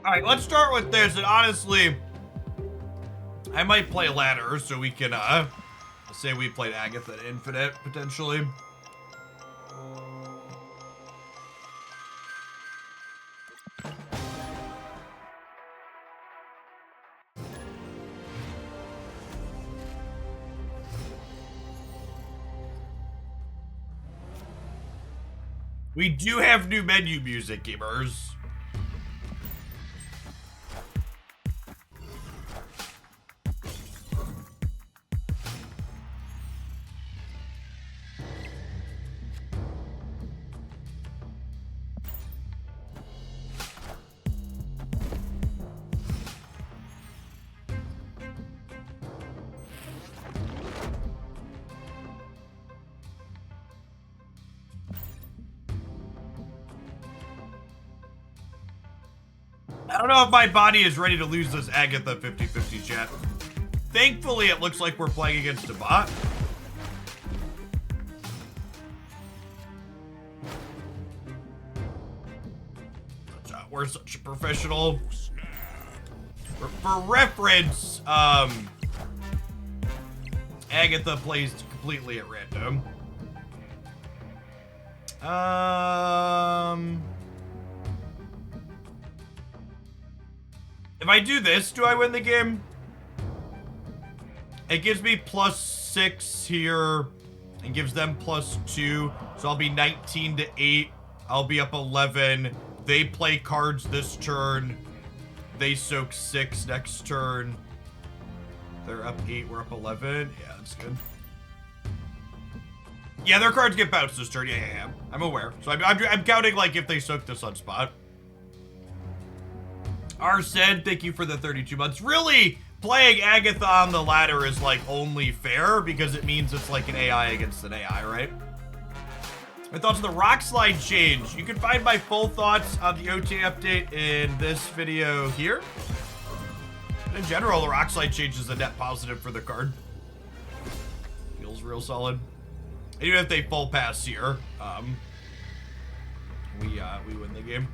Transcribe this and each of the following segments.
All right, let's start with this. And honestly, I might play ladder so we can say we played Agatha Infinite potentially. We do have new menu music, gamers. I don't know if my body is ready to lose this Agatha 50-50 chat. Thankfully, it looks like we're playing against a bot. We're such a professional. For reference, Agatha plays completely at random. If I do this, do I win the game? It gives me +6 here and gives them +2. So I'll be 19-8. I'll be up 11. They play cards this turn. They soak 6 next turn. They're up 8, we're up 11. Yeah, that's good. Yeah, their cards get bounced this turn. Yeah. I'm aware. So I'm counting like if they soak this on spot. Arsene, thank you for the 32 months. Really, playing Agatha on the ladder is like only fair because it means it's like an AI against an AI, right? My thoughts on the rock slide change. You can find my full thoughts on the OTA update in this video here. In general, the rock slide change is a net positive for the card. Feels real solid. And even if they full pass here, we win the game.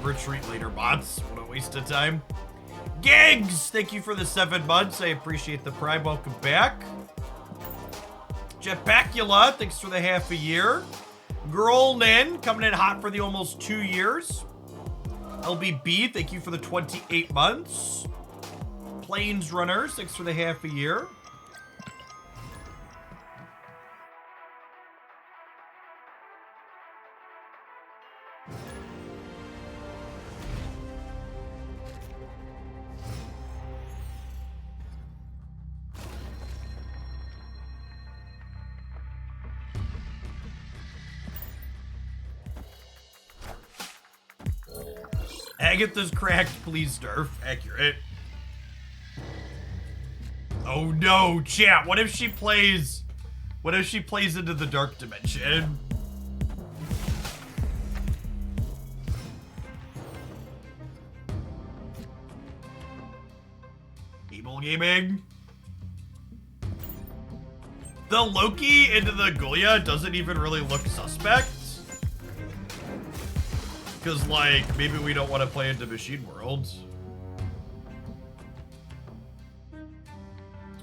Retreat later, bots. What a waste of time. Gigs, thank you for the 7 months. I appreciate the prime. Welcome back. Jetpacula, thanks for the half a year. Grolnin, coming in hot for the almost 2 years. LBB, thank you for the 28 months. Plains Runners, thanks for the half a year. Agatha's cracked, please nerf. Accurate. Oh no, chat. What if she plays into the dark dimension? Evil gaming. The Loki into the Gulia doesn't even really look suspect. Because, like, maybe we don't want to play into Machine Worlds.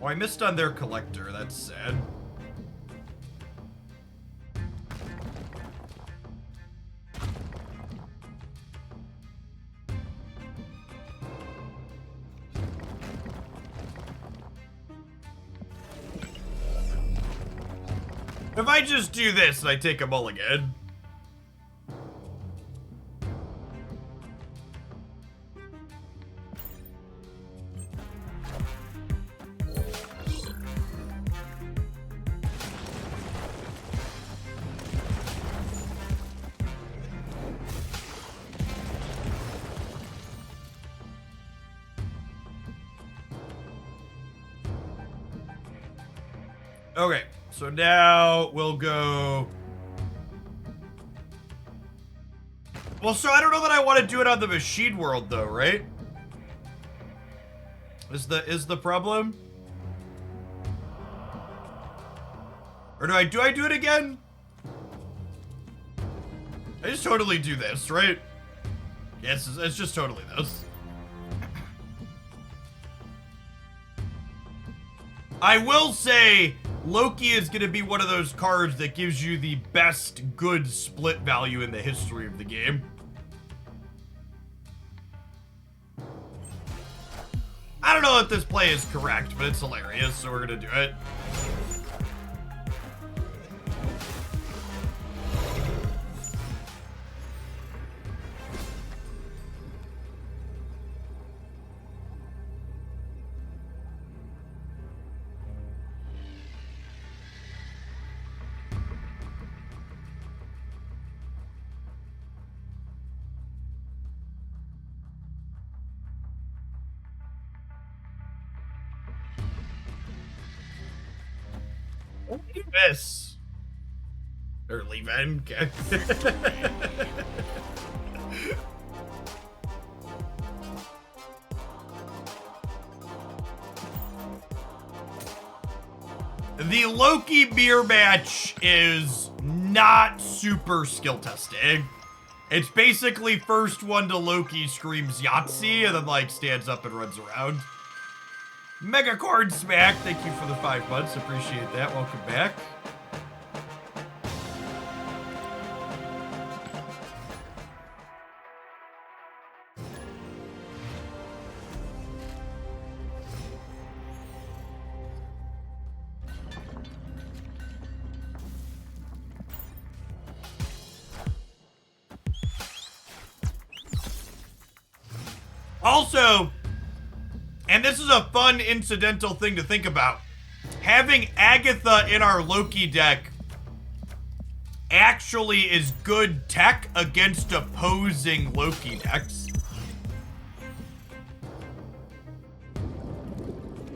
Oh, I missed on their collector. That's sad. If I just do this and I take a mulligan... Okay, so now we'll go... Well, so I don't know that I want to do it on the Machine World, though, right? Is the problem? Or do I do it again? I just totally do this, right? Yes, it's just totally this. I will say, Loki is going to be one of those cards that gives you the best good split value in the history of the game. I don't know if this play is correct, but it's hilarious, so we're going to do it. This or leave in, okay. The Loki beer match is not super skill testing. It's basically first one to Loki screams Yahtzee and then like stands up and runs around. Megacorn Smack, thank you for the 5 months. Appreciate that. Welcome back. Also, and this is a fun incidental thing to think about, having Agatha in our Loki deck actually is good tech against opposing Loki decks.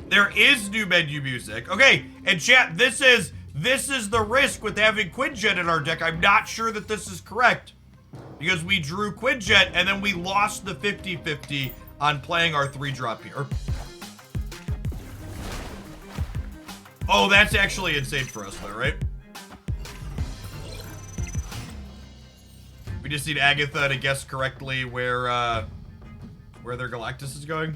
There is new menu music. Okay, and chat, this is the risk with having Quinjet in our deck. I'm not sure that this is correct, because we drew Quinjet and then we lost the 50-50 on playing our 3-drop here. Oh, that's actually insane for us though, right? We just need Agatha to guess correctly where their Galactus is going.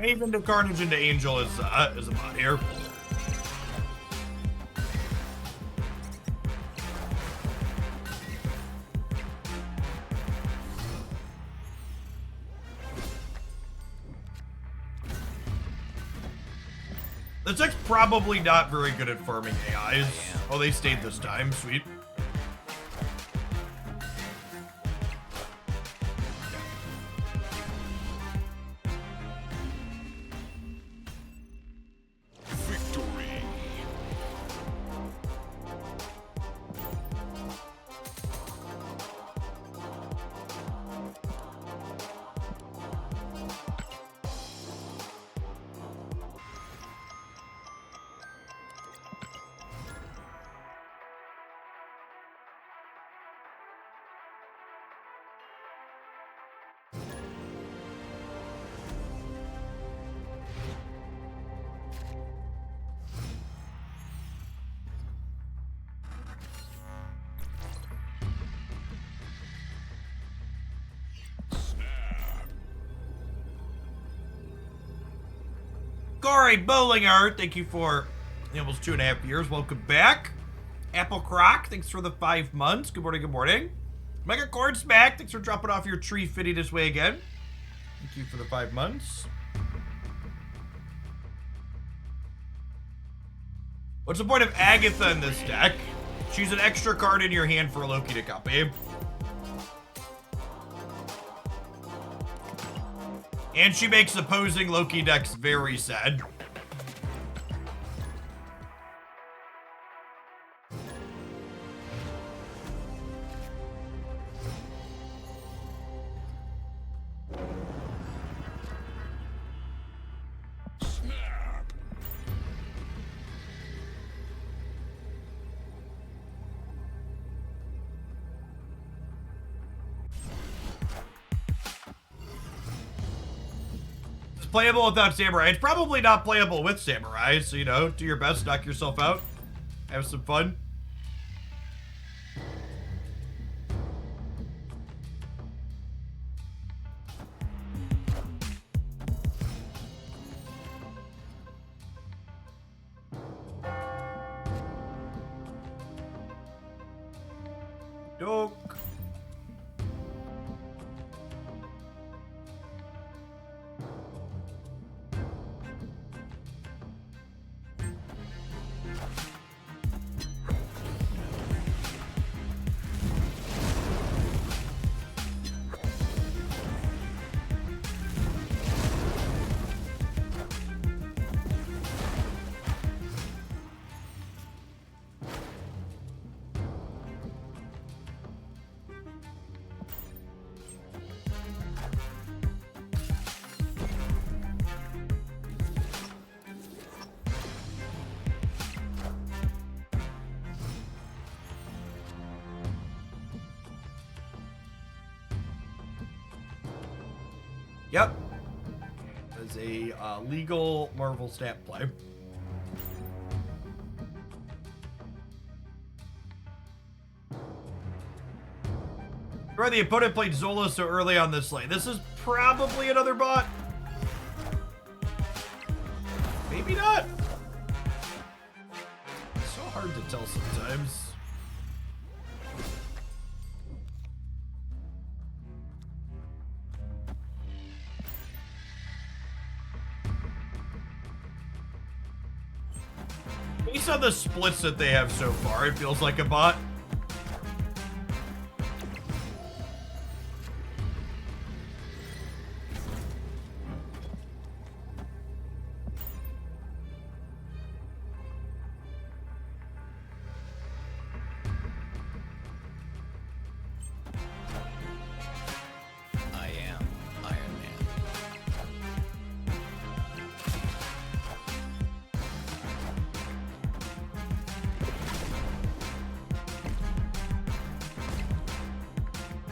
Even to Carnage into Angel is a bot here. The deck's probably not very good at farming AIs. Oh, they stayed this time. Sweet. Corey Bowlinger, thank you for almost 2.5 years. Welcome back. Apple Croc, thanks for the 5 months. Good morning, good morning. Mega Corn Smack, thanks for dropping off your tree fitty this way again. Thank you for the 5 months. What's the point of Agatha in this deck? She's an extra card in your hand for Loki to copy. And she makes opposing Loki decks very sad. Playable without samurai. It's probably not playable with samurai, so, you know, do your best, knock yourself out. Have some fun. Doke. Yep. As a legal Marvel stat play. Where the opponent played Zola so early on this lane. This is probably another bot. Maybe not. It's so hard to tell sometimes. Based on the splits that they have so far, it feels like a bot.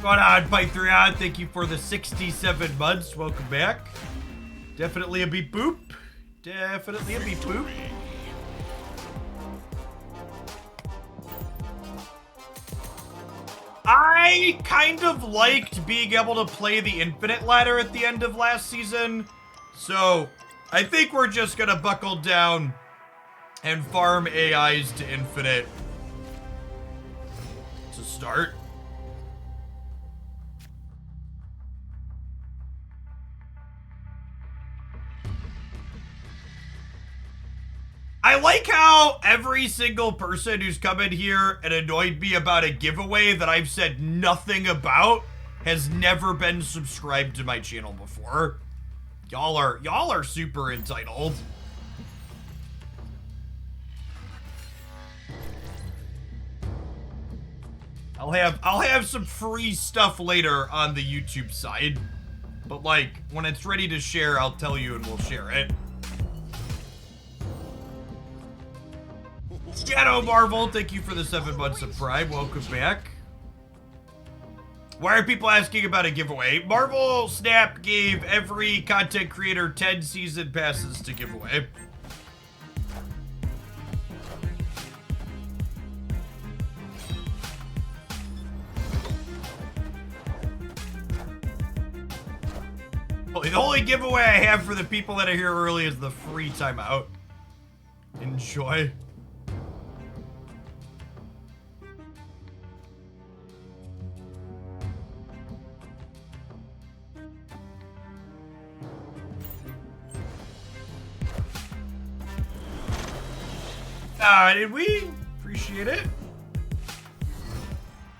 Going on, Python, thank you for the 67 months. Welcome back. Definitely a beep boop. Definitely a beep boop. I kind of liked being able to play the infinite ladder at the end of last season. So I think we're just gonna buckle down and farm AIs to infinite to start. I like how every single person who's come in here and annoyed me about a giveaway that I've said nothing about has never been subscribed to my channel before. Y'all are super entitled. I'll have some free stuff later on the YouTube side. But like when it's ready to share, I'll tell you and we'll share it. Shadow Marvel, thank you for the 7 months of Prime. Welcome back. Why are people asking about a giveaway? Marvel Snap gave every content creator 10 season passes to give away. Well, the only giveaway I have for the people that are here early is the free timeout. Enjoy. Did we? Appreciate it.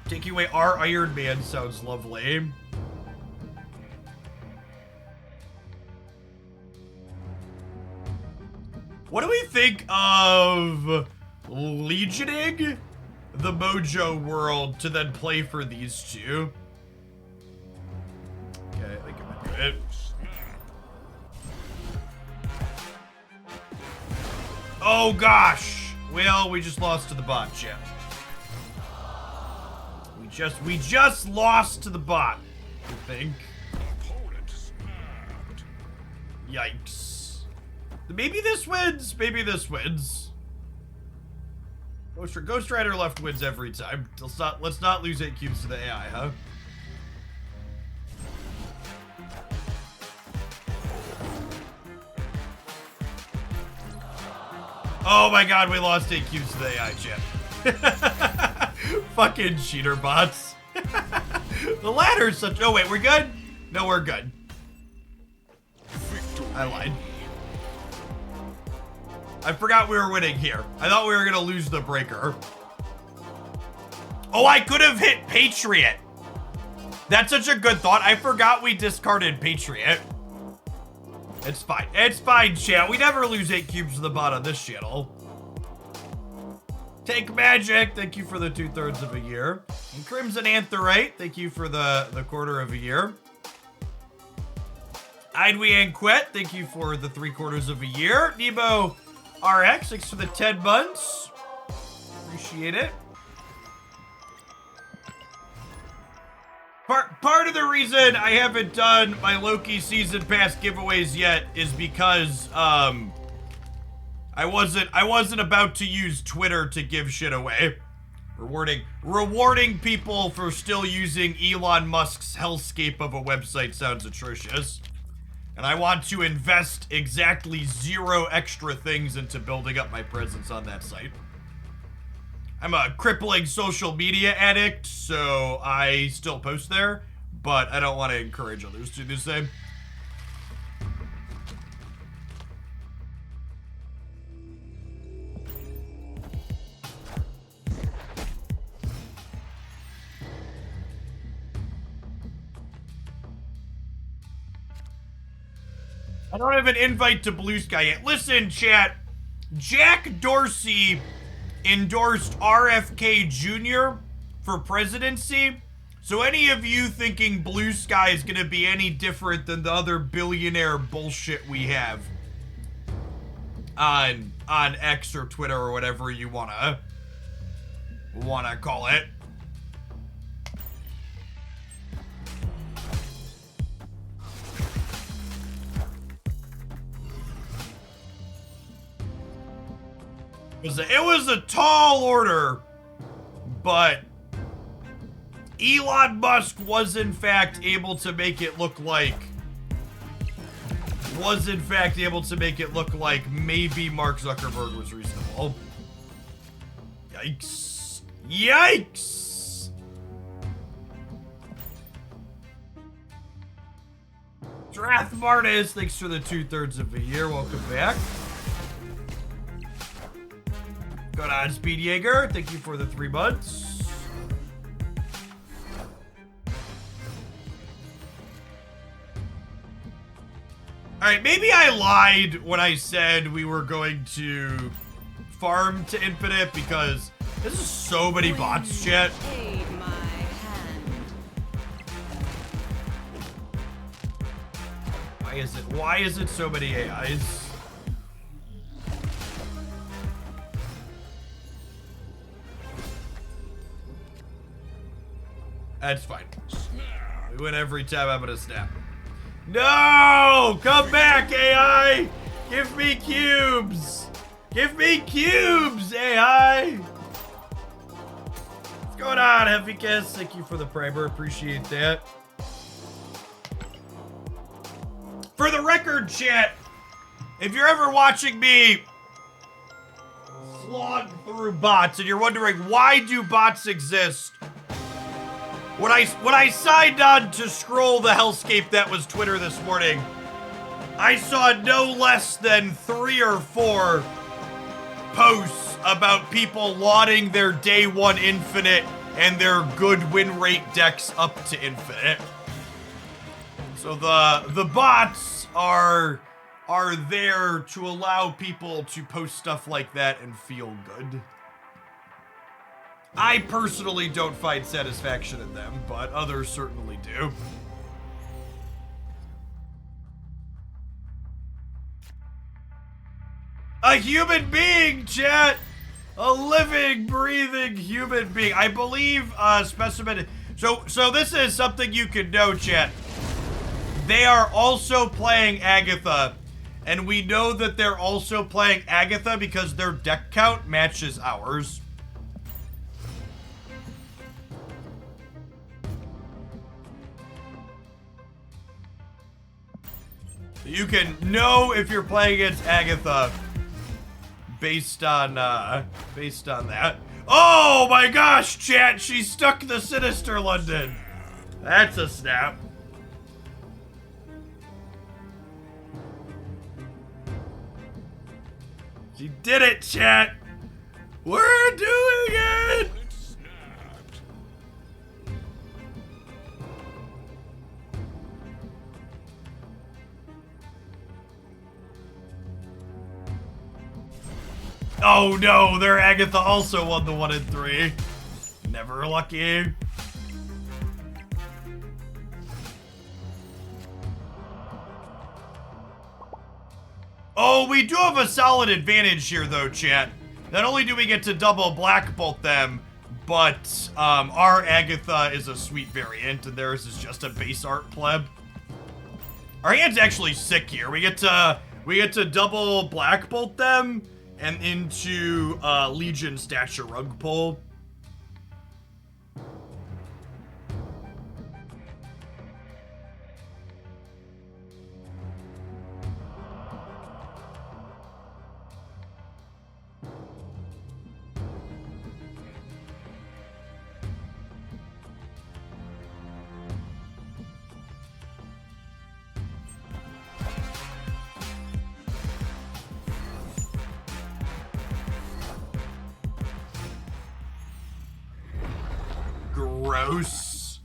Taking away our Iron Man sounds lovely. What do we think of legioning the Mojo world to then play for these two? Okay, I think I'm gonna do it. Oh gosh! Well, we just lost to the bot, Jim. We just lost to the bot, I think. Yikes. Maybe this wins. Maybe this wins. Ghost Rider left wins every time. Let's not lose 8 cubes to the AI, huh? Oh my god, we lost 8 cubes to the AI, chat. Fucking cheater bots. The ladder's such... Oh wait, we're good? No, we're good. I lied. I forgot we were winning here. I thought we were gonna lose the breaker. Oh, I could have hit Patriot. That's such a good thought. I forgot we discarded Patriot. It's fine. It's fine, chat. We never lose 8 cubes to the bot on this channel. Take Magic, thank you for the 2/3 of a year. And Crimson Antherite, thank you for the quarter of a year. Idwe Anquet, thank you for the 3/4 of a year. Nebo RX, thanks for the 10 months. Appreciate it. Part of the reason I haven't done my Loki season pass giveaways yet is because I wasn't about to use Twitter to give shit away. Rewarding people for still using Elon Musk's hellscape of a website sounds atrocious. And I want to invest exactly 0 extra things into building up my presence on that site. I'm a crippling social media addict, so I still post there, but I don't want to encourage others to do the same. I don't have an invite to Blue Sky yet. Listen, chat. Jack Dorsey endorsed RFK Jr. for presidency. So any of you thinking Blue Sky is going to be any different than the other billionaire bullshit we have on X or Twitter or whatever you wanna call it. It was a tall order, but Elon Musk was in fact able to make it look like maybe Mark Zuckerberg was reasonable. Yikes. Yikes! Drath Martis, thanks for the 2/3 of a year. Welcome back. Good on, Speed Jaeger. Thank you for the 3 months. Alright, maybe I lied when I said we were going to farm to infinite because this is so many bots, chat. Why is it so many AIs? That's fine. We win every time I'm gonna snap. No! Come back, AI! Give me cubes! Give me cubes, AI! What's going on, Heavy Kiss? Thank you for the primer. Appreciate that. For the record, chat, if you're ever watching me slog through bots and you're wondering why do bots exist, when I signed on to scroll the hellscape that was Twitter this morning, I saw no less than 3 or 4 posts about people lauding their day 1 infinite and their good win rate decks up to infinite. So the bots are there to allow people to post stuff like that and feel good. I personally don't find satisfaction in them, but others certainly do. A human being, chat! A living, breathing human being. I believe specimen... So this is something you can know, chat. They are also playing Agatha And we know that they're also playing Agatha because their deck count matches ours. You can know if you're playing against Agatha based on that. Oh my gosh, chat, she stuck the Sinister London. That's a snap. She did it, chat. We're doing it. Oh no, their Agatha also won the 1 and 3. Never lucky. Oh, we do have a solid advantage here though, chat. Not only do we get to double black bolt them, but our Agatha is a sweet variant and theirs is just a base art pleb. Our hand's actually sick here. We get to double black bolt them and into Legion stature rug pull. Gross.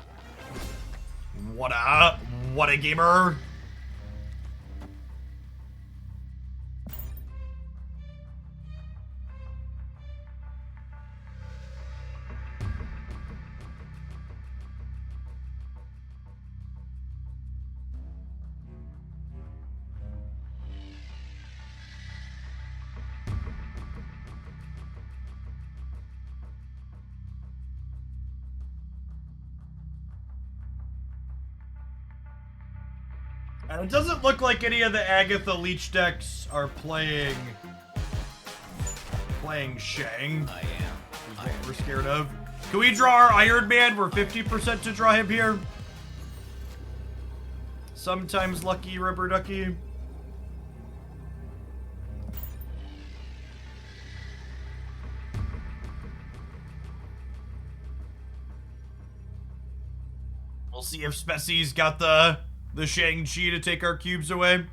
What a gamer. And it doesn't look like any of the Agatha Leech decks are playing Shang. I am. Is what we're scared of. Can we draw our Iron Man? We're 50% to draw him here. Sometimes lucky rubber ducky. We'll see if Spessie's got the Shang-Chi to take our cubes away.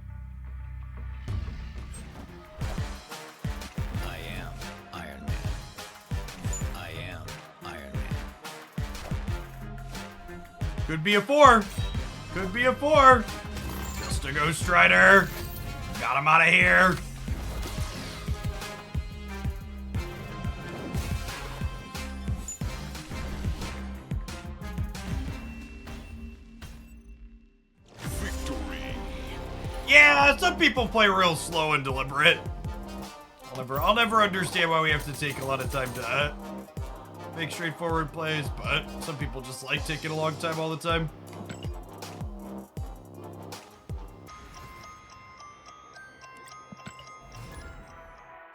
I am Iron Man. I am Iron Man. Could be a 4. Could be a 4. Just a Ghost Rider. Got him out of here. Yeah, some people play real slow and deliberate. I'll never understand why we have to take a lot of time to make straightforward plays, but some people just like taking a long time all the time.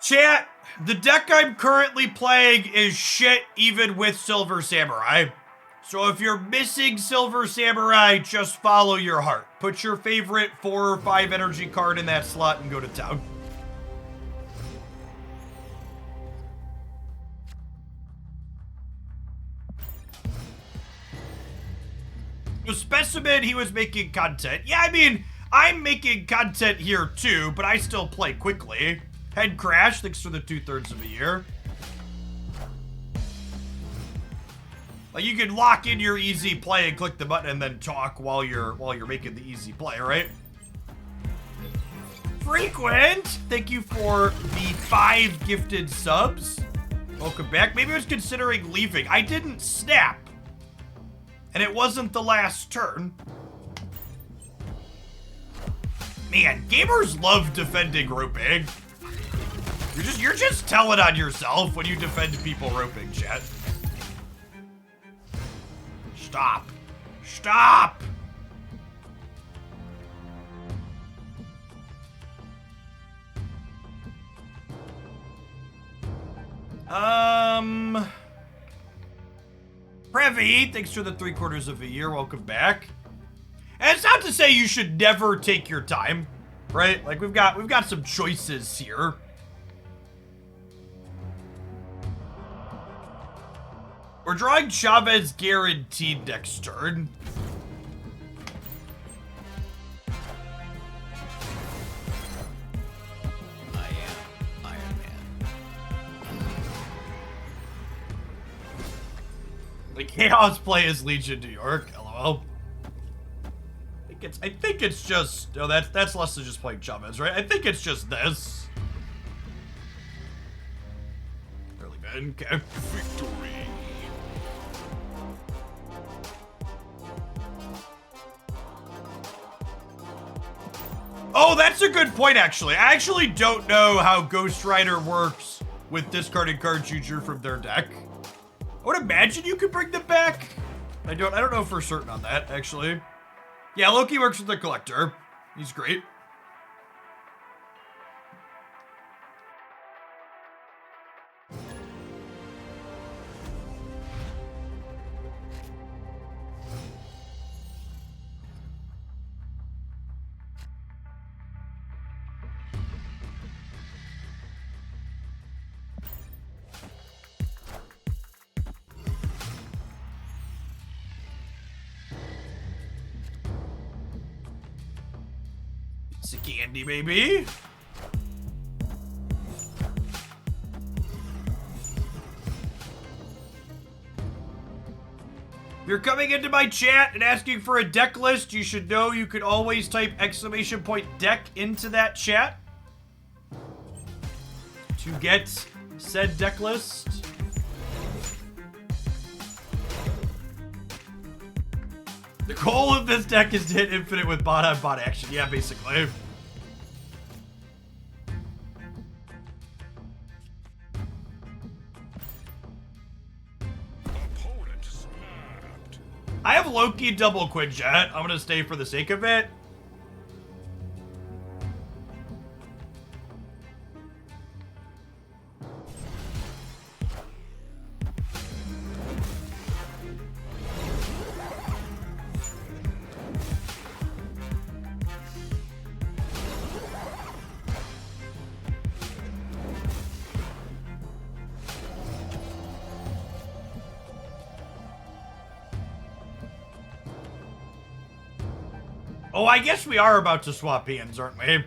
Chat, the deck I'm currently playing is shit even with Silver Samurai. So if you're missing Silver Samurai, just follow your heart. Put your favorite 4 or 5 energy card in that slot and go to town. The Specimen, he was making content. Yeah, I mean, I'm making content here too, but I still play quickly. Head Crash, thanks for the 2/3 of a year. Like, you can lock in your easy play and click the button and then talk while you're making the easy play, right? Frequent, thank you for the 5 gifted subs. Welcome back. Maybe I was considering leaving. I didn't snap. And it wasn't the last turn. Man, gamers love defending roping. You're just telling on yourself when you defend people roping, chat. Stop. Stop! Heavy, thanks for the 3/4 of a year. Welcome back. And it's not to say you should never take your time, right? Like we've got some choices here. We're drawing Chavez guaranteed next turn. I am Iron Man. The Chaos play is Legion New York. LOL. I think it's just. No, that's less than just playing Chavez, right? I think it's just this. Early Ben. Okay. Victory. Oh, that's a good point, actually. I actually don't know how Ghost Rider works with discarding cards you drew from their deck. I would imagine you could bring them back. I don't know for certain on that, actually. Yeah, Loki works with the collector. He's great. It's a candy, baby. If you're coming into my chat and asking for a deck list, you should know you could always type !deck into that chat to get said deck list. The goal of this deck is to hit infinite with bot-on-bot action. Yeah, basically. Opponent snapped. I have Loki double Quinjet. I'm gonna stay for the sake of it. Oh, I guess we are about to swap hands, aren't we?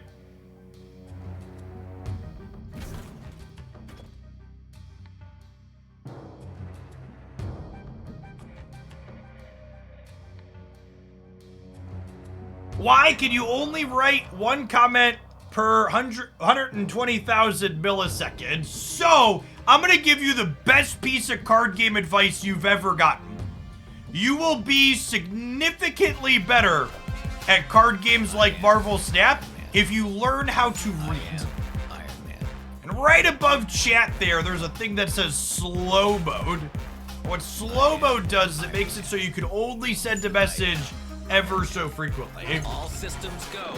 Why can you only write one comment per 120,000 milliseconds? So, I'm gonna give you the best piece of card game advice you've ever gotten. You will be significantly better at card games like Marvel Snap if you learn how to read. Iron Man. And right above chat there's a thing that says slow mode. What slow mode does is it makes it so you can only send a message ever so frequently. All systems go.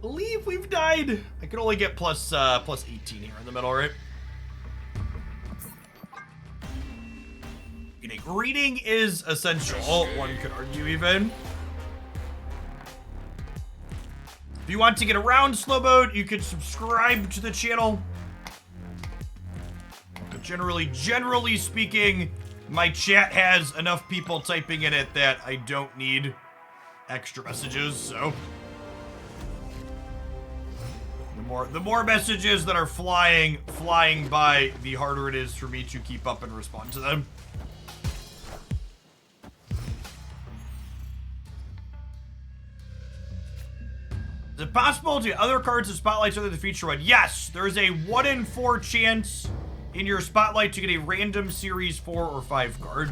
Believe we've died. I can only get plus 18 here in the middle, right? Reading is essential, one could argue even. If you want to get around slow mode, you can subscribe to the channel. But generally speaking, my chat has enough people typing in it that I don't need extra messages, so. The more messages that are flying by, the harder it is for me to keep up and respond to them. Is it possible to get other cards in spotlights other than the feature one? Yes, there is a 1 in 4 chance in your spotlight to get a random series 4 or 5 card.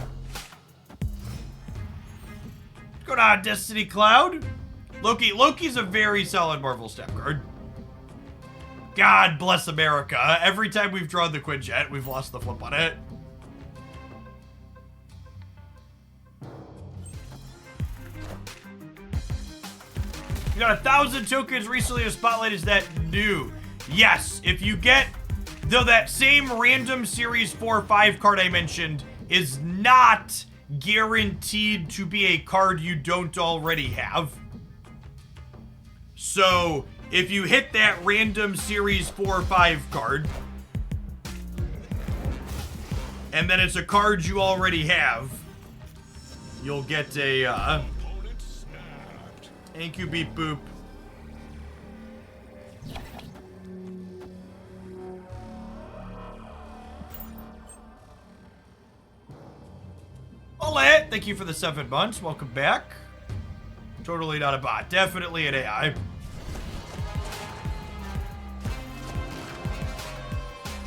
What's going on, Destiny Cloud? Loki's a very solid Marvel Snap card. God bless America. Every time we've drawn the Quinjet, we've lost the flip on it. You got 1,000 tokens recently in Spotlight. Is that new? Yes. If you get, though, that same random Series 4-5 card I mentioned is not guaranteed to be a card you don't already have. So if you hit that random Series 4-5 card, and then it's a card you already have, you'll get a, Opponent snapped. thank you, beep boop. Olet, thank you for the 7 months. Welcome back. Totally not a bot. Definitely an AI.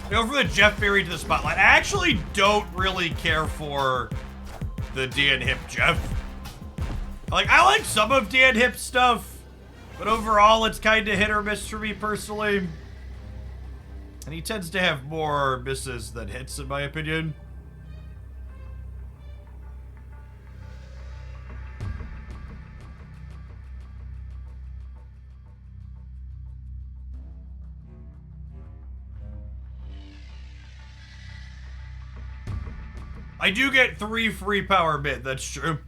Go from the Jeff Berry to the Spotlight. I actually don't really care for the Dan Hip Jeff. I like some of Dan Hip's stuff, but overall it's kind of hit or miss for me personally. And he tends to have more misses than hits, in my opinion. I do get 3 free power bid, that's true.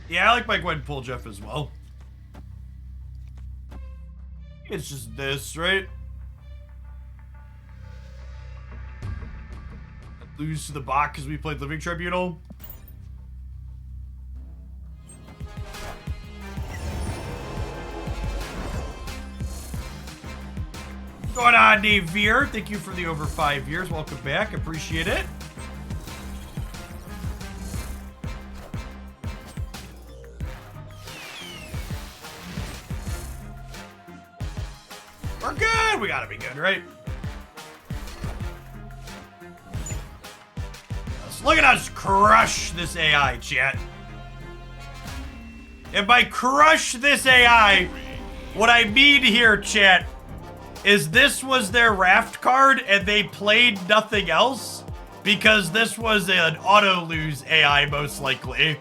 Yeah, I like my Gwenpool Jeff as well. It's just this, right? Lose to the bot because we played Living Tribunal. Going on, Dave Veer. Thank you for the over 5 years. Welcome back. Appreciate it. We're good. We gotta be good, right? So look at us crush this AI, chat. And by crush this AI, what I mean here, chat, is this was their raft card and they played nothing else because this was an auto-lose AI most likely.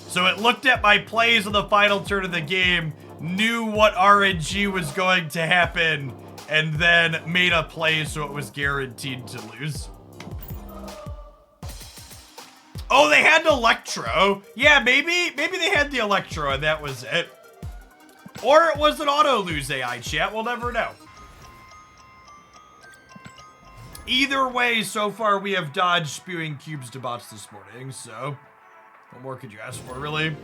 So it looked at my plays on the final turn of the game, knew what RNG was going to happen, and then made a play so it was guaranteed to lose. Oh, they had Electro. Yeah, maybe they had the Electro and that was it. Or it was an auto-lose AI, chat. We'll never know. Either way, so far we have dodged spewing cubes to bots this morning, so what more could you ask for, really?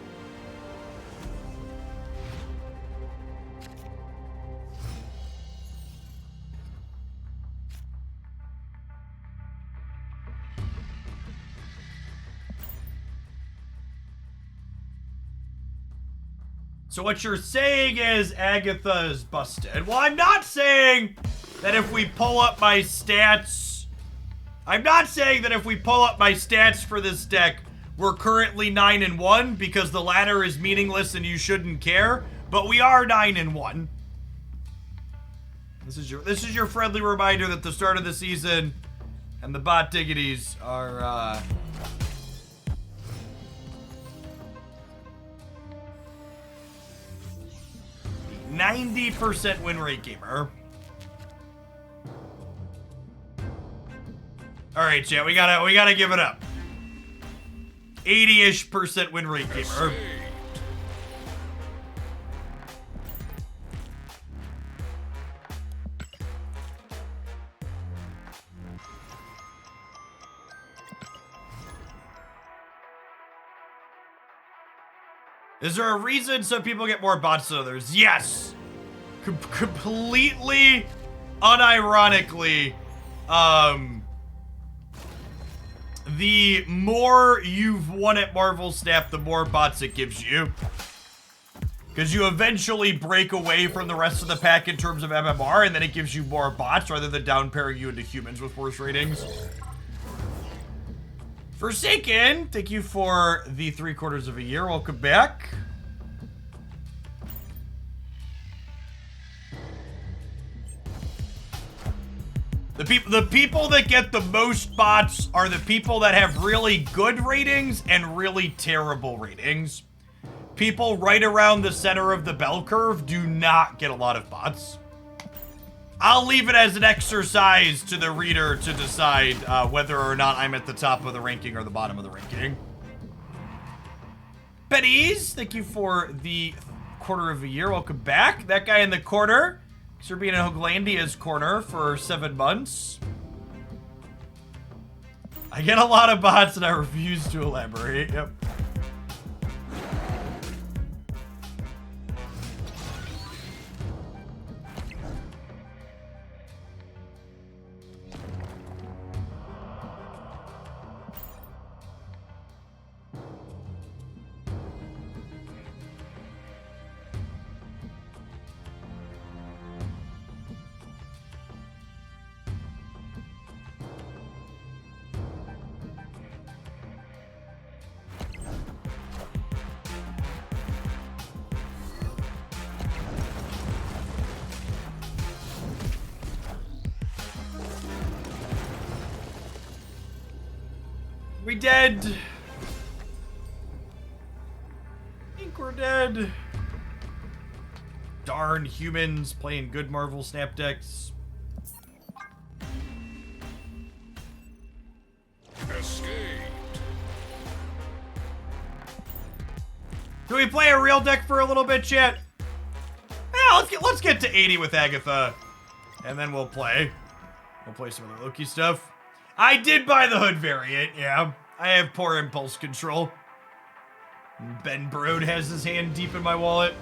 So what you're saying is Agatha is busted. Well, I'm not saying that if we pull up my stats... I'm not saying that if we pull up my stats for this deck, we're currently 9-1 because the ladder is meaningless and you shouldn't care, but we are 9-1. This is your friendly reminder that the start of the season and the bot diggities are 90% win rate gamer. All right, chat, we gotta give it up. 80-ish% win rate gamer. Is there a reason some people get more bots than others? Yes. Completely unironically, the more you've won at Marvel Snap, the more bots it gives you. Because you eventually break away from the rest of the pack in terms of MMR, and then it gives you more bots rather than down pairing you into humans with worse ratings. Forsaken, thank you for the 3/4 of a year. Welcome back. The the people that get the most bots are the people that have really good ratings and really terrible ratings. People right around the center of the bell curve do not get a lot of bots. I'll leave it as an exercise to the reader to decide whether or not I'm at the top of the ranking or the bottom of the ranking. Betty's, thank you for the quarter of a year. Welcome back. That guy in the corner. Thanks for being in Hooglandia's corner for 7 months. I get a lot of bots and I refuse to elaborate. Yep. We dead. I think we're dead. Darn humans playing good Marvel Snap decks. Escaped. Do we play a real deck for a little bit, chat? Yeah, let's get to 80 with Agatha, and then we'll play. We'll play some other Loki stuff. I did buy the hood variant, yeah. I have poor impulse control. Ben Brode has his hand deep in my wallet.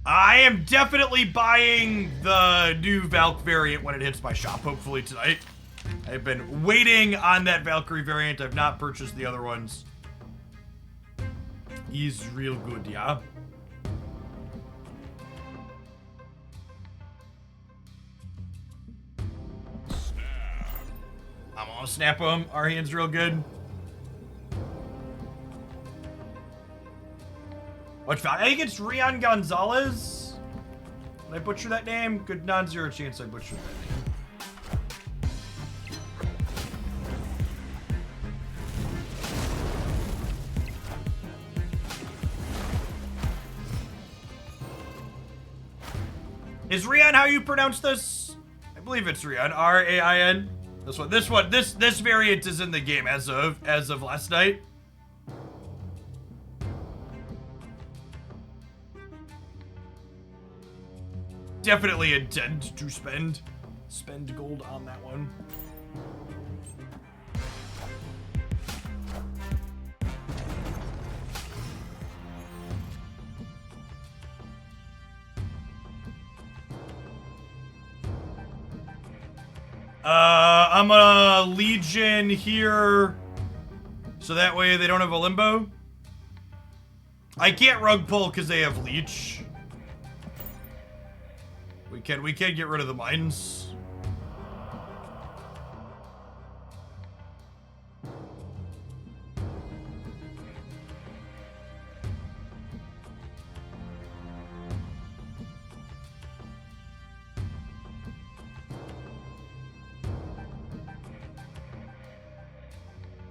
I am definitely buying the new Valk variant when it hits my shop, hopefully tonight. I've been waiting on that Valkyrie variant. I've not purchased the other ones. He's real good, yeah. I'm gonna snap him. Our hand's real good. I think it's Rian Gonzalez. Did I butcher that name? Good non-zero chance I butchered that name. Is Rian how you pronounce this? I believe it's Rian. R-A-I-N. This variant is in the game as of last night. Definitely intend to spend gold on that one. I'm a Legion here, so that way they don't have a limbo. I can't rug pull because they have Leech. We can get rid of the mines.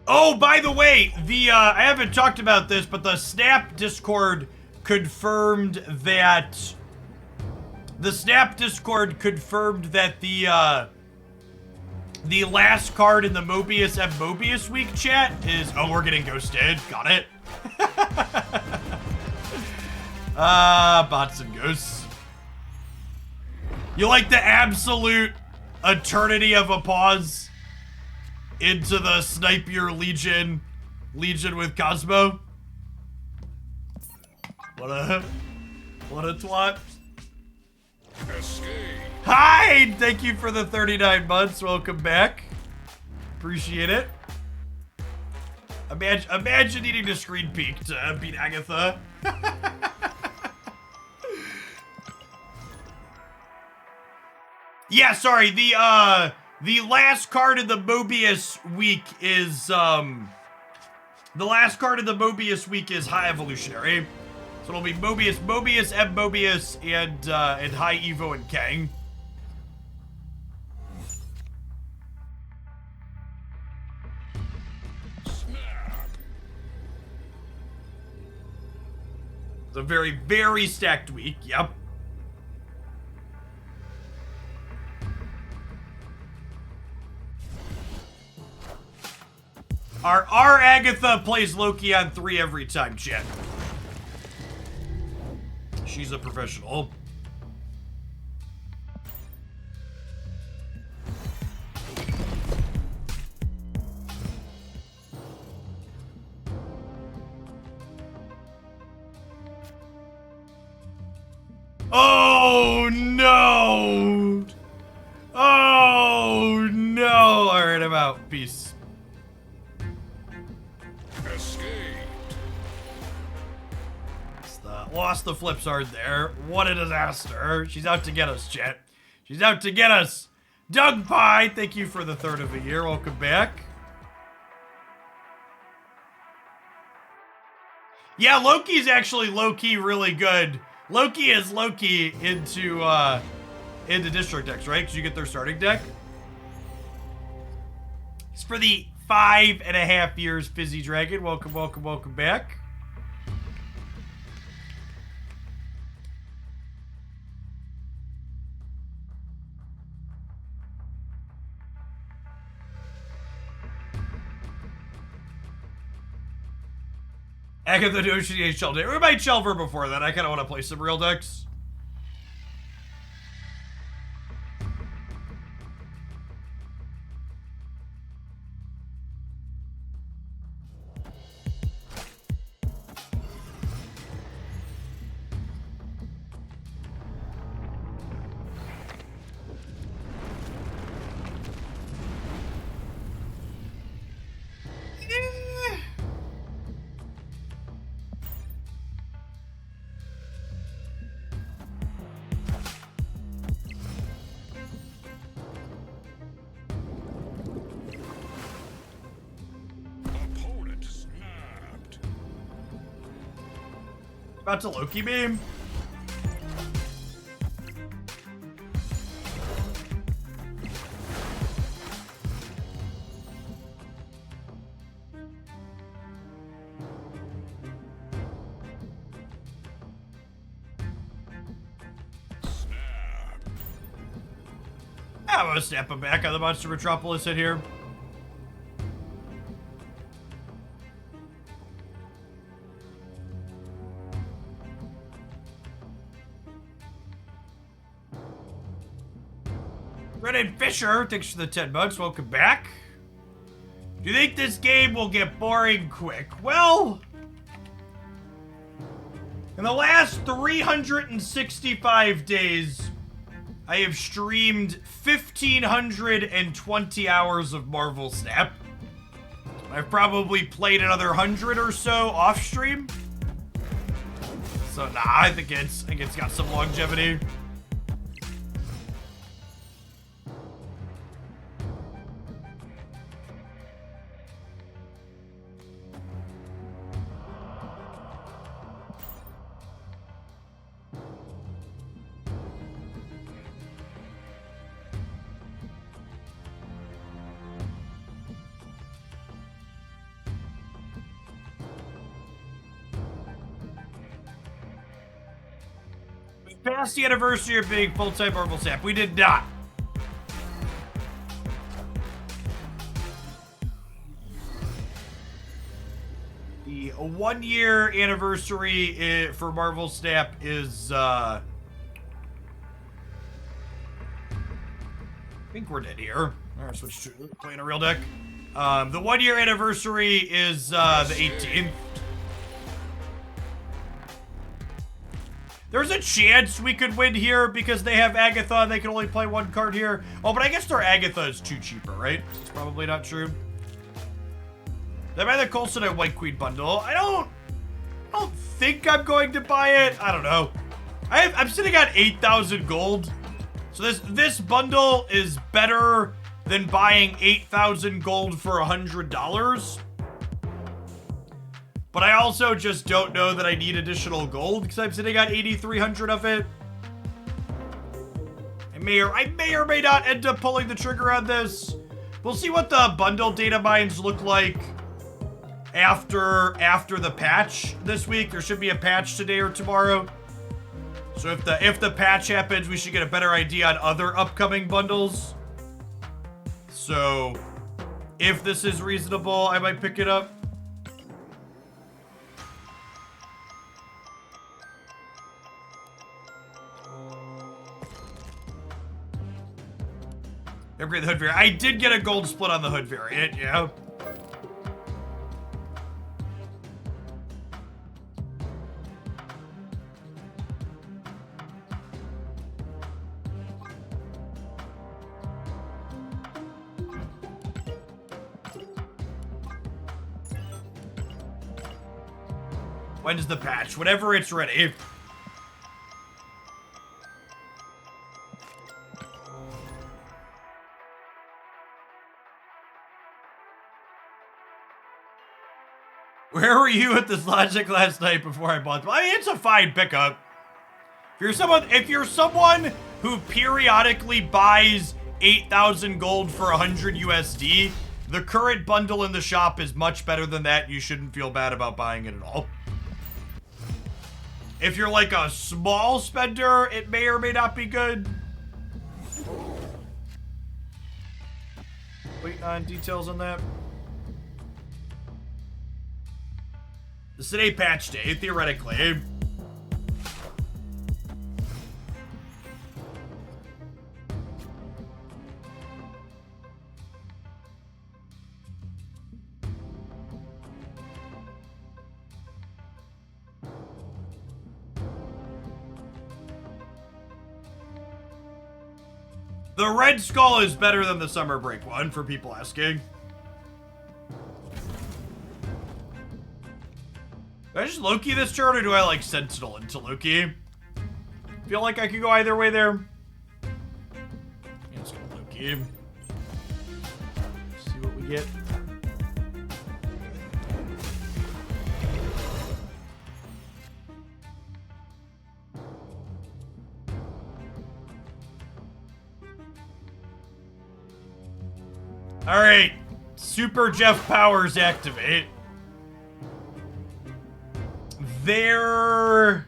Oh, by the way, I haven't talked about this, but the Snap Discord confirmed that the last card in the Mobius and Mobius week chat is, oh, we're getting ghosted. Got it. Bots and ghosts. You like the absolute eternity of a pause into the snipe your Legion with Cosmo? What a twat. Escape. Hi! Thank you for the 39 months. Welcome back. Appreciate it. Imagine needing to screen peek to beat Agatha. Yeah, sorry. The last card of the Mobius week is High Evolutionary. So it'll be Mobius, M Mobius, and High Evo and Kang. It's a very, very stacked week. Yep. Our Agatha plays Loki on 3 every time, chat. She's a professional. Oh no! Oh no! Alright, I'm out. Peace. Escaped. Lost the flips hard there. What a disaster. She's out to get us, chat. She's out to get us. Doug Pie, thank you for the 3rd of the year. Welcome back. Yeah, Loki's actually low-key really good. Loki is Loki into district decks, right? Because you get their starting deck. It's for the 5.5 years, Fizzy Dragon. Welcome, welcome, welcome back. Agatha Loki Shelter. We might Shelver before that. I kind of want to play some real decks. Opponent snapped. About to Loki beam. I'm gonna snap him back on the Monster Metropolis hit here. Brennan Fisher, thanks for the 10 bucks. Welcome back. Do you think this game will get boring quick? Well, in the last 365 days, I have streamed 1,520 hours of Marvel Snap. I've probably played another 100 or so off stream. So nah, I think it's got some longevity. Past the anniversary of being full-time Marvel Snap. We did not. The 1-year anniversary for Marvel Snap is, I think we're dead here. All right, switch to playing a real deck. The 1-year anniversary is the 18th. There's a chance we could win here because they have Agatha and they can only play 1 card here. Oh, but I guess their Agatha is too cheaper, right? It's probably not true. Did I buy the Coulson and White Queen bundle? I don't think I'm going to buy it. I don't know. I'm sitting on 8,000 gold. So this bundle is better than buying 8,000 gold for $100. But I also just don't know that I need additional gold because I'm sitting at 8,300 of it. I may or may not end up pulling the trigger on this. We'll see what the bundle data mines look like after the patch this week. There should be a patch today or tomorrow. So if the patch happens, we should get a better idea on other upcoming bundles. So if this is reasonable, I might pick it up. Upgrade the hood variant. I did get a gold split on the hood variant, yeah. When's the patch? Whenever it's ready. Where were you at this logic last night before I bought them? I mean, it's a fine pickup. If you're someone who periodically buys 8,000 gold for 100 USD, the current bundle in the shop is much better than that. You shouldn't feel bad about buying it at all. If you're like a small spender, it may or may not be good. Waiting on details on that. This is a patch day, theoretically. The Red Skull is better than the Summer Break one, for people asking. Do I just Loki this turn, or do I, like, Sentinel into Loki? Feel like I could go either way there. Yeah, let's go Loki. See what we get. Alright. Super Jeff Powers activate. They're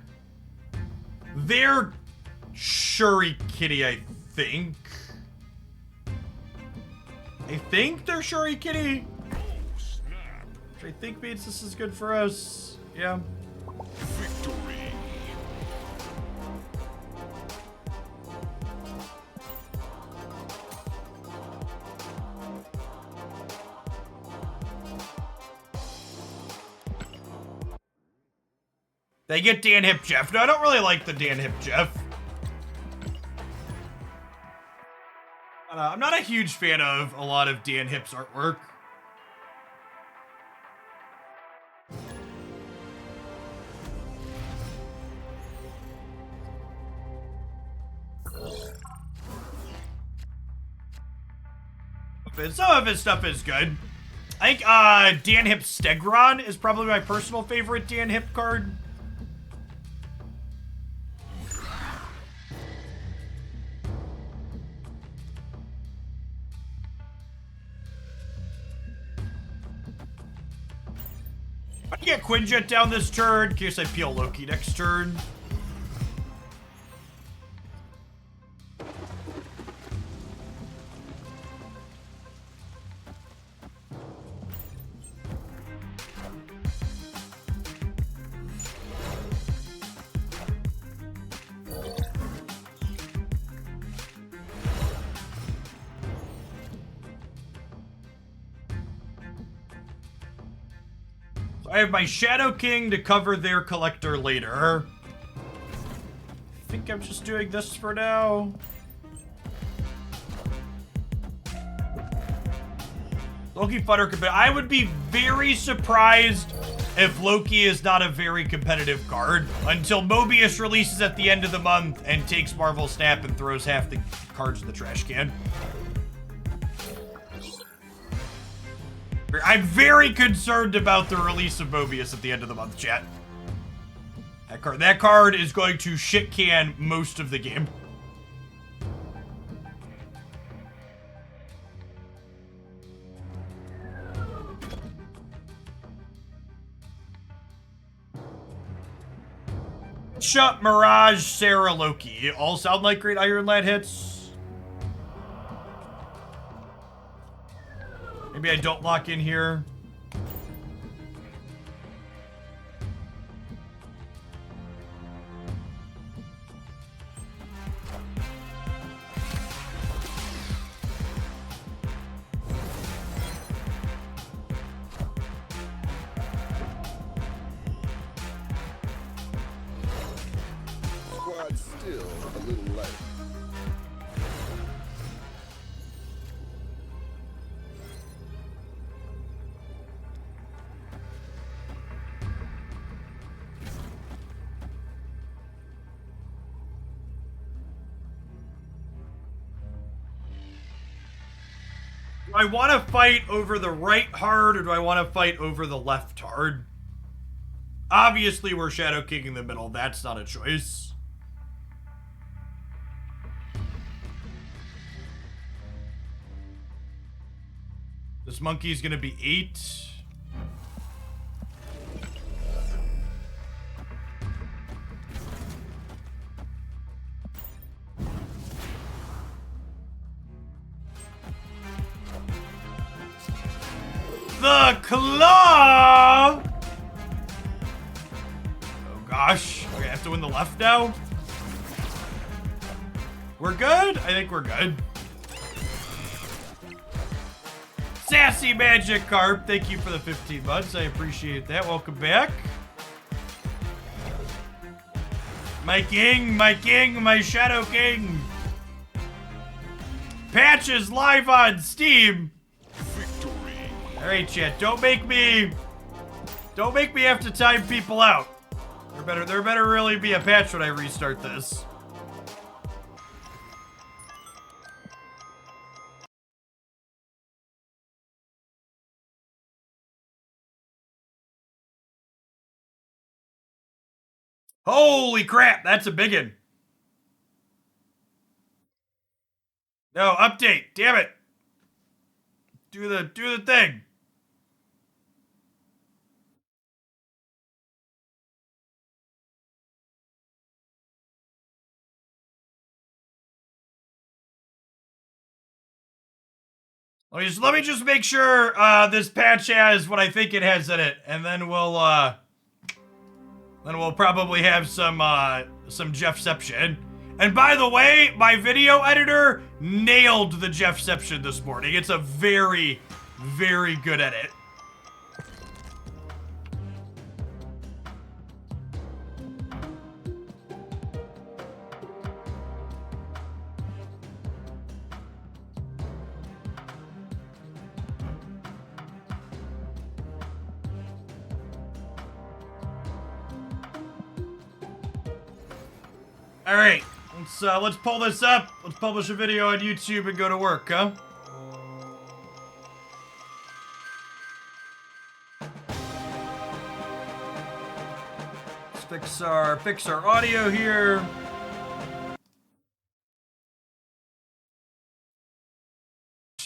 Shuri Kitty, I think. I think they're Shuri Kitty. Oh, snap. Which I think means this is good for us. Yeah. Victory. They get Dan Hip Jeff. No, I don't really like the Dan Hip Jeff. I'm not a huge fan of a lot of Dan Hip's artwork. Some of his stuff is good. I think Dan Hip Stegron is probably my personal favorite Dan Hip card. I can get Quinjet down this turn in case I peel Loki next turn. I have my Shadow King to cover their collector later. I think I'm just doing this for now. Loki Futter could be. I would be very surprised if Loki is not a very competitive card until Mobius releases at the end of the month and takes Marvel Snap and throws half the cards in the trash can. I'm very concerned about the release of Mobius at the end of the month, chat. That card is going to shit can most of the game. Shut Mirage, Sarah, Loki. All sound like great Iron Lad hits. Maybe I don't lock in here. Squad still a little light. Do I want to fight over the right hard or do I want to fight over the left hard? Obviously, we're Shadow King in the middle. That's not a choice. This monkey's gonna be 8. The claw! Oh gosh. Okay, I have to win the left now? We're good? I think we're good. Sassy Magic Carp, thank you for the 15 months. I appreciate that. Welcome back. My king, my Shadow King. Patches live on Steam. Victory. Alright, chat, don't make me have to time people out. There better really be a patch when I restart this. Holy crap, that's a biggin. No, update, damn it. Do the thing. Let me just make sure this patch has what I think it has in it, and then we'll probably have some Jeffception. And by the way, my video editor nailed the Jeffception this morning. It's a very, very good edit. All right, let's pull this up. Let's publish a video on YouTube and go to work, huh? Let's fix our audio here.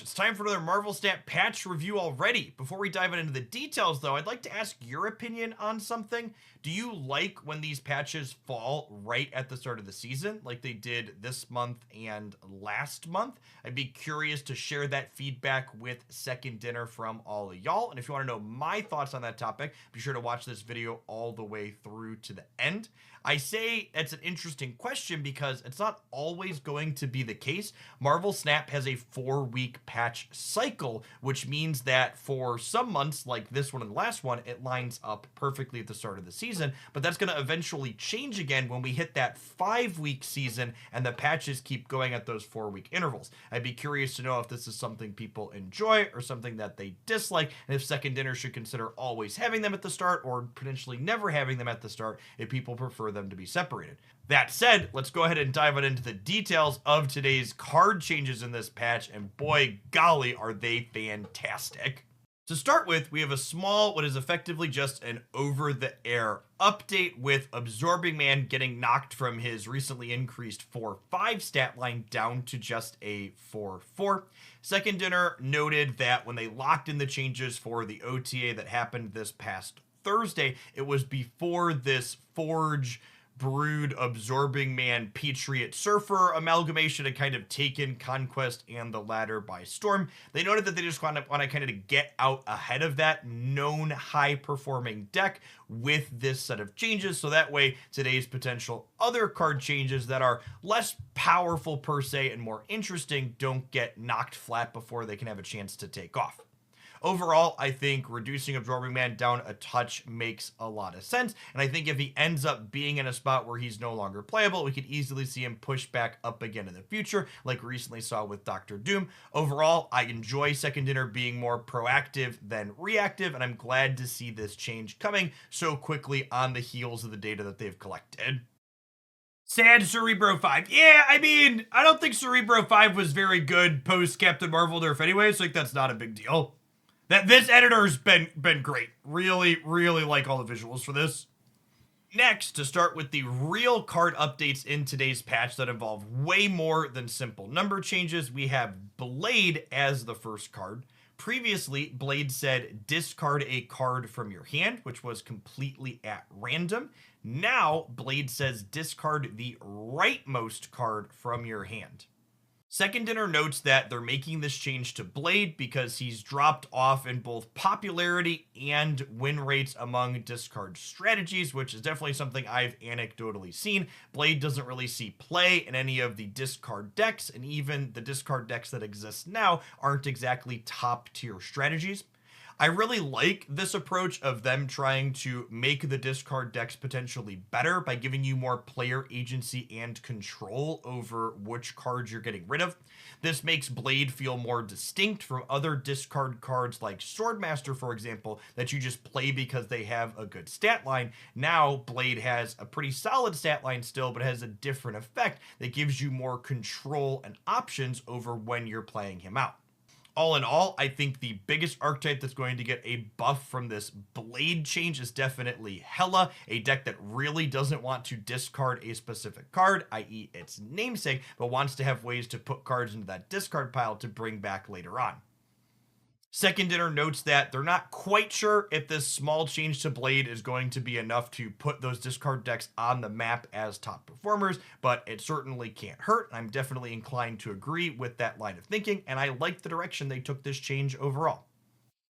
It's time for another Marvel Snap patch review already. Before we dive into the details, though, I'd like to ask your opinion on something. Do you like when these patches fall right at the start of the season, like they did this month and last month? I'd be curious to share that feedback with Second Dinner from all of y'all. And if you want to know my thoughts on that topic, be sure to watch this video all the way through to the end. I say it's an interesting question because it's not always going to be the case. Marvel Snap has a 4-week patch patch cycle, which means that for some months like this one and the last one, it lines up perfectly at the start of the season, but that's going to eventually change again when we hit that 5-week season and the patches keep going at those 4-week intervals. I'd be curious to know if this is something people enjoy or something that they dislike, and if Second Dinner should consider always having them at the start or potentially never having them at the start if people prefer them to be separated. That said, let's go ahead and dive on into the details of today's card changes in this patch, and boy golly are they fantastic. To start with, we have a small, what is effectively just an over-the-air update, with Absorbing Man getting knocked from his recently increased 4-5 stat line down to just a 4-4. Second Dinner noted that when they locked in the changes for the OTA that happened this past Thursday, it was before this Forge Brood Absorbing Man Patriot Surfer amalgamation had kind of taken Conquest and the Ladder by storm. They noted that they just want to kind of get out ahead of that known high performing deck with this set of changes, so that way today's potential other card changes that are less powerful per se and more interesting don't get knocked flat before they can have a chance to take off. Overall, I think reducing Absorbing Man down a touch makes a lot of sense, and I think if he ends up being in a spot where he's no longer playable, we could easily see him push back up again in the future, like we recently saw with Dr. Doom. Overall, I enjoy Second Dinner being more proactive than reactive, and I'm glad to see this change coming so quickly on the heels of the data that they've collected. Sad Cerebro 5. Yeah, I mean, I don't think Cerebro 5 was very good post Captain Marvel nerf anyway, so like that's not a big deal. This editor's been great. Really like all the visuals for this. Next, to start with the real card updates in today's patch that involve way more than simple number changes, we have Blade as the first card. Previously, Blade said discard a card from your hand, which was completely at random. Now, Blade says discard the rightmost card from your hand. Second Dinner notes that they're making this change to Blade because he's dropped off in both popularity and win rates among discard strategies, which is definitely something I've anecdotally seen. Blade doesn't really see play in any of the discard decks, and even the discard decks that exist now aren't exactly top tier strategies. I really like this approach of them trying to make the discard decks potentially better by giving you more player agency and control over which cards you're getting rid of. This makes Blade feel more distinct from other discard cards like Swordmaster, for example, that you just play because they have a good stat line. Now, Blade has a pretty solid stat line still, but has a different effect that gives you more control and options over when you're playing him out. All in all, I think the biggest archetype that's going to get a buff from this Blade change is definitely Hela, a deck that really doesn't want to discard a specific card, i.e. its namesake, but wants to have ways to put cards into that discard pile to bring back later on. Second Dinner notes that they're not quite sure if this small change to Blade is going to be enough to put those discard decks on the map as top performers, but it certainly can't hurt. I'm definitely inclined to agree with that line of thinking, and I like the direction they took this change overall.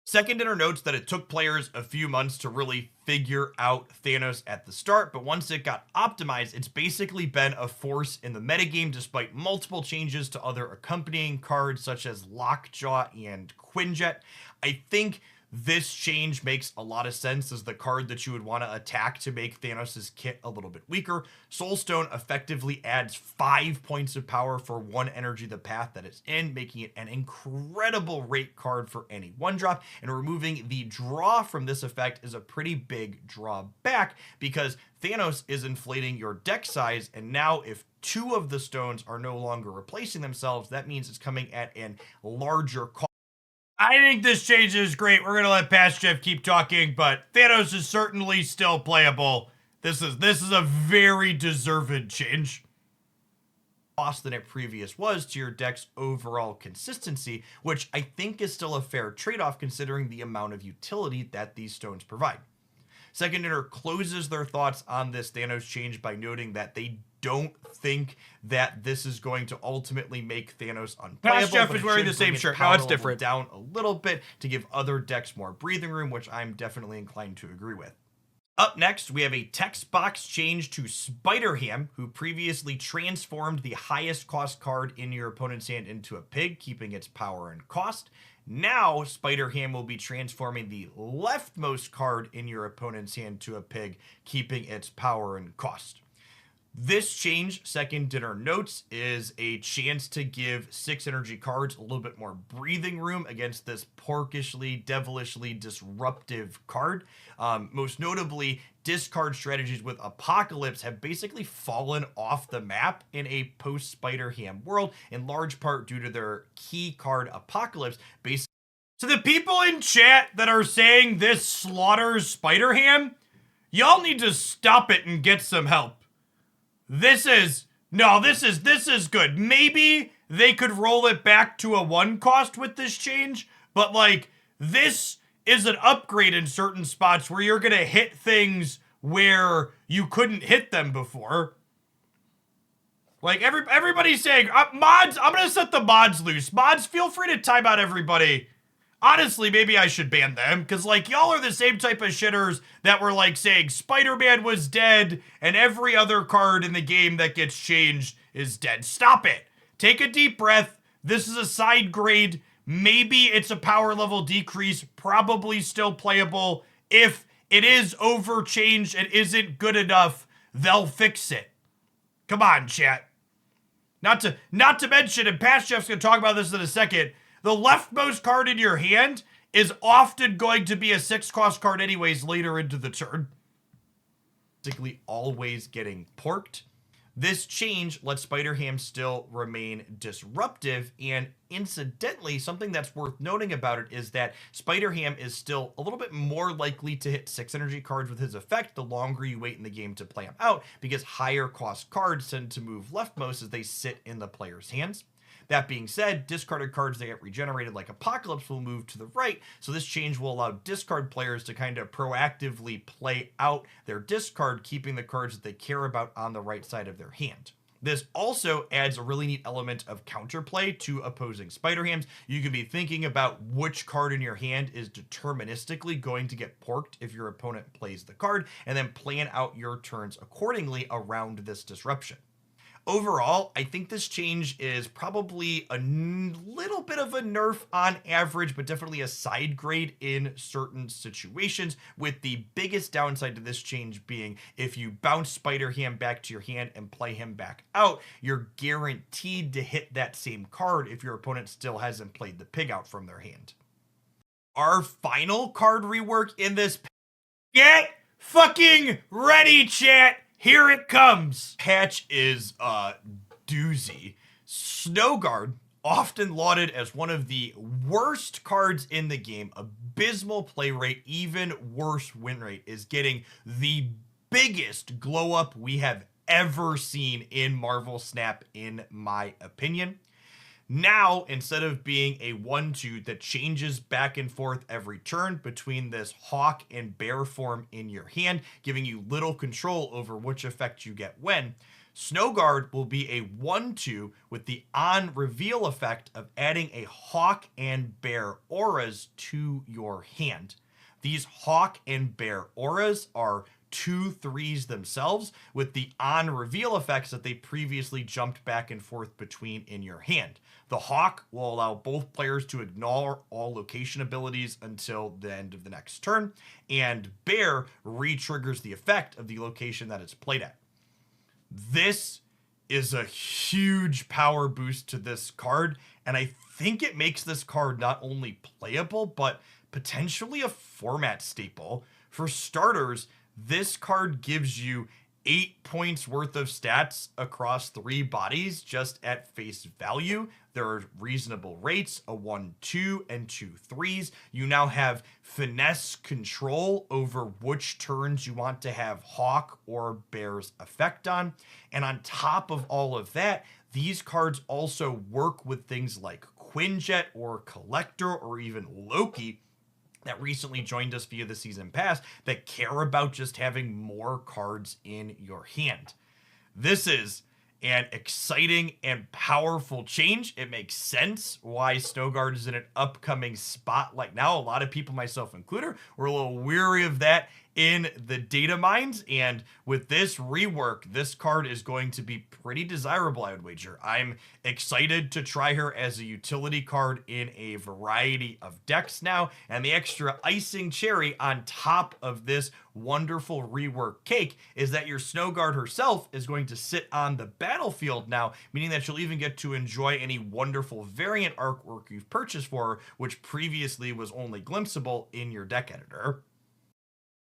Second Dinner notes that it took players a few months to really figure out Thanos at the start, but once it got optimized, it's basically been a force in the metagame despite multiple changes to other accompanying cards such as Lockjaw and Quinjet. I think this change makes a lot of sense as the card that you would want to attack to make Thanos' kit a little bit weaker. Soulstone effectively adds 5 points of power for one energy the path that it's in, making it an incredible rate card for any 1-drop, and removing the draw from this effect is a pretty big drawback because Thanos is inflating your deck size, and now if 2 of the stones are no longer replacing themselves, that means it's coming at a larger cost. I think this change is great. We're going to let Past Jeff keep talking, but Thanos is certainly still playable. This is a very deserved change. Cost than it previous was to your deck's overall consistency, which I think is still a fair trade-off considering the amount of utility that these stones provide. Second Dinner closes their thoughts on this Thanos change by noting that they don't think that this is going to ultimately make Thanos unplayable. Past Jeff is wearing the same shirt. No, it's different. Down a little bit to give other decks more breathing room, which I'm definitely inclined to agree with. Up next, we have a text box change to Spider-Ham, who previously transformed the highest cost card in your opponent's hand into a pig, keeping its power and cost. Now, Spider-Ham will be transforming the leftmost card in your opponent's hand to a pig, keeping its power and cost. This change, second in our notes, is a chance to give 6 energy cards a little bit more breathing room against this porkishly, devilishly disruptive card. Most notably, discard strategies with Apocalypse have basically fallen off the map in a post-Spider-Ham world, in large part due to their key card Apocalypse. So the people in chat that are saying this slaughters Spider-Ham, y'all need to stop it and get some help. This is good. Maybe they could roll it back to a 1 cost with this change, but like, this is an upgrade in certain spots where you're gonna hit things where you couldn't hit them before. Like, everybody's saying, mods, I'm gonna set the mods loose. Mods, feel free to time out everybody. Honestly, maybe I should ban them, because, like, y'all are the same type of shitters that were, like, saying Spider-Man was dead, and every other card in the game that gets changed is dead. Stop it. Take a deep breath. This is a side grade. Maybe it's a power level decrease. Probably still playable. If it is overchanged and isn't good enough, they'll fix it. Come on, chat. Not to mention, and Patch Jeff's going to talk about this in a second, the leftmost card in your hand is often going to be a 6-cost card anyways later into the turn. Basically always getting porked. This change lets Spider-Ham still remain disruptive, and incidentally, something that's worth noting about it is that Spider-Ham is still a little bit more likely to hit 6 energy cards with his effect the longer you wait in the game to play him out, because higher cost cards tend to move leftmost as they sit in the player's hands. That being said, discarded cards that get regenerated like Apocalypse will move to the right, so this change will allow discard players to kind of proactively play out their discard, keeping the cards that they care about on the right side of their hand. This also adds a really neat element of counterplay to opposing Spider-Hams. You can be thinking about which card in your hand is deterministically going to get porked if your opponent plays the card, and then plan out your turns accordingly around this disruption. Overall, I think this change is probably a little bit of a nerf on average, but definitely a side grade in certain situations, with the biggest downside to this change being if you bounce Spider-Ham back to your hand and play him back out, you're guaranteed to hit that same card if your opponent still hasn't played the pig out from their hand. Our final card rework in this, get fucking ready, chat! Here it comes. Patch is a doozy. Snowguard, often lauded as one of the worst cards in the game, abysmal play rate, even worse win rate, is getting the biggest glow up we have ever seen in Marvel Snap, in my opinion. Now, instead of being a 1/2 that changes back and forth every turn between this hawk and bear form in your hand, giving you little control over which effect you get when, Snowguard will be a 1/2 with the on-reveal effect of adding a hawk and bear auras to your hand. These hawk and bear auras are 2/3s themselves, with the on-reveal effects that they previously jumped back and forth between in your hand. The Hawk will allow both players to ignore all location abilities until the end of the next turn, and Bear re-triggers the effect of the location that it's played at. This is a huge power boost to this card, and I think it makes this card not only playable, but potentially a format staple. For starters, this card gives you 8 points worth of stats across 3 bodies just at face value. There are reasonable rates, a 1/2 and 2/3s. You now have finesse control over which turns you want to have Hawk or Bear's effect on. And on top of all of that, these cards also work with things like Quinjet or Collector or even Loki that recently joined us via the season pass that care about just having more cards in your hand. This is and exciting and powerful change. It makes sense why Snowguard is in an upcoming spotlight now. A lot of people, myself included, were a little weary of that in the data mines, and with this rework, this card is going to be pretty desirable, I would wager. I'm excited to try her as a utility card in a variety of decks now, and the extra icing cherry on top of this wonderful rework cake is that your Snowguard herself is going to sit on the battlefield now, meaning that you'll even get to enjoy any wonderful variant artwork you've purchased for her, which previously was only glimpsable in your deck editor.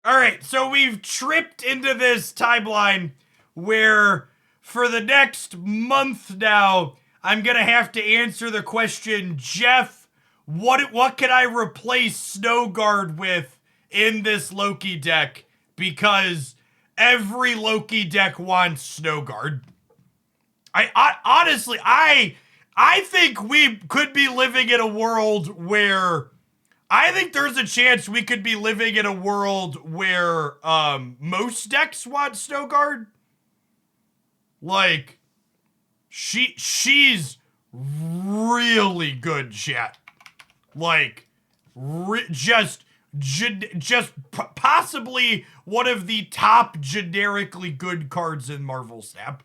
All right, so we've tripped into this timeline where for the next month now, I'm going to have to answer the question, Jeff, what can I replace Snowguard with in this Loki deck? Because every Loki deck wants Snowguard. Honestly, I think we could be living in a world where... I think there's a chance we could be living in a world where most decks want Snowguard. Like, she's really good, chat. Like, just possibly one of the top generically good cards in Marvel Snap.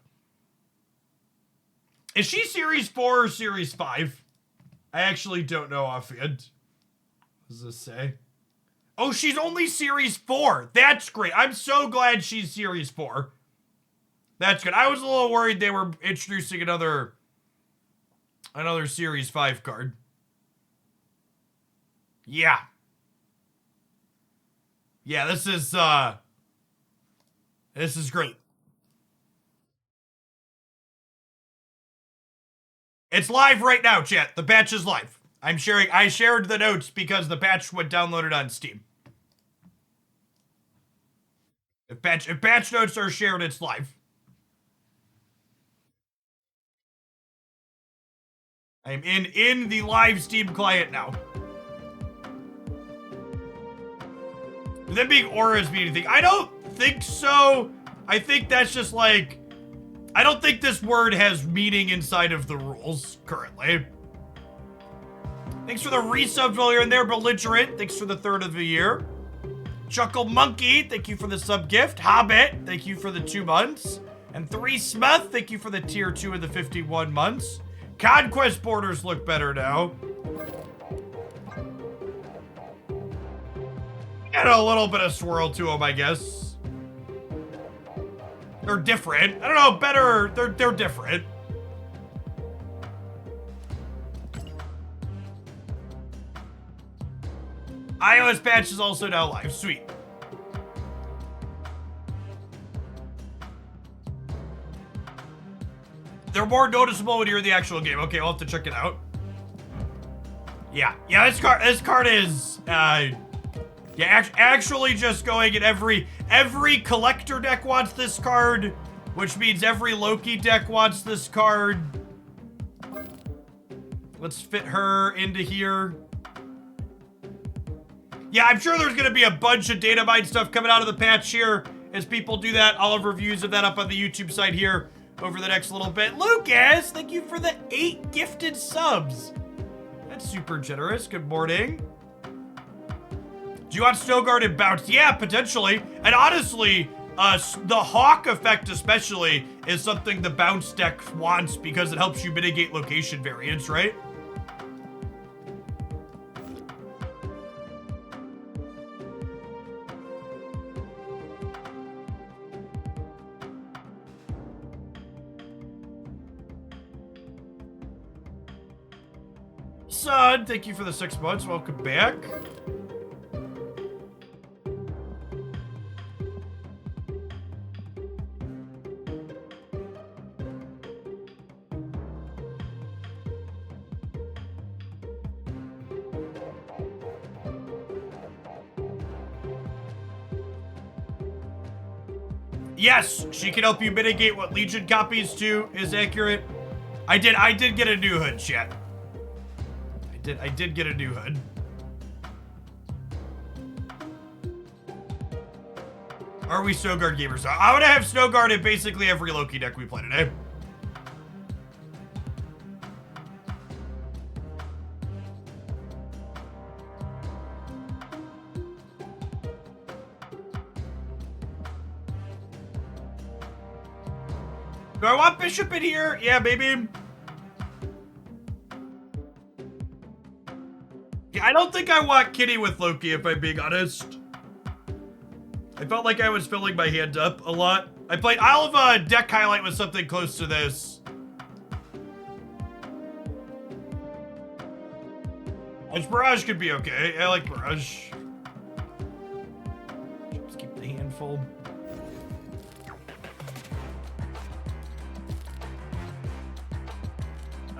Is she Series 4 or Series 5? I actually don't know offhand. What does this say? Oh, she's only Series 4. That's great. I'm so glad she's Series 4. That's good. I was a little worried they were introducing another Series 5 card. Yeah. Yeah, this is great. It's live right now, chat. The patch is live. I shared the notes because the patch went downloaded on Steam. If patch notes are shared, it's live. I am in the live Steam client now. Does that being auras mean anything? I don't think so. I think that's just like, I don't think this word has meaning inside of the rules currently. Thanks for the resub while you're in there, Belligerent. Thanks for the 3rd of the year. Chuckle Monkey, thank you for the sub gift. Hobbit, thank you for the 2 months. And 3 Smith, thank you for the tier 2 of the 51 months. Conquest borders look better now. And a little bit of swirl to them, I guess. They're different. I don't know, better. They're different. iOS patch is also now live. Sweet. They're more noticeable when you're in the actual game. Okay, I'll have to check it out. Yeah, this card is actually just going in every collector deck wants this card, which means every Loki deck wants this card. Let's fit her into here. Yeah, I'm sure there's going to be a bunch of data mine stuff coming out of the patch here as people do that. I'll have reviews of that up on the YouTube site here over the next little bit. Lucas, thank you for the 8 gifted subs. That's super generous. Good morning. Do you want Snowguard and Bounce? Yeah, potentially. And honestly, the Hawk effect especially is something the Bounce deck wants because it helps you mitigate location variance, right? Son, thank you for the 6 months. Welcome back. Yes, she can help you mitigate what Legion copies too is accurate. I did get a new hood, chat. I did get a new hood. Are we Snowguard gamers? I'm gonna have Snowguard in basically every Loki deck we play today. Do I want Bishop in here? Yeah, maybe. Yeah, I don't think I want Kitty with Loki, if I'm being honest. I felt like I was filling my hand up a lot. I'll have a deck highlight with something close to this. Mirage could be okay. I like Mirage. Just keep the hand full.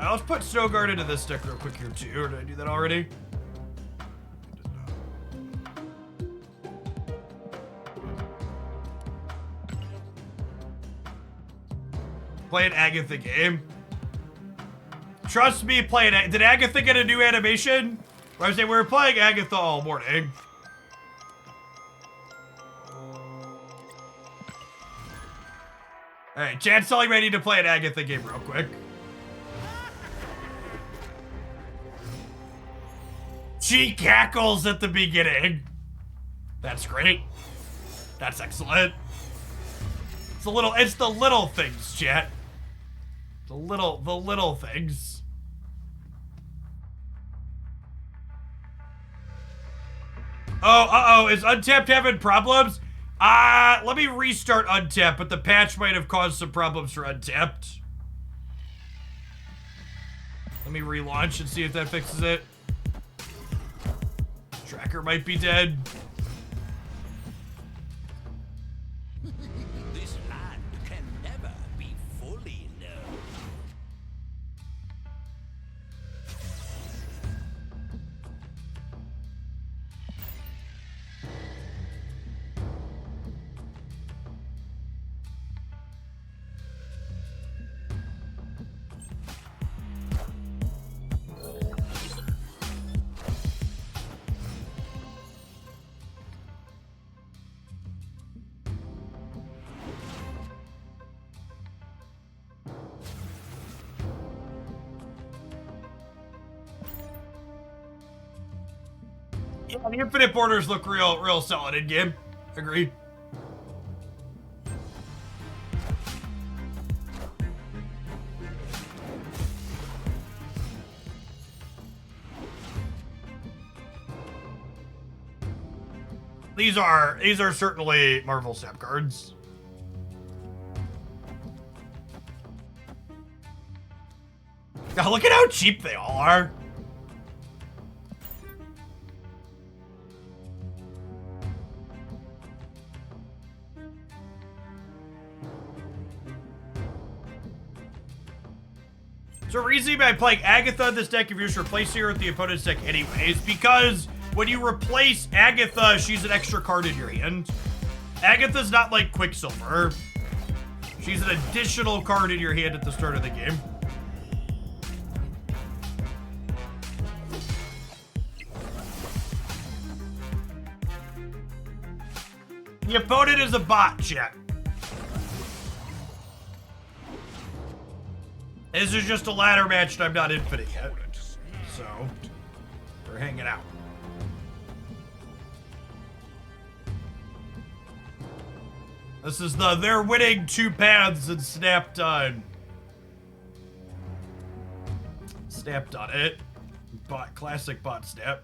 Let's put Snowguard into this deck real quick here too. Or did I do that already? Play an Agatha game. Trust me, playing. Did Agatha get a new animation? I was saying we were playing Agatha all morning. All right, Chad's telling me I need to play an Agatha game real quick. She cackles at the beginning. That's great. That's excellent. It's the little things, chat. The little things. Oh, is Untapped having problems? Let me restart Untapped, but the patch might have caused some problems for Untapped. Let me relaunch and see if that fixes it. Tracker might be dead. This land can never be fully known. Yeah, the infinite borders look real solid in game. Agreed. These are certainly Marvel Snap cards. God, look at how cheap they all are. So the reason by playing Agatha in this deck, if you're just replacing her with the opponent's deck anyways, because when you replace Agatha, she's an extra card in your hand. Agatha's not like Quicksilver. She's an additional card in your hand at the start of the game. The opponent is a bot, chat. This is just a ladder match and I'm not infinite yet. So, we're hanging out. This is they're winning 2 paths in Snap time. Snapped on it. Classic bot snap.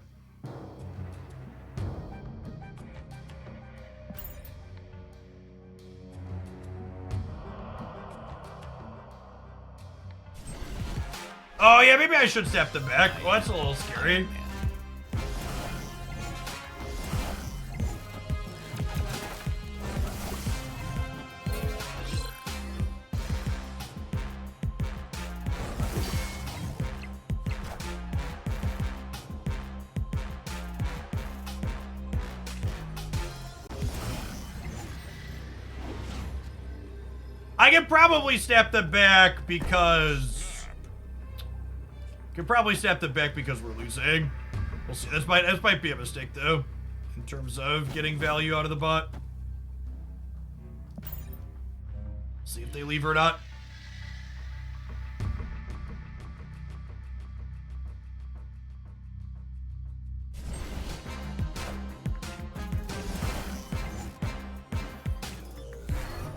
Oh yeah, maybe I should snap them back. Well, that's a little scary. I can probably snap them back because... we're losing. We'll see. This might be a mistake though, in terms of getting value out of the bot. See if they leave or not.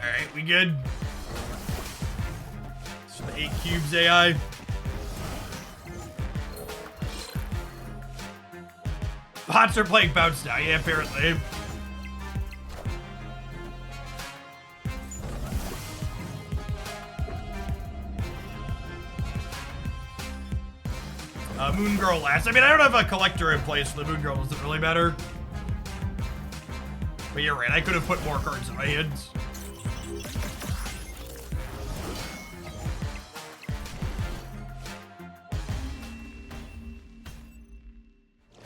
All right, we good. The 8 cubes AI. Bots are playing bounce now, yeah, apparently. Moon Girl last. I mean, I don't have a collector in place, so the Moon Girl doesn't really matter. But you're right, I could have put more cards in my hands.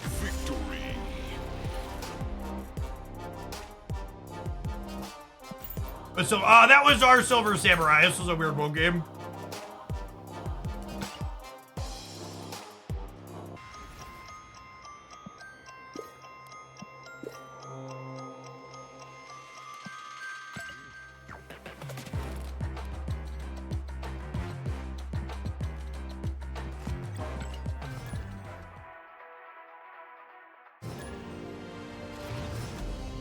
Victory. But so, that was our Silver Samurai. This was a weird world game.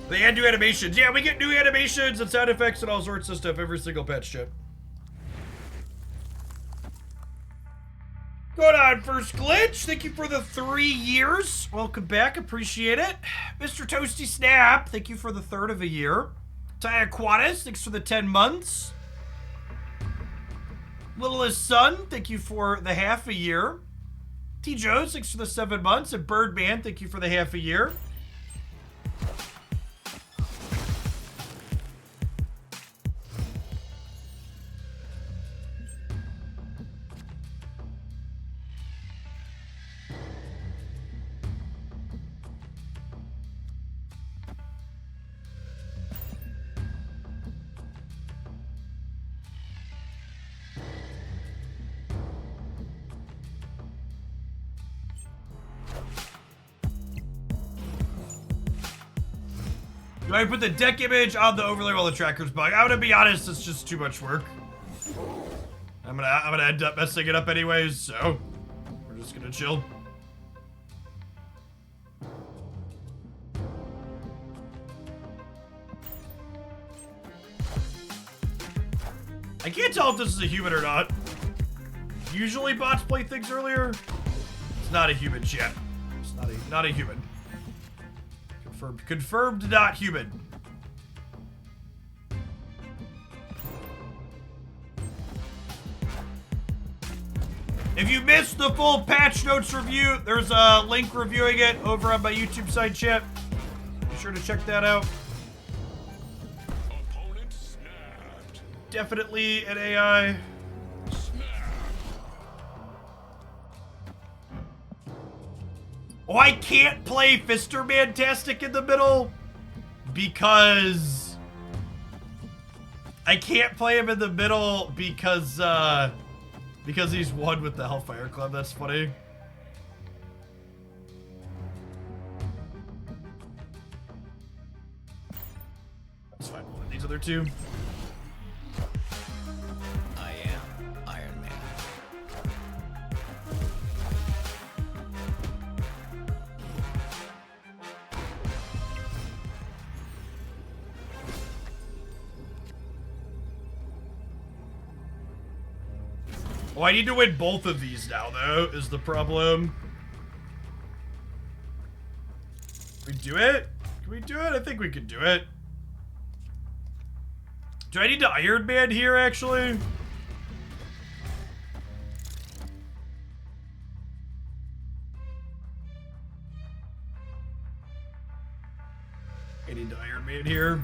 They add new animations. Yeah, we get new animations and sound effects and all sorts of stuff every single patch chip. Going on, First Glitch. Thank you for the 3 years. Welcome back. Appreciate it. Mr. Toasty Snap. Thank you for the 3rd of a year. Ty Aquatis. Thanks for the 10 months. Littlest Son. Thank you for the half a year. T. Jones. Thanks for the 7 months. And Birdman. Thank you for the half a year. Do I put the deck image on the overlay while the tracker's bug? I'm gonna be honest, it's just too much work. I'm gonna end up messing it up anyways, so we're just gonna chill. I can't tell if this is a human or not. Usually bots play things earlier. It's not a human chat. It's not a human. Confirmed not human. If you missed the full patch notes review, there's a link reviewing it over on my YouTube side, chat. Be sure to check that out. Opponent snapped. Definitely an AI. Oh, I can't play Fister Mantastic in the middle because I can't play him in the middle because he's one with the Hellfire Club. That's funny. That's fine. We'll let these other two. I am Iron Man. Oh, I need to win both of these now, though, is the problem. Can we do it? Can we do it? I think we can do it. Do I need to Iron Man here, actually? I need to Iron Man here.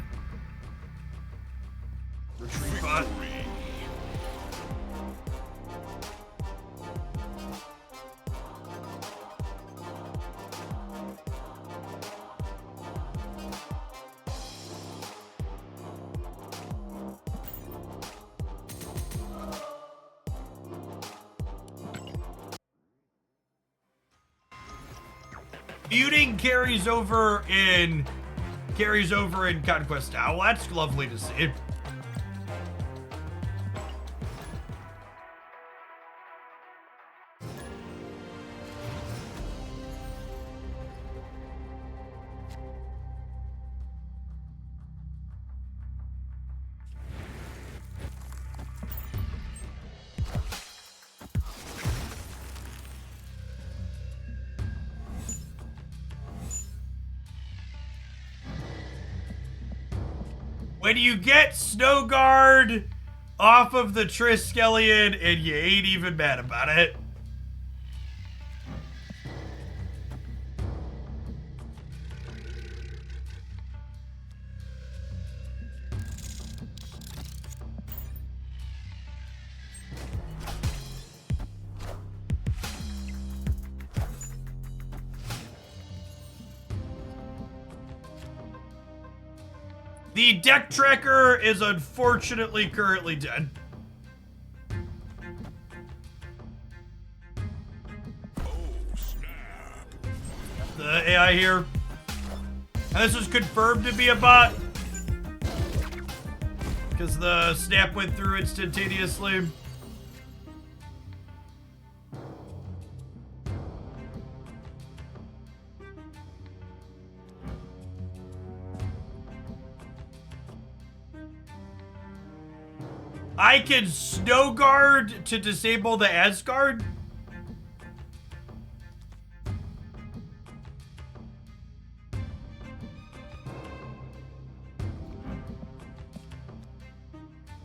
Retreat bot. Muting carries over in Conquest now. Well, that's lovely to see. When you get Snowguard off of the Triskelion and you ain't even mad about it. The deck tracker is unfortunately currently dead. The AI here. And this is confirmed to be a bot. Because the snap went through instantaneously. I can Snowguard to disable the Asgard?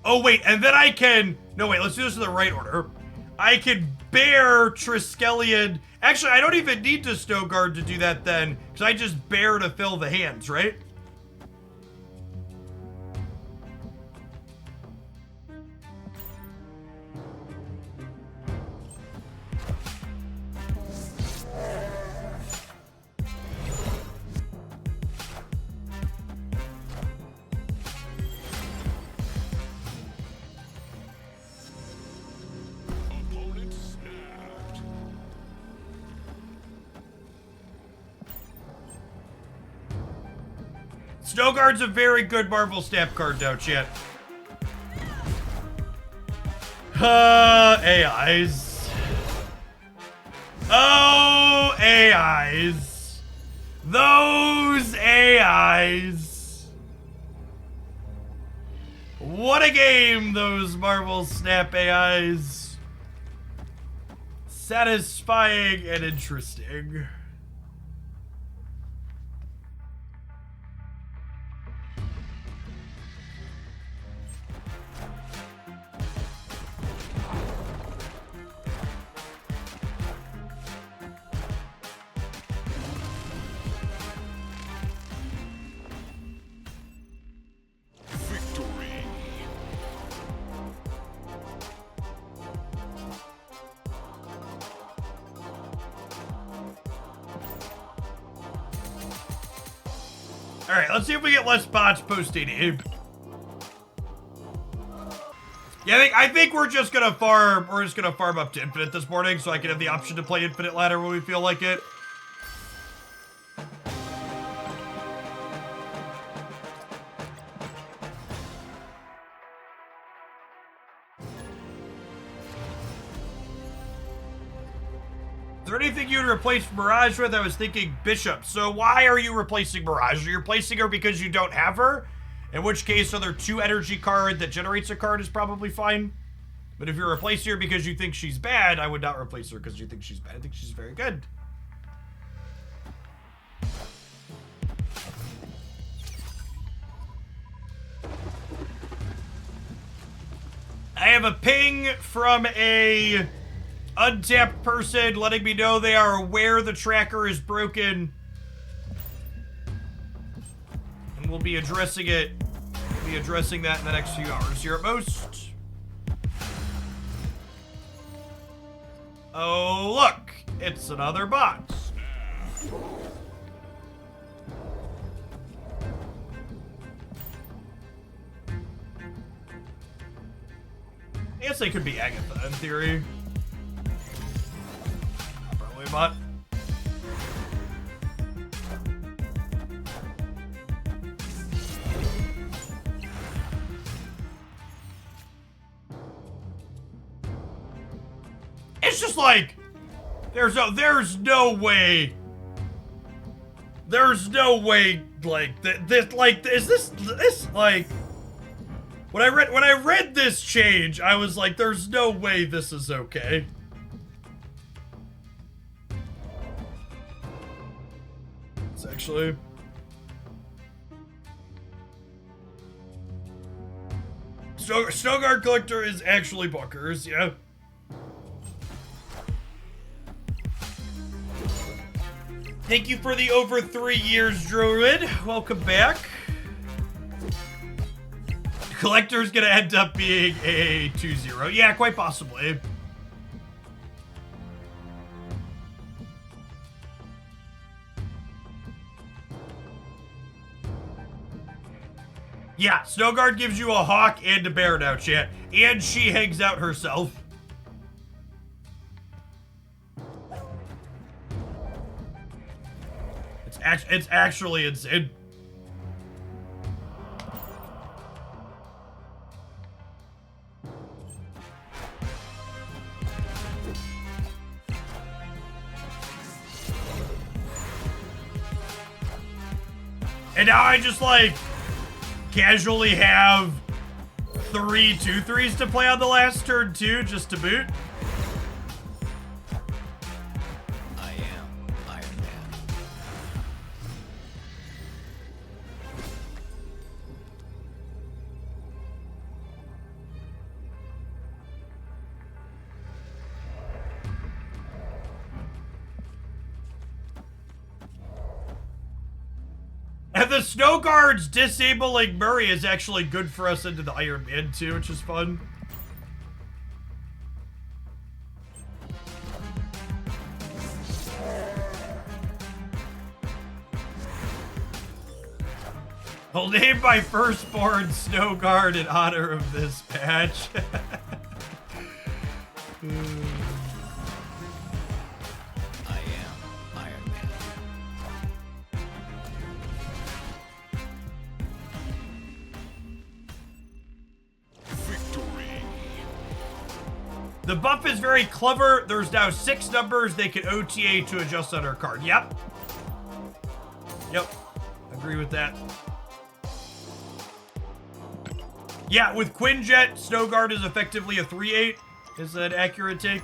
Oh, wait, and then I can... No, wait, let's do this in the right order. I can bear Triskelion. Actually, I don't even need to Snowguard to do that then, because I just bear to fill the hands, right? Snowguard's a very good Marvel Snap card now, chat. AIs. Oh, AIs. Those AIs. What a game, those Marvel Snap AIs. Satisfying and interesting. Alright, let's see if we get less bots post-AD. Yeah, I think we're just gonna farm up to infinite this morning so I can have the option to play infinite ladder when we feel like it. Is there anything you'd replace Mirage with? I was thinking Bishop. So why are you replacing Mirage? Are you replacing her because you don't have her? In which case, another 2 energy card that generates a card is probably fine. But if you're replacing her because you think she's bad, I would not replace her because you think she's bad. I think she's very good. I have a ping from a untapped person letting me know they are aware the tracker is broken. And we'll be addressing it. We'll be addressing that in the next few hours here at most. Oh, look. It's another bot. I guess they could be Agatha in theory. Probably a bot. It's just like there's no way like this like is this like when I read this change I was like there's no way this is okay. It's actually Snowguard Collector is actually bonkers, yeah. Thank you for the over 3 years, Druid. Welcome back. Collector's gonna end up being a 2-0. Yeah, quite possibly. Yeah, Snowguard gives you a hawk and a bear now, chat. And she hangs out herself. It's actually insane. And now I just like casually have 3 2-3s to play on the last turn too, just to boot. I am Iron Man. And the Snowguards disabling Murray is actually good for us into the Iron Man too, which is fun. I'll name my firstborn Snowguard in honor of this patch. I am Iron Man. The buff is very clever. There's now 6 numbers they can OTA to adjust on our card. Yep. Yep. Agree with that. Yeah, with Quinjet, Snowguard is effectively a 3-8. Is that an accurate take?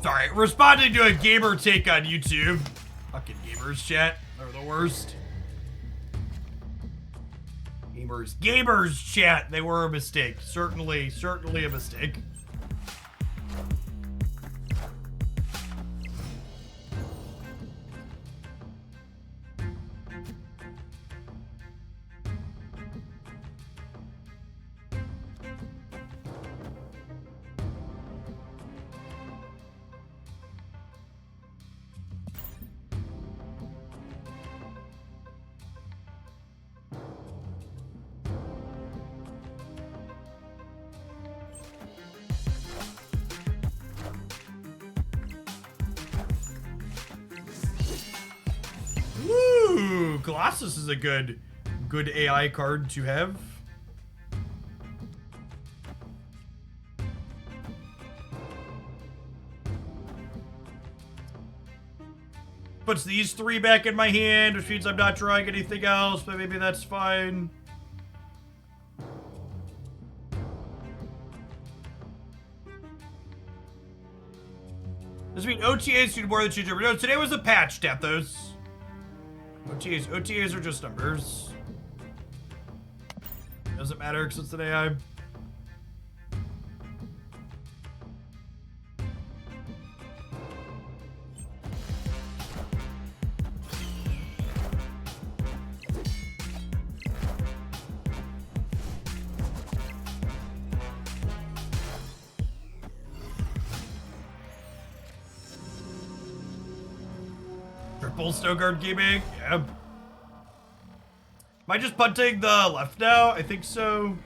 Sorry, responding to a gamer take on YouTube. Fucking gamers, chat. They're the worst. Gamers, chat. They were a mistake. Certainly a mistake. Ooh, Colossus is a good AI card to have. Puts these 3 back in my hand, which means I'm not drawing anything else, but maybe that's fine. Does it mean OTAs do more than change over? No, today was a patch, Deathos. OTAs are just numbers. Doesn't matter because it's an AI. Triple Snowguard gaming? Yeah. Am I just punting the left now? I think so.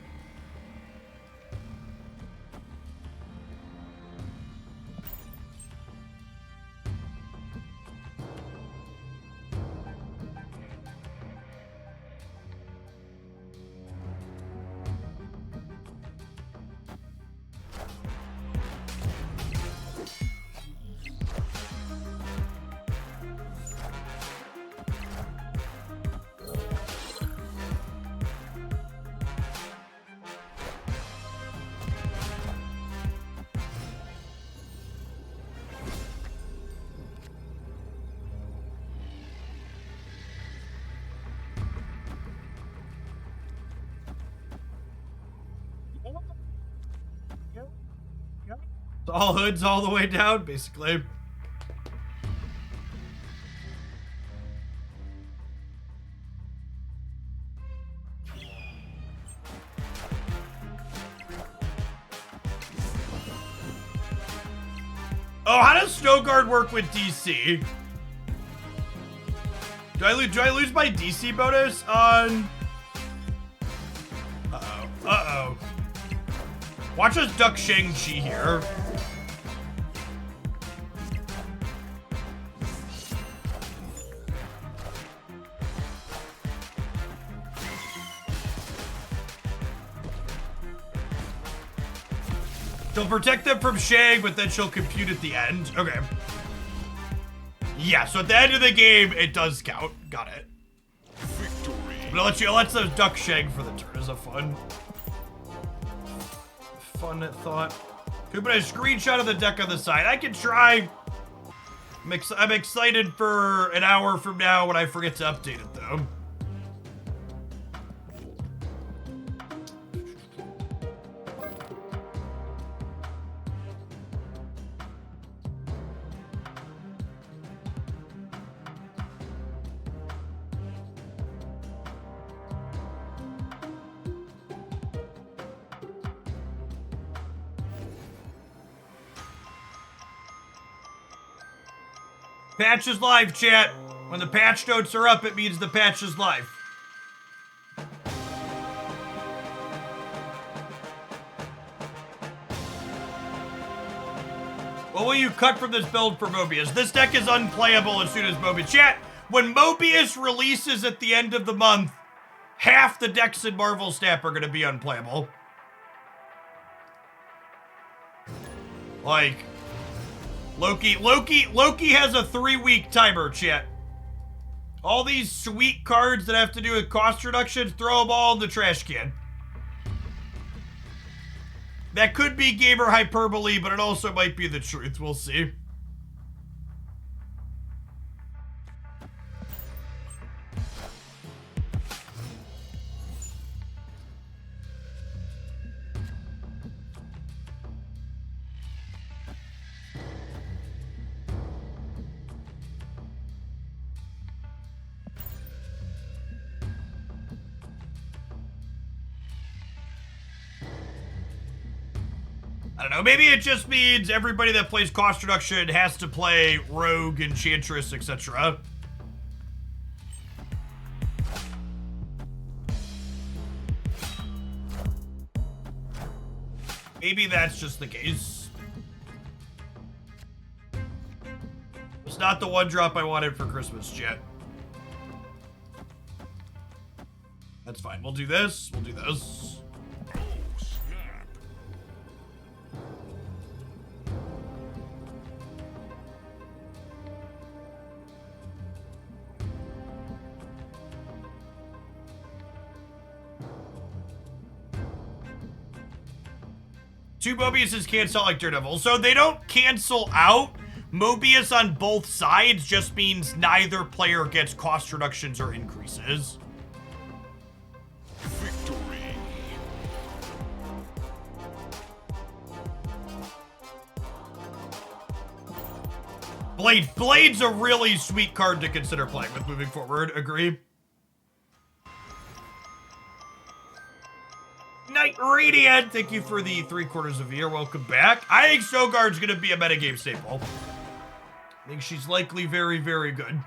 All hoods all the way down, basically. Oh, how does Snowguard work with DC? Do I lose my DC bonus on... Uh-oh. Uh-oh. Watch us duck Shang-Chi here. She'll protect them from Shang, but then she'll compute at the end. Okay. Yeah, so at the end of the game, it does count. Got it. Victory. But let's duck Shang for the turn as a fun thought. Could put a screenshot of the deck on the side. I can try. I'm excited for an hour from now when I forget to update it, though. Patch is live, chat. When the patch notes are up, it means the patch is live. What will you cut from this build for Mobius? This deck is unplayable as soon as Mobius. Chat, when Mobius releases at the end of the month, half the decks in Marvel Snap are going to be unplayable. Like... Loki has a 3-week timer, chat. All these sweet cards that have to do with cost reductions, throw them all in the trash can. That could be gamer hyperbole, but it also might be the truth. We'll see. I don't know, maybe it just means everybody that plays cost reduction has to play Rogue, Enchantress, etc. Maybe that's just the case. It's not the one drop I wanted for Christmas, chat. That's fine, we'll do this, we'll do this. Two Mobiuses cancel like Daredevil. So they don't cancel out. Mobius on both sides just means neither player gets cost reductions or increases. Victory. Blade's a really sweet card to consider playing with moving forward. Agree? Night Radiant, thank you for the 3/4 of a year. Welcome back. I think Snowguard's gonna be a metagame staple. I think she's likely very, very good.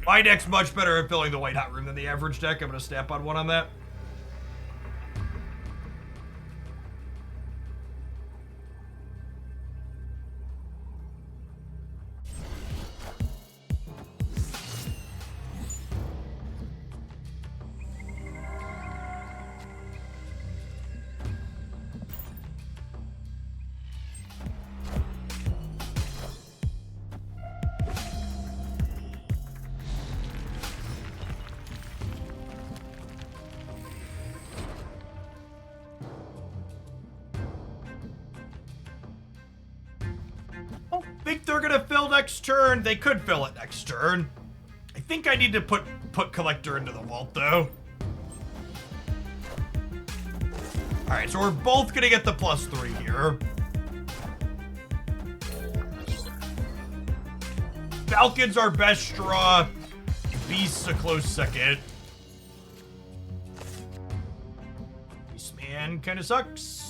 My deck's much better at filling the white hot room than the average deck. I'm gonna snap on one on that. if they're gonna fill next turn, they could fill it next turn. I think I need to put Collector into the vault, though. Alright, so we're both gonna get the +3 here. Falcon's our best draw. Beast's a close second. Beastman kind of sucks.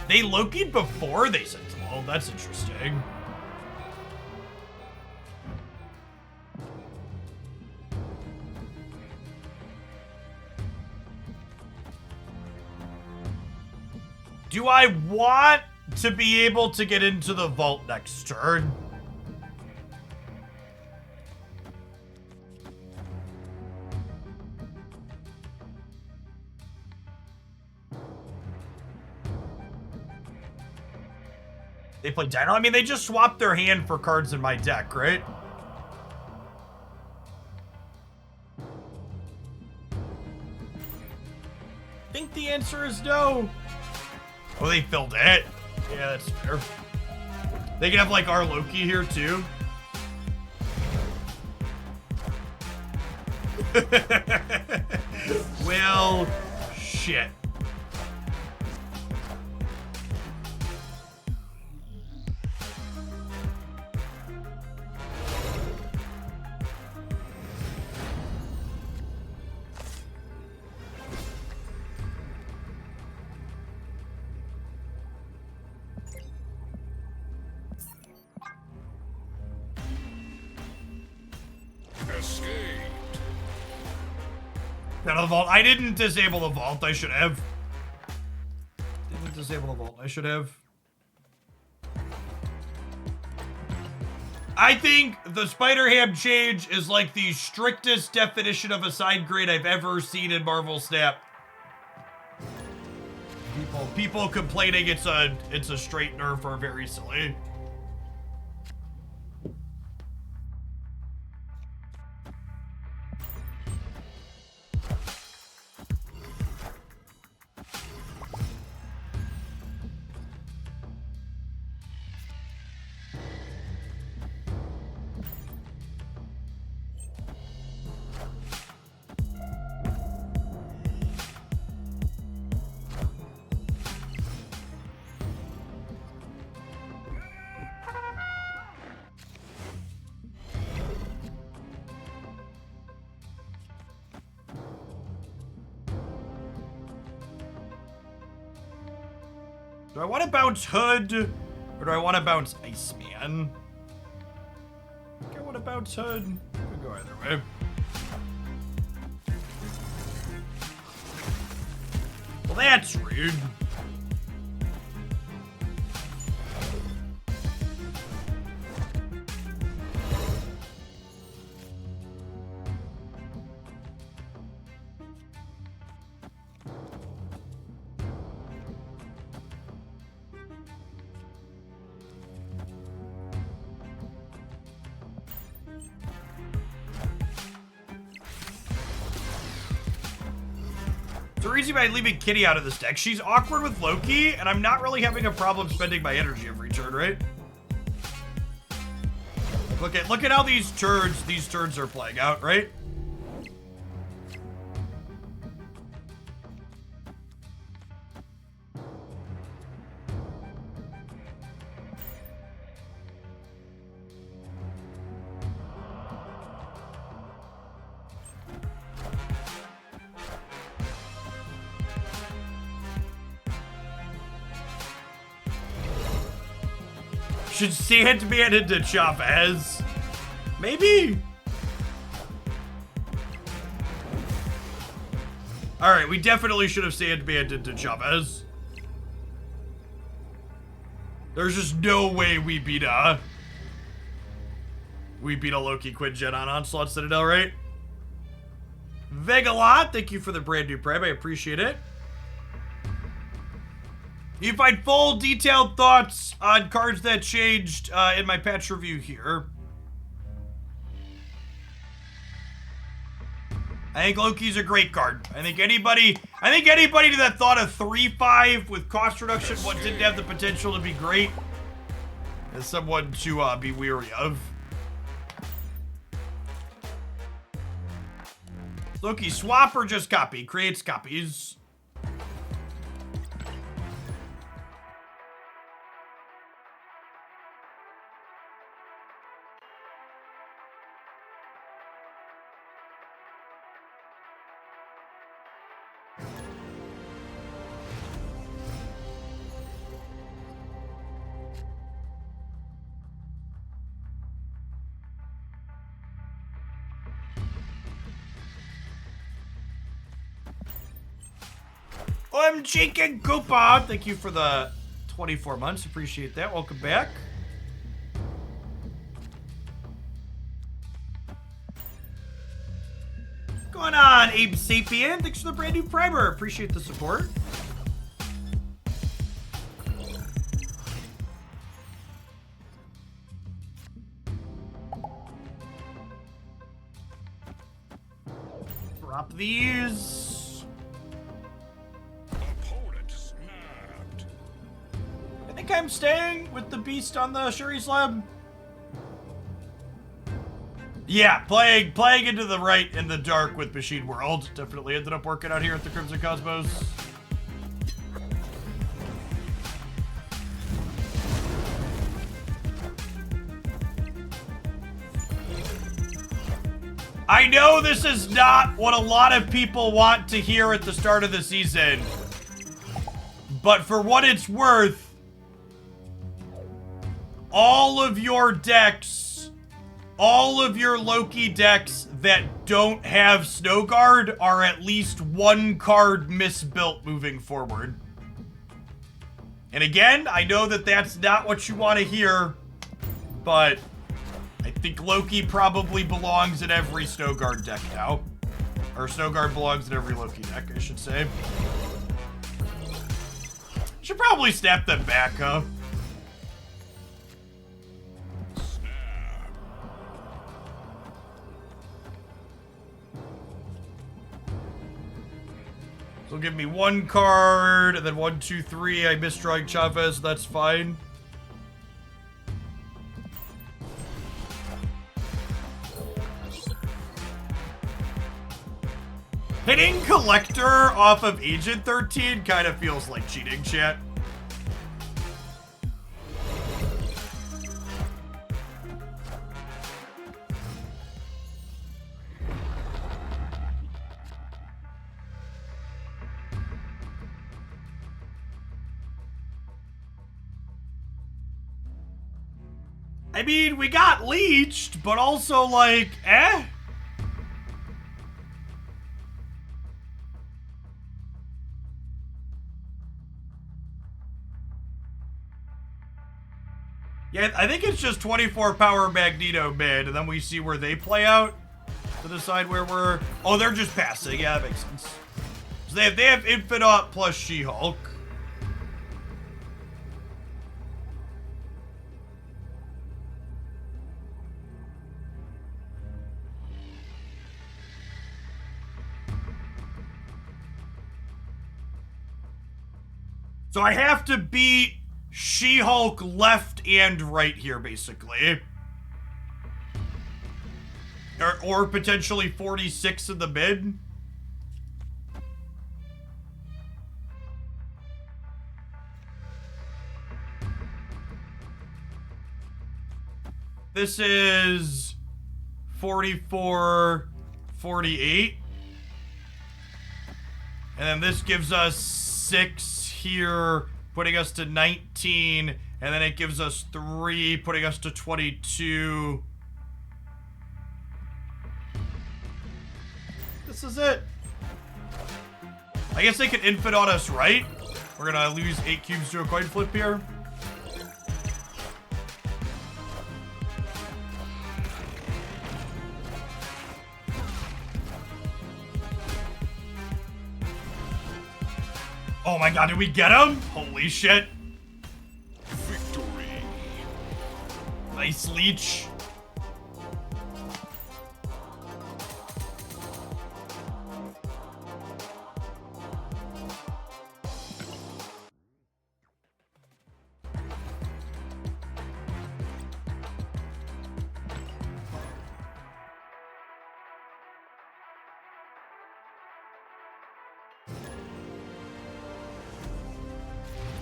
They Loki'd before they Sentinel. That's interesting. Do I want to be able to get into the vault next turn? They play Dino? I mean, they just swapped their hand for cards in my deck, right? I think the answer is no. Oh, they filled it. Yeah, that's fair. They can have, like, our Loki here, too. Well, shit. Out of the vault. I didn't disable the vault. I should have. Didn't disable the vault. I should have. I think the Spider Ham change is like the strictest definition of a side grade I've ever seen in Marvel Snap. People complaining it's a straight nerf are very silly. Do I want to bounce Hood, or do I want to bounce Iceman? I think I want to bounce Hood. Could go either way. Well, that's rude. The reason by leaving Kitty out of this deck, she's awkward with Loki, and I'm not really having a problem spending my energy every turn, right? Look at how these turns are playing out, right? Should Sandman into Chavez? Maybe? Alright, we definitely should have Sandman into Chavez. There's just no way we beat a Loki Quinjet on Onslaught Citadel, right? Vegalot, thank you for the brand new prem. I appreciate it. You can find full detailed thoughts on cards that changed in my patch review here. I think Loki's a great card. I think anybody that thought a 3/5 with cost reduction what didn't have the potential to be great is someone to be weary of. Loki, swap or just copy? Creates copies. OMG King Koopa, thank you for the 24 months. Appreciate that. Welcome back. Going on, Abe Sapien. Thanks for the brand new primer. Appreciate the support. Drop these. I think I'm staying with the beast on the Shuri slab. Yeah, playing into the right in the dark with Machine World. Definitely ended up working out here at the Crimson Cosmos. I know this is not what a lot of people want to hear at the start of the season, but for what it's worth, all of your decks, all of your Loki decks that don't have Snowguard are at least one card misbuilt moving forward. And again, I know that that's not what you want to hear, but I think Loki probably belongs in every Snowguard deck now. Or Snowguard belongs in every Loki deck, I should say. Should probably snap them back, huh? So give me one card, and then 1, 2, 3. I missed drawing Chavez, that's fine. Hitting Collector off of Agent 13 kind of feels like cheating, chat. I mean, we got leeched, but also, like, eh? Yeah, I think it's just 24 power Magneto mid, and then we see where they play out to decide where we're... Oh, they're just passing. Yeah, that makes sense. So they have Infinite plus She-Hulk. So I have to beat She-Hulk left and right here, basically. Or potentially 46 in the mid. This is 44, 48. And then this gives us 6 here, putting us to 19, and then it gives us 3, putting us to 22. This is it. I guess they can infinite on us, right? We're gonna lose 8 cubes to a coin flip here. Oh my god, did we get him? Holy shit. Victory. Nice leech.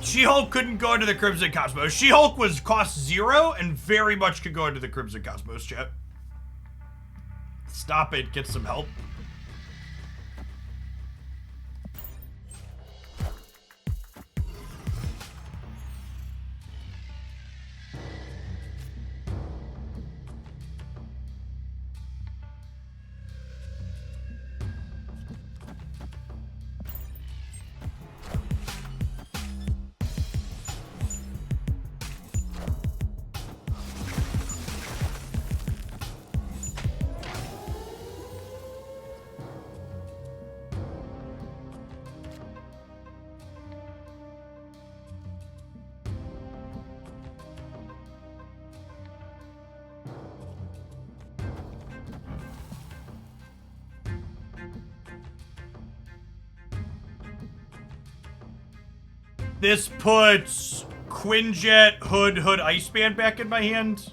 She-Hulk couldn't go into the Crimson Cosmos. She-Hulk was cost 0 and very much could go into the Crimson Cosmos, chat. Stop it, get some help. This puts Quinjet, Hood, Iceman back in my hand.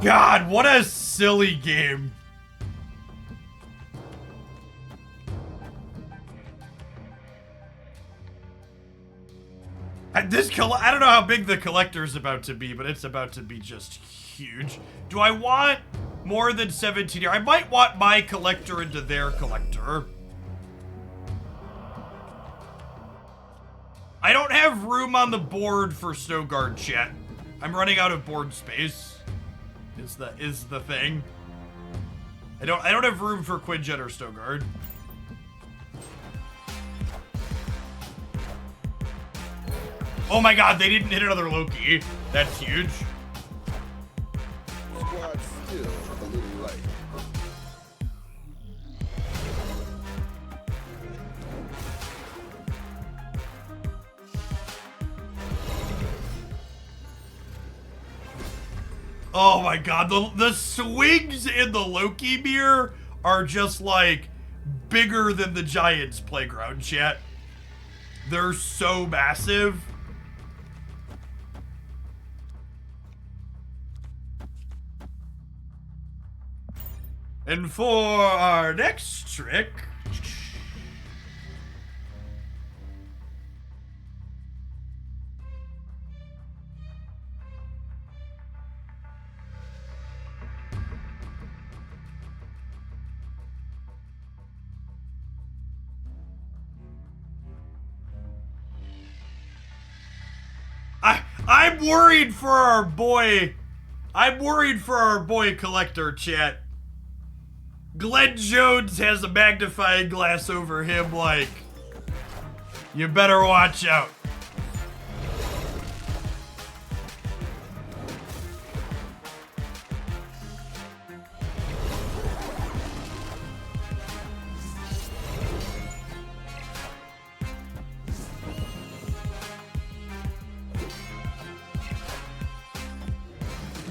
God, what a silly game. I don't know how big the collector's about to be, but it's about to be just huge. Do I want more than 17 here? I might want my collector into their collector. I don't have room on the board for Snowguard, chat. I'm running out of board space. Is the thing. I don't have room for Quinjet or Snowguard. Oh my god, they didn't hit another Loki. That's huge. Squad still a little light. Oh my god, the swings in the Loki mirror are just like bigger than the Giants playground, chat. They're so massive. And for our next trick, I'm worried for our boy. I'm worried for our boy collector, chat. Glenn Jones has a magnifying glass over him like, you better watch out.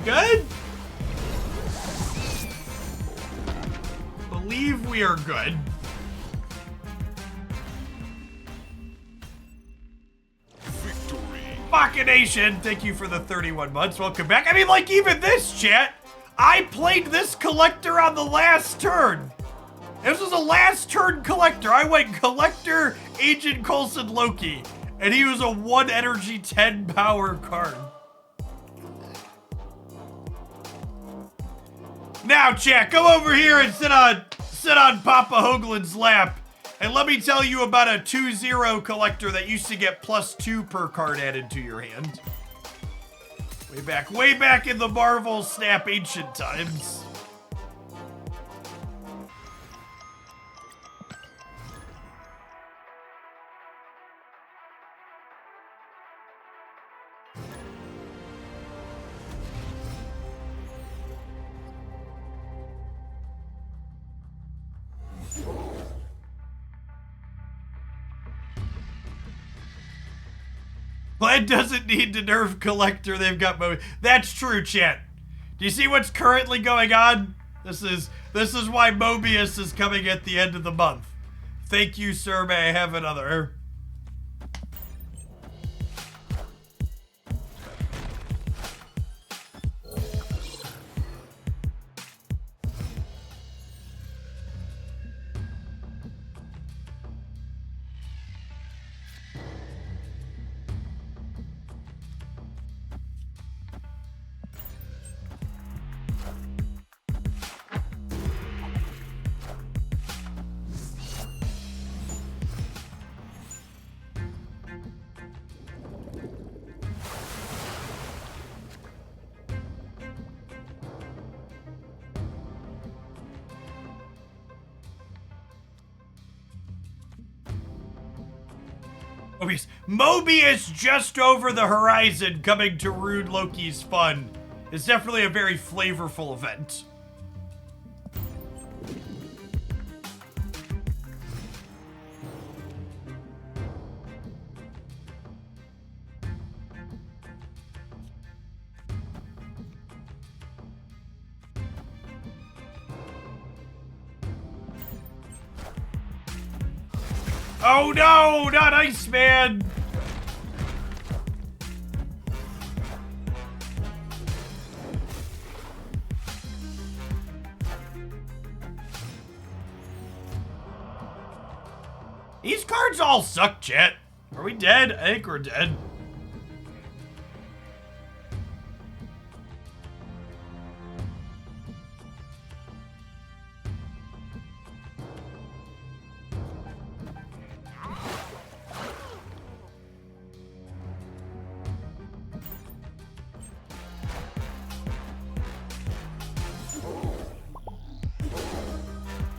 Good? Believe we are good. Victory. Fuck! Machination, thank you for the 31 months. Welcome back. I mean, like, even this, chat, I played this collector on the last turn. This was a last turn collector. I went collector, Agent Coulson, Loki, and he was a 1 energy, 10 power card. Now, chat, come over here and sit on Papa Hoagland's lap, and let me tell you about a 2-0 collector that used to get +2 per card added to your hand. Way back in the Marvel Snap ancient times. Glenn doesn't need to nerf collector. They've got Mobius. That's true, chat. Do you see what's currently going on? This is why Mobius is coming at the end of the month. Thank you, sir. May I have another? Mobius just over the horizon coming to ruin Loki's fun. It's definitely a very flavorful event. Oh no, not Iceman! These cards all suck, chat. Are we dead? I think we're dead.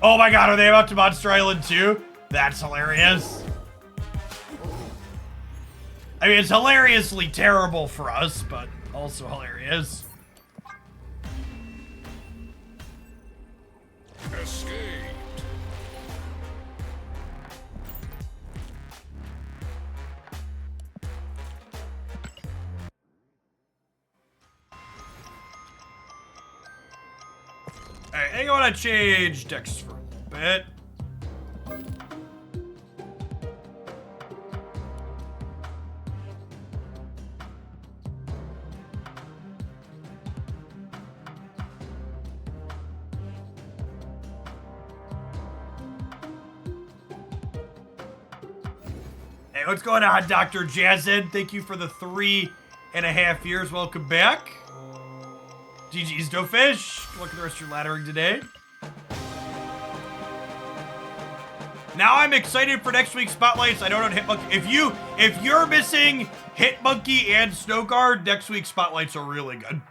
Oh my god, are they about to Monster Island too? That's hilarious. I mean, it's hilariously terrible for us, but also hilarious. Escaped. Alright, I think I want to change decks for a little bit. Hey, what's going on, Dr. Jazzed? Thank you for the 3.5 years. Welcome back. GG's Dofish. Look at the rest of your laddering today. Now I'm excited for next week's spotlights. I don't know Hitmonkey. If you're missing Hitmonkey and Snowguard, next week's spotlights are really good.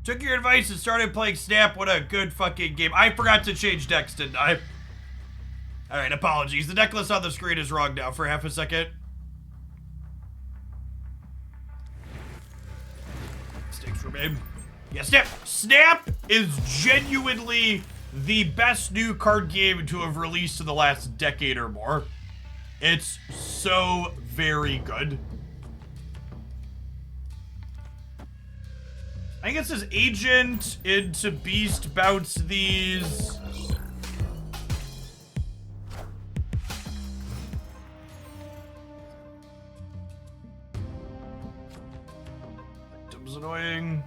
Took your advice and started playing Snap. What a good fucking game. I forgot to change decks, didn't I? Alright, apologies. The deck list on the screen is wrong now for half a second. Mistakes were made. Yeah, Snap is genuinely the best new card game to have released in the last decade or more. It's so very good. I think it says agent into beast, bounce these. Items annoying.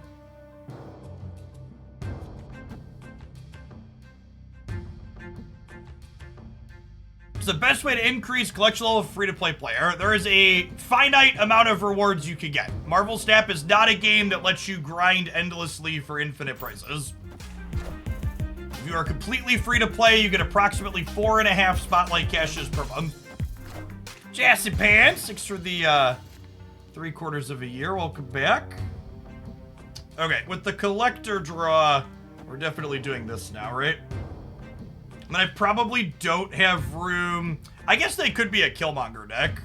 It's the best way to increase collection level of free-to-play player. There is a finite amount of rewards you can get. Marvel Snap is not a game that lets you grind endlessly for infinite prizes. If you are completely free-to-play, you get approximately 4.5 spotlight caches per month. Jassy Pants, thanks for the 3/4 of a year. Welcome back. Okay, with the collector draw, we're definitely doing this now, right? And I probably don't have room. I guess they could be a Killmonger deck.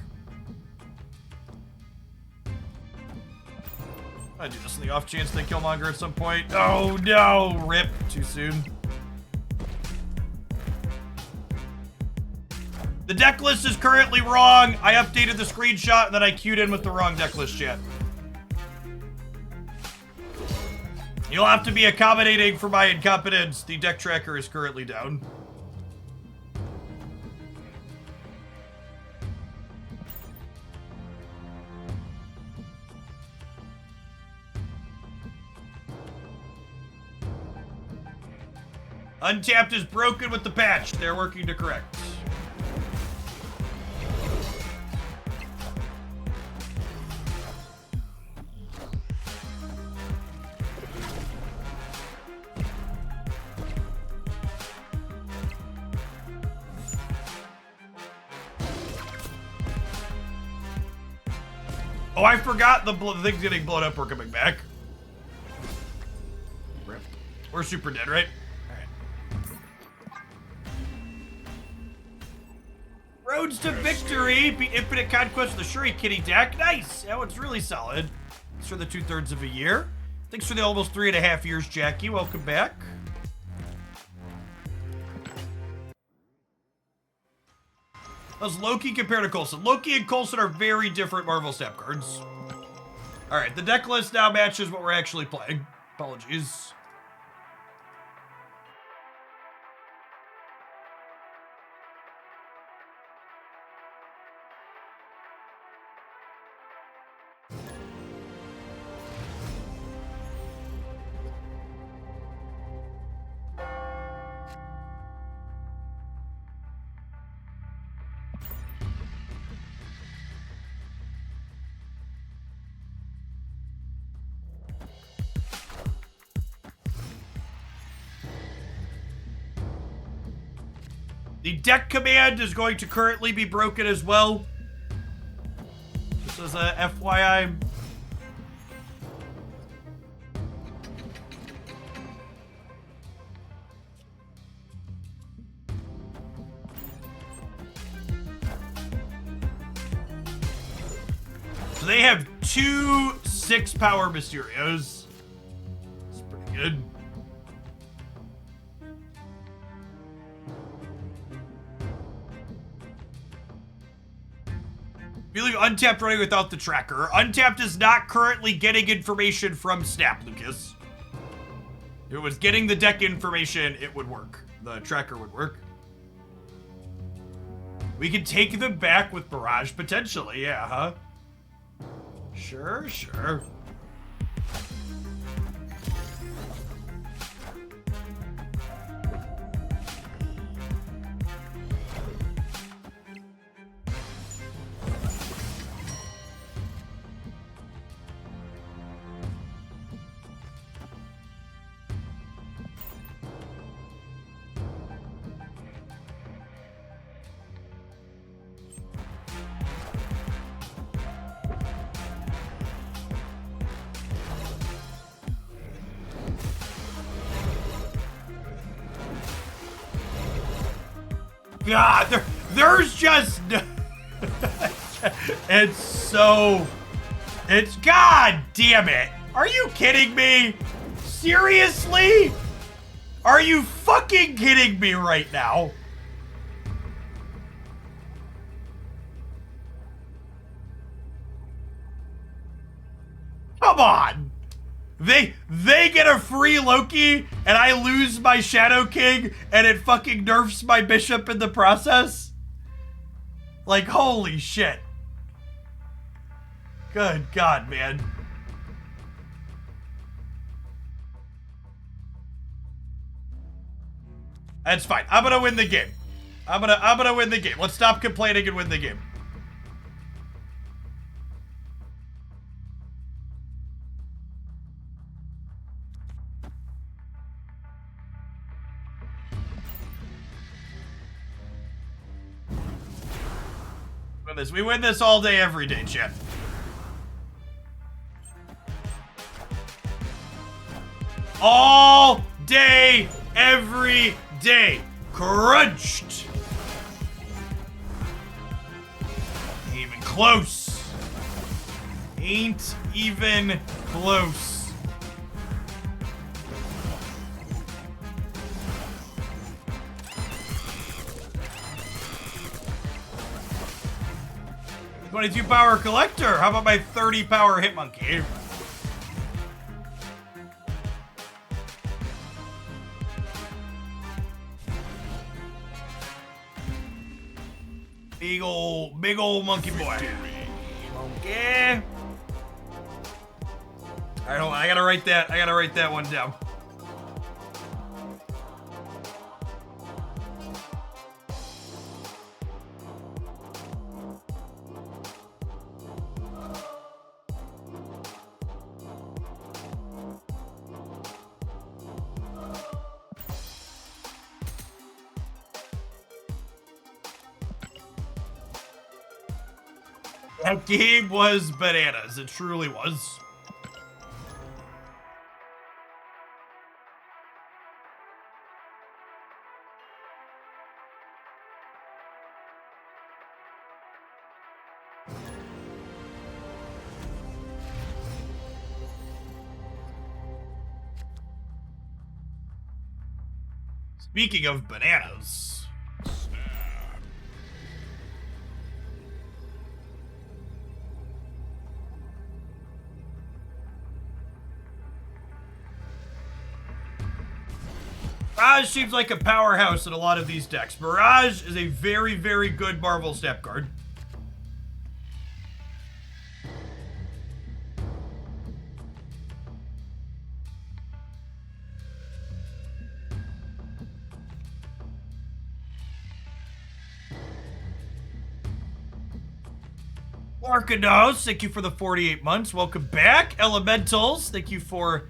I do this in the off chance they Killmonger at some point. Oh no, rip, too soon. The deck list is currently wrong. I updated the screenshot and then I queued in with the wrong deck list chat. You'll have to be accommodating for my incompetence. The deck tracker is currently down. Untapped is broken with the patch. They're working to correct. Oh, I forgot the thing's getting blown up. We're coming back. Rip. We're super dead, right? Roads to victory. Beat Infinite Conquest with the Shuri Kitty deck. Nice. That one's really solid. Thanks for the 2/3 of a year. Thanks for the almost 3.5 years, Jackie. Welcome back. How's Loki compared to Coulson? Loki and Coulson are very different Marvel Snap cards. All right, the deck list now matches what we're actually playing. Apologies. The deck command is going to currently be broken as well. Just as a FYI. So they have 2 6-power Mysterios. That's pretty good. We leave Untapped running without the tracker. Untapped is not currently getting information from Snap, Lucas. If it was getting the deck information, it would work. The tracker would work. We could take them back with Mirage, potentially, yeah, huh? Sure, sure. God, there's just it's God damn it. Are you kidding me? Seriously? Are you fucking kidding me right now? Come on. They get a free Loki, and I lose my Shadow King, and it fucking nerfs my bishop in the process? Like, holy shit. Good God, man. That's fine. I'm gonna win the game. I'm gonna win the game. Let's stop complaining and win the game. We win this all day, every day, chat. All day, every day. Crunched. Ain't even close. Ain't even close. $22 power collector. How about my 30 power hit monkey? Big ol' monkey boy. Monkey. Alright, hold on. I gotta write that one down. That game was bananas. It truly was. Speaking of bananas. Mirage seems like a powerhouse in a lot of these decks. Mirage is a very, very good Marvel step card. Arcanos, thank you for the 48 months. Welcome back. Elementals, thank you for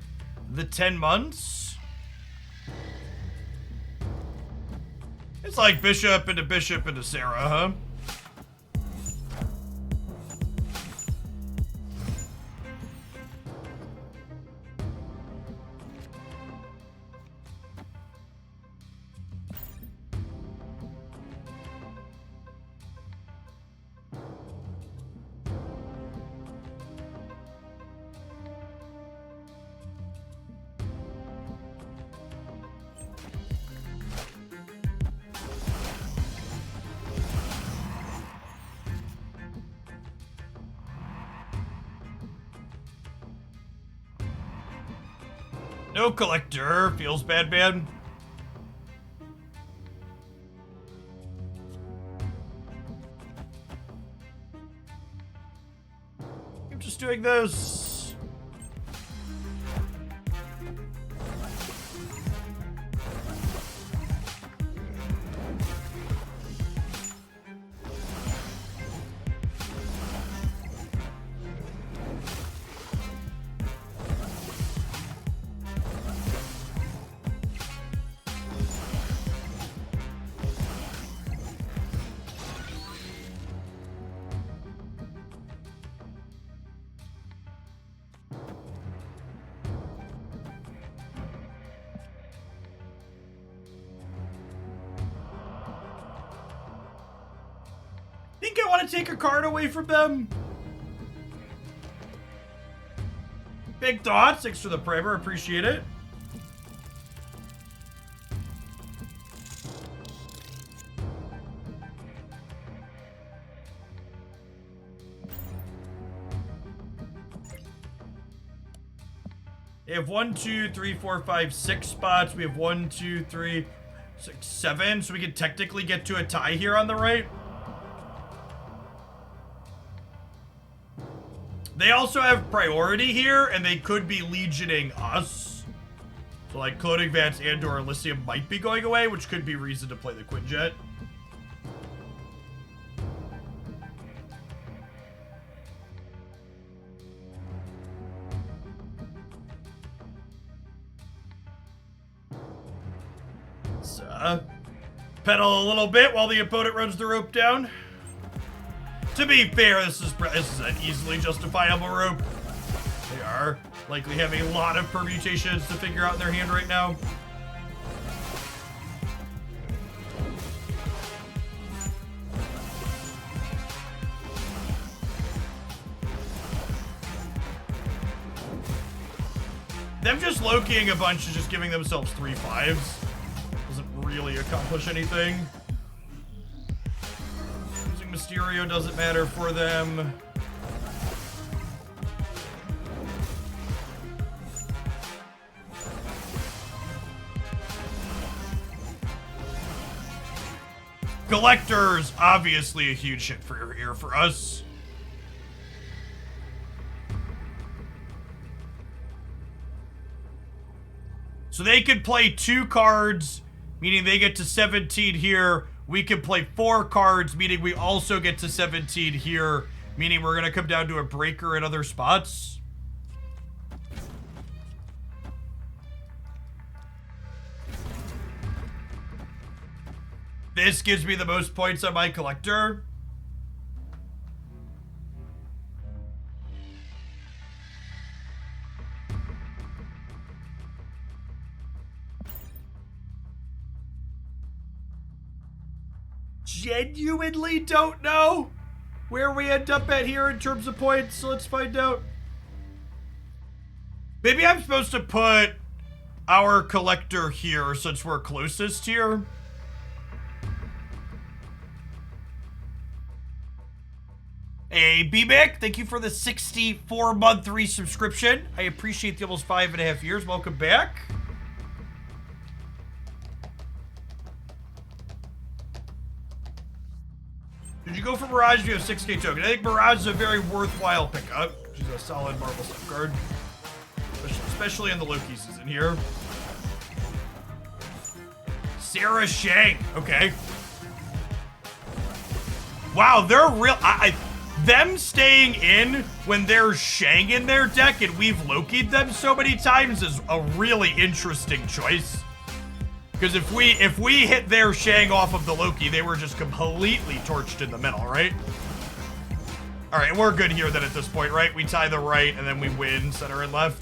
the 10 months. It's like bishop into Sarah, huh? No collector. Feels bad, man. I'm just doing this. Think I want to take a card away from them? Big thoughts. Thanks for the primer. Appreciate it. They have 1, 2, 3, 4, 5, 6 spots. We have 1, 2, 3, 6, 7. So we can technically get to a tie here on the right. They also have priority here, and they could be legioning us. So like Clothing Vance and or Elysium might be going away, which could be reason to play the Quinjet. Pedal a little bit while the opponent runs the rope down. To be fair, this is an easily justifiable rope. They are likely having a lot of permutations to figure out in their hand right now. Them just Lokiing a bunch is just giving themselves 3 5s. Really accomplish anything. Using Mysterio doesn't matter for them. Collector's obviously a huge hit for here for us. So they could play 2 cards, meaning they get to 17 here. We can play 4 cards, meaning we also get to 17 here, meaning we're going to come down to a breaker in other spots. This gives me the most points on my collector. Genuinely don't know where we end up at here in terms of points, so let's find out. Maybe I'm supposed to put our collector here since we're closest here. Hey, B-Mac, thank you for the 64-month resubscription. I appreciate the almost 5.5 years. Welcome back. Did you go for Mirage? You have 6K token. I think Mirage is a very worthwhile pickup. She's a solid Marvel Snowguard. Especially in the Loki season here. Sarah Shang. Okay. Wow, they're real. Them staying in when there's Shang in their deck and we've Loki'd them so many times is a really interesting choice. Because if we hit their Shang off of the Loki, they were just completely torched in the middle, right? All right, we're good here then at this point, right? We tie the right and then we win center and left.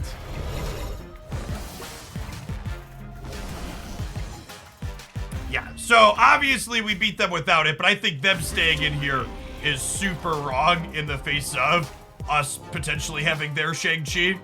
Yeah, so obviously we beat them without it, but I think them staying in here is super wrong in the face of us potentially having their Shang-Chi.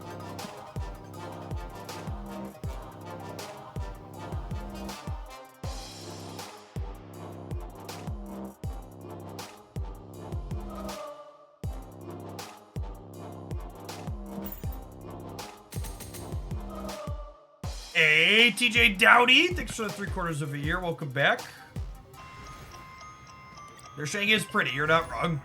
Hey, TJ Dowdy, thanks for the 3/4 of a year. Welcome back. Their Shang is pretty, you're not wrong.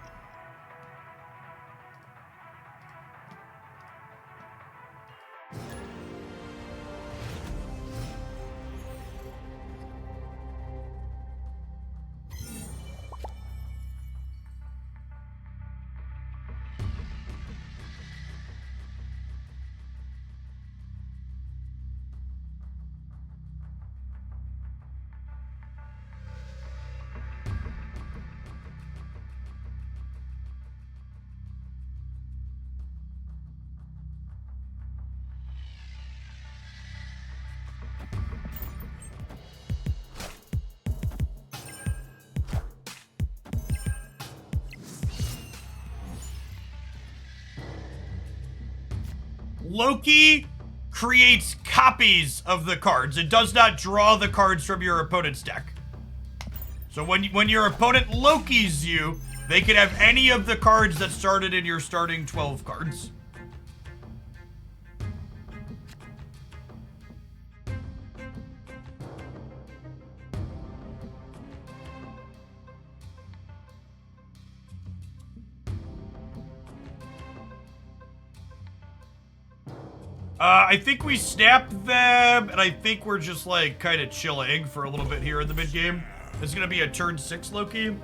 Loki creates copies of the cards. It does not draw the cards from your opponent's deck. So when your opponent Loki's you, they can have any of the cards that started in your starting 12 cards. I think we snap them, and I think we're just, like, kind of chilling for a little bit here in the mid-game. It's gonna be a turn 6 Loki.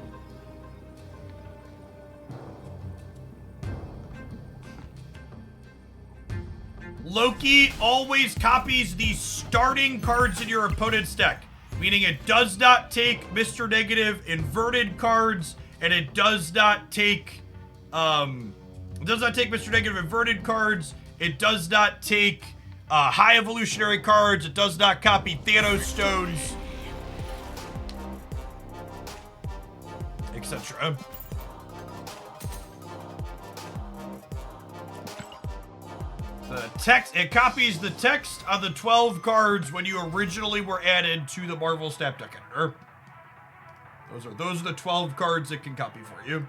Loki always copies the starting cards in your opponent's deck, meaning it does not take Mr. Negative inverted cards, and it does not take, Mr. Negative inverted cards. It does not take high evolutionary cards. It does not copy Thanos stones, etc. The text, it copies the text of the 12 cards when you originally were added to the Marvel Snap Deck Editor. Those are the 12 cards it can copy for you.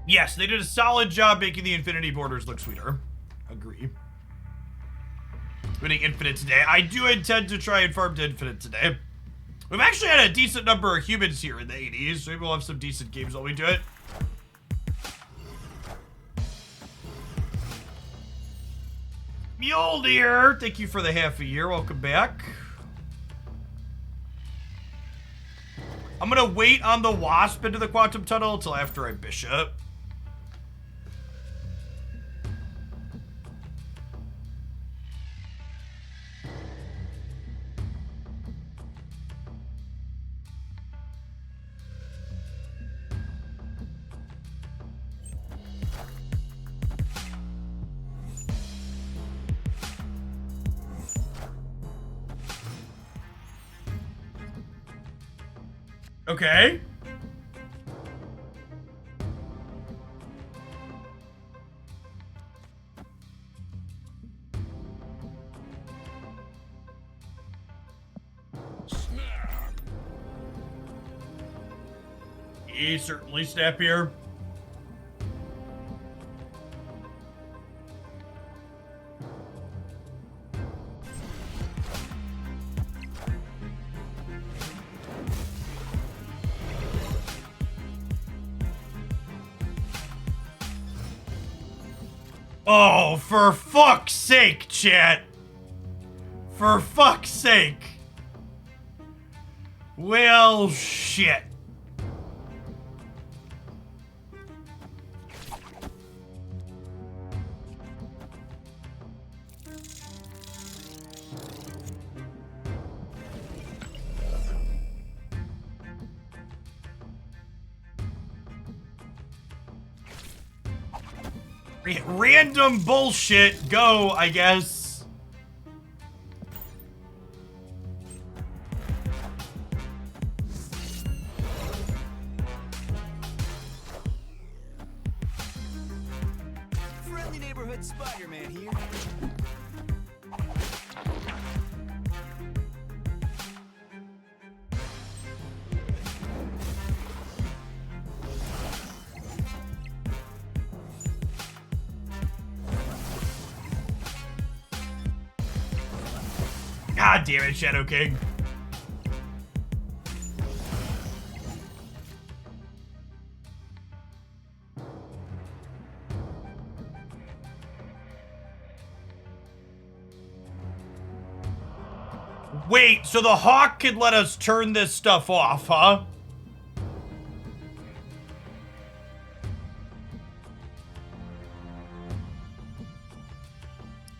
Yes, they did a solid job making the Infinity borders look sweeter. Agree. Winning Infinite today. I do intend to try and farm to Infinite today. We've actually had a decent number of humans here in the 80s, so maybe we'll have some decent games while we do it. Mjolnir, thank you for the half a year. Welcome back. I'm gonna wait on the Wasp into the Quantum Tunnel until after I Bishop. Okay. Certainly snap here. Oh, for fuck's sake, chat. For fuck's sake. Well, shit. Random bullshit, go, I guess. Friendly neighborhood Spider-Man here. God damn it, Shadow King. Wait, so the Hawk could let us turn this stuff off, huh?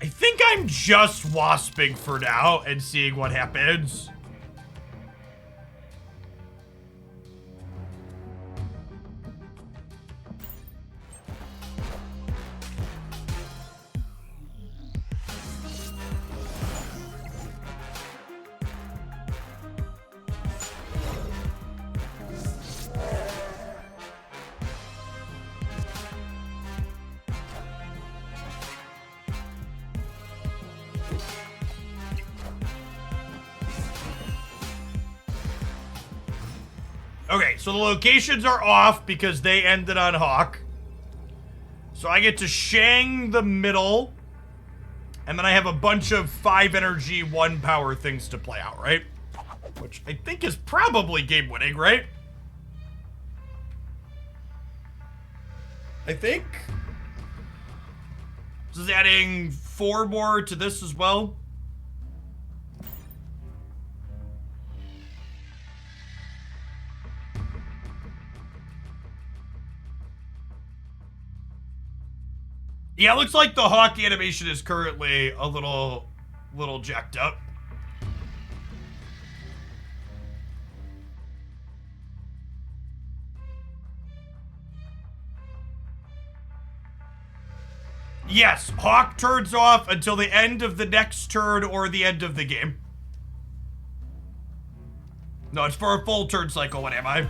I think I'm just wasping for now and seeing what happens. Okay, so the locations are off because they ended on Hawk. So I get to Shang the middle. And then I have a bunch of 5 energy, 1 power things to play out, right? which I think is probably game-winning, right? I think. This is adding 4 more to this as well. Yeah, it looks like the Hawk animation is currently a little jacked up. Yes, Hawk turns off until the end of the next turn or the end of the game. No, it's for a full turn cycle. What am I?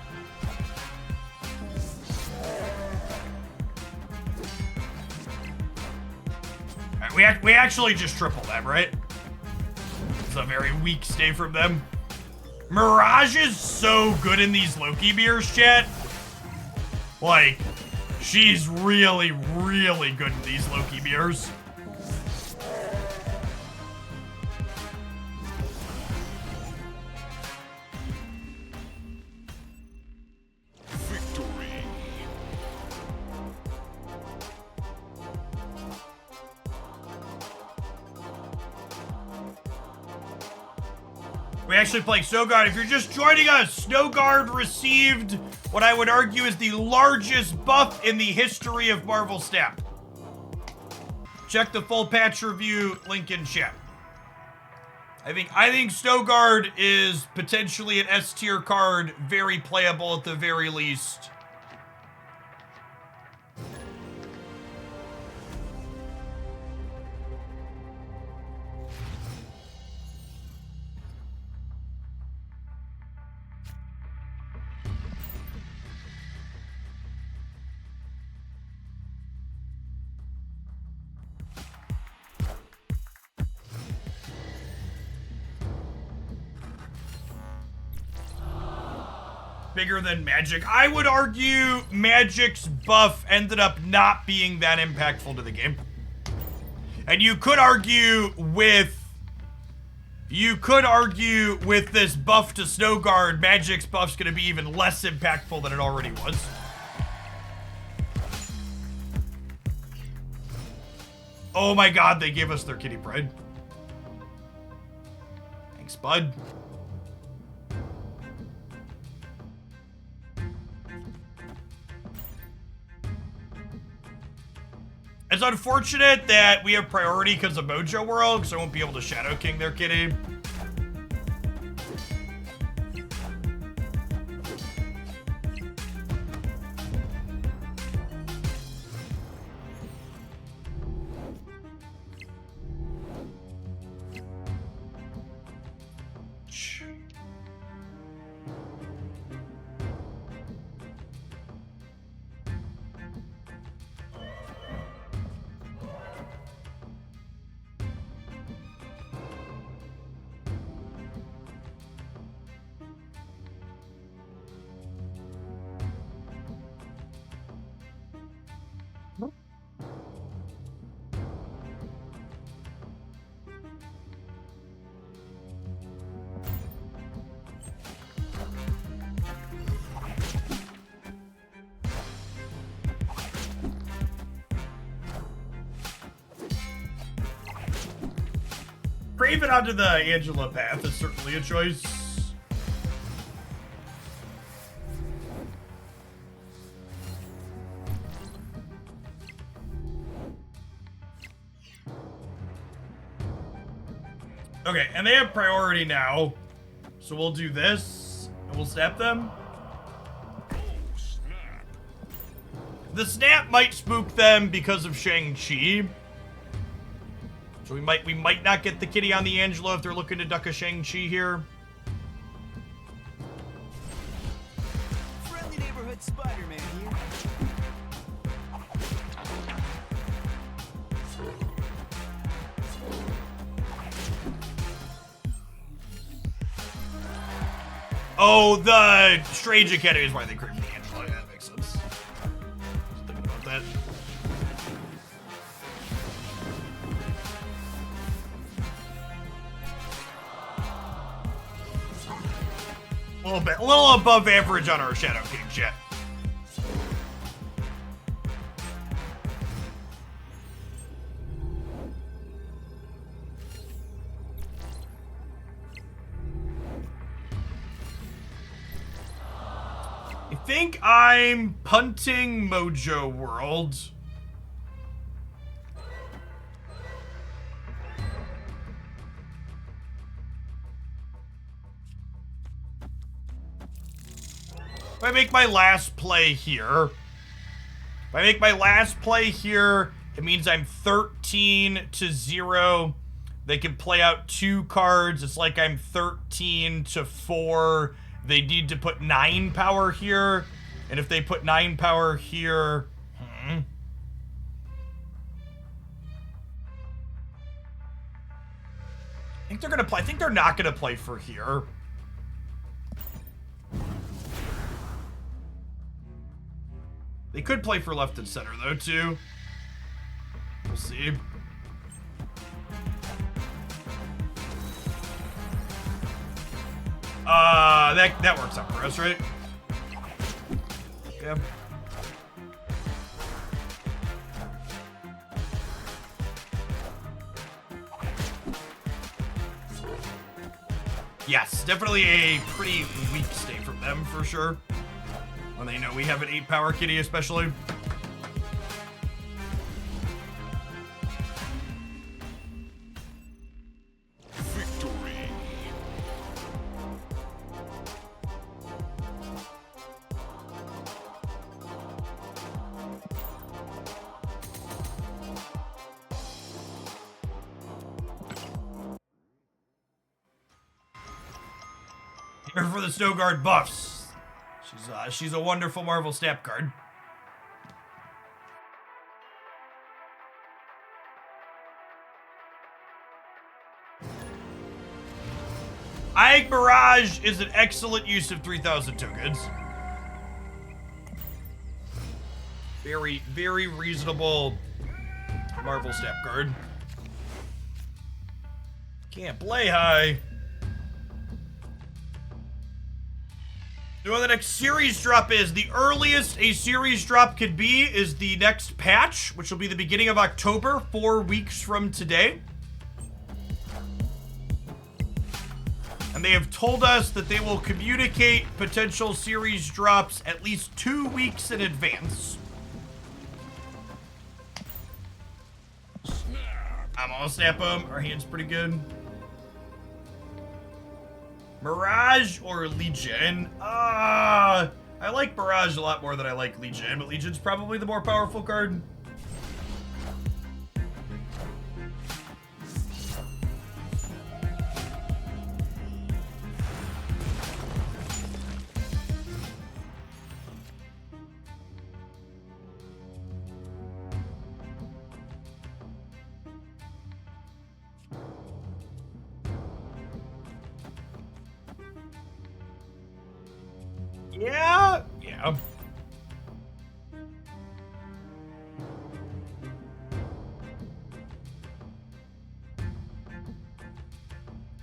We actually just triple them, right? It's a very weak stay from them. Mirage is so good in these Loki mirrors, chat. Like, she's really, really good in these Loki mirrors. We're actually playing Snowguard. If you're just joining us, Snowguard received what I would argue is the largest buff in the history of Marvel Snap. Check the full patch review link in chat. I think Snowguard is potentially an S tier card, very playable at the very least. Bigger than Magic. I would argue Magic's buff ended up not being that impactful to the game. And you could argue with this buff to Snowguard, Magic's buff's gonna be even less impactful than it already was. Oh my god, they gave us their kitty pride. Thanks, bud. It's unfortunate that we have priority because of Mojo World, so I won't be able to Shadow King their kitty. Craven onto the Angela path is certainly a choice. Okay, and they have priority now. So we'll do this, and we'll snap them. The snap might spook them because of Shang-Chi. So we might not get the kitty on the Angela if they're looking to duck a Shang-Chi here. Friendly neighborhood Spider-Man here. Oh, the Strange Academy is why they created the Angela. Yeah, that makes sense. Just thinking about that. A little above average on our Shadow King shit. I think I'm punting Mojo World. If I make my last play here, it means I'm 13-0. They can play out 2 cards. It's like I'm 13-4. They need to put 9 power here. And if they put 9 power here... I think they're gonna play. I think they're not gonna play for here. They could play for left and center, though, too. We'll see. That works out for us, right? Yeah. Yes, definitely a pretty weak state from them, for sure. When they know we have an 8-power kitty, especially. Victory. Here for the Snowguard buffs. She's a wonderful Marvel Snap card. I think Mirage is an excellent use of 3,000 tokens. Very, very reasonable Marvel Snap card. Can't play high. You know what the next series drop is? The earliest a series drop could be is the next patch, which will be the beginning of October, 4 weeks from today. And they have told us that they will communicate potential series drops at least 2 weeks in advance. I'm gonna snap them. Our hand's pretty good. Mirage or Legion? I like Mirage a lot more than I like Legion, but Legion's probably the more powerful card. Yeah.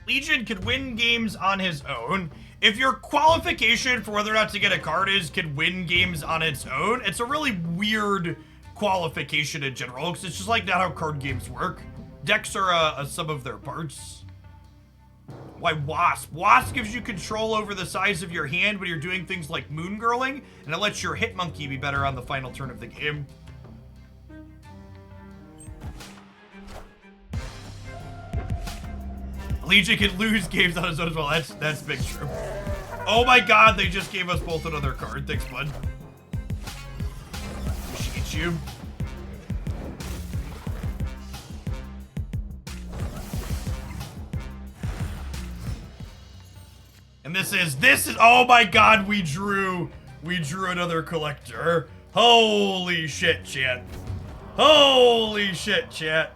Legion could win games on his own. If your qualification for whether or not to get a card is can win games on its own, it's a really weird qualification in general, because it's just like not how card games work. Decks are a sum of their parts. Why Wasp? Wasp gives you control over the size of your hand when you're doing things like moon girling, and it lets your hit monkey be better on the final turn of the game. Legion can lose games on his own as well. That's big true. Oh my god, they just gave us both another card. Thanks, bud. Appreciate you. And this is, oh my god, we drew another collector. Holy shit, chat. Holy shit, chat.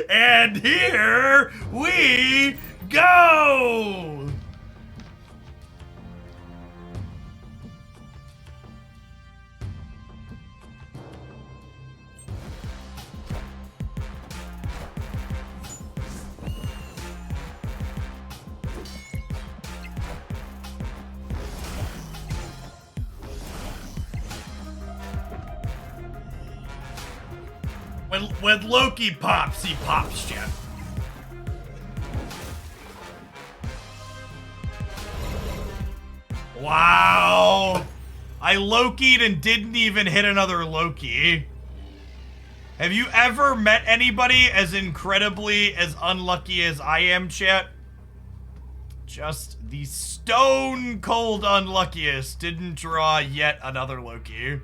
And here we go. When Loki pops, he pops, chat. Wow. I Loki'd and didn't even hit another Loki. Have you ever met anybody as incredibly as unlucky as I am, chat? Just the stone cold unluckiest didn't draw yet another Loki.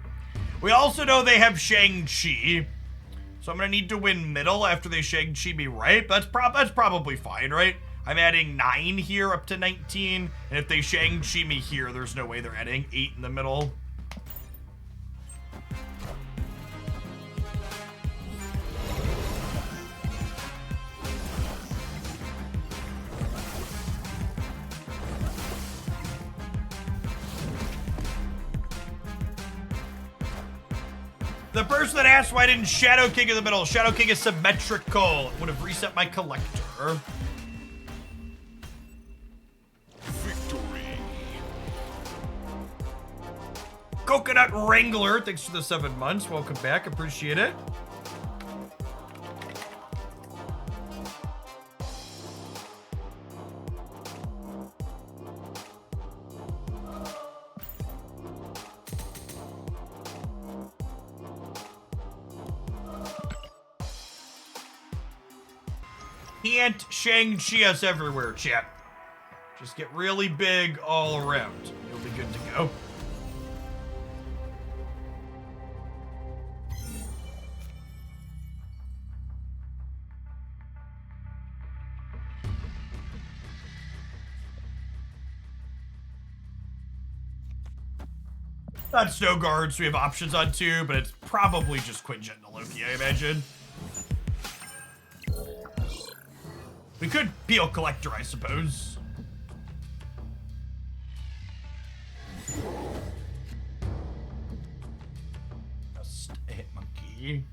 We also know they have Shang-Chi. So I'm gonna need to win middle after they Shang-Chi me right. That's probably fine, right? I'm adding 9 here up to 19. And if they Shang-Chi me here, there's no way they're adding 8 in the middle. The person that asked why I didn't Shadow King in the middle. Shadow King is symmetrical. It would have reset my collector. Victory. Coconut Wrangler, thanks for the 7 months. Welcome back, appreciate it. Can't Shang-Chi us everywhere, chat. Just get really big all around. You'll be good to go. Not Snowguard, so we have options on 2, but it's probably just Quinjet and Loki, I imagine. We could Peel Collector, I suppose. Just a hit monkey.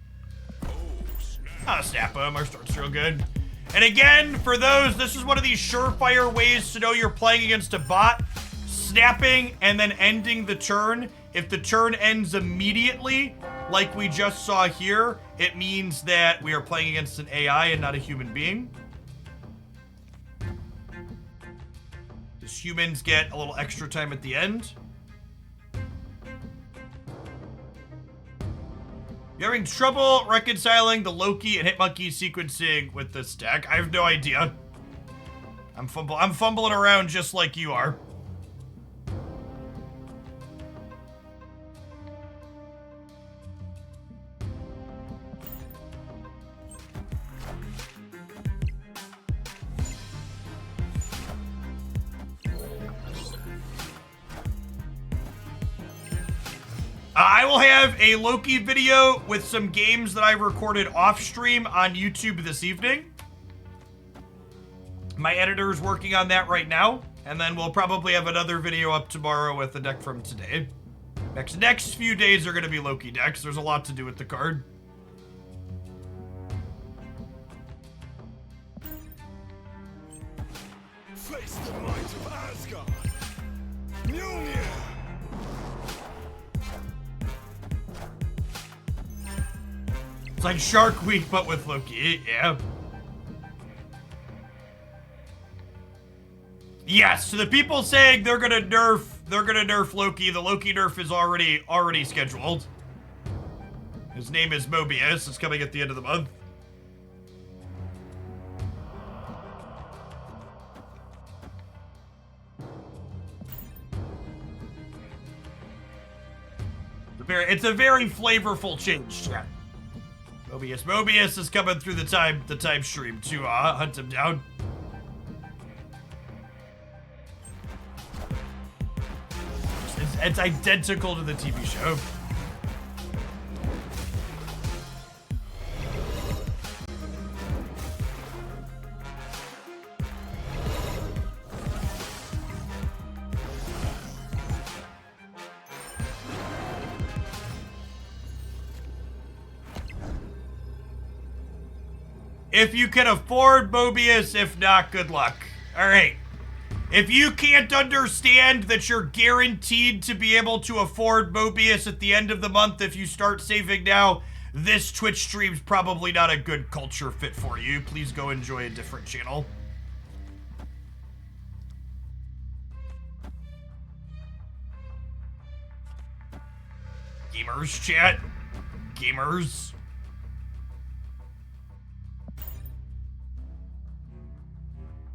Snap him. Our start's real good. And again, for those, this is one of these surefire ways to know you're playing against a bot. Snapping and then ending the turn. If the turn ends immediately, like we just saw here, it means that we are playing against an AI and not a human being. Does humans get a little extra time at the end? You're having trouble reconciling the Loki and Hitmonkey sequencing with this deck? I have no idea. I'm fumbling around just like you are. I will have a Loki video with some games that I recorded off stream on YouTube this evening. My editor is working on that right now, and then we'll probably have another video up tomorrow with the deck from today. Next few days are going to be Loki decks. There's a lot to do with the card. Face the might of Asgard. Mjolnir. It's like Shark Week, but with Loki. Yeah. Yes, so the people saying they're gonna nerf Loki. The Loki nerf is already scheduled. His name is Mobius. It's coming at the end of the month. It's a very flavorful change, chat. Mobius is coming through the time stream to hunt him down. It's identical to the TV show. If you can afford Mobius, if not, good luck. All right. If you can't understand that you're guaranteed to be able to afford Mobius at the end of the month if you start saving now, this Twitch stream's probably not a good culture fit for you. Please go enjoy a different channel. Gamers, chat. Gamers.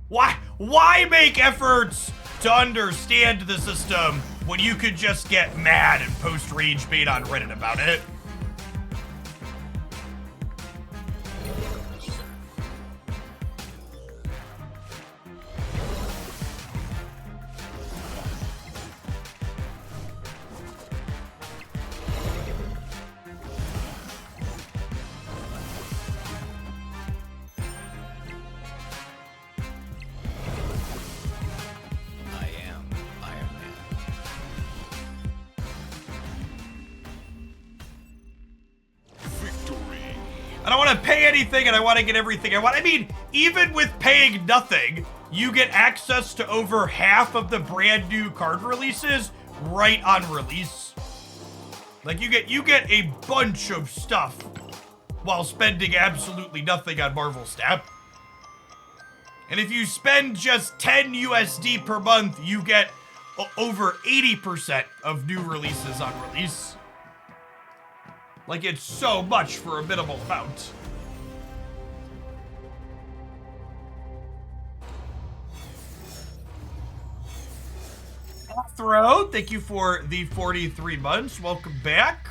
Why make efforts to understand the system when you could just get mad and post rage bait on Reddit about it? I don't want to pay anything and I want to get everything I want. I mean, even with paying nothing, you get access to over half of the brand new card releases right on release. Like you get a bunch of stuff while spending absolutely nothing on Marvel Snap. And if you spend just 10 USD per month, you get over 80% of new releases on release. Like, it's so much for a minimal amount. Throw, thank you for the 43 months. Welcome back.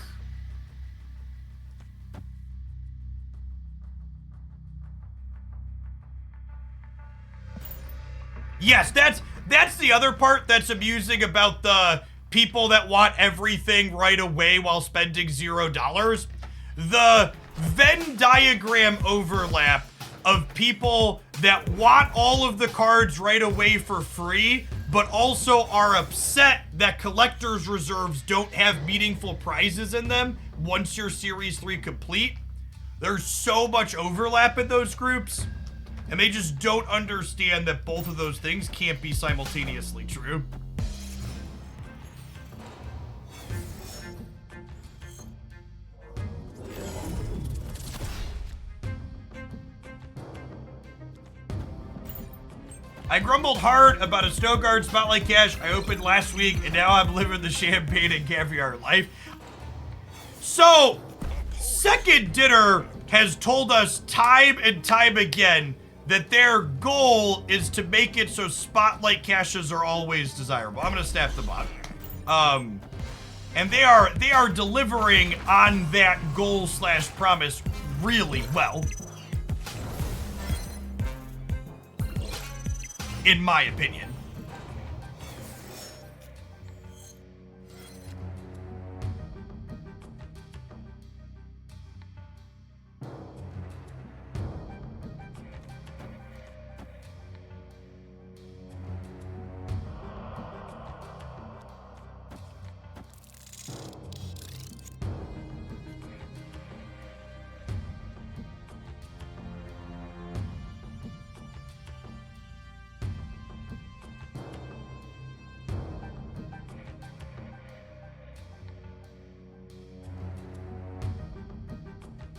Yes, that's the other part that's amusing about the people that want everything right away while spending $0. The Venn diagram overlap of people that want all of the cards right away for free, but also are upset that collector's reserves don't have meaningful prizes in them once you're Series 3 complete. There's so much overlap in those groups, and they just don't understand that both of those things can't be simultaneously true. I grumbled hard about a Snowguard Spotlight Cache I opened last week, and now I'm living the champagne and caviar life. So, Second Dinner has told us time and time again that their goal is to make it so Spotlight Caches are always desirable. I'm gonna snap them up. And they are delivering on that goal / promise really well. In my opinion.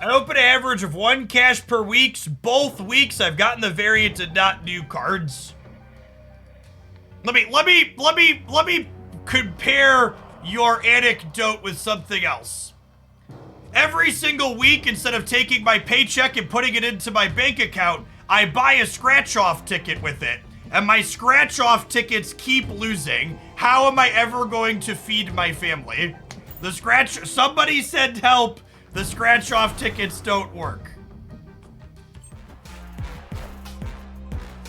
I open an average of 1 cache per week. Both weeks I've gotten the variant and not new cards. Let me compare your anecdote with something else. Every single week, instead of taking my paycheck and putting it into my bank account, I buy a scratch-off ticket with it. And my scratch-off tickets keep losing. How am I ever going to feed my family? Somebody send help. The scratch-off tickets don't work.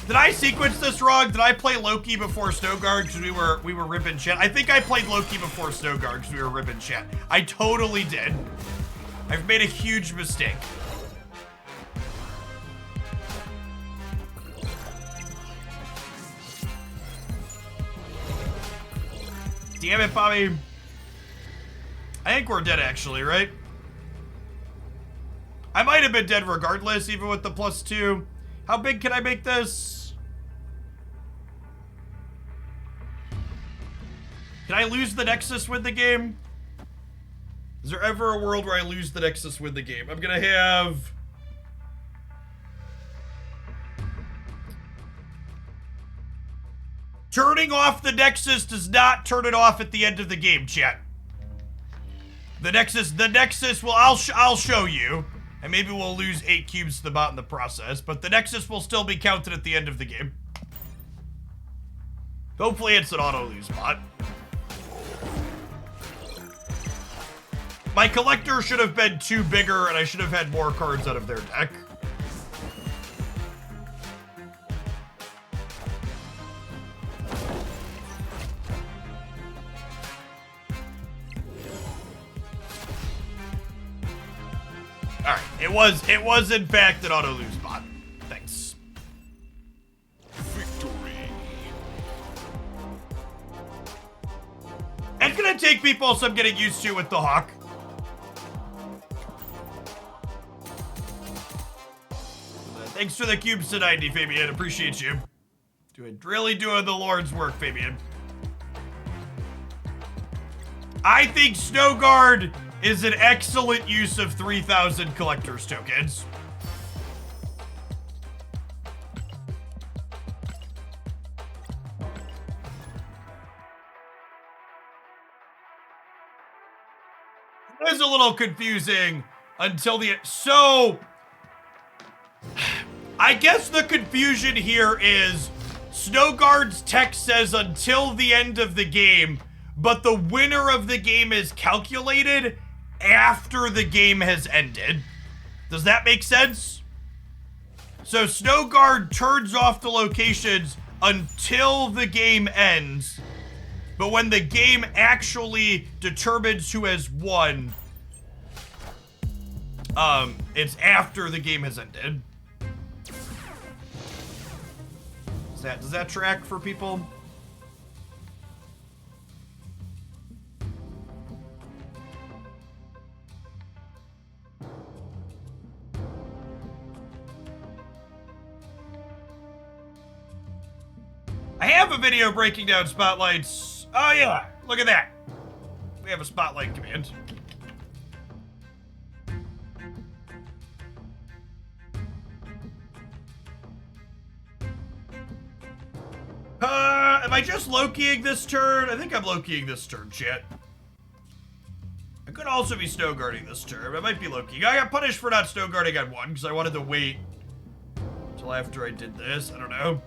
Did I sequence this wrong? Did I play Loki before Snowguard because we were ripping chat? I think I played Loki before Snowguard because we were ripping chat. I totally did. I've made a huge mistake. Damn it, Bobby. I think we're dead actually, right? I might have been dead regardless, even with the +2. How big can I make this? Can I lose the Nexus with the game? Is there ever a world where I lose the Nexus, win the game? I'm gonna have... Turning off the Nexus does not turn it off at the end of the game, chat. The Nexus will, I'll show you. And maybe we'll lose 8 cubes to the bot in the process, but the Nexus will still be counted at the end of the game. Hopefully it's an auto-lose bot. My collector should have been 2 bigger, and I should have had more cards out of their deck. Alright, it was in fact an auto-lose bot. Thanks. Victory. It's gonna take people some getting used to with the Hawk. Thanks for the cubes to 90, Fabian. Appreciate you. Really doing the Lord's work, Fabian. I think Snowguard is an excellent use of 3,000 collector's tokens. It is a little confusing until the... So... I guess the confusion here is Snowguard's text says until the end of the game, but the winner of the game is calculated after the game has ended. Does that make sense? So Snowguard turns off the locations until the game ends, but when the game actually determines who has won, it's after the game has ended. Does that track for people? I have a video breaking down spotlights. Oh yeah, look at that. We have a spotlight command. Am I just Lokiing this turn? I think I'm Lokiing this turn, chat. I could also be Snowguarding this turn. I might be Loki. I got punished for not Snowguarding on 1 because I wanted to wait until after I did this. I don't know.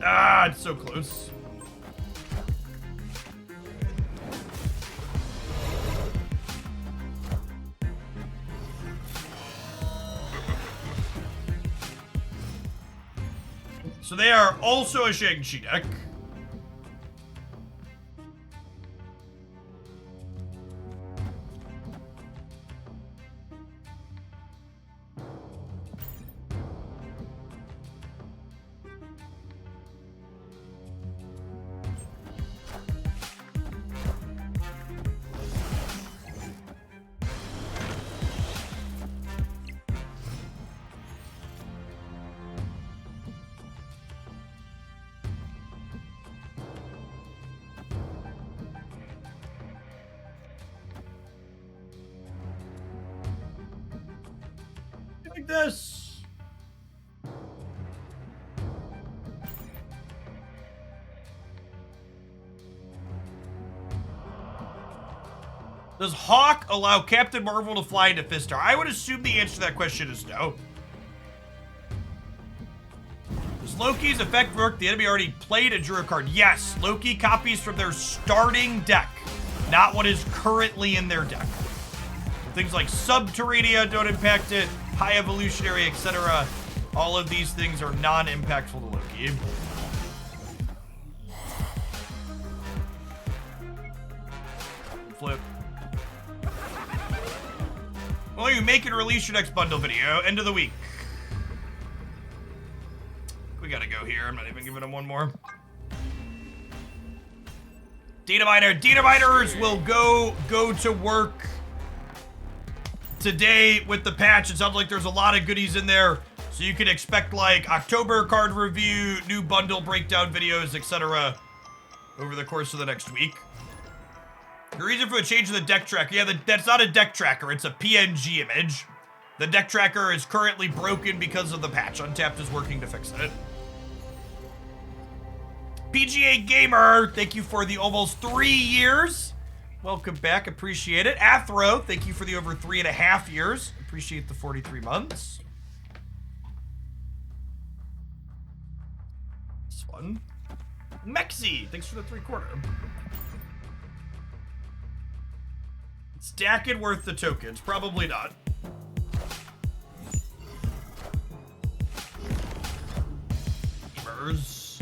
Ah, it's so close. So they are also a Shang-Chi deck. Like this. Does Hawk allow Captain Marvel to fly into Fistar? I would assume the answer to that question is no. Does Loki's effect work? The enemy already played and drew a card. Yes, Loki copies from their starting deck, not what is currently in their deck. Things like Subterranea don't impact it, High Evolutionary, etc. All of these things are non-impactful to Loki. Flip. Well, you make and release your next bundle video. End of the week. We gotta go here. I'm not even giving them one more. Data miners will go to work today with the patch. It sounds like there's a lot of goodies in there, so you can expect like October card review, new bundle breakdown videos, etc. over the course of the next week. The reason for the change in the deck tracker. Yeah, that's not a deck tracker. It's a PNG image. The deck tracker is currently broken because of the patch. Untapped is working to fix it. PGA Gamer, thank you for the almost 3 years. Welcome back. Appreciate it. Athro, thank you for the over 3.5 years. Appreciate the 43 months. This one. Mexi, thanks for the 3/4. Stack it worth the tokens? Probably not. Gamers.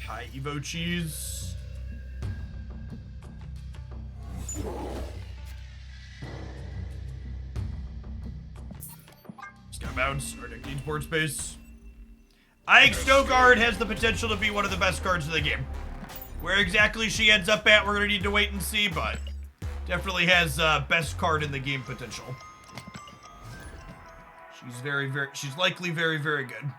High Evo cheese. Just gotta bounce. Our deck needs board space. I think Snowguard has the potential to be one of the best cards in the game. Where exactly she ends up at, we're gonna need to wait and see, but definitely has best card in the game potential. She's likely very, very good.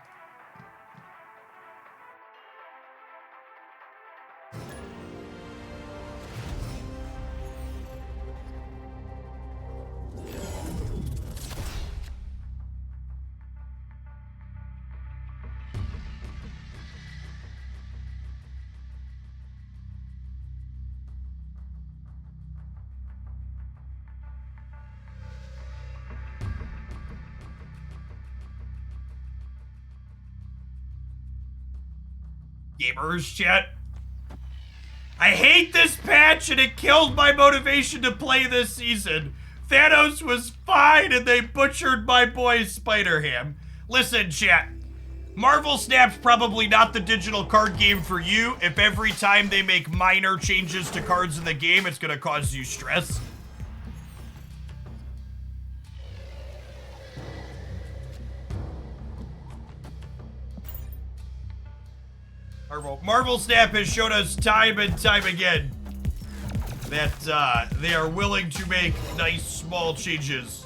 Gamers chat. I hate this patch and it killed my motivation to play this season. Thanos was fine and they butchered my boy Spider-Ham. Listen, chat. Marvel Snap's probably not the digital card game for you if every time they make minor changes to cards in the game, it's gonna cause you stress. Marvel Snap has shown us time and time again that they are willing to make nice small changes.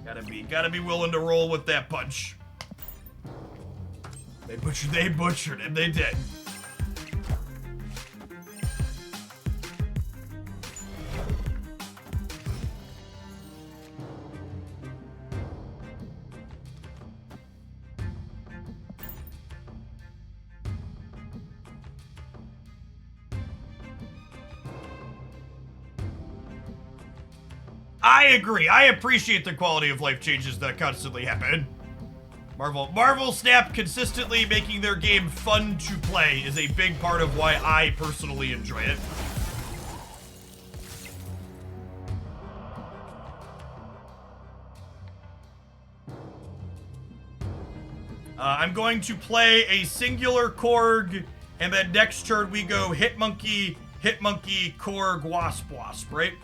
Gotta be willing to roll with that punch. They butchered him, they did. I agree. I appreciate the quality of life changes that constantly happen. Marvel Snap consistently making their game fun to play is a big part of why I personally enjoy it. I'm going to play a singular Korg, and then next turn we go Hit Monkey, Korg, Wasp, right?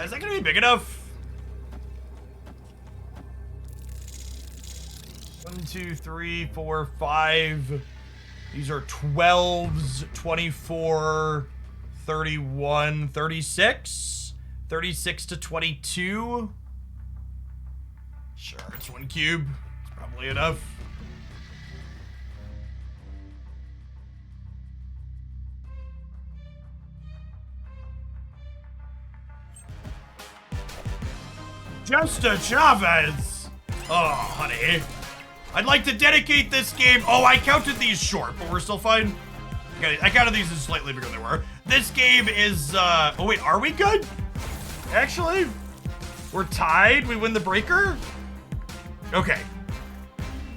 Is that gonna be big enough? 1, 2, 3, 4, 5. These are 12s, 24, 31, 36. 36 to 22. Sure, it's 1 cube. It's probably enough. Justa Chavez! Oh, honey. I'd like to dedicate this game. Oh, I counted these short, but we're still fine. Okay, I counted these as slightly bigger than they were. This game is, oh wait, are we good? Actually, we're tied. We win the breaker? Okay.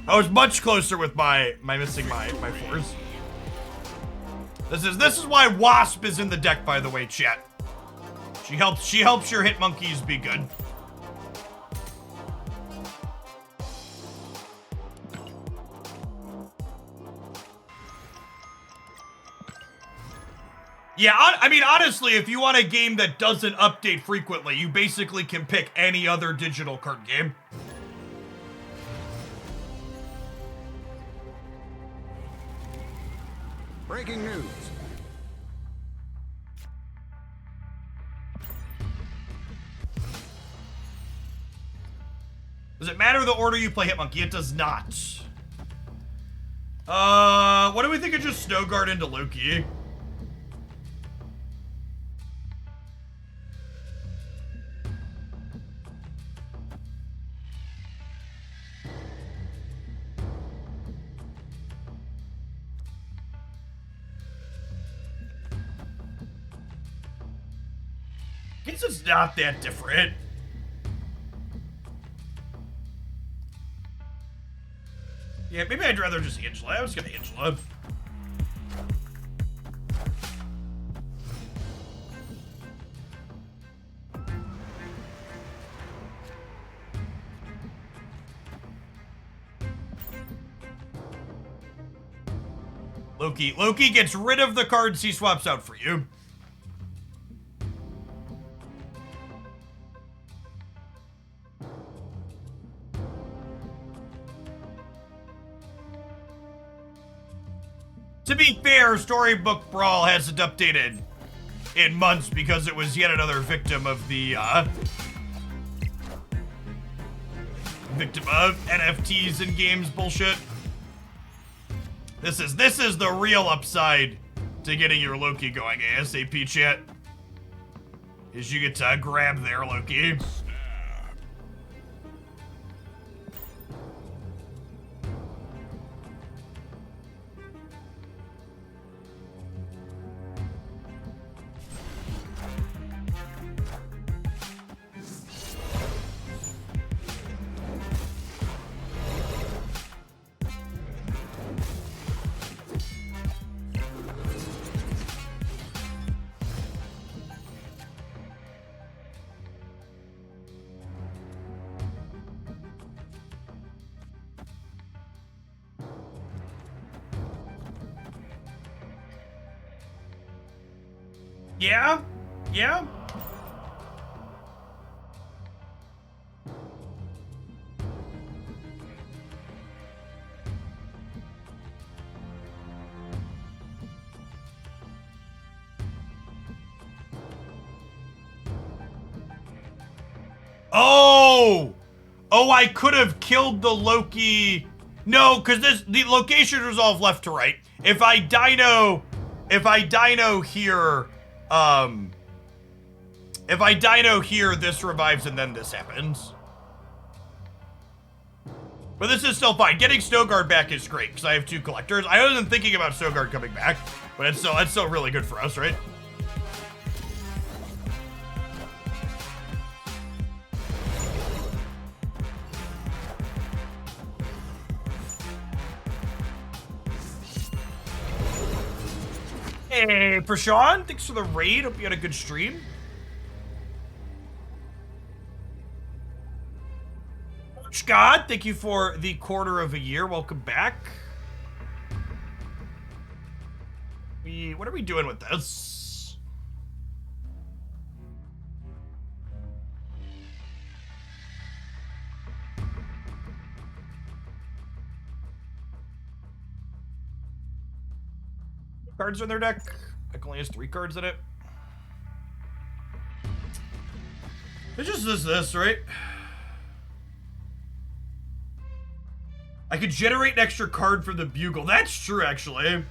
I was much closer with my missing my fours. This is why Wasp is in the deck, by the way, chat. She helps your hit monkeys be good. Yeah, I mean, honestly, if you want a game that doesn't update frequently, you basically can pick any other digital card game. Breaking news. Does it matter the order you play Hitmonkey? It does not. What do we think of just Snowguard into Loki? I guess it's not that different. Yeah, maybe I'd rather just Angela. I was gonna Angela. Loki gets rid of the cards he swaps out for you. To be fair, Storybook Brawl hasn't updated in months because it was yet another victim of the, victim of NFTs and games bullshit. This is the real upside to getting your Loki going, ASAP chat. Is you get to grab their Loki. Yeah? Yeah? Oh! Oh, I could have killed the Loki. No, because the location resolve left to right. If I dino here, if I dino here, this revives and then this happens. But this is still fine. Getting Snowguard back is great because I have 2 collectors. I wasn't thinking about Snowguard coming back, but it's still really good for us, right? Hey, Prashawn, thanks for the raid. Hope you had a good stream. God, thank you for the quarter of a year. Welcome back. What are we doing with this? Cards in their deck. Deck only has 3 cards in it. It's just this, right? I could generate an extra card from the Bugle. That's true, actually.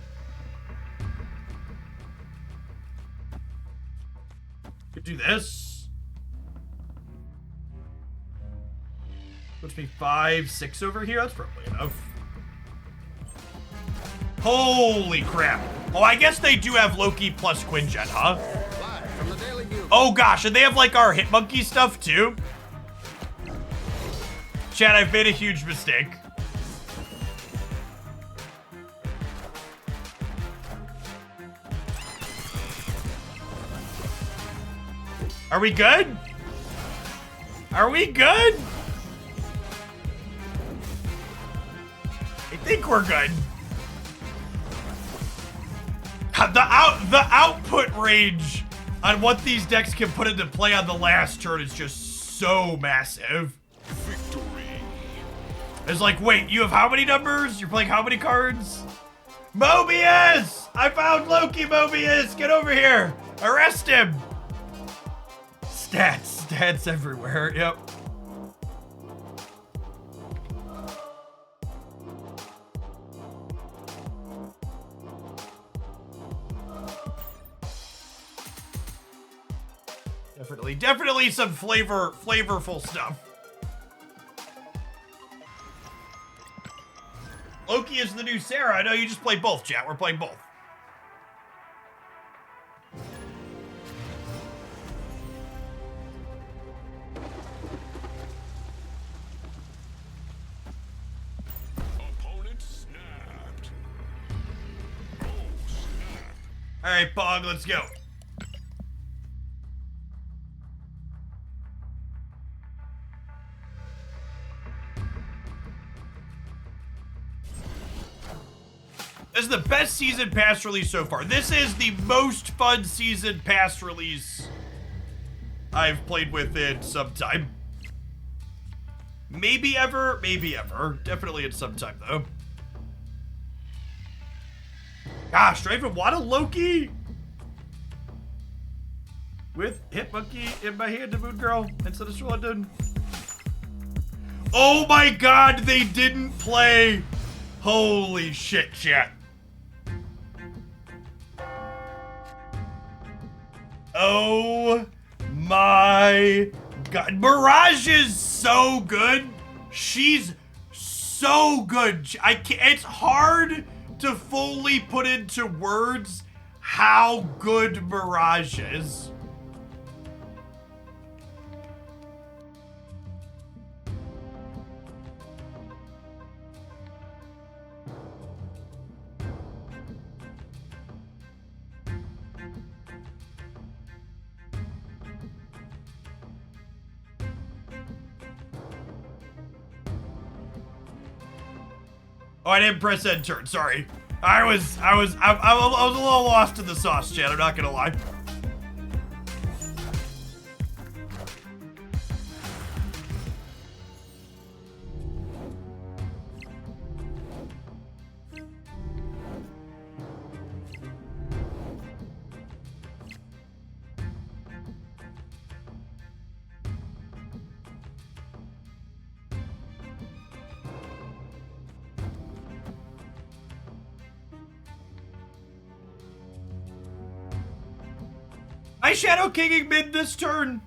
Could do this. Puts me 5, 6 over here. That's probably enough. Holy crap. Oh, I guess they do have Loki plus Quinjet, huh? Live from the Daily Bugle. Oh gosh, and they have like our Hitmonkey stuff too? Chad, I've made a huge mistake. Are we good? Are we good? I think we're good. The output range on what these decks can put into play on the last turn is just so massive. Victory. It's like, wait, you have how many numbers? You're playing how many cards? Mobius! I found Loki, Mobius! Get over here! Arrest him! Stats everywhere, yep. Definitely some flavorful stuff. Loki is the new Sarah. I know you just played both, chat. We're playing both. Opponent snapped. Oh, snap. All right, Pog, let's go. This is the best season pass release so far. This is the most fun season pass release I've played with in some time. Maybe ever, maybe ever. Definitely in some time, though. Gosh, do I even want a Loki? With Hit Monkey in my hand to Moon Girl instead of London. Oh my god, they didn't play. Holy shit, chat. Oh my god. Mirage is so good. She's so good. I can't, it's hard to fully put into words how good Mirage is. Oh, I didn't press end turn. Sorry. I was a little lost in the sauce, chat. I'm not gonna lie. I Shadow Kinging mid this turn.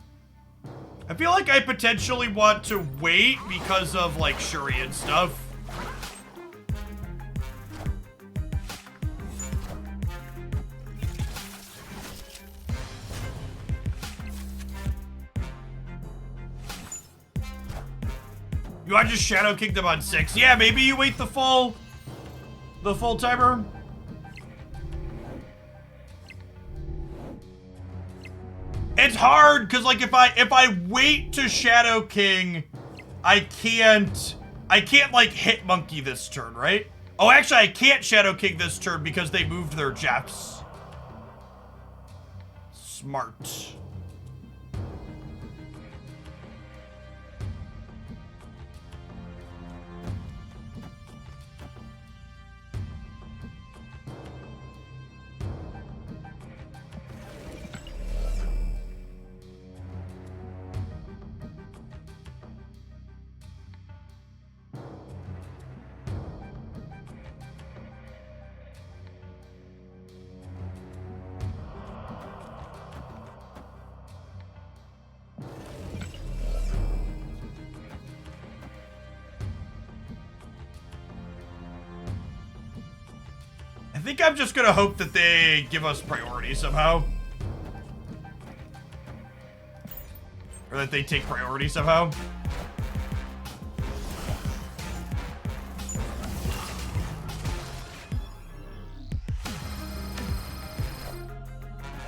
I feel like I potentially want to wait because of like Shuri and stuff. You want to just Shadow King them on 6? Yeah, maybe you wait the full timer. It's hard because like if I wait to Shadow King, I can't like hit monkey this turn, right? Oh, actually I can't Shadow King this turn because they moved their Jeffs. Smart. I think I'm just gonna hope that they give us priority somehow. Or that they take priority somehow.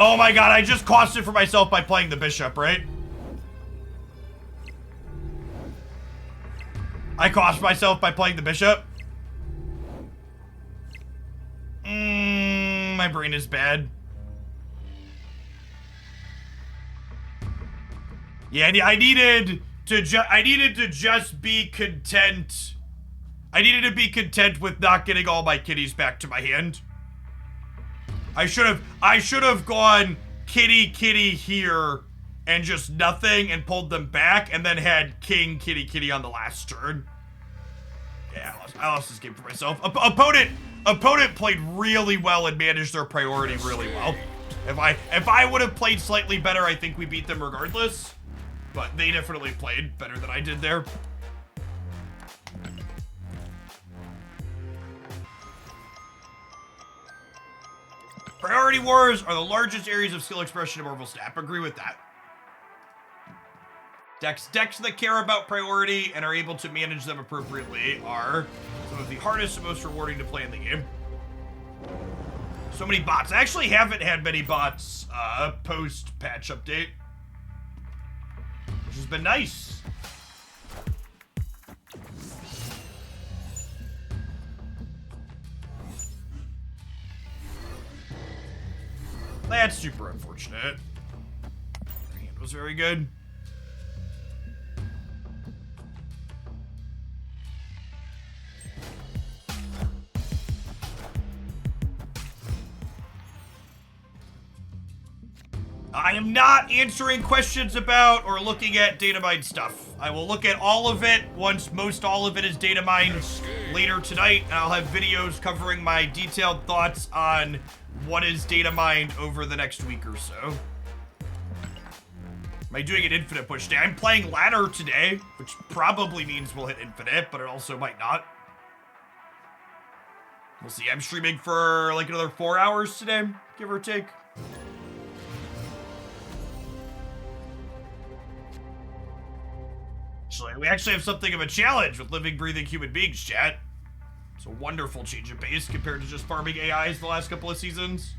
Oh my god, I just costed for myself by playing the bishop, right? I cost myself by playing the bishop. my brain is bad. Yeah, I needed to just be content. I needed to be content with not getting all my kitties back to my hand. I should have gone kitty here and just nothing and pulled them back and then had king kitty on the last turn. Yeah, I lost this game for myself. Opponent played really well and managed their priority really well. If I would have played slightly better, I think we beat them regardless. But they definitely played better than I did there. Priority wars are the largest areas of skill expression in Marvel Snap. Agree with that. Decks that care about priority and are able to manage them appropriately are some of the hardest and most rewarding to play in the game. So many bots. I actually haven't had many bots post-patch update, which has been nice. That's super unfortunate. Your hand was very good. I am not answering questions about or looking at data mine stuff. I will look at all of it once most all of it is data mined later tonight, and I'll have videos covering my detailed thoughts on what is data mined over the next week or so. Am I doing an infinite push day? I'm playing ladder today, which probably means we'll hit infinite, but it also might not. We'll see. I'm streaming for like another 4 hours today, give or take. We actually have something of a challenge with living, breathing human beings, chat. It's a wonderful change of pace compared to just farming AIs the last couple of seasons.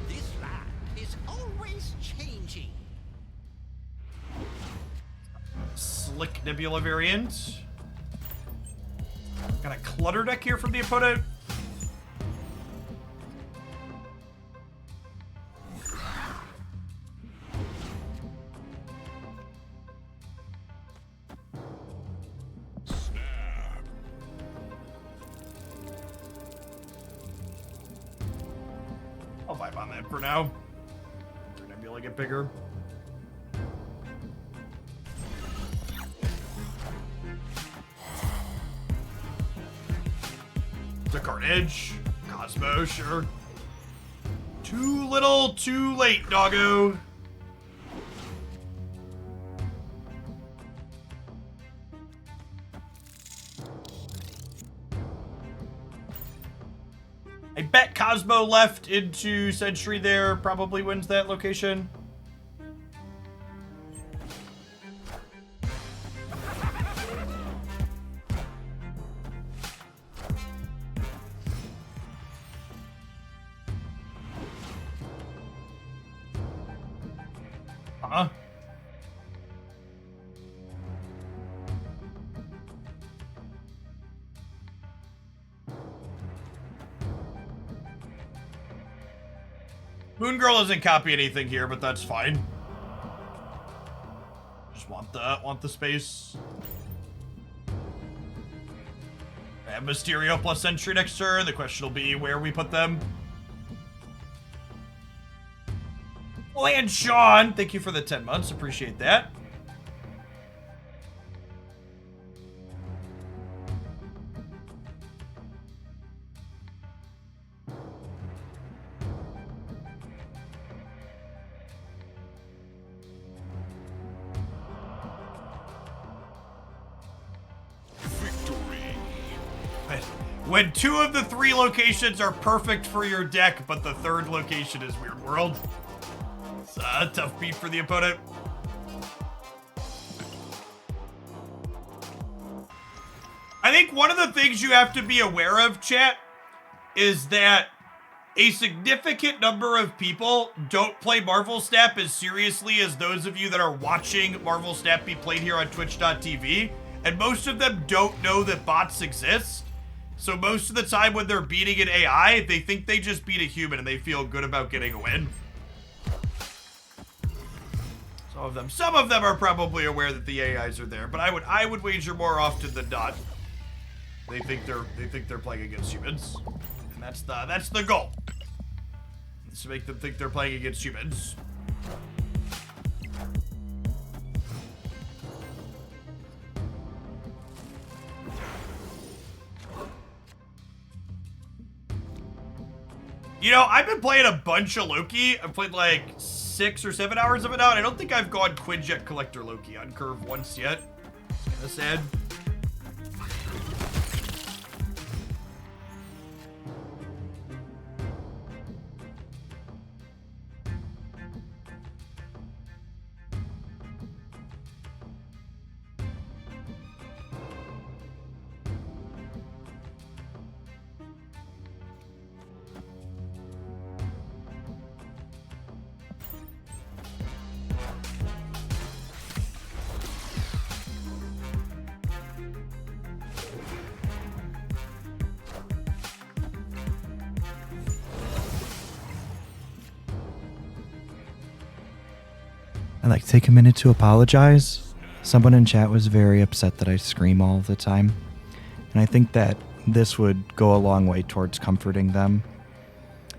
This land is always changing. Slick Nebula variant. Got a clutter deck here from the opponent. I'll vibe on that for now. Nebula get bigger. The Carnage. Cosmo, sure. Too little, too late, doggo. I bet Cosmo left into Sentry there probably wins that location. Uh-huh. Moon Girl doesn't copy anything here, but that's fine. Just want the space. I have Mysterio plus Sentry next turn. The question will be where we put them. Well, and Sean, thank you for the 10 months. Appreciate that. When 2 of the 3 locations are perfect for your deck, but the 3rd location is Weird World. It's a tough beat for the opponent. I think one of the things you have to be aware of, chat, is that a significant number of people don't play Marvel Snap as seriously as those of you that are watching Marvel Snap be played here on Twitch.tv. and most of them don't know that bots exist. So most of the time when they're beating an AI, they think they just beat a human and they feel good about getting a win. Some of them are probably aware that the AIs are there, but I would wager more often than not they think they're playing against humans, and that's the goal. Is to make them think they're playing against humans. You know, I've been playing a bunch of Loki. I've played like 6 or 7 hours of it now, and I don't think I've gone Quinjet Collector Loki on curve once yet. Kind of sad. I'd like to take a minute to apologize. Someone in chat was very upset that I scream all the time. And I think that this would go a long way towards comforting them.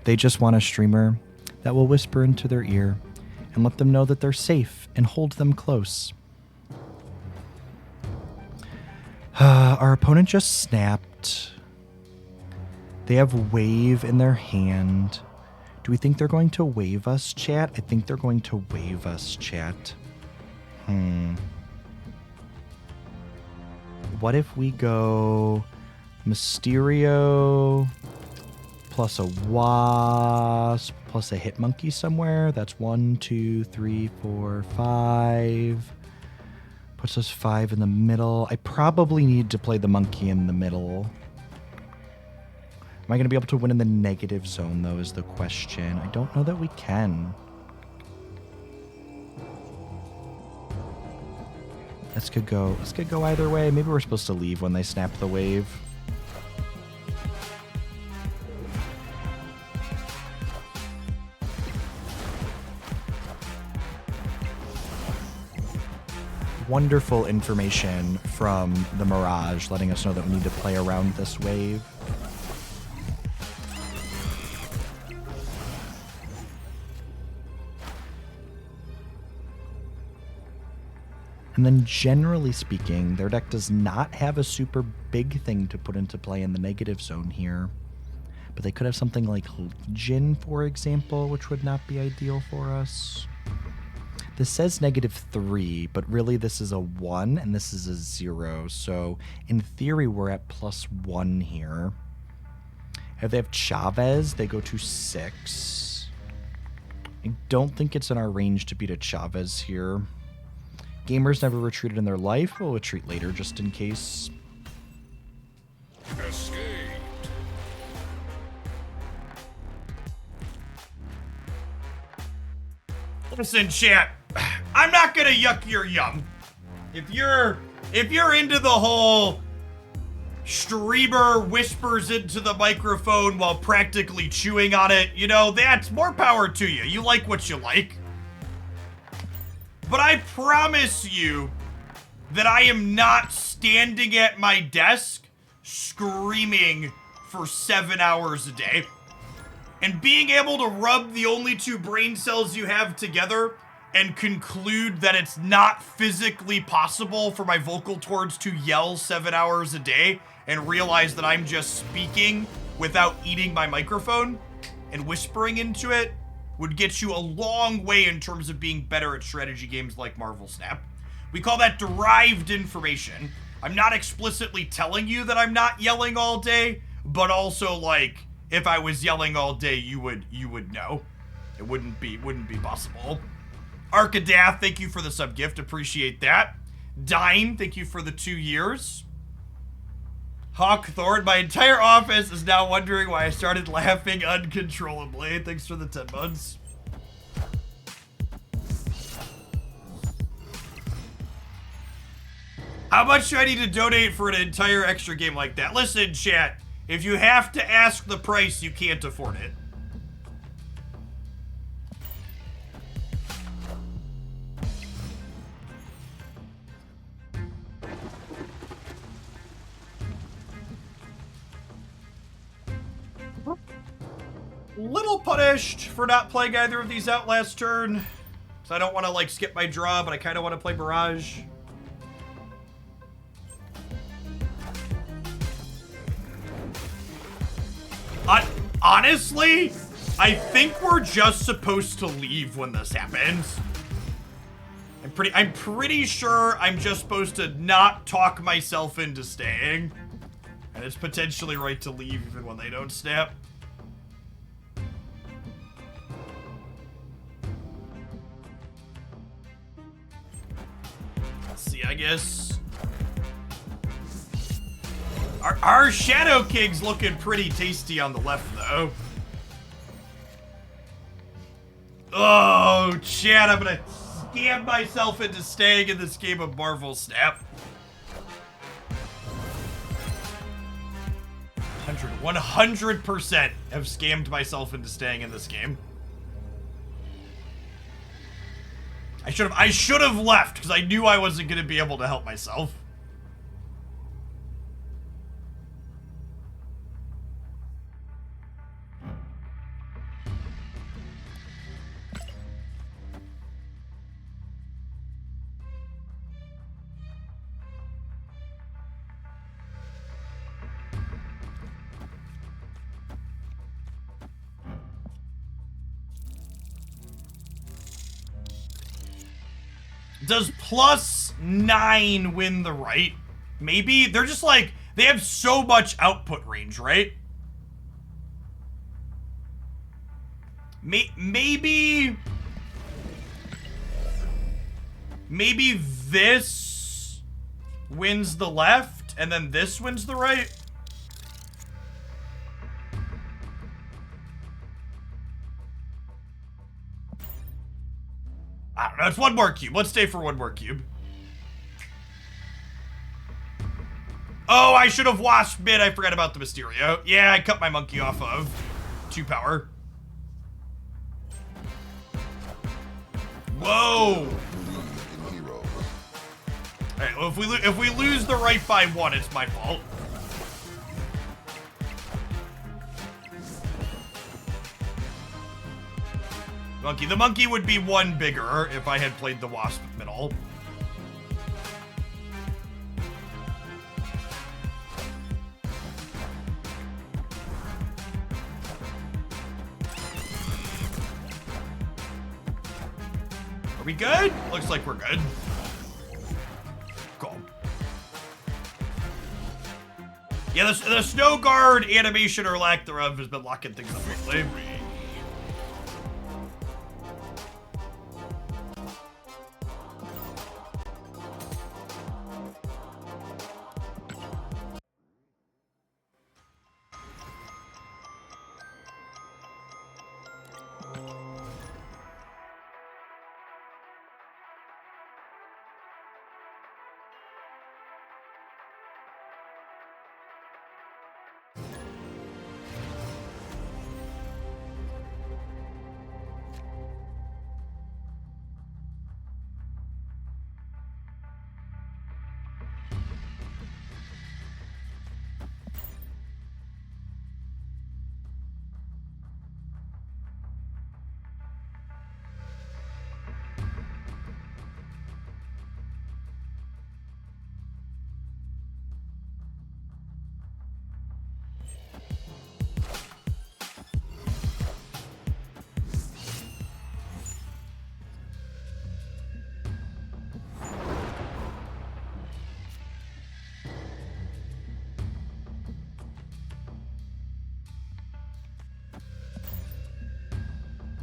They just want a streamer that will whisper into their ear and let them know that they're safe and hold them close. Our opponent just snapped. They have wave in their hand. Do we think they're going to wave us, chat? I think they're going to wave us, chat. What if we go Mysterio plus a Wasp plus a Hit Monkey somewhere? That's 1, 2, 3, 4, 5. Puts us 5 in the middle. I probably need to play the monkey in the middle. Am I going to be able to win in the negative zone, though, is the question. I don't know that we can. This could go either way. Maybe we're supposed to leave when they snap the wave. Wonderful information from the Mirage, letting us know that we need to play around this wave. And then generally speaking, their deck does not have a super big thing to put into play in the negative zone here. But they could have something like Legion, for example, which would not be ideal for us. This says -3, but really this is a 1 and this is a 0. So in theory, we're at +1 here. If they have Chavez, they go to 6. I don't think it's in our range to beat a Chavez here. Gamers never retreated in their life. We'll retreat later just in case. Escaped. Listen, chat. I'm not gonna yuck your yum. If you're into the whole streamer whispers into the microphone while practically chewing on it, you know, that's more power to you. You like what you like. But I promise you that I am not standing at my desk screaming for 7 hours a day. And being able to rub the only 2 brain cells you have together and conclude that it's not physically possible for my vocal cords to yell 7 hours a day and realize that I'm just speaking without eating my microphone and whispering into it would get you a long way in terms of being better at strategy games like Marvel Snap. We call that derived information. I'm not explicitly telling you that I'm not yelling all day, but also like if I was yelling all day, you would know. It wouldn't be possible. Arkadath, thank you for the sub gift, appreciate that. Dine, thank you for the 2 years. Hawkthorn, my entire office is now wondering why I started laughing uncontrollably. Thanks for the 10 months. How much do I need to donate for an entire extra game like that? Listen, chat. If you have to ask the price, you can't afford it. Little punished for not playing either of these out last turn. Because I don't want to, like, skip my draw, but I kind of want to play Mirage. Honestly, I think we're just supposed to leave when this happens. I'm pretty sure I'm just supposed to not talk myself into staying. And it's potentially right to leave even when they don't snap. Let's see, I guess. Our Shadow King's looking pretty tasty on the left, though. Oh, chat, I'm gonna scam myself into staying in this game of Marvel Snap. 100% have scammed myself into staying in this game. I should have left, because I knew I wasn't gonna be able to help myself. Does +9 win the right? Maybe? They're just like, they have so much output range, right? Maybe this wins the left, and then this wins the right? I don't know, it's one more cube. Let's stay for one more cube. Oh, I should have washed mid. I forgot about the Mysterio. Yeah, I cut my monkey off of 2 power. Whoa! Alright, well, if we lose the right by 1, it's my fault. Monkey. The monkey would be 1 bigger if I had played the wasp middle. Are we good? Looks like we're good. Cool. Yeah, the Snowguard animation or lack thereof has been locking things up lately.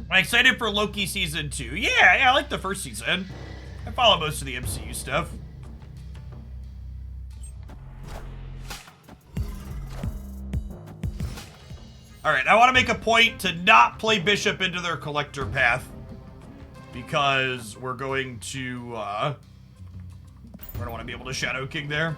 I'm excited for Loki Season 2. Yeah, I like the first season. I follow most of the MCU stuff. Alright, I want to make a point to not play Bishop into their collector path. Because we're going to, We're gonna want to be able to Shadow King there.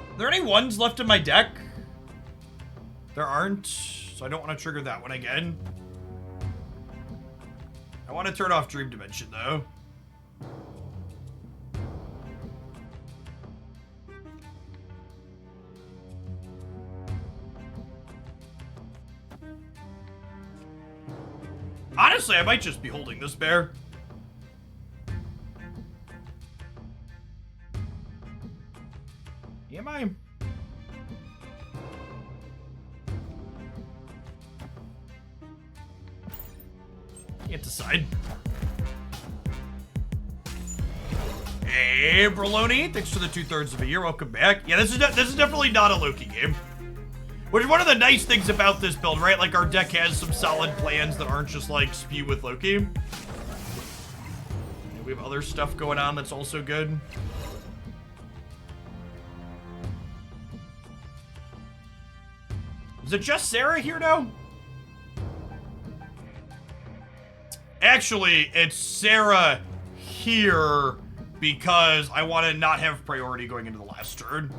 Are there any ones left in my deck? There aren't, so I don't want to trigger that one again. I want to turn off Dream Dimension, though. Honestly, I might just be holding this bear. Am I? Can't decide. Hey, Broloni, thanks for the 2/3 of a year. Welcome back. Yeah, this is definitely not a Loki game. Which is one of the nice things about this build, right? Like, our deck has some solid plans that aren't just, like, spew with Loki. And we have other stuff going on that's also good. Is it just Sarah here now? Actually, it's Sarah here because I want to not have priority going into the last turn.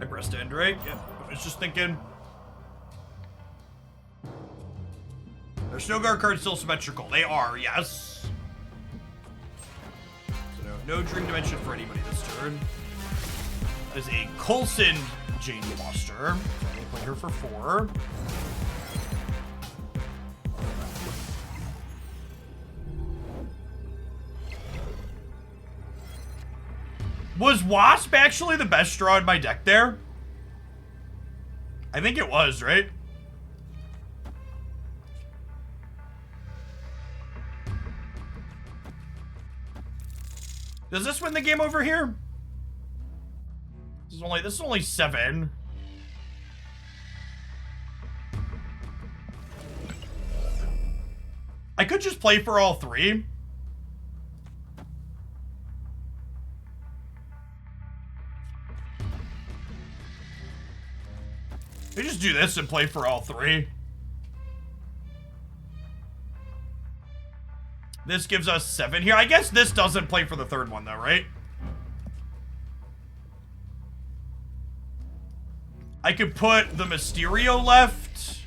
I pressed end, right? Yep. I was just thinking. Are Snowguard cards still symmetrical? They are, yes. So no Dream Dimension for anybody this turn. That is a Coulson Jane Foster. So I'm gonna play her for 4. Was Wasp actually the best draw in my deck there? I think it was, right? Does this win the game over here? This is only 7. I could just play for all 3. We just do this and play for all 3. This gives us 7 here. I guess this doesn't play for the 3rd one, though, right? I could put the Mysterio left.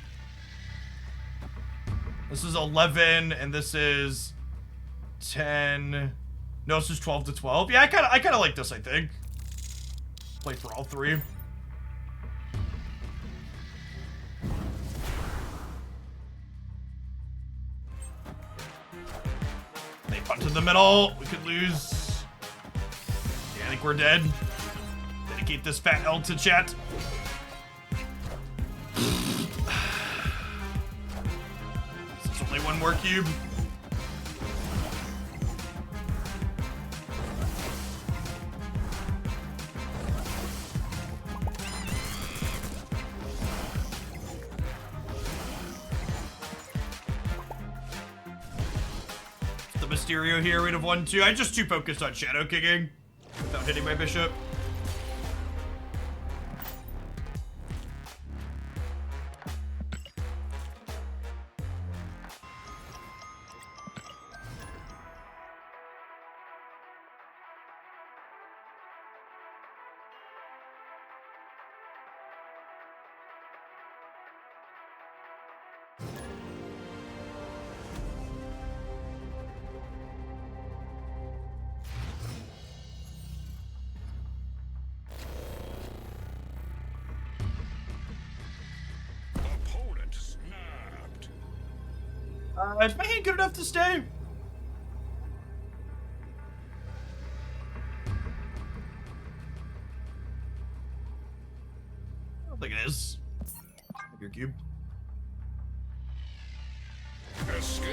This is 11, and this is 10. No, this is 12 to 12. Yeah, I kind of like this, I think. Play for all 3. They punt in the middle. We could lose. Yeah, I think we're dead. Dedicate this fat L to chat. There's only one more cube. Mysterio here, we'd have won 2. I'm just too focused on Shadow Kicking without hitting my bishop. Is my hand good enough to stay? I don't think it is. Your cube. Escaped.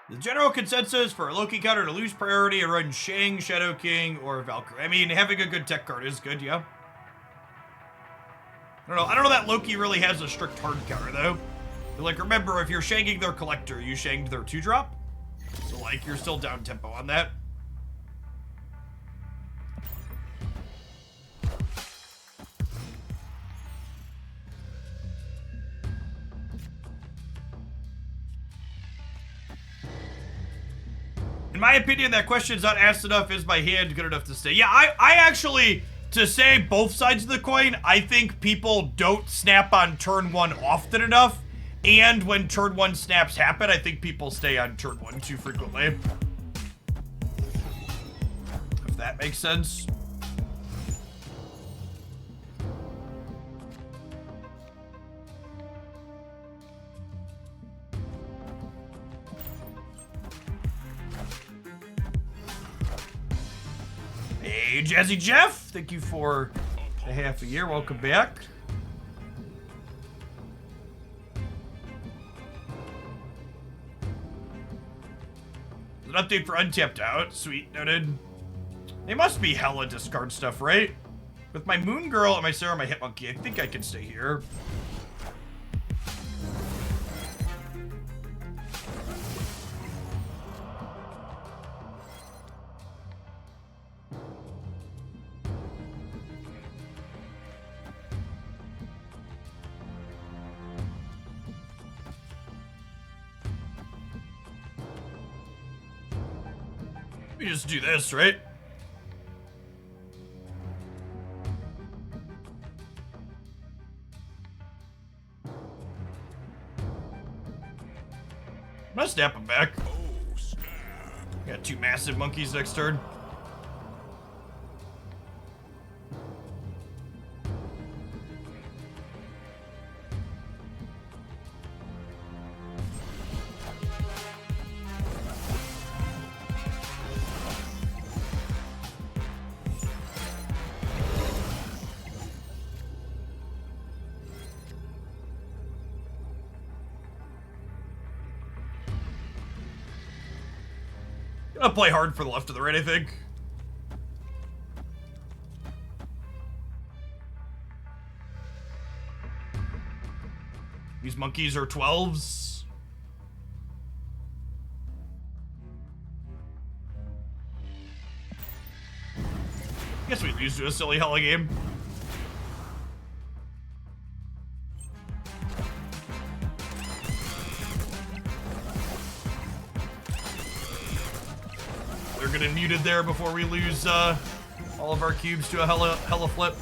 The general consensus for a Loki counter to lose priority and run Shang, Shadow King, or Valkyrie. I mean, having a good tech card is good, yeah. I don't know that Loki really has a strict hard counter, though. Like, remember, if you're Shanging their Collector, you Shanged their 2-drop. So, like, you're still down tempo on that. In my opinion, that question's not asked enough. Is my hand good enough to stay? Yeah, I actually, to say both sides of the coin, I think people don't snap on turn 1 often enough. And when turn 1 snaps happen, I think people stay on turn 1 too frequently. If that makes sense. Hey, Jazzy Jeff, thank you for a half a year. Welcome back. An update for Untapped out. Sweet, noted. They must be hella discard stuff, right? With my Moon Girl and my Sarah, my Hitmonkey, I think I can stay here. We just do this, right? I'm gonna snap him back. Got 2 massive monkeys next turn. Gonna play hard for the left of the right, I think. These monkeys are 12s. Guess we lose to a silly hella game. They're getting muted there before we lose all of our cubes to a hella flip.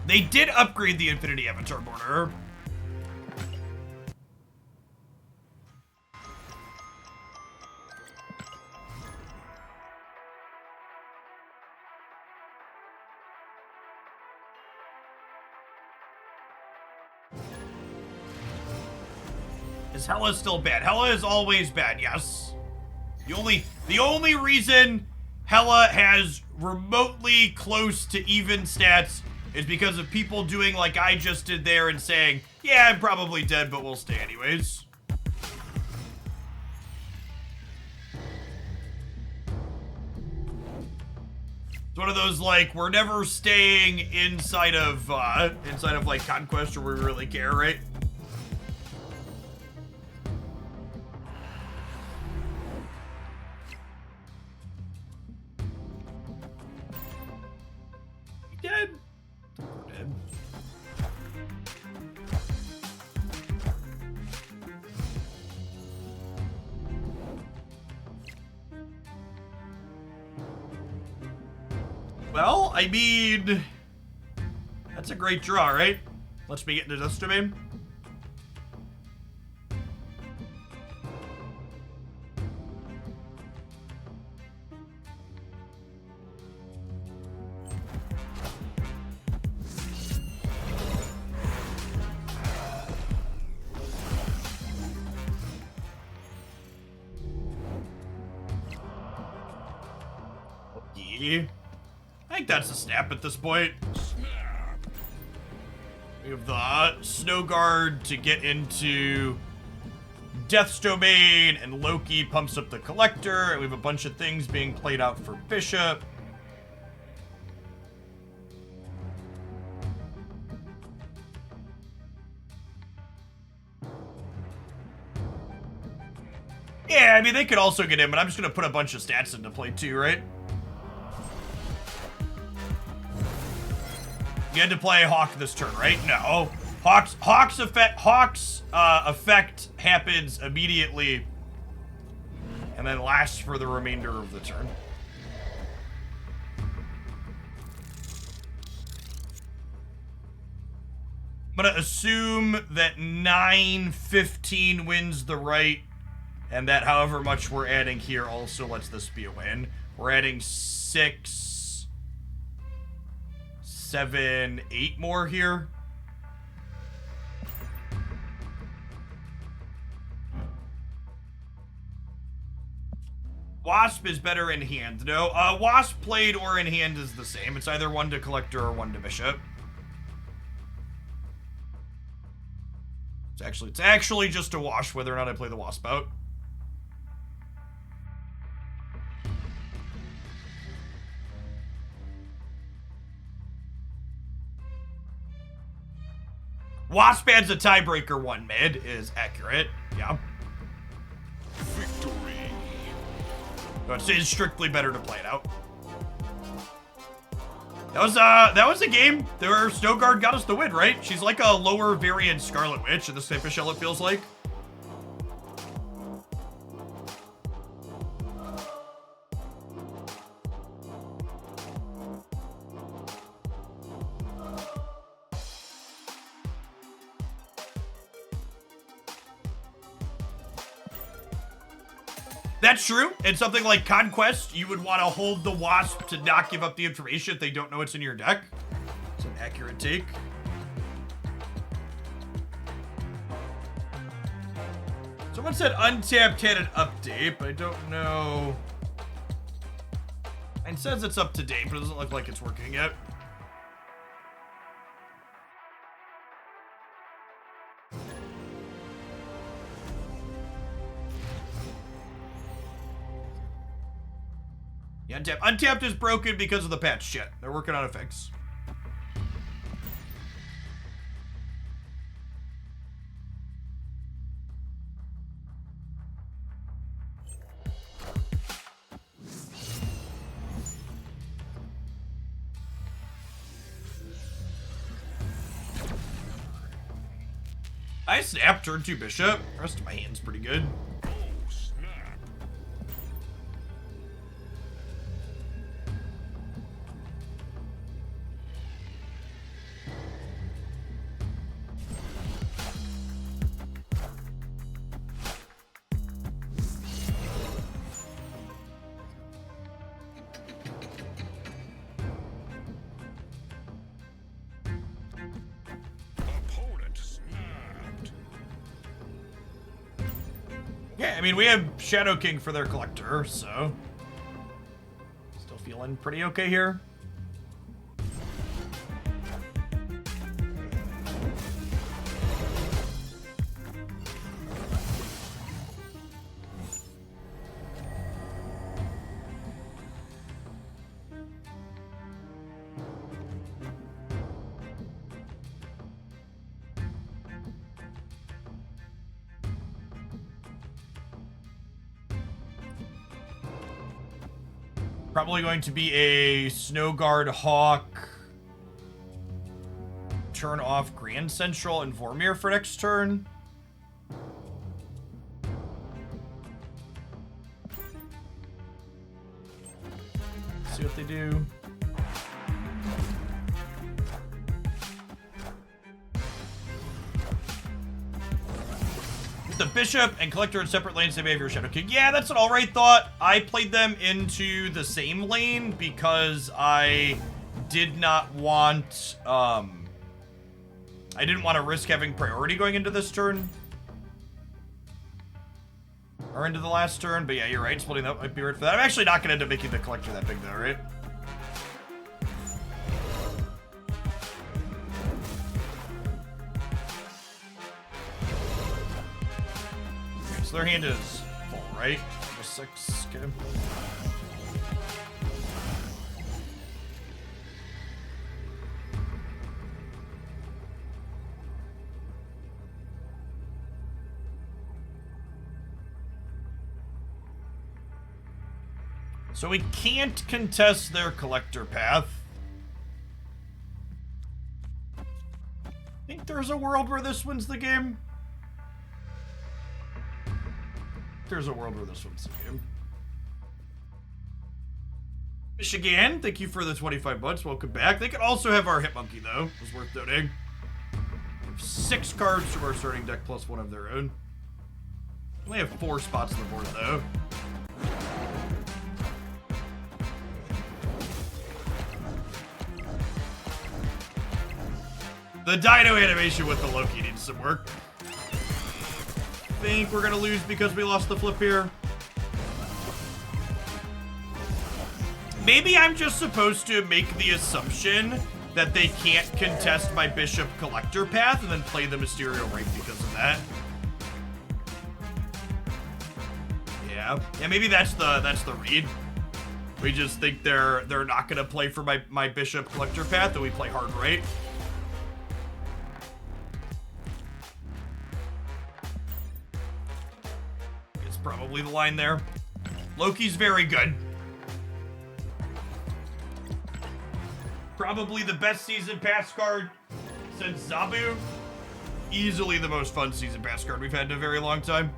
They did upgrade the Infinity Avatar border. Is Hela still bad? Hela is always bad, yes. The only reason Hela has remotely close to even stats is because of people doing like I just did there and saying, yeah, I'm probably dead, but we'll stay anyways. It's one of those like, we're never staying inside of like Conquest or where we really care, right? dead. We're dead. Well, I mean, that's a great draw, right? Let's me get into this domain. Okay. I think that's a snap at this point. We have the Snowguard to get into Death's Domain, and Loki pumps up the Collector, and we have a bunch of things being played out for Bishop. Yeah, I mean, they could also get in, but I'm just going to put a bunch of stats into play too, right? You had to play Hawk this turn, right? No. Hawk's effect happens immediately and then lasts for the remainder of the turn. I'm gonna assume that 9-15 wins the right, and that however much we're adding here also lets this be a win. We're adding 6, 7, 8 more here. Wasp is better in hand. No, Wasp played or in hand is the same. It's either 1 to Collector or 1 to Bishop. It's actually just a wash whether or not I play the Wasp out. Wasp adds a tiebreaker 1 mid is accurate. Yeah. Victory. But it's strictly better to play it out. That was a game where Snowguard got us the win, right? She's like a lower variant Scarlet Witch in this type of shell, it feels like. That's true. In something like Conquest, you would want to hold the Wasp to not give up the information if they don't know it's in your deck. It's an accurate take. Someone said Untapped had an update, but I don't know. It says it's up to date, but it doesn't look like it's working yet. Yeah, Untapped is broken because of the patch shit. They're working on a fix. I snapped turn 2 Bishop. The rest of my hand's pretty good. Yeah, I mean, we have Shadow King for their Collector, so still feeling pretty okay here. Probably going to be a Snowguard Hawk turn off Grand Central and Vormir for next turn. See what they do. The Bishop and Collector in separate lanes, same behavior, Shadow King. Yeah, that's an alright thought. I played them into the same lane because I did not want, I didn't want to risk having priority going into this turn. Or into the last turn, but yeah, you're right, splitting that might be right for that. I'm actually not going to end up making the Collector that big though, right? Okay, so their hand is full, right? Just 6, okay. So we can't contest their Collector path. I think there's a world where this wins the game. There's a world where this wins the game. Michigan, thank you for the 25 bucks. Welcome back. They could also have our Hit Monkey, though. It was worth noting. We have 6 cards from our starting deck plus 1 of their own. We only have 4 spots on the board, though. The Dino animation with the Loki needs some work. Think we're gonna lose because we lost the flip here. Maybe I'm just supposed to make the assumption that they can't contest my Bishop Collector path and then play the Mysterio right because of that. Yeah, maybe that's the read. We just think they're not gonna play for my Bishop Collector path, and we play hard right. Probably the line there. Loki's very good. Probably the best season pass card since Zabu. Easily the most fun season pass card we've had in a very long time.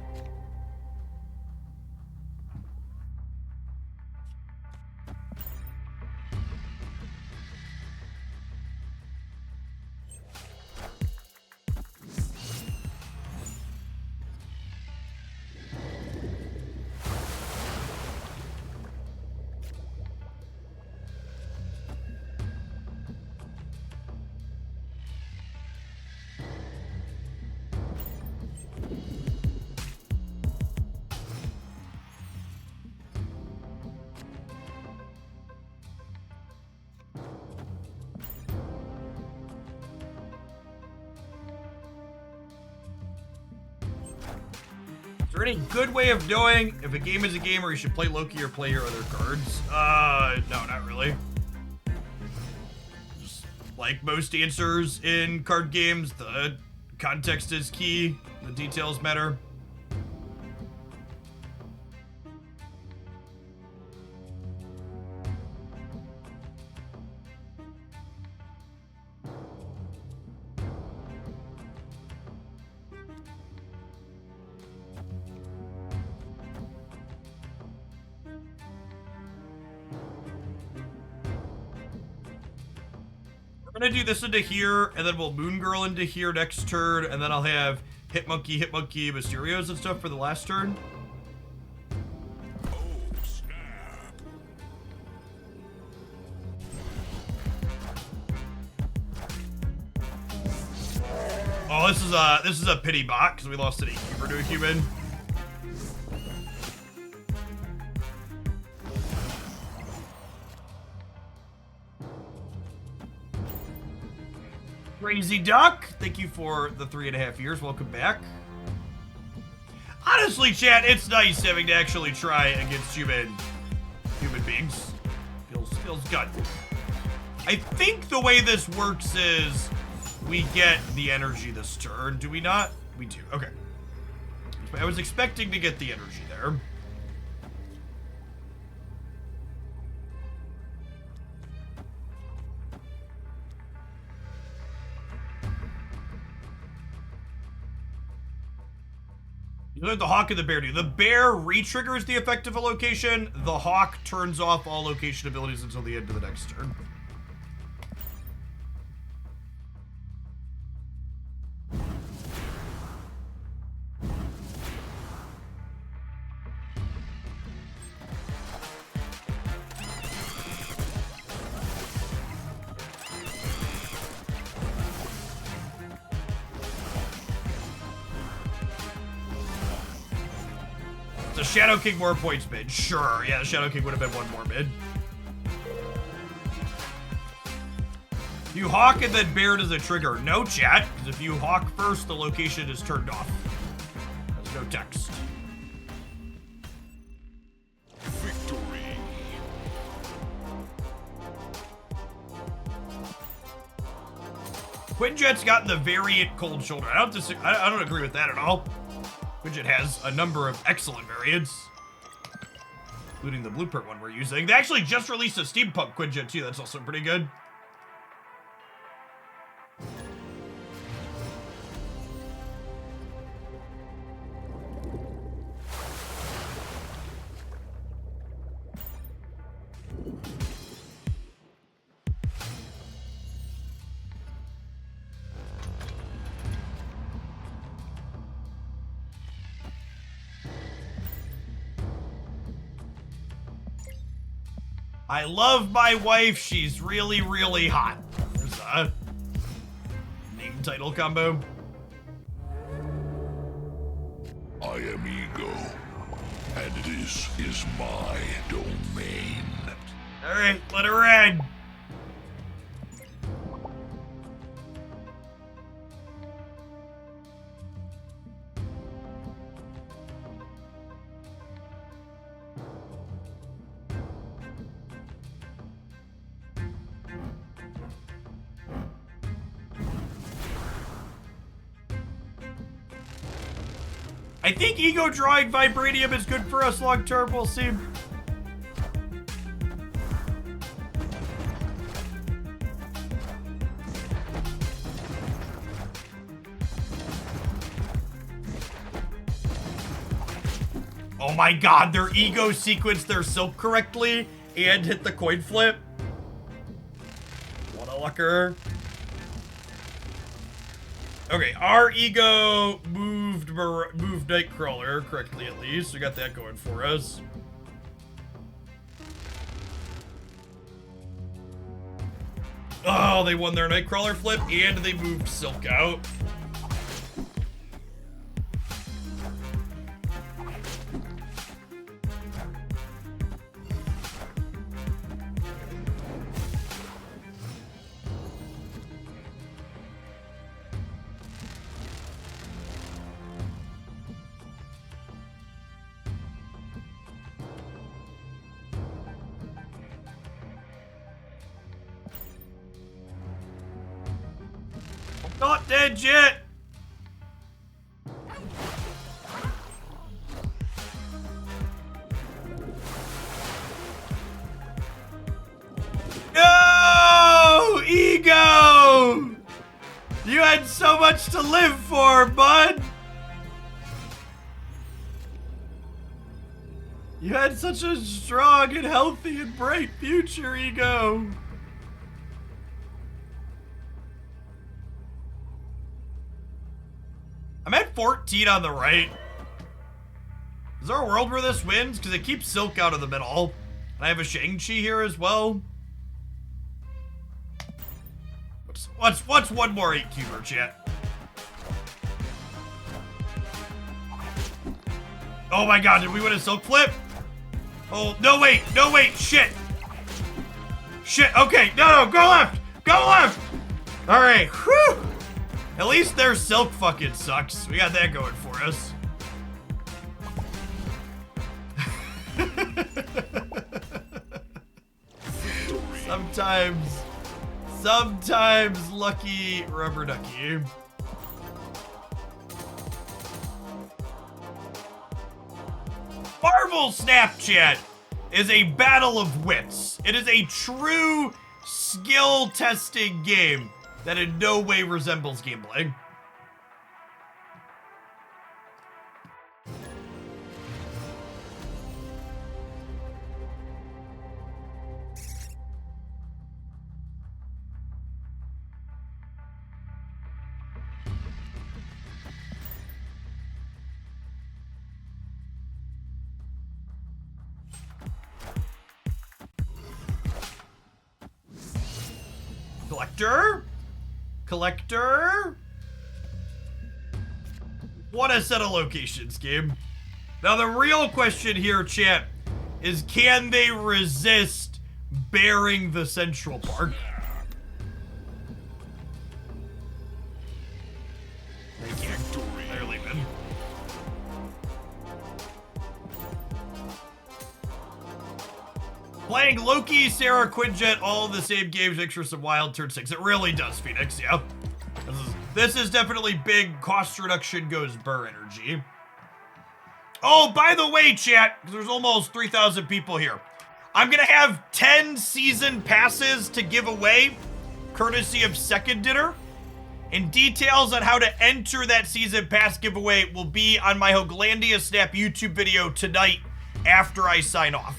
Is there any good way of knowing if a game is a game or you should play Loki or play your other cards? No, not really. Just like most answers in card games, the context is key, the details matter. We're gonna do this into here, and then we'll Moon Girl into here next turn, and then I'll have Hit Monkey, Mysterios and stuff for the last turn. Oh, this is a pity bot because we lost an Innkeeper to a human. Crazy Duck, thank you for the 3.5 years. Welcome back. Honestly, chat, it's nice having to actually try against human beings. Feels good. I think the way this works is we get the energy this turn. Do we not? We do. Okay. I was expecting to get the energy there. What did the hawk and the bear do? The bear re-triggers the effect of a location. The hawk turns off all location abilities until the end of the next turn. The Shadow King more points mid. Sure, yeah, the Shadow King would have been one more mid. You hawk and then bear does a trigger. No chat, because if you hawk first, the location is turned off. There's no text. Victory. Quinjet's gotten the variant cold shoulder. I don't agree with that at all. Quinjet has a number of excellent variants, including the blueprint one we're using. They actually just released a steampunk Quinjet too. That's also pretty good. I love my wife. She's really, really hot. There's a name title combo. I am Ego, and this is my domain. All right, let her in. I think ego drawing vibranium is good for us long term. We'll see. Oh my god, their ego sequenced their silk correctly and hit the coin flip. What a lucker. Okay, our ego moved Nightcrawler correctly at least. We got that going for us. Oh, they won their Nightcrawler flip and they moved Silk out. Not dead yet. No, ego. You had so much to live for, bud. You had such a strong and healthy and bright future, ego. I'm at 14 on the right. Is there a world where this wins? Because it keeps Silk out of the middle. And I have a Shang-Chi here as well. What's one more 8-cuber, chat? Oh my god, did we win a Silk flip? Oh, no wait, shit. Shit, okay, no, go left. All right, whew. At least their Silk fucking sucks. We got that going for us. Sometimes lucky rubber ducky. Marvel Snapchat is a battle of wits. It is a true skill testing game that in no way resembles gameplay. Collector? Collector? What a set of locations, game. Now the real question here, chat, is can they resist bearing the Central Park? They can't. They're leaving. Playing Loki, Sarah, Quinjet, all the same games, extra some wild turn 6. It really does, Phoenix, yeah. This is definitely big cost reduction goes burr energy. Oh, by the way, chat, there's almost 3,000 people here. I'm gonna have 10 season passes to give away, courtesy of Second Dinner. And details on how to enter that season pass giveaway will be on my Hoglandia Snap YouTube video tonight after I sign off.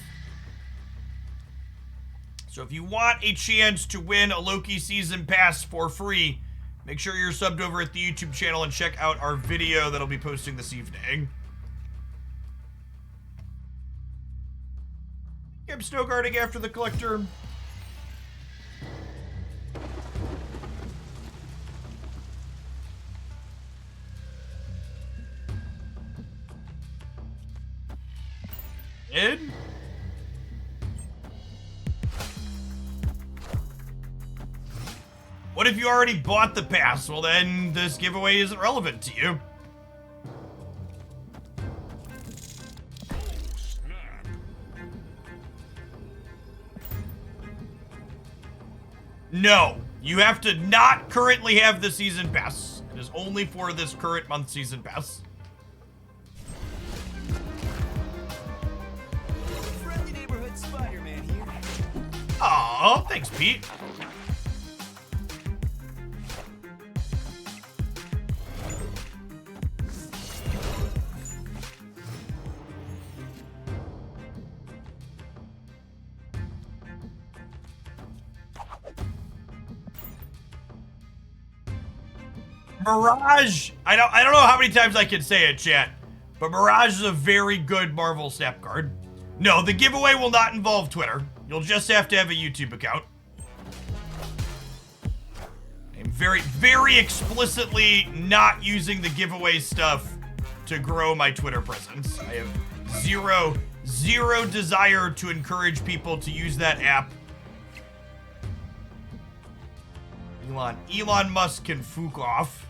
So if you want a chance to win a Loki season pass for free, make sure you're subbed over at the YouTube channel and check out our video that I'll be posting this evening. I'm snowguarding after the collector. In? What if you already bought the pass? Well, then this giveaway isn't relevant to you. No, you have to not currently have the season pass. It is only for this current month season pass. Friendly neighborhood Spider-Man here. Aw, thanks, Pete. Mirage, I don't know how many times I can say it, chat, but Mirage is a very good Marvel Snap card. No, the giveaway will not involve Twitter. You'll just have to have a YouTube account. I'm very, very explicitly not using the giveaway stuff to grow my Twitter presence. I have zero desire to encourage people to use that app. Elon Musk can fuck off.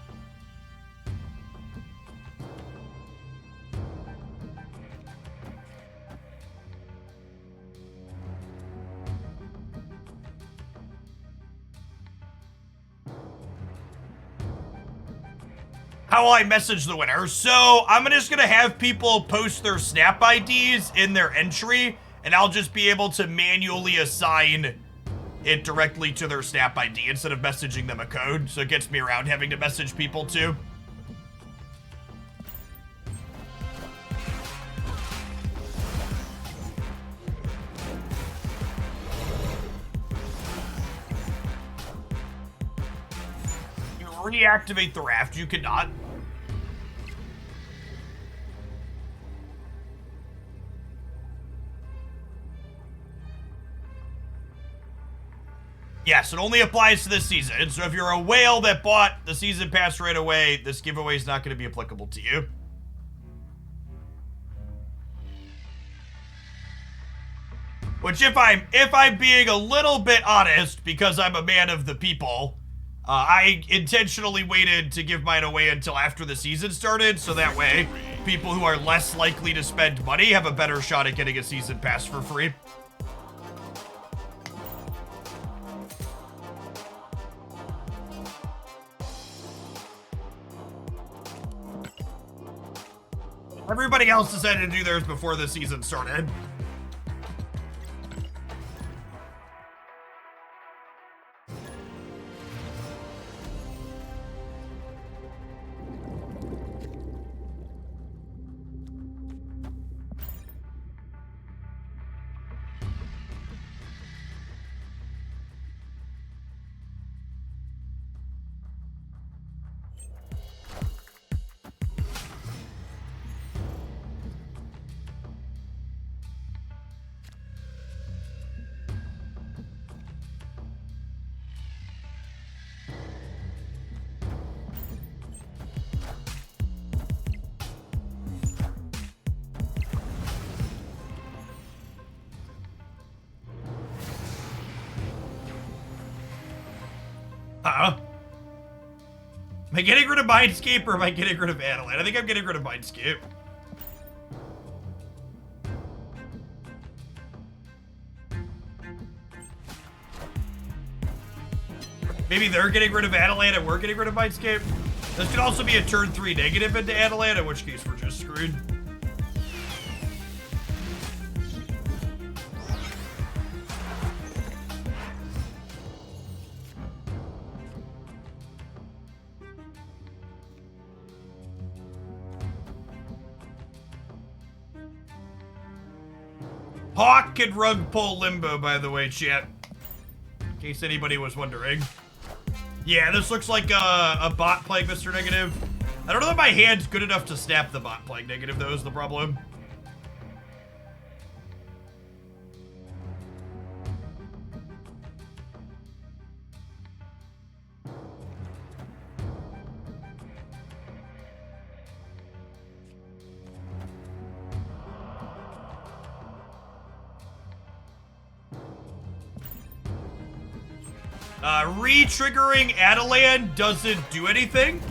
How will I message the winner? So I'm just gonna have people post their Snap IDs in their entry, and I'll just be able to manually assign it directly to their Snap ID instead of messaging them a code. So it gets me around having to message people too. You reactivate the raft, you cannot. Yes, it only applies to this season. So if you're a whale that bought the season pass right away, this giveaway is not going to be applicable to you. Which if I'm being a little bit honest, because I'm a man of the people, I intentionally waited to give mine away until after the season started, so that way people who are less likely to spend money have a better shot at getting a season pass for free. Everybody else decided to do theirs before the season started. Am I getting rid of Mindscape or am I getting rid of Adelaide? I think I'm getting rid of Mindscape. Maybe they're getting rid of Adelaide and we're getting rid of Mindscape. This could also be a turn 3 negative into Adelaide, in which case we're just screwed. Hawk can rug pull Limbo, by the way, chat. In case anybody was wondering. Yeah, this looks like a bot playing Mr. Negative. I don't know if my hand's good enough to snap the bot playing Negative, though, is the problem. Re-triggering Adelan doesn't do anything.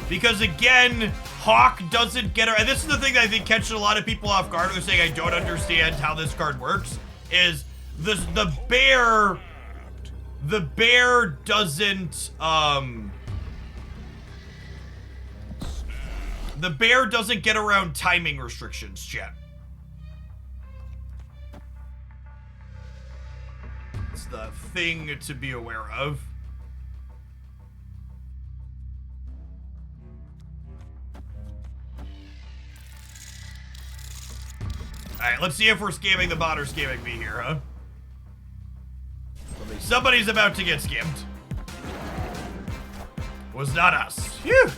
Because again, Hawk doesn't get her. And this is the thing that I think catches a lot of people off guard. They're saying, I don't understand how this card works. Is the bear doesn't, the bear doesn't get around timing restrictions, chat. It's the thing to be aware of. Alright, let's see if we're scamming the bot or scamming me here, huh? Somebody's about to get scammed. Was not us. Phew!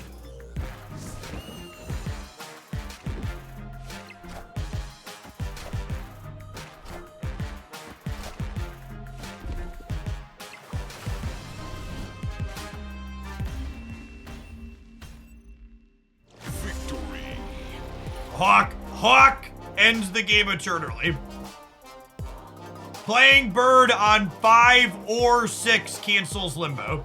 Victory. Hawk ends the game eternally. Playing Bird on 5 or 6 cancels Limbo.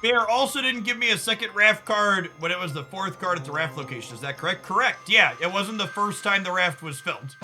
Bear also didn't give me a second raft card when it was the 4th card at the raft location. Is that correct? Correct. Yeah, it wasn't the first time the raft was filled.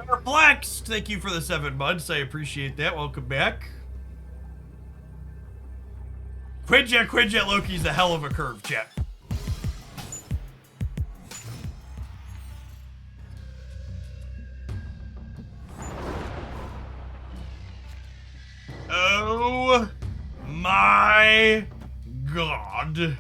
Perplexed, thank you for the 7 months. I appreciate that. Welcome back. Quinjet Loki's a hell of a curve, chat. Oh my god.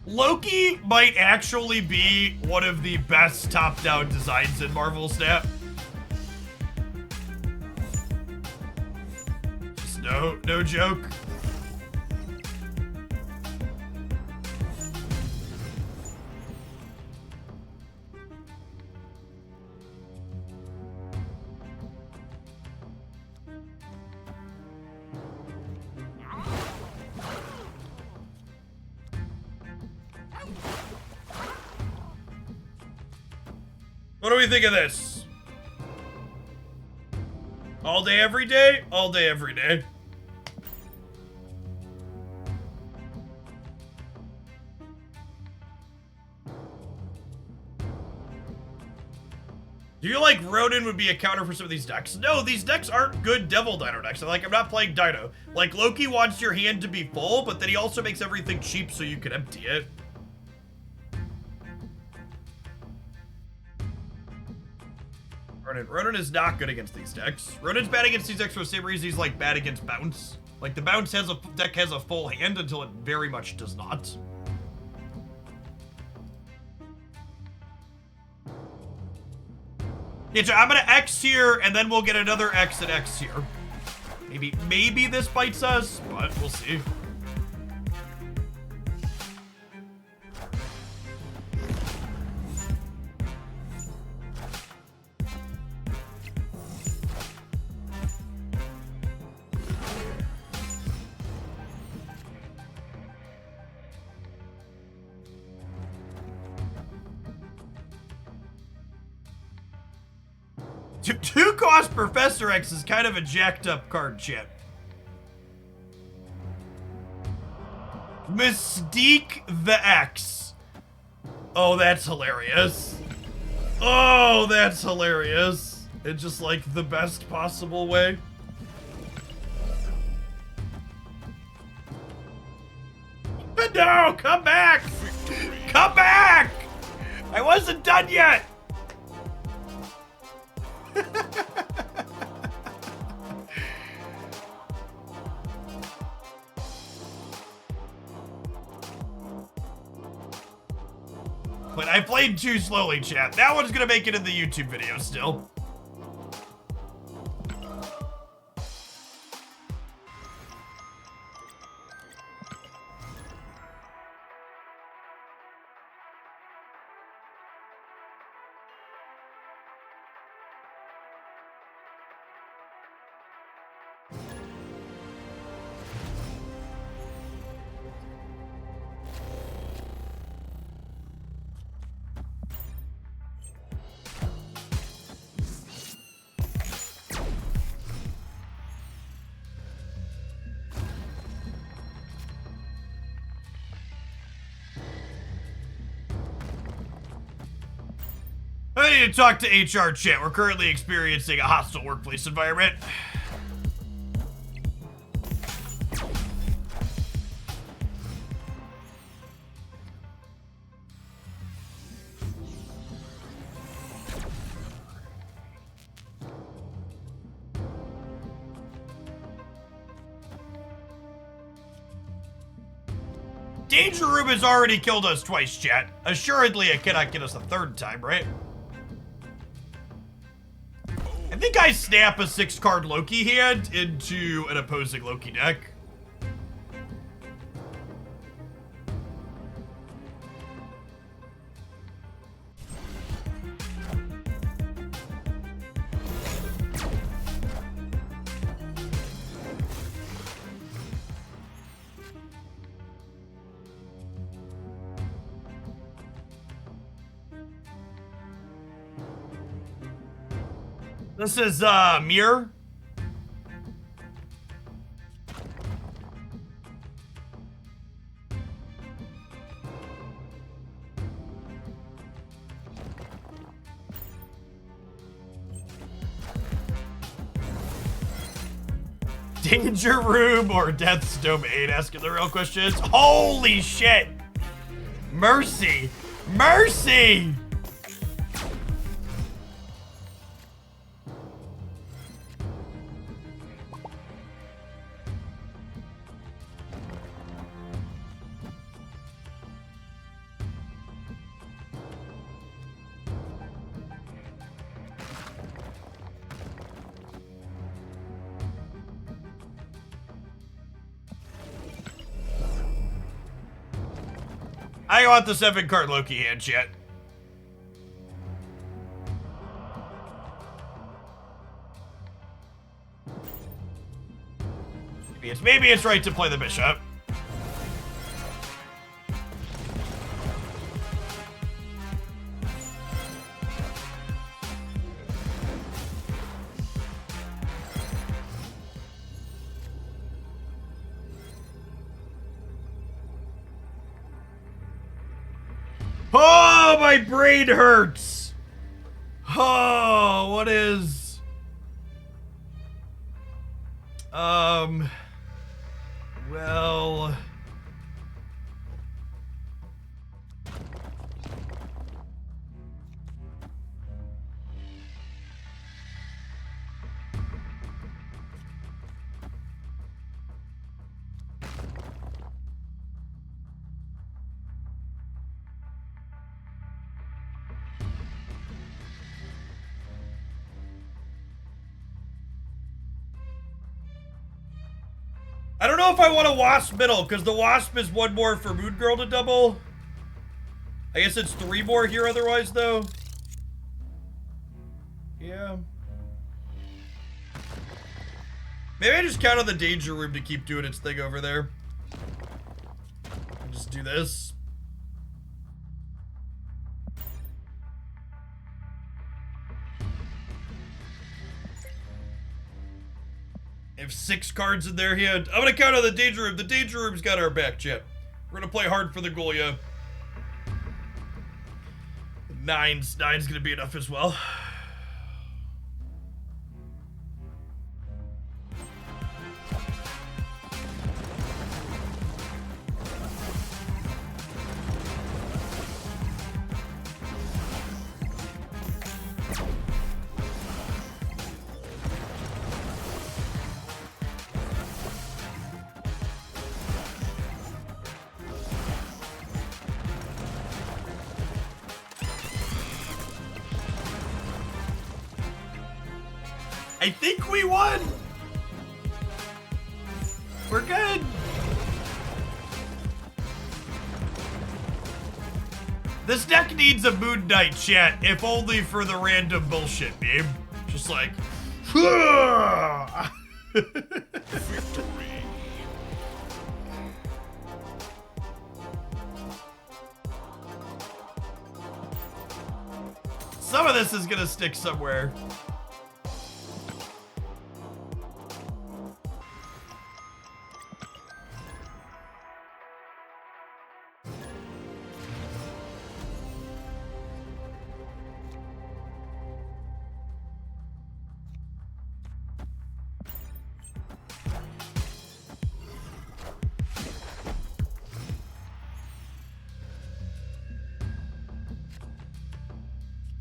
Loki might actually be one of the best top-down designs in Marvel Snap. Just no joke. What do we think of this? All day, every day? All day, every day. Do you feel like Ronin would be a counter for some of these decks? No, these decks aren't good Devil Dino decks. Like, I'm not playing Dino. Like, Loki wants your hand to be full, but then he also makes everything cheap so you can empty it. Ronin is not good against these decks. Ronin's bad against these decks for the same reason he's, like, bad against Bounce. Like, the Bounce deck has a full hand until it very much does not. Yeah, so I'm gonna X here, and then we'll get another X and X here. Maybe this bites us, but we'll see. Two cost Professor X is kind of a jacked up card, chat. Mystique the X. Oh, that's hilarious. Oh, that's hilarious. In just like the best possible way. No, come back! Come back! I wasn't done yet! But I played too slowly, chat. That one's gonna make it in the YouTube video still. I need to talk to HR chat. We're currently experiencing a hostile workplace environment. Danger Room has already killed us twice, chat. Assuredly, it cannot get us a third time, right? I think I snap a 6-card Loki hand into an opposing Loki deck. This is, Mirror. Danger Room or Death's Domain? Asking the real questions. Holy shit! Mercy! Mercy! I want the 7-card Loki hand, chat. Maybe it's right to play the bishop. Oh, my brain hurts. Oh, what is... Well... I don't know if I want a Wasp middle, because the Wasp is one more for Moon Girl to double. I guess it's 3 more here otherwise, though. Yeah. Maybe I just count on the Danger Room to keep doing its thing over there. I'll just do this. I have 6 cards in their hand. I'm gonna count on the Danger Room. The Danger Room's got our back, Chip. We're gonna play hard for the goal, yeah. 9's gonna be enough as well. I think we won. We're good. This deck needs a Moon Knight, chat, if only for the random bullshit, babe. Just like, Victory. some of this is gonna stick somewhere.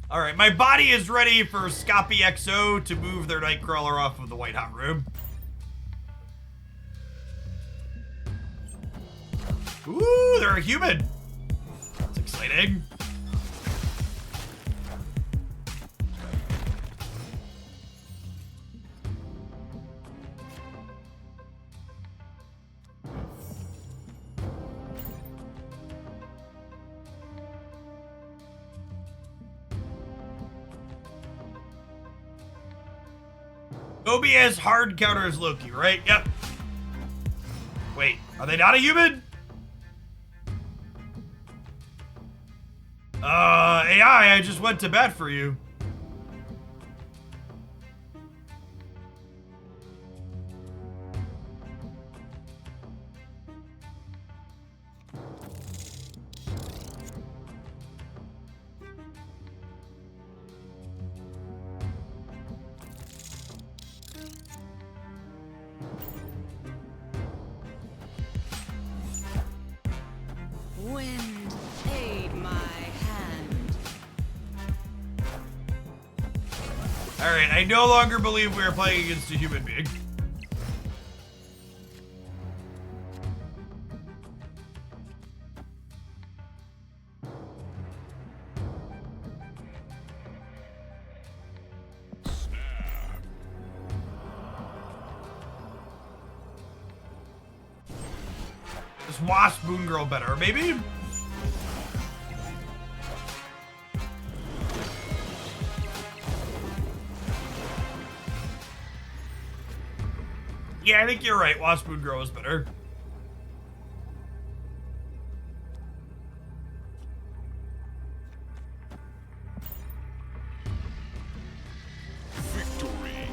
Alright, my body is ready for Scoppy XO to move their Nightcrawler off of the White Hot Room. Ooh, they're a human. That's exciting. Mobius hard counters Loki, right? Yep. Wait, are they not a human? AI, I just went to bat for you. Wind, aid my hand. Alright, I no longer believe we are playing against a human being. This Wasp Moon Girl better, maybe? Yeah, I think you're right. Wasp Moon Girl is better. Victory.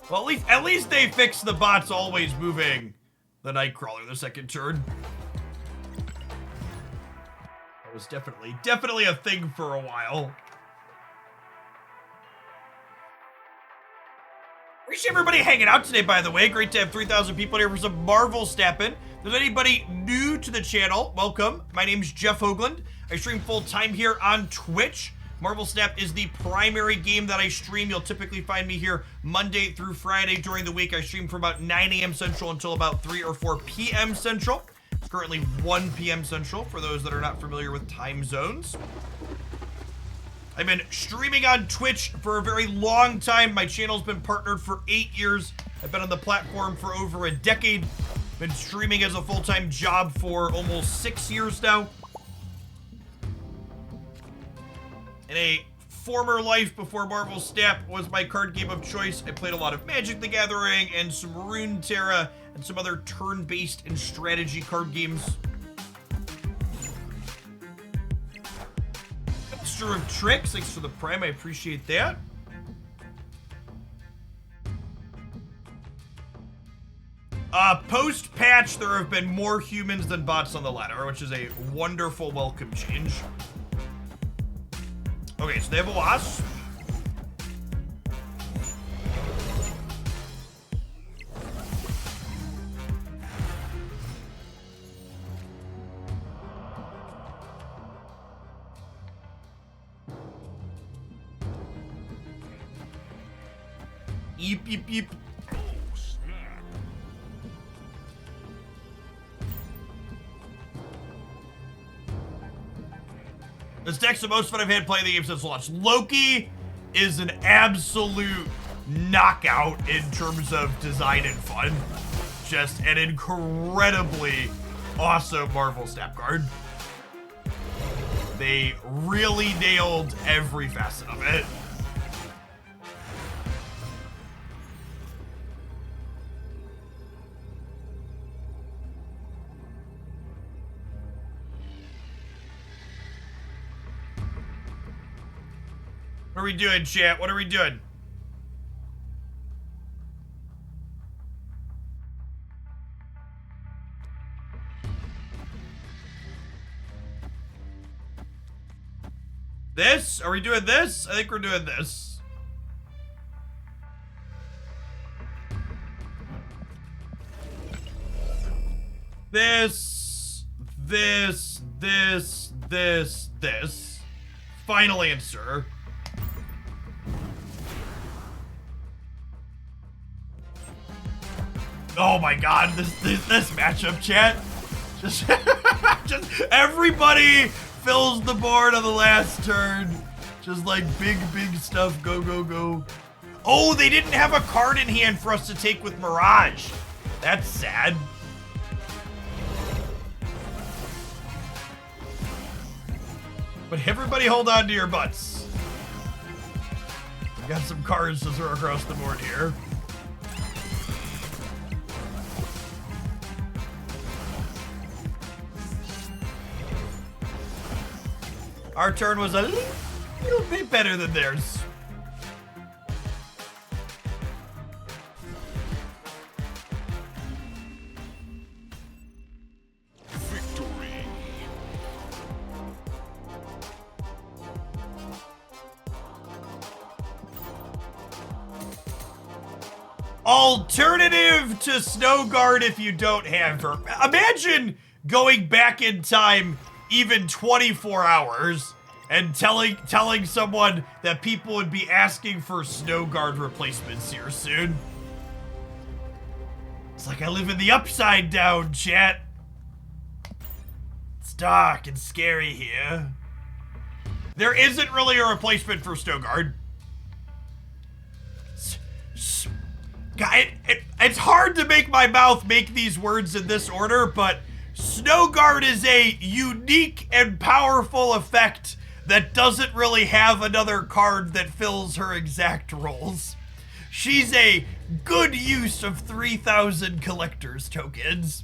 Well, at least they fixed the bots always moving the Nightcrawler the second turn. That was definitely a thing for a while. Appreciate everybody hanging out today, by the way. Great to have 3,000 people here for some Marvel Snapping. If there's anybody new to the channel, welcome. My name's Jeff Hoagland. I stream full-time here on Twitch. Marvel Snap is the primary game that I stream. You'll typically find me here Monday through Friday. During the week, I stream from about 9 a.m. Central until about 3 or 4 p.m. Central. It's currently 1 p.m. Central for those that are not familiar with time zones. I've been streaming on Twitch for a very long time. My channel's been partnered for 8 years. I've been on the platform for over a decade. Been streaming as a full-time job for almost 6 years now. In a former life before Marvel Snap was my card game of choice, I played a lot of Magic the Gathering and some Runeterra and some other turn-based and strategy card games. Master of Tricks, thanks for the prime, I appreciate that. Post-patch, there have been more humans than bots on the ladder, which is a wonderful welcome change. Okay, so they have a wasp. Eep, eep, eep. This deck's the most fun I've had playing the game since launch. Loki is an absolute knockout in terms of design and fun. Just an incredibly awesome Marvel Snap card. They really nailed every facet of it. What are we doing, chat? What are we doing? This? Are we doing this? I think we're doing this. This. Final answer. Oh my god, this matchup, chat. Just everybody fills the board on the last turn. Just like big stuff. Go, go, go. Oh, they didn't have a card in hand for us to take with Mirage. That's sad. But everybody hold on to your butts. We got some cards to throw across the board here. Our turn was a little bit better than theirs. Victory. Alternative to Snowguard if you don't have her. Imagine going back in time even 24 hours and telling someone that people would be asking for Snowguard replacements here soon. It's like I live in the upside down, chat. It's dark and scary here. There isn't really a replacement for Snowguard. It's hard to make my mouth make these words in this order, but Snowguard is a unique and powerful effect that doesn't really have another card that fills her exact roles. She's a good use of 3,000 collector's tokens.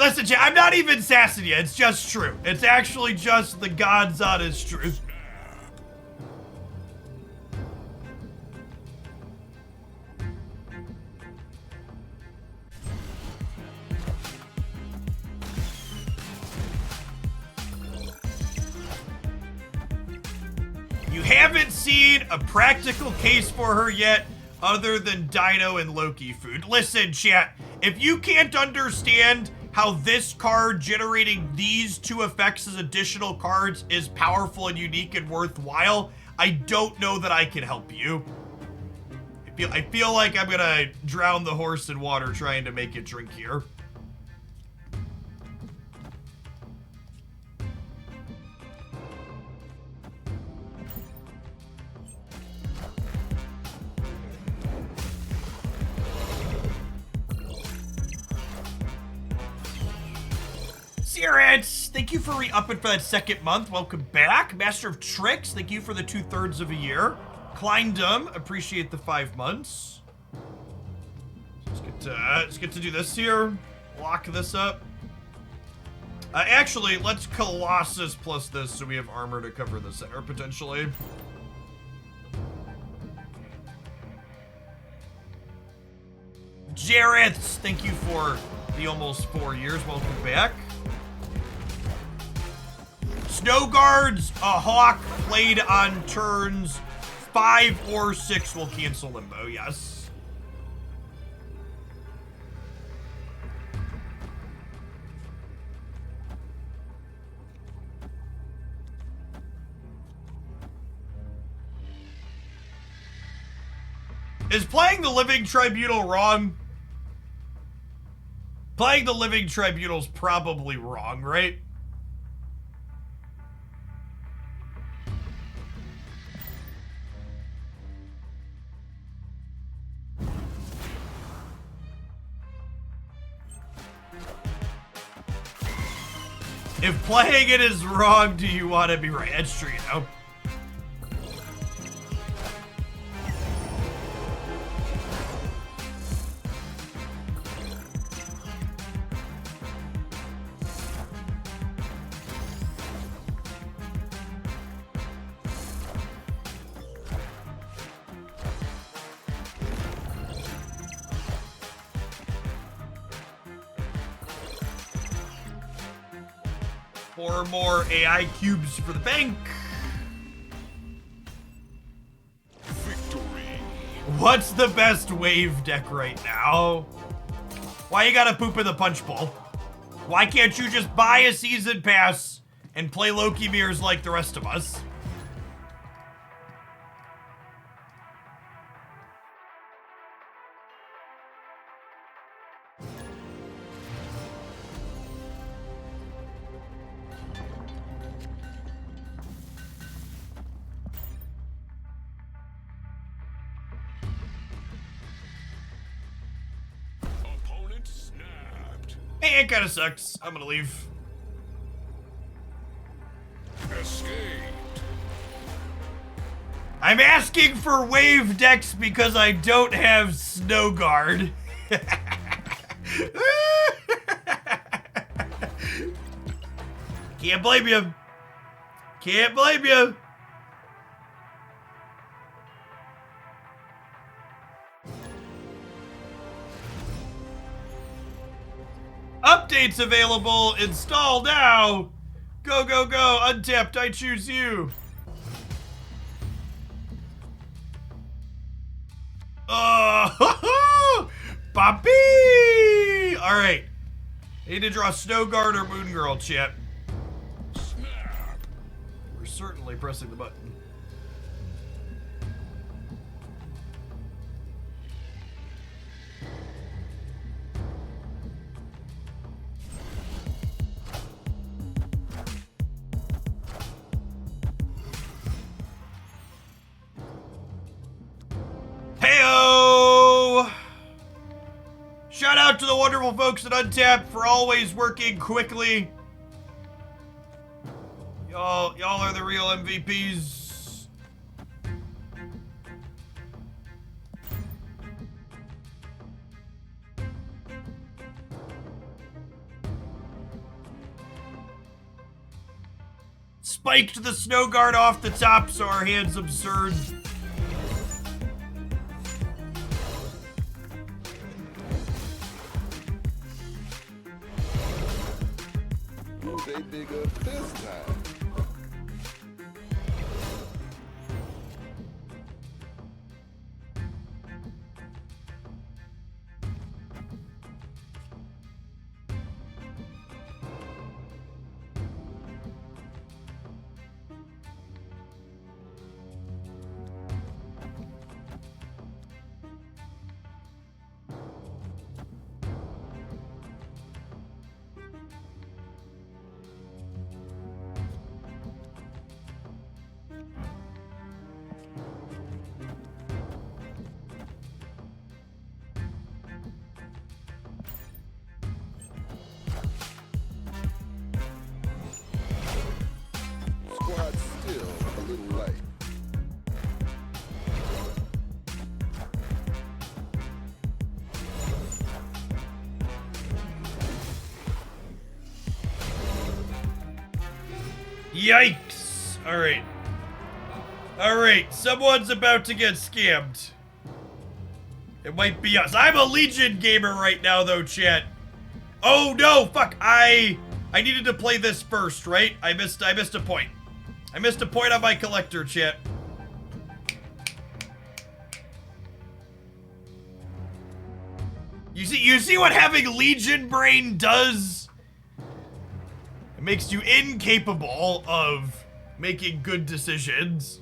Listen, chat, I'm not even sassing you. It's just true. It's actually just the God's honest truth. You haven't seen a practical case for her yet other than Dino and Loki food. Listen, chat, if you can't understand how this card generating these two effects as additional cards is powerful and unique and worthwhile, I don't know that I can help you. I feel like I'm gonna drown the horse in water trying to make it drink here. Sirens, thank you for re-upping for that second month. Welcome back. Master of Tricks, thank you for the 2/3 of a year. Kleindom, appreciate the 5 months. Let's get to do this here. Lock this up. Actually, let's Colossus plus this so we have armor to cover the center potentially. Jareth, thank you for the almost 4 years. Welcome back. Snowguards, a Hawk played on turns 5 or 6 will cancel Limbo, yes. Is playing the Living Tribunal wrong? Playing the Living Tribunal's probably wrong, right? If playing it is wrong, do you want to be right? That's true, you know. Four more AI cubes for the bank. Victory. What's the best wave deck right now? Why you gotta poop in the punch bowl? Why can't you just buy a season pass and play Loki mirrors like the rest of us? Opponent snapped. Hey, it kinda sucks. I'm gonna leave. Escaped. I'm asking for wave decks because I don't have Snowguard. Can't blame you. Can't blame you. Updates available. Install now. Go, go, go. Untapped. I choose you. Oh, Poppy! All right. Need to draw Snowguard or Moon Girl, chat. Snap. We're certainly pressing the button. Heyo! Shout out to the wonderful folks at Untapped for always working quickly. Y'all are the real MVPs. spiked the Snowguard off the top, so our hand's absurd. Who they dig up this time? Squad still a little light. Yikes! Alright. Alright, someone's about to get scammed. It might be us. I'm a Legion gamer right now, though, chat. Oh, no! Fuck! I needed to play this first, right? I missed a point. I missed a point on my collector, chat. You see what having Legion brain does? It makes you incapable of making good decisions.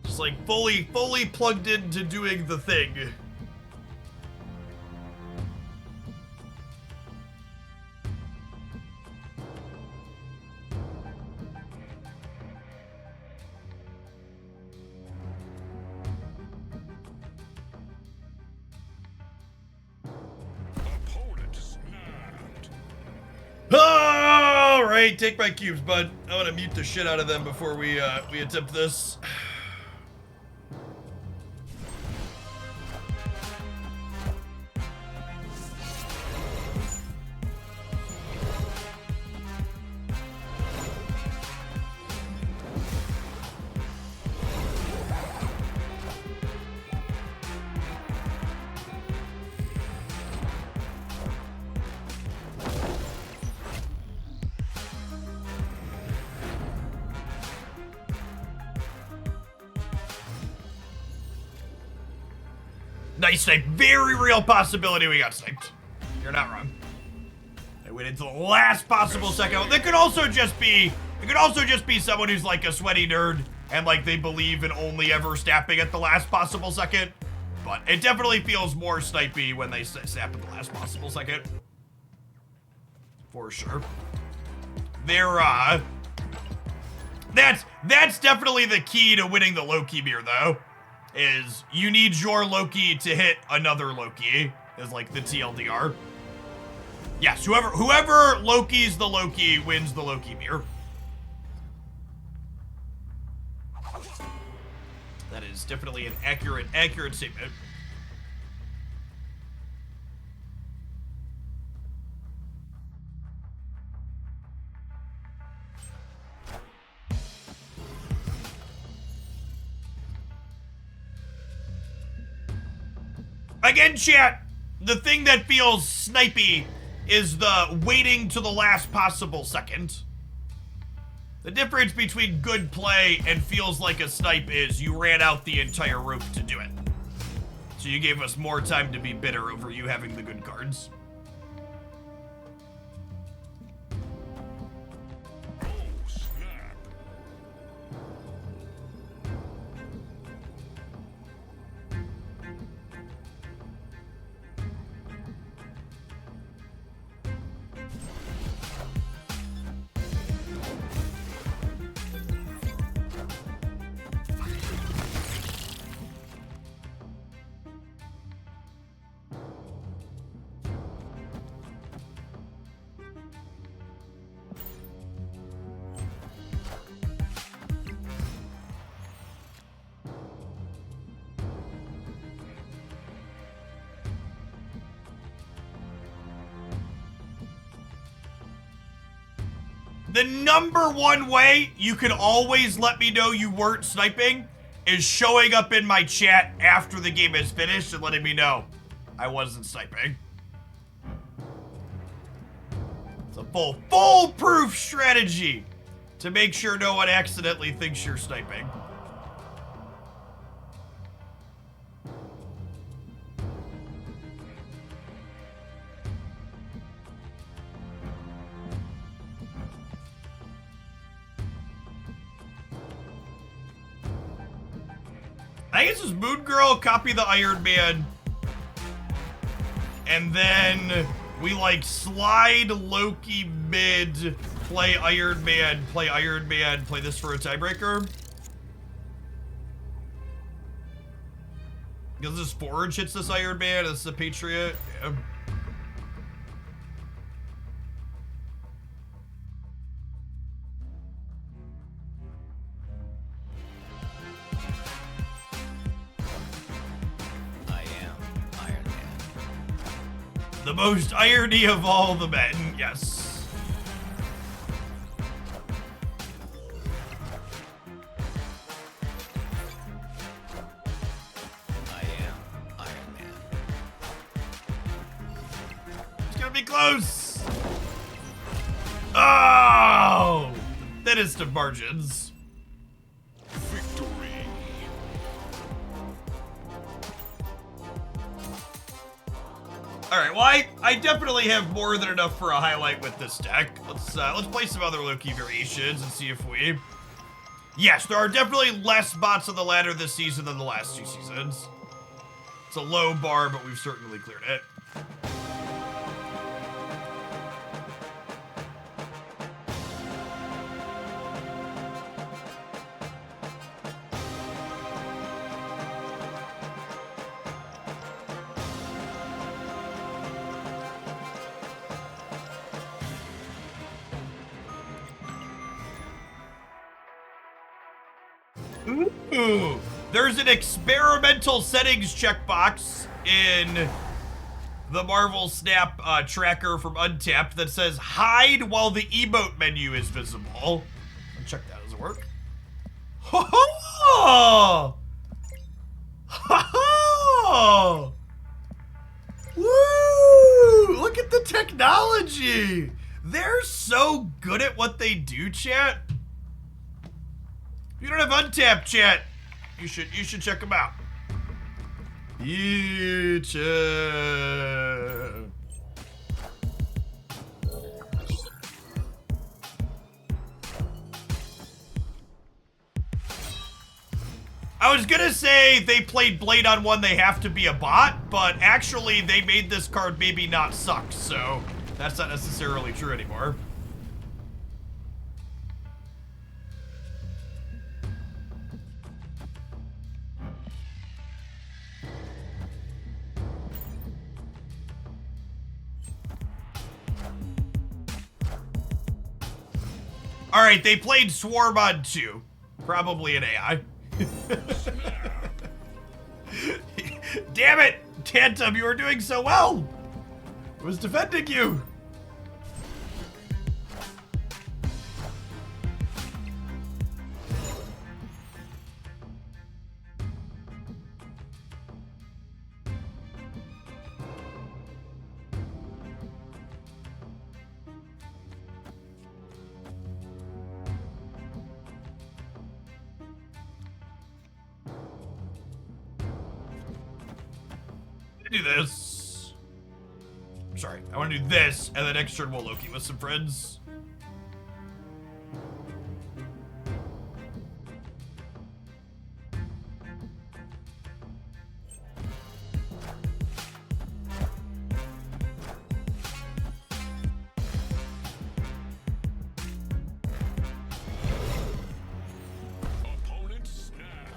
Just like fully plugged into doing the thing. All right, take my cubes, bud. I want to mute the shit out of them before we attempt this. Nice snipe. Very real possibility we got sniped. You're not wrong. I waited until the last possible second. That could also just be, someone who's like a sweaty nerd and like they believe in only ever snapping at the last possible second. But it definitely feels more snipey when they snap at the last possible second. For sure. That's definitely the key to winning the Loki beer, though. Is you need your Loki to hit another Loki, is like the TLDR. Yes, whoever Loki's the Loki wins the Loki beer. That is definitely an accurate statement. Again, chat, the thing that feels snipey is the waiting to the last possible second. The difference between good play and feels like a snipe is you ran out the entire rope to do it. So you gave us more time to be bitter over you having the good cards. The #1 way you can always let me know you weren't sniping is showing up in my chat after the game is finished and letting me know I wasn't sniping. It's a foolproof strategy to make sure no one accidentally thinks you're sniping. I guess it's Moon Girl, copy the Iron Man, and then we like slide Loki mid, play Iron Man, play this for a tiebreaker. Because this Forge hits this Iron Man, this is a Patriot. Yeah. The most irony of all the men, yes. I am Iron Man. It's gonna be close. Oh, the thinnest of margins. Victory. All right, well, I definitely have more than enough for a highlight with this deck. Let's play some other Loki variations and see if we... Yes, there are definitely less bots on the ladder this season than the last 2 seasons. It's a low bar, but we've certainly cleared it. Ooh, there's an experimental settings checkbox in the Marvel Snap tracker from Untapped that says hide while the emote menu is visible. I'll check that. Does it work? Ho ho! Ha ha! Woo! Look at the technology. They're so good at what they do, chat. If you don't have Untapped, chat, you should check them out. YouTube. I was gonna say they played Blade on 1, they have to be a bot, but actually they made this card maybe not suck, so that's not necessarily true anymore. All right, they played Swarm on 2. Probably an AI. Damn it! Tantum, you were doing so well! I was defending you! Do this. Sorry, I want to do this, and then next turn we'll Loki with some friends.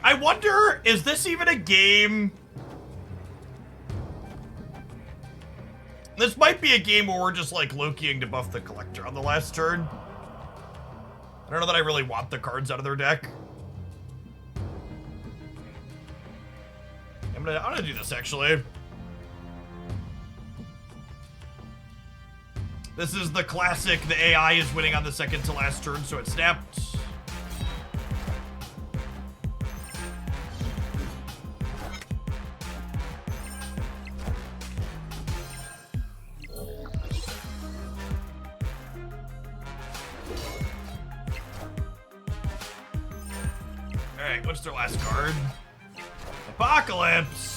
I wonder, is this even a game? This might be a game where we're just like Lokiing to buff the collector on the last turn. I don't know that I really want the cards out of their deck. I'm gonna do this actually. This is the classic, the AI is winning on the second to last turn, so it snapped. Alright, what's their last card? Apocalypse!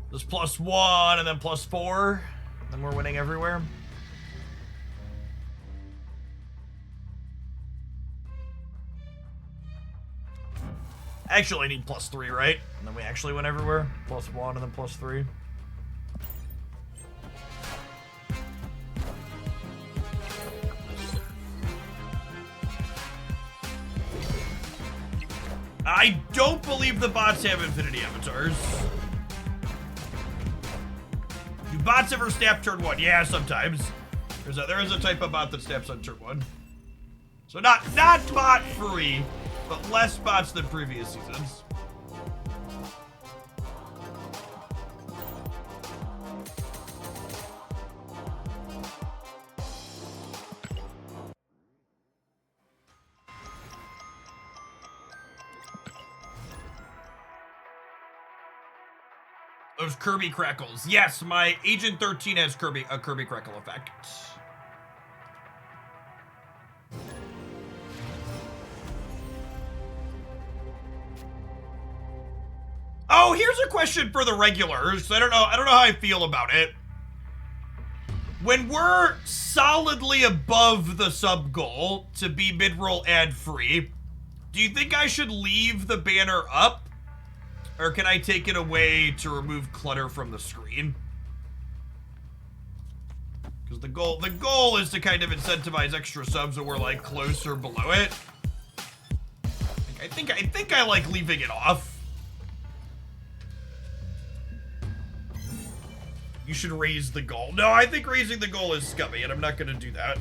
There's +1 and then +4. Then we're winning everywhere. I actually need +3, right? And then we actually win everywhere. +1 and then +3. I don't believe the bots have infinity avatars. Do bots ever snap turn 1? Yeah, sometimes. There is a type of bot that snaps on turn 1. So not bot free, but less bots than previous seasons. Those Kirby crackles. Yes, my Agent 13 has a Kirby crackle effect. Oh, here's a question for the regulars. I don't know how I feel about it. When we're solidly above the sub goal to be mid-roll ad free, do you think I should leave the banner up? Or can I take it away to remove clutter from the screen? Because the goal is to kind of incentivize extra subs that we're like close or below it. I think I like leaving it off. You should raise the goal. No, I think raising the goal is scummy, and I'm not gonna do that.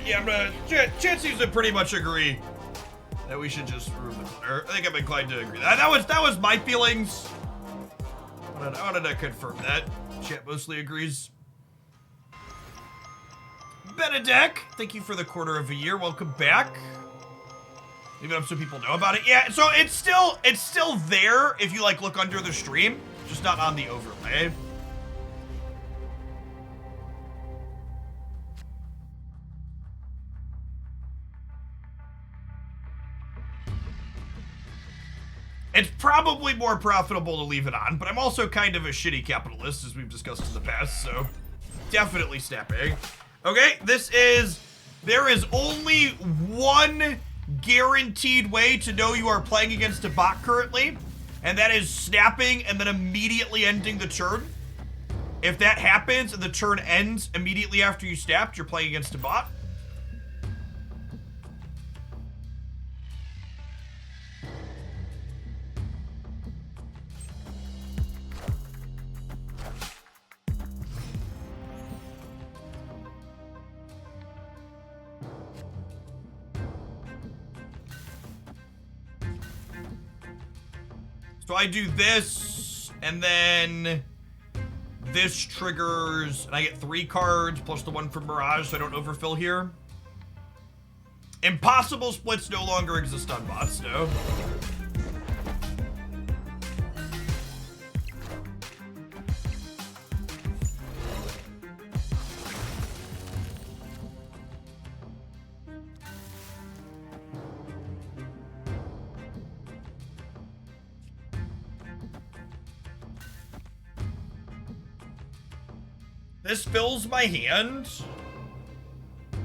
Yeah, Chance seems to pretty much agree that we should just remove the clutter. I think I'm inclined to agree. That was my feelings. I wanted to confirm that. Chat mostly agrees. Benedek, thank you for the quarter of a year. Welcome back. Even up so people know about it. Yeah, so it's still there if you like look under the stream, just not on the overlay. It's probably more profitable to leave it on, but I'm also kind of a shitty capitalist, as we've discussed in the past, so definitely snapping. Okay, there is only one guaranteed way to know you are playing against a bot currently, and that is snapping and then immediately ending the turn. If that happens and the turn ends immediately after you snapped, you're playing against a bot. So I do this, and then this triggers, and I get 3 cards plus the 1 from Mirage, so I don't overfill here. Impossible splits no longer exist on bots, no. This fills my hand,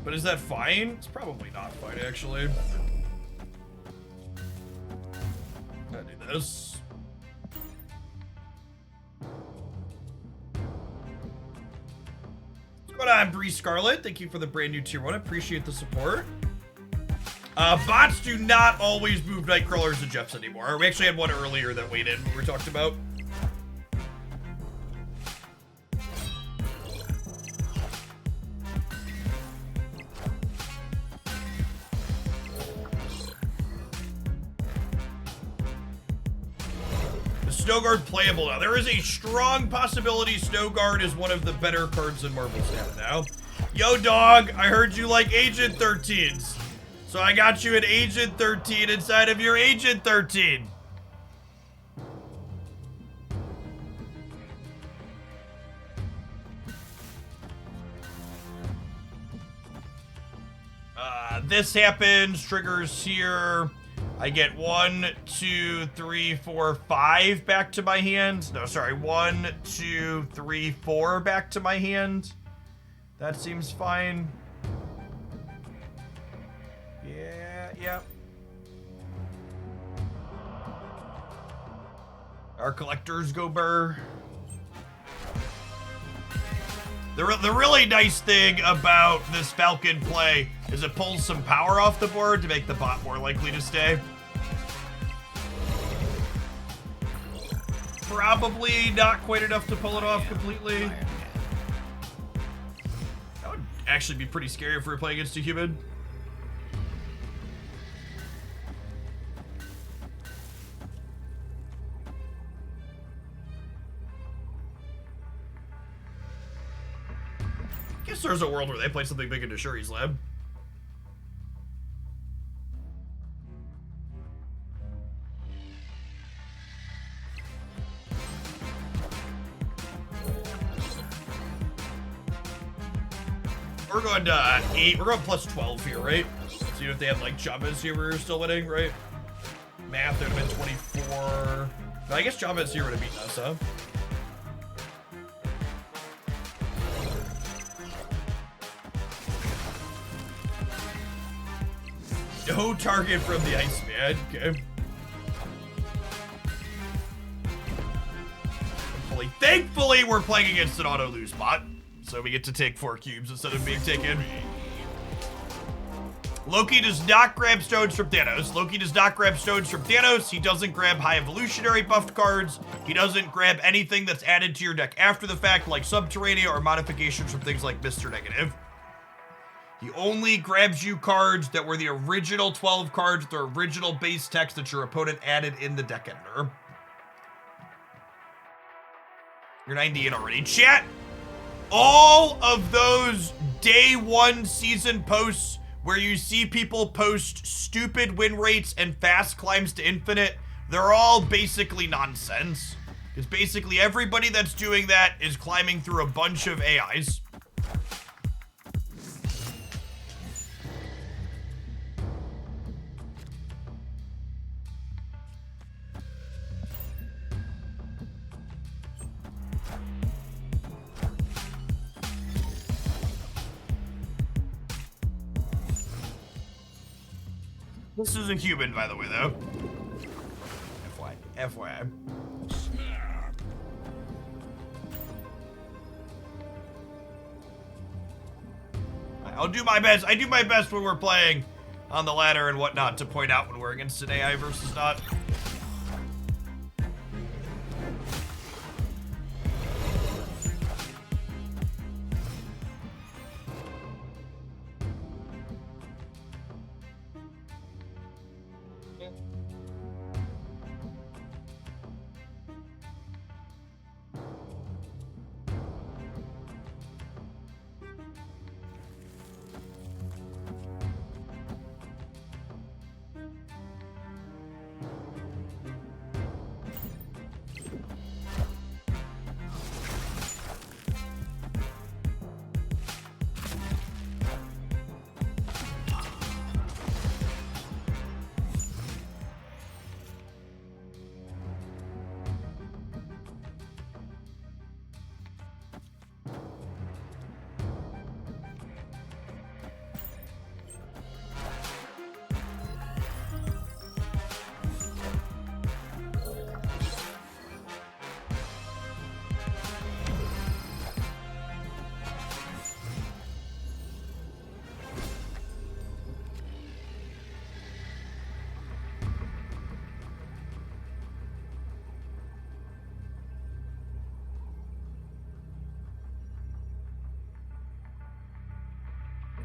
but is that fine? It's probably not fine, actually. Gotta do this. What's going on, Bree Scarlet? Thank you for the brand new tier 1. I appreciate the support. Bots do not always move Nightcrawlers and Jeffs anymore. We actually had one earlier that waited when we talked about. Snowguard playable now. There is a strong possibility Snowguard is one of the better cards in Marvel Snap now. Yo, dog, I heard you like Agent 13s. So I got you an Agent 13 inside of your Agent 13. This happens, triggers here. I get 1, 2, 3, 4, 5 back to my hand. No, sorry, 1, 2, 3, 4 back to my hand. That seems fine. Yeah. Our collectors go burr. The really nice thing about this Falcon play is it pulls some power off the board to make the bot more likely to stay. Probably not quite enough to pull it off completely. That would actually be pretty scary if we were playing against a human. I guess there's a world where they play something big into Shuri's lab. We're going to 8. We're going plus 12 here, right? See if they had like Jabez here, we were still winning, right? Math, that would have been 24. No, I guess Jabez here would have beaten us, huh? No target from the Iceman. Okay. Thankfully, we're playing against an auto-lose bot, so we get to take 4 cubes instead of being taken. Loki does not grab stones from Thanos. Loki does not grab stones from Thanos. He doesn't grab high evolutionary buffed cards. He doesn't grab anything that's added to your deck after the fact, like Subterranea or modifications from things like Mr. Negative. He only grabs you cards that were the original 12 cards with the original base text that your opponent added in the deck editor. You're 90 in already. Chat, all of those day 1 season posts where you see people post stupid win rates and fast climbs to infinite, they're all basically nonsense. Because basically everybody that's doing that is climbing through a bunch of AIs. This isn't human, by the way, though. FYI. I'll do my best. I do my best when we're playing on the ladder and whatnot to point out when we're against an AI versus not.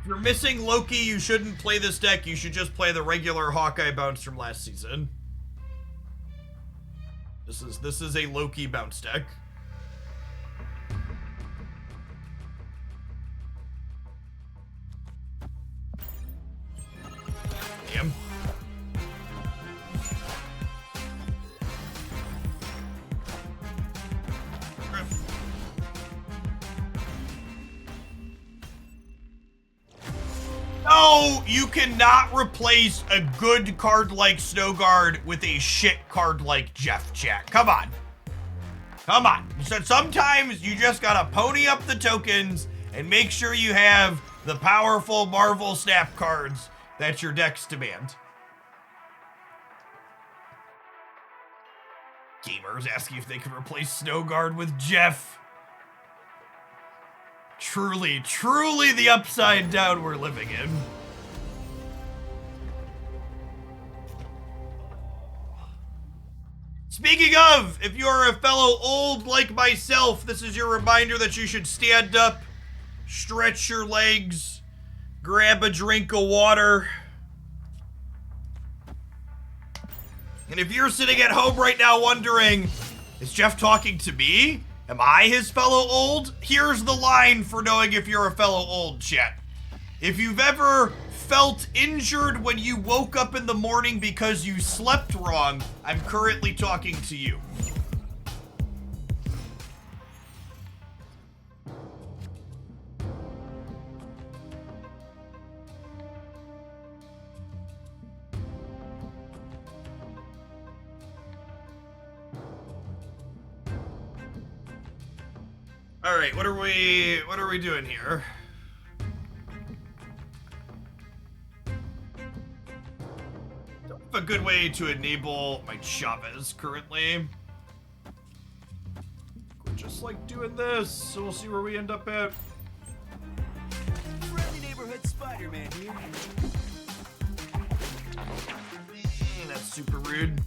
If you're missing Loki, you shouldn't play this deck. You should just play the regular Hawkeye bounce from last season. This is a Loki bounce deck. Damn. No, you cannot replace a good card like Snowguard with a shit card like Jeff Chat. Come on. Come on. So sometimes you just gotta pony up the tokens and make sure you have the powerful Marvel Snap cards that your decks demand. Gamers asking if they can replace Snowguard with Jeff. Truly, truly the upside down we're living in. Speaking of, if you are a fellow old like myself, this is your reminder that you should stand up, stretch your legs, grab a drink of water. And if you're sitting at home right now wondering, is Jeff talking to me? Am I his fellow old? Here's the line for knowing if you're a fellow old, chat. If you've ever felt injured when you woke up in the morning because you slept wrong, I'm currently talking to you. All right, what are we doing here? Don't have a good way to enable my Chavez currently. We're just like doing this, so we'll see where we end up at. Friendly neighborhood Spider-Man here. That's super rude.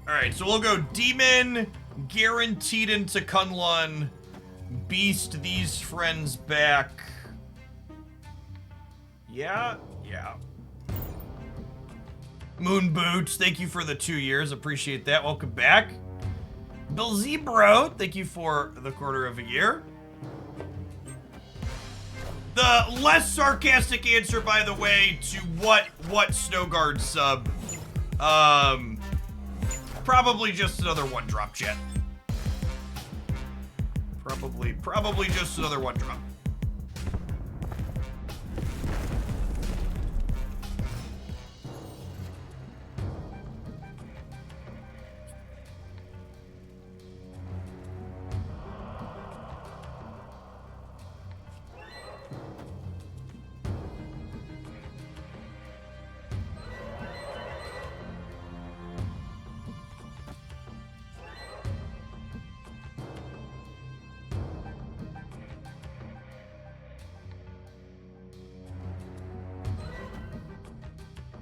Alright, so we'll go Demon, guaranteed into Kunlun, Beast these friends back. Yeah. Moon Boots, thank you for the 2 years, appreciate that, welcome back. Bill Zebro, thank you for the quarter of a year. The less sarcastic answer, by the way, to what Snowguard sub, probably just another one drop, chat. Probably just another one drop.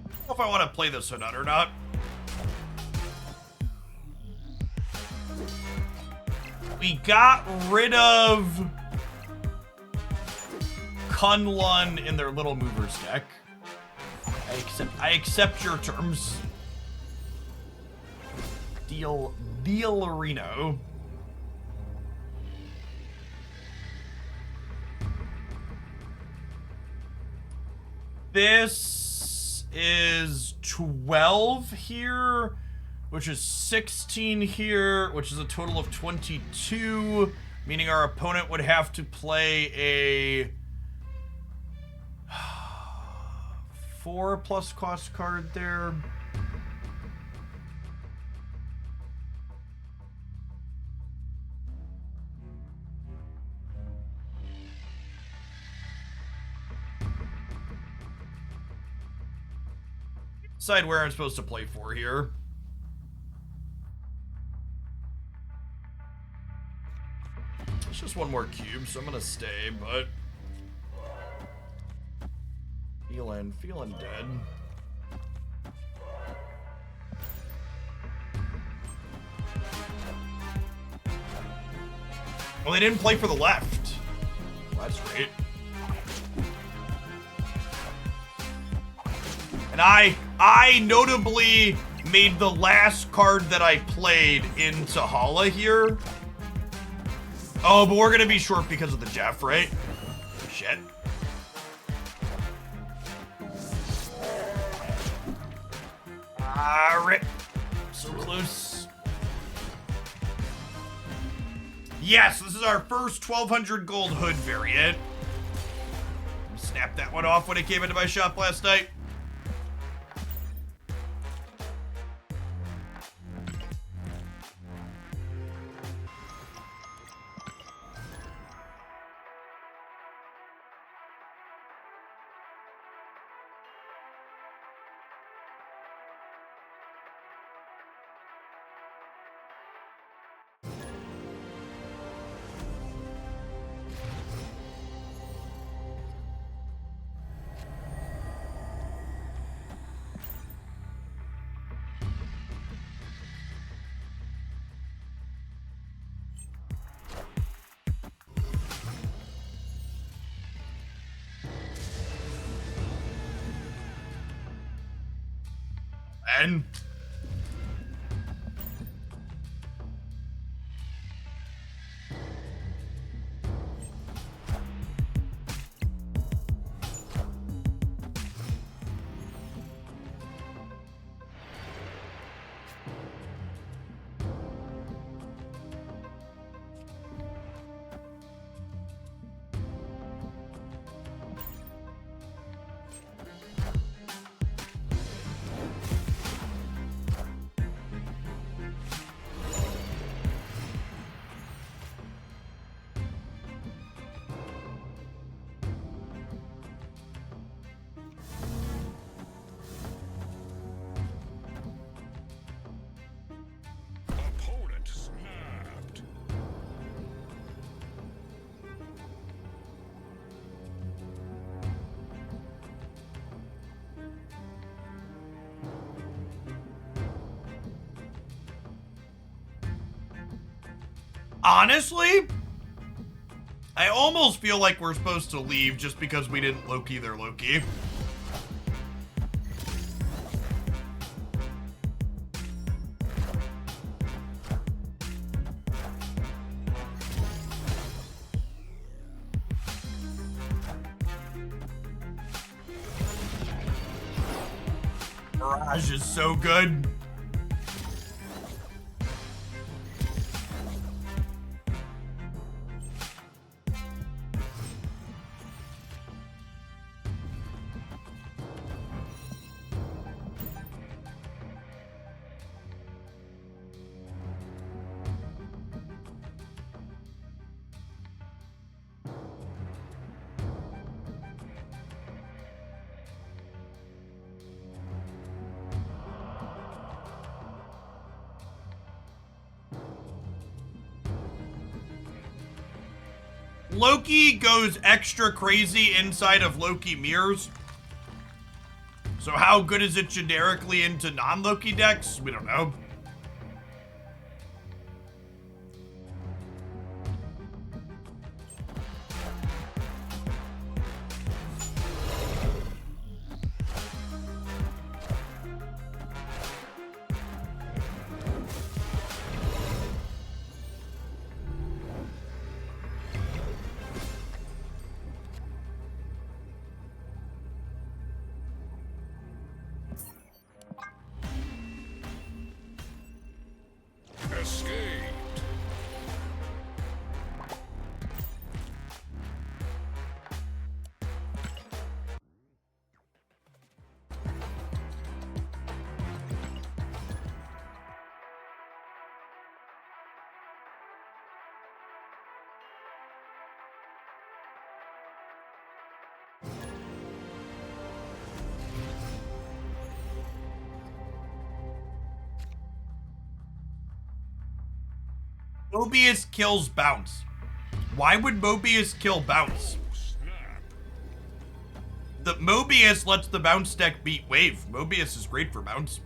I don't know if I want to play this one or not. We got rid of Kunlun in their Little Movers deck. I accept your terms. Deal Reno. This is 12 here, which is 16 here, which is a total of 22, meaning our opponent would have to play a 4+ cost card there. Decide where I'm supposed to play for here. It's just one more cube, so I'm gonna stay, but Feeling dead. Well, they didn't play for the left. Well, that's great. And I notably made the last card that I played into Hala here. Oh, but we're gonna be short because of the Jeff, right? Shit. Ah, rip. So close. Yes, this is our first 1200 gold hood variant. Snap that one off when it came into my shop last night. And Opponent snapped. honestly, I almost feel like we're supposed to leave just because we didn't Loki their Loki. Mirage is so good. Loki goes extra crazy inside of Loki mirrors. So how good is it generically into non-Loki decks? We don't know. Escaped. Mobius kills Bounce. Why would Mobius kill Bounce? Snap. The Mobius lets the bounce deck beat Wave. Mobius is great for bounce.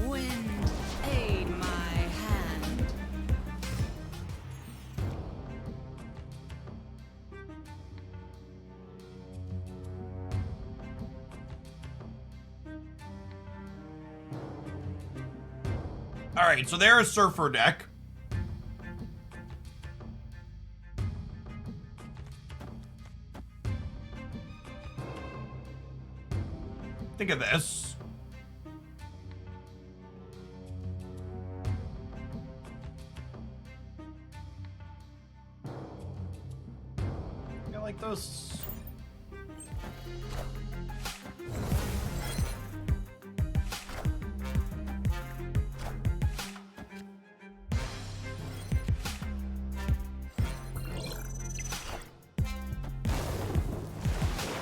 Wind, aid my hand. All right, so they're a surfer deck. Think of this. I like those.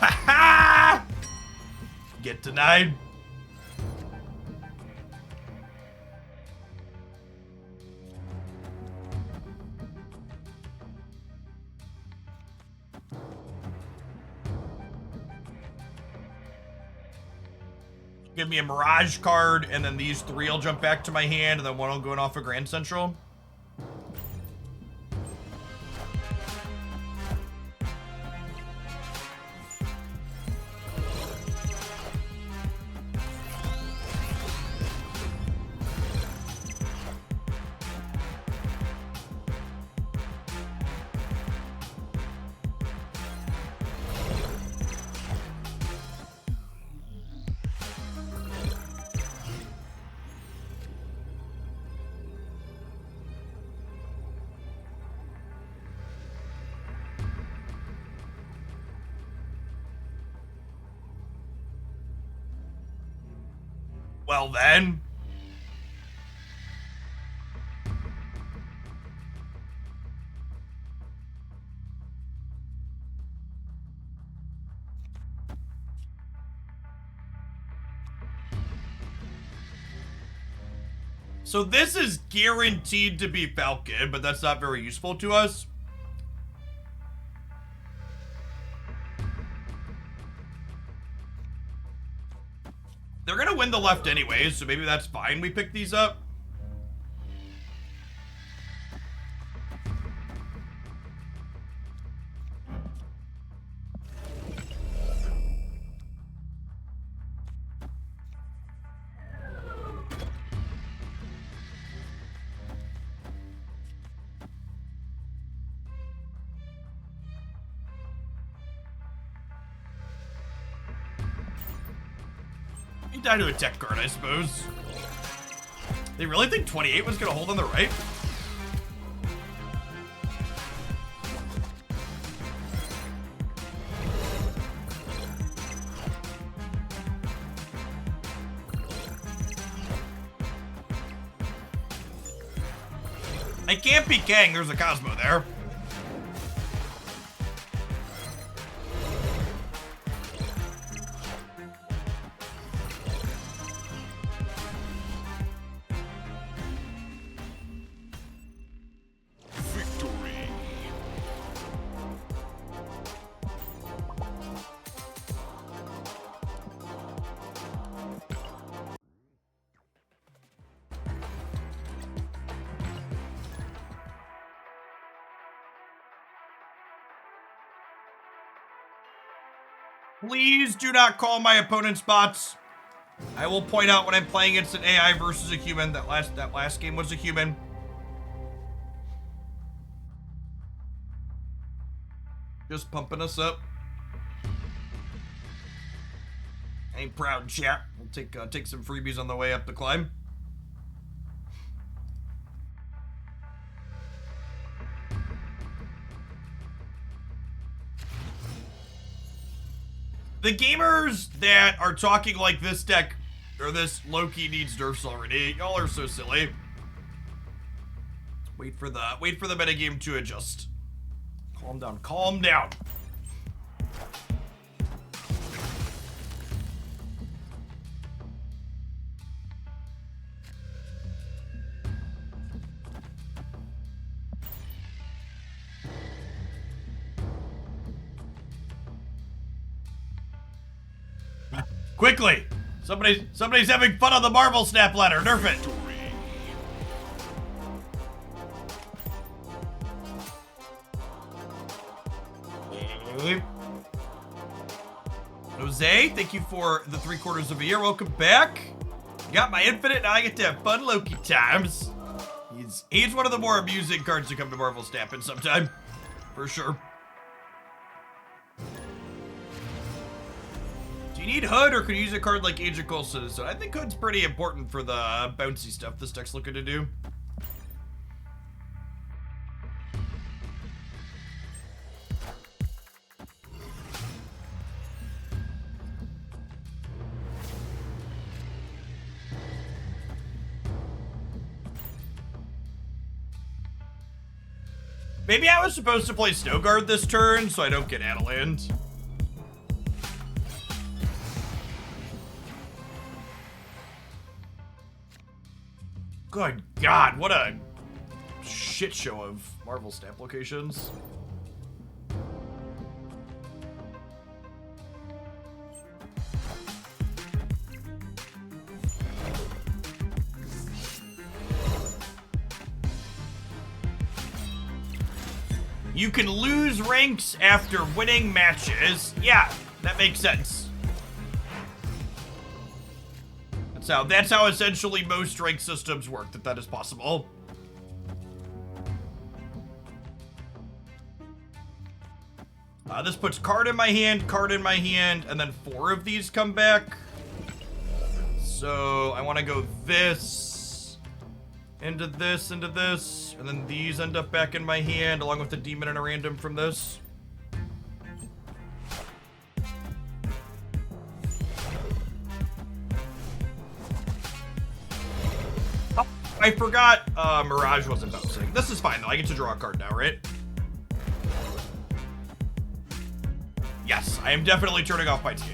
Ha-ha! Get denied. Give me a Mirage card, and then these three will jump back to my hand, and then one will go off a Grand Central. Well then. So this is guaranteed to be Falcon, but that's not very useful to us. They're gonna win the left anyways, so maybe that's fine we pick these up. He died to a tech card, I suppose. They really think 28 was gonna hold on the right? I can't be Kang, there's a Cosmo there. Victory. Please do not call my opponent's bots. I will point out when I'm playing against an AI versus a human. That last game was a human. Just pumping us up. Ain't proud, chat. We'll take some freebies on the way up the climb. The gamers that are talking like this deck or this Loki needs nerfs already, y'all are so silly. Wait for the metagame to adjust. Calm down, calm down. Quickly! Somebody's having fun on the Marvel Snap ladder. Nerf it. Jose, thank you for the 3/4 of a year. Welcome back. Got my infinite, now I get to have fun Loki times. He's one of the more amusing cards to come to Marvel Snap in sometime, for sure. Do you need Hood, or could you use a card like Age of Coulson? So I think Hood's pretty important for the bouncy stuff this deck's looking to do. Maybe I was supposed to play Snowguard this turn, so I don't get Adeland. Good God, what a shit show of Marvel Snap locations. You can lose ranks after winning matches. Yeah, that makes sense. That's how essentially most rank systems work, that is possible. This puts card in my hand, and then 4 of these come back. So I want to go this, into this, and then these end up back in my hand, along with the demon and a random from this. Oh, I forgot Mirage wasn't bouncing. This is fine, though. I get to draw a card now, right? Yes, I am definitely turning off Pite's Gate.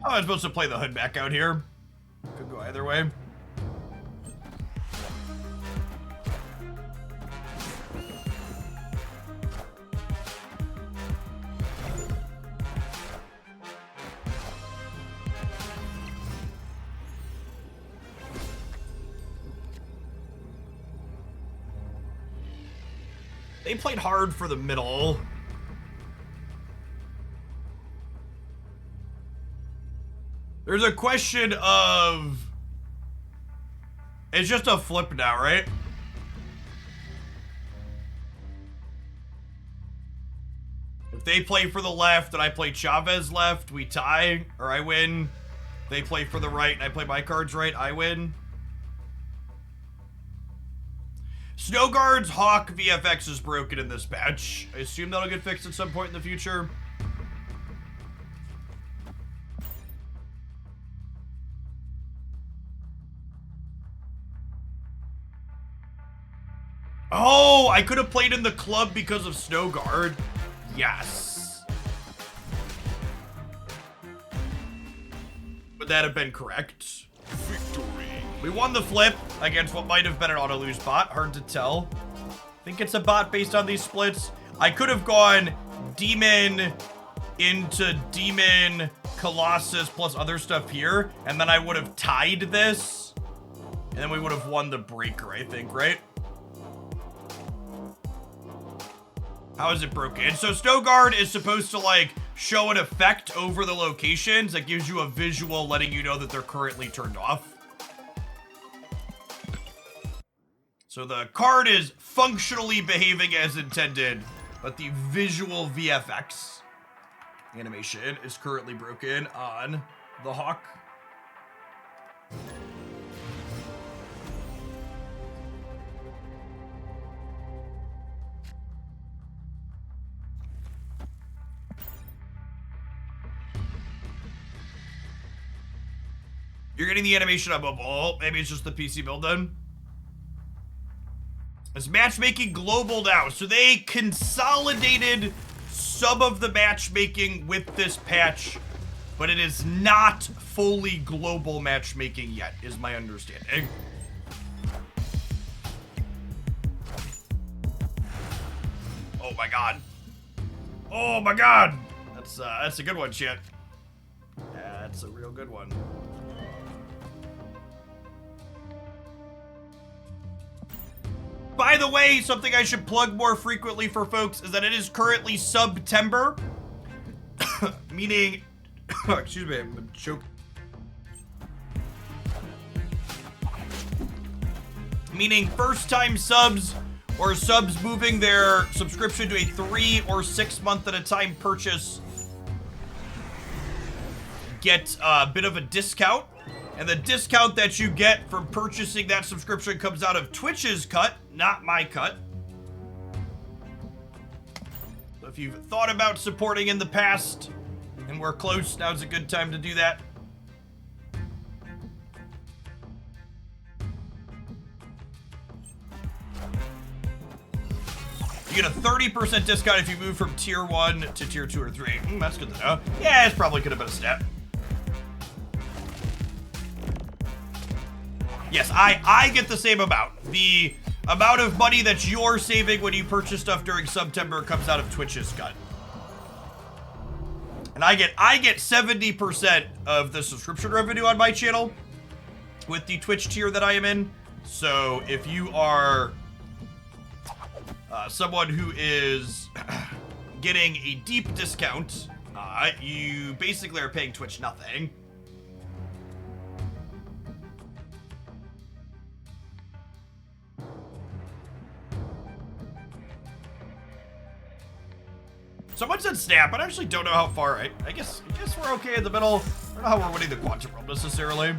Oh, I'm supposed to play the Hood back out here. Could go either way. They played hard for the middle. There's a question of... It's just a flip now, right? If they play for the left and I play Chavez left, we tie, or I win. They play for the right and I play my cards right, I win. Snowguard's Hawk VFX is broken in this patch. I assume that'll get fixed at some point in the future. Oh, I could have played in the club because of Snowguard. Yes. Would that have been correct? Victory. We won the flip against what might have been an auto-lose bot. Hard to tell. I think it's a bot based on these splits. I could have gone Demon, into Demon, Colossus, plus other stuff here, and then I would have tied this, and then we would have won the breaker, I think, right? How is it broken? So Snowguard is supposed to like show an effect over the locations that gives you a visual letting you know that they're currently turned off. So the card is functionally behaving as intended, but the visual VFX animation is currently broken on the Hawk. You're getting the animation on mobile. Maybe it's just the PC build then. It's matchmaking global now. So they consolidated some of the matchmaking with this patch, but it is not fully global matchmaking yet, is my understanding. Oh my god. Oh my god. That's a good one, chat. That's a real good one. By the way, something I should plug more frequently for folks is that it is currently September, meaning, excuse me, I'm choking. Meaning first-time subs or subs moving their subscription to a 3 or 6 month at a time purchase get a bit of a discount. And the discount that you get from purchasing that subscription comes out of Twitch's cut, not my cut. So if you've thought about supporting in the past and we're close, now's a good time to do that. You get a 30% discount if you move from tier 1 to tier 2 or 3. That's good to know. Yeah, it's probably could have been a step. Yes, I get the same amount. The amount of money that you're saving when you purchase stuff during September comes out of Twitch's cut. And I get 70% of the subscription revenue on my channel with the Twitch tier that I am in. So if you are someone who is getting a deep discount, you basically are paying Twitch nothing. Someone said snap. I actually don't know how far. I guess we're okay in the middle. I don't know how we're winning the quantum realm necessarily.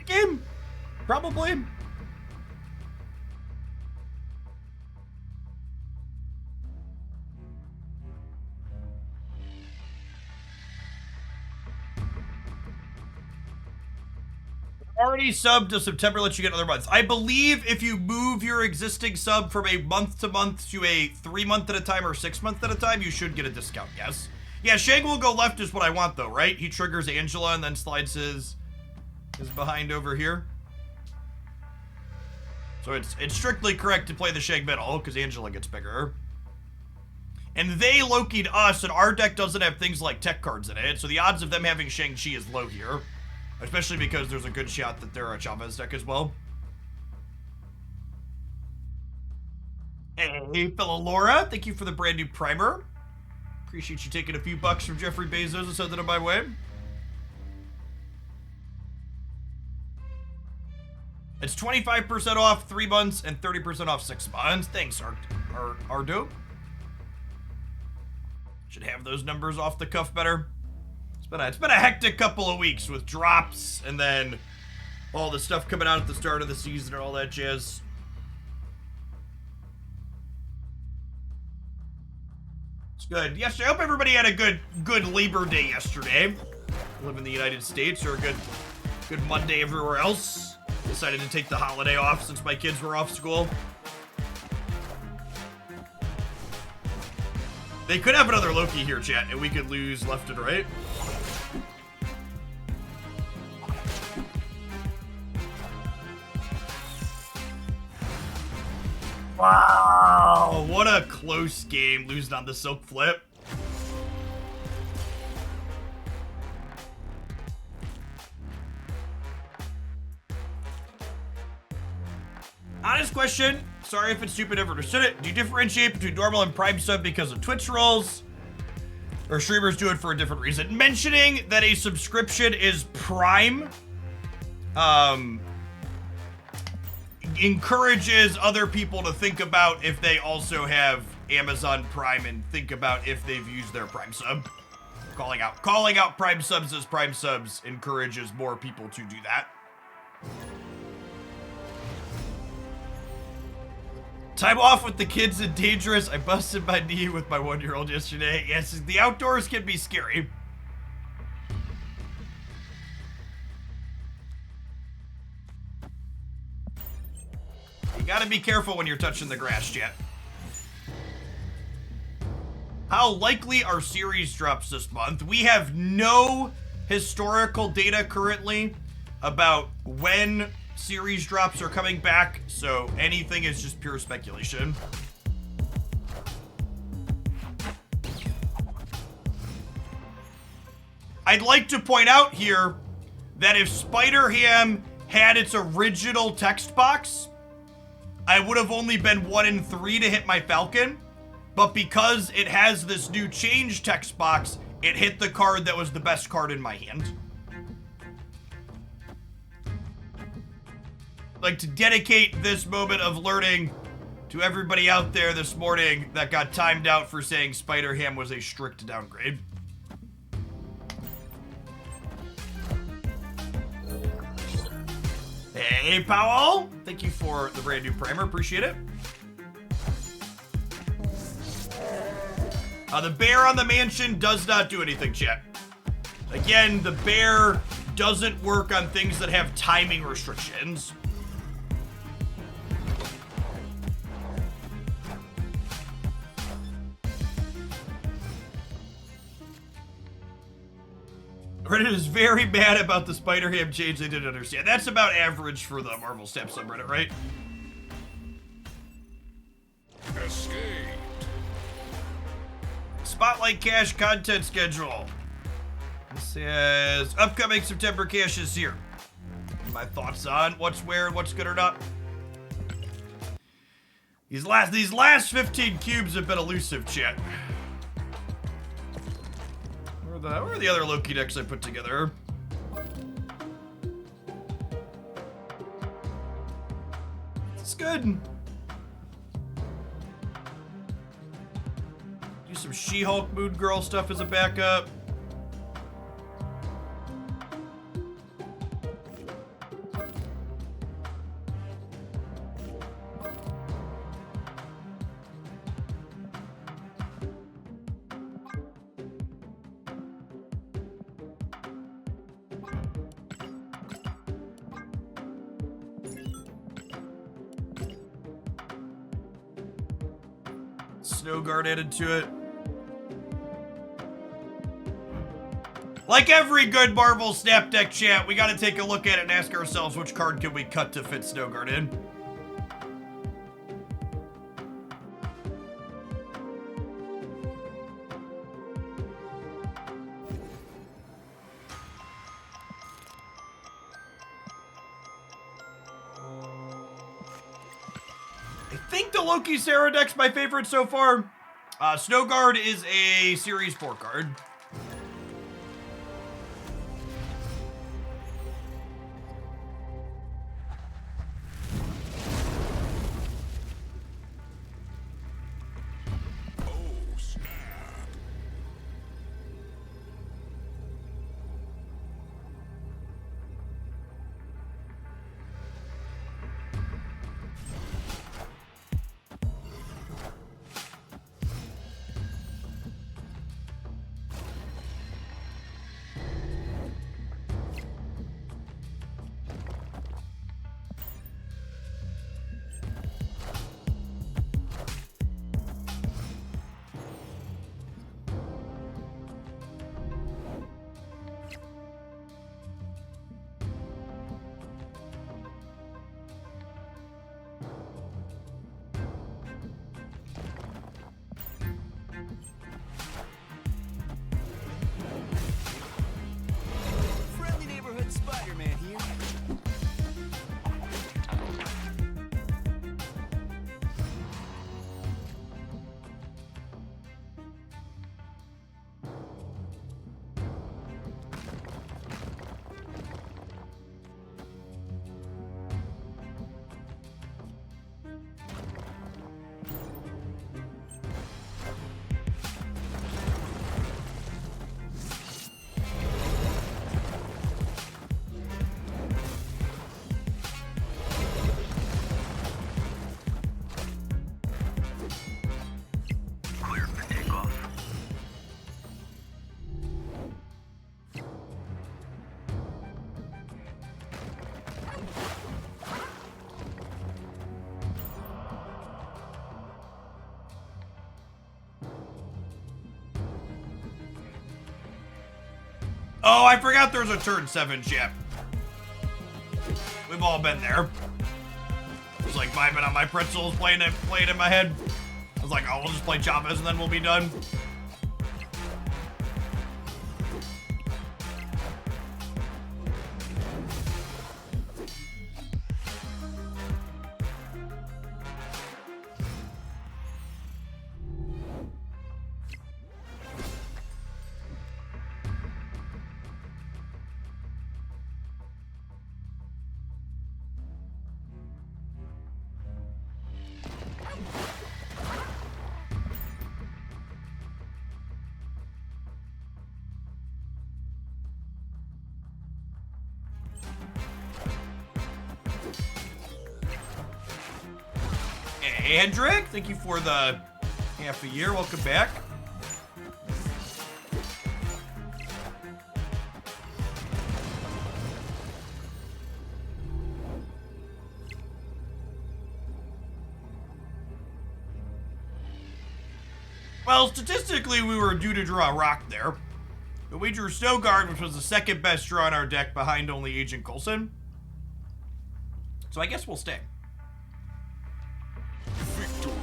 Game? Probably. Already subbed to September lets you get other months. I believe if you move your existing sub from a month to month to a 3 month at a time or 6 month at a time, you should get a discount, yes. Yeah, Shang will go left is what I want though, right? He triggers Angela and then slides his behind over here. So it's strictly correct to play the Shang middle because Angela gets bigger. And they Loki'd us, and our deck doesn't have things like tech cards in it, so the odds of them having Shang-Chi is low here. Especially because there's a good shot that they're a Chavez deck as well. Hey, fellow Laura, thank you for the brand new primer. Appreciate you taking a few bucks from Jeffrey Bezos and sending it my way. It's 25% off 3 months and 30% off 6 months. Thanks, Ardo. Should have those numbers off the cuff better. It's been a hectic couple of weeks with drops and then all the stuff coming out at the start of the season and all that jazz. It's good. Yes, I hope everybody had a good Labor Day yesterday. Live in the United States, or a good Monday everywhere else. Decided to take the holiday off since my kids were off school. They could have another Loki here, chat, and we could lose left and right. Wow, what a close game, losing on the Silk Flip. Honest question, sorry if it's stupid, never understood it. Do you differentiate between normal and prime sub because of Twitch roles? Or streamers do it for a different reason? Mentioning that a subscription is prime, encourages other people to think about if they also have Amazon Prime and think about if they've used their Prime sub. Calling out Prime subs as Prime subs encourages more people to do that. Time off with the kids is dangerous. I busted my knee with my 1-year-old yesterday. Yes, the outdoors can be scary. You gotta be careful when you're touching the grass, chat. How likely are series drops this month? We have no historical data currently about when series drops are coming back, so anything is just pure speculation. I'd like to point out here that if Spider-Ham had its original text box, I would have only been 1 in 3 to hit my Falcon, but because it has this new change text box, it hit the card that was the best card in my hand. Like to dedicate this moment of learning to everybody out there this morning that got timed out for saying Spider-Ham was a strict downgrade. Hey, Powell! Thank you for the brand new primer. Appreciate it. The bear on the mansion does not do anything, chat. Again, the bear doesn't work on things that have timing restrictions. Reddit is very mad about the Spider-Ham change they didn't understand. That's about average for the Marvel Snap subreddit, right? Escape. Spotlight Cash content schedule. It says upcoming September cash is here. My thoughts on what's where and what's good or not. These last 15 cubes have been elusive, chat. Where are the other Loki decks I put together? It's good. Do some She-Hulk Moon Girl stuff as a backup. Snowguard added to it. Like every good Marvel Snap deck, chat, we gotta take a look at it and ask ourselves which card can we cut to fit Snowguard in. I think the Loki Sarah deck's my favorite so far. Snowguard is a Series 4 card. Oh, I forgot there's a turn 7 chip. We've all been there. Just like vibing on my pretzels, playing in my head. I was like, oh, we'll just play Chavez and then we'll be done. Hey, Hendrick, thank you for the half a year. Welcome back. Well, statistically, we were due to draw a rock there. But we drew Snowguard, which was the second best draw in our deck behind only Agent Coulson. So I guess we'll stay. Victory.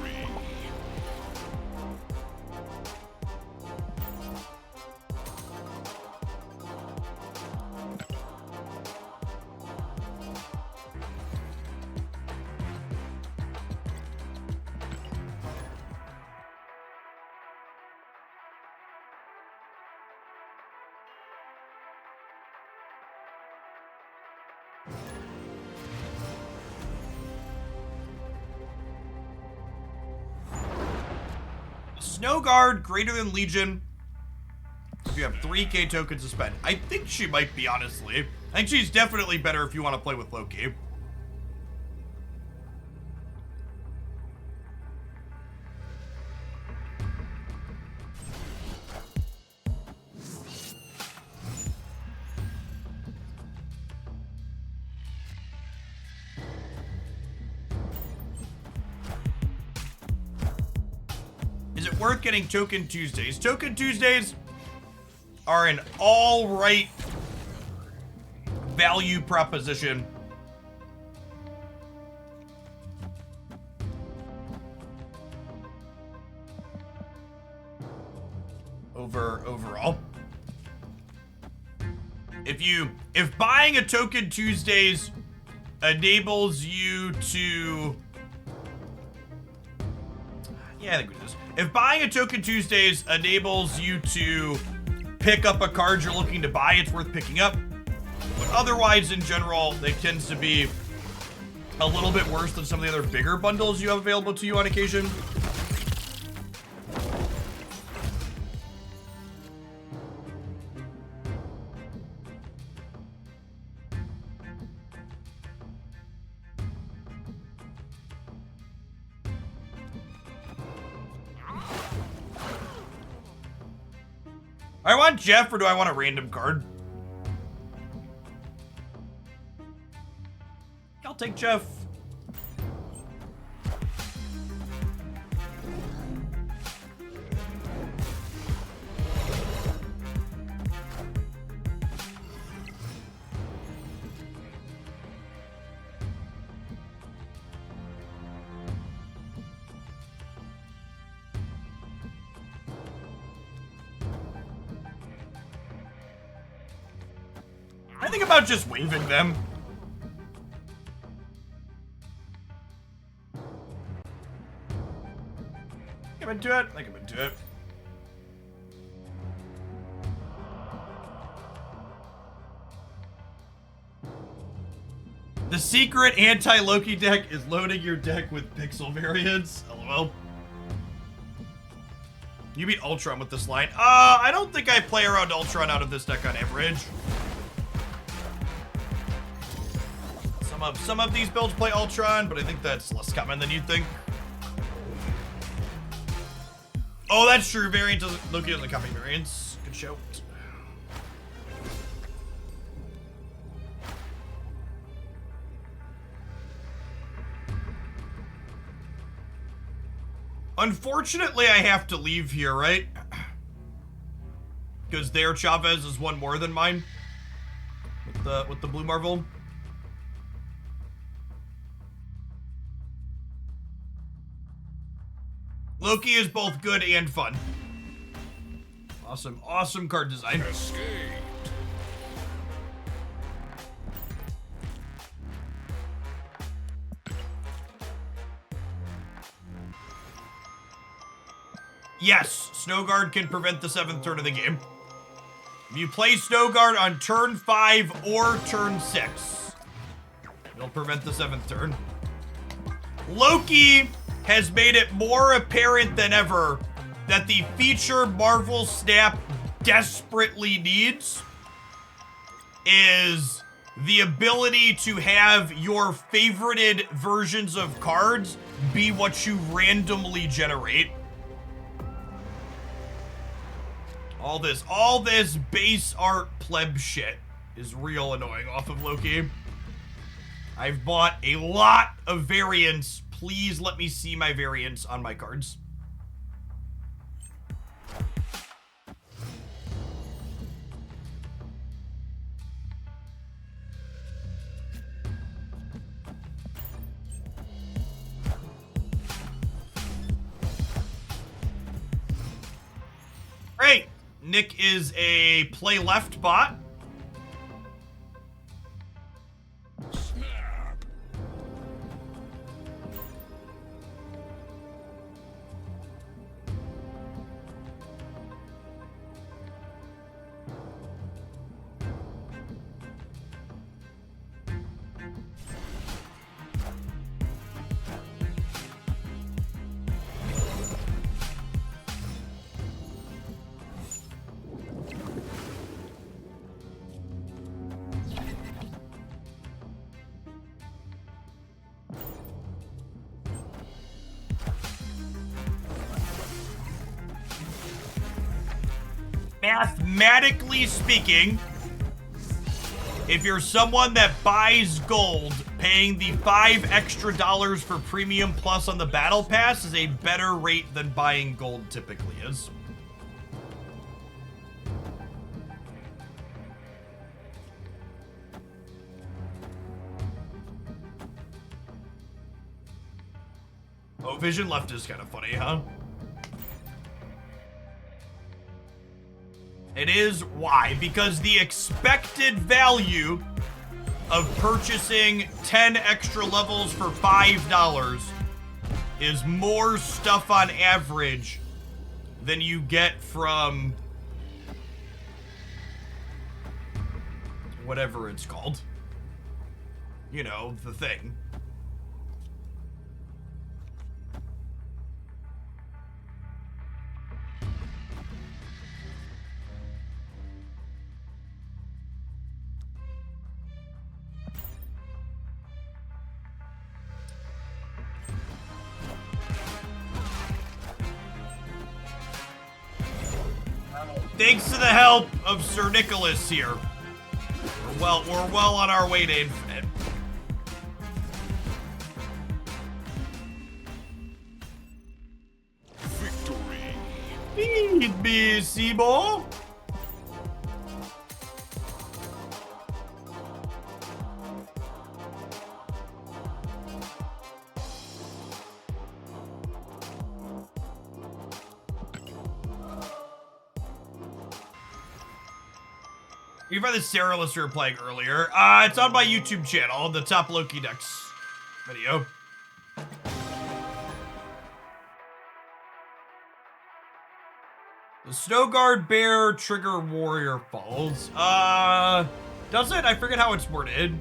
Snowguard greater than Legion. If you have 3k tokens to spend. I think she might be, honestly. I think she's definitely better if you want to play with Loki. Is it worth getting Token Tuesdays? Token Tuesdays are an all-right value proposition. Overall. If buying a Token Tuesdays enables you to... Yeah, I think it is. If buying a Token Tuesdays enables you to pick up a card you're looking to buy, it's worth picking up. But otherwise, in general, it tends to be a little bit worse than some of the other bigger bundles you have available to you on occasion. I want Jeff, or do I want a random card? I'll take Jeff. I think about just waving them. I'm into it. I think I'm into it. The secret anti-Loki deck is loading your deck with pixel variants. LOL. You beat Ultron with this line. I don't think I play around Ultron out of this deck on average. Some of these builds play Ultron, but I think that's less common than you'd think. Oh, that's true. Variant doesn't Loki doesn't copy variants. Good show. Unfortunately, I have to leave here, right? because their Chavez is one more than mine. With the blue Marvel. Loki is both good and fun. Awesome, awesome card design. Escaped. Yes, Snowguard can prevent the 7th turn of the game. If you play Snowguard on turn 5 or turn 6, it'll prevent the 7th turn. Loki has made it more apparent than ever that the feature Marvel Snap desperately needs is the ability to have your favorited versions of cards be what you randomly generate. All this base art pleb shit is real annoying off of Loki. I've bought a lot of variants. Please let me see my variants on my cards. Great. Nick is a play left bot. Snap. Mathematically speaking, if you're someone that buys gold, paying the $5 extra for premium plus on the battle pass is a better rate than buying gold typically is. Oh, Vision left is kind of funny, huh? It is. Why? Because the expected value of purchasing 10 extra levels for $5 is more stuff on average than you get from whatever it's called. You know, the thing. Thanks to the help of Sir Nicholas here. We're well on our way to infinite. Victory. Feed me, Seaball. You find the Sarah list we were playing earlier. It's on my YouTube channel, the top Loki decks video. The Snowguard Bear Trigger Warrior falls. Does it? I forget how it's worded.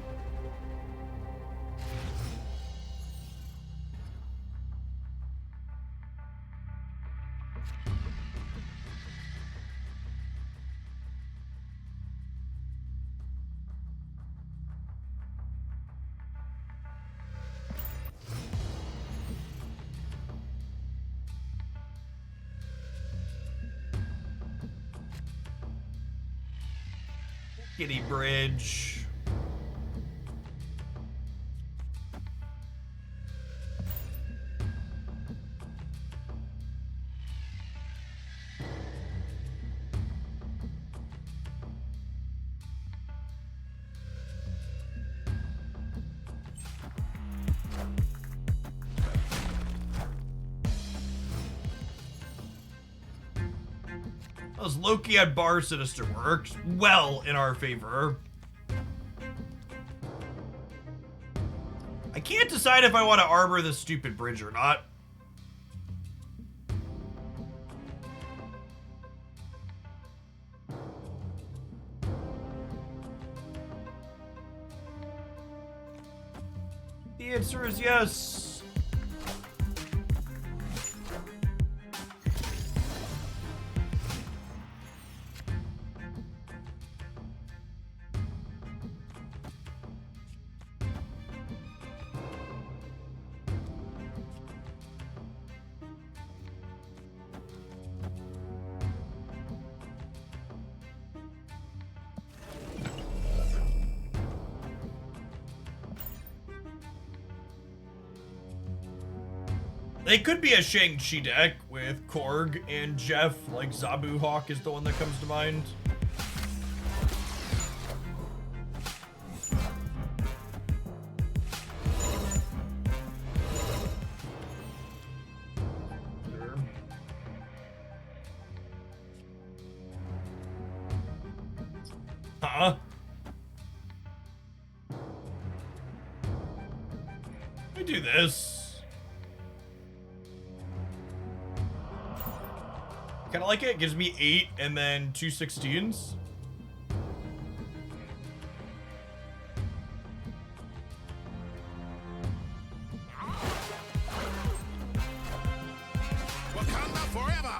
Kitty Bridge. Those Loki at Bar Sinister works well in our favor. I can't decide if I want to arbor this stupid bridge or not. The answer is yes. They could be a Shang-Chi deck with Korg and Jeff, like Zabu Hawk is the one that comes to mind. Huh? Let me do this. Kind of like it. Gives me 8 and then 2 16s. Wakanda forever!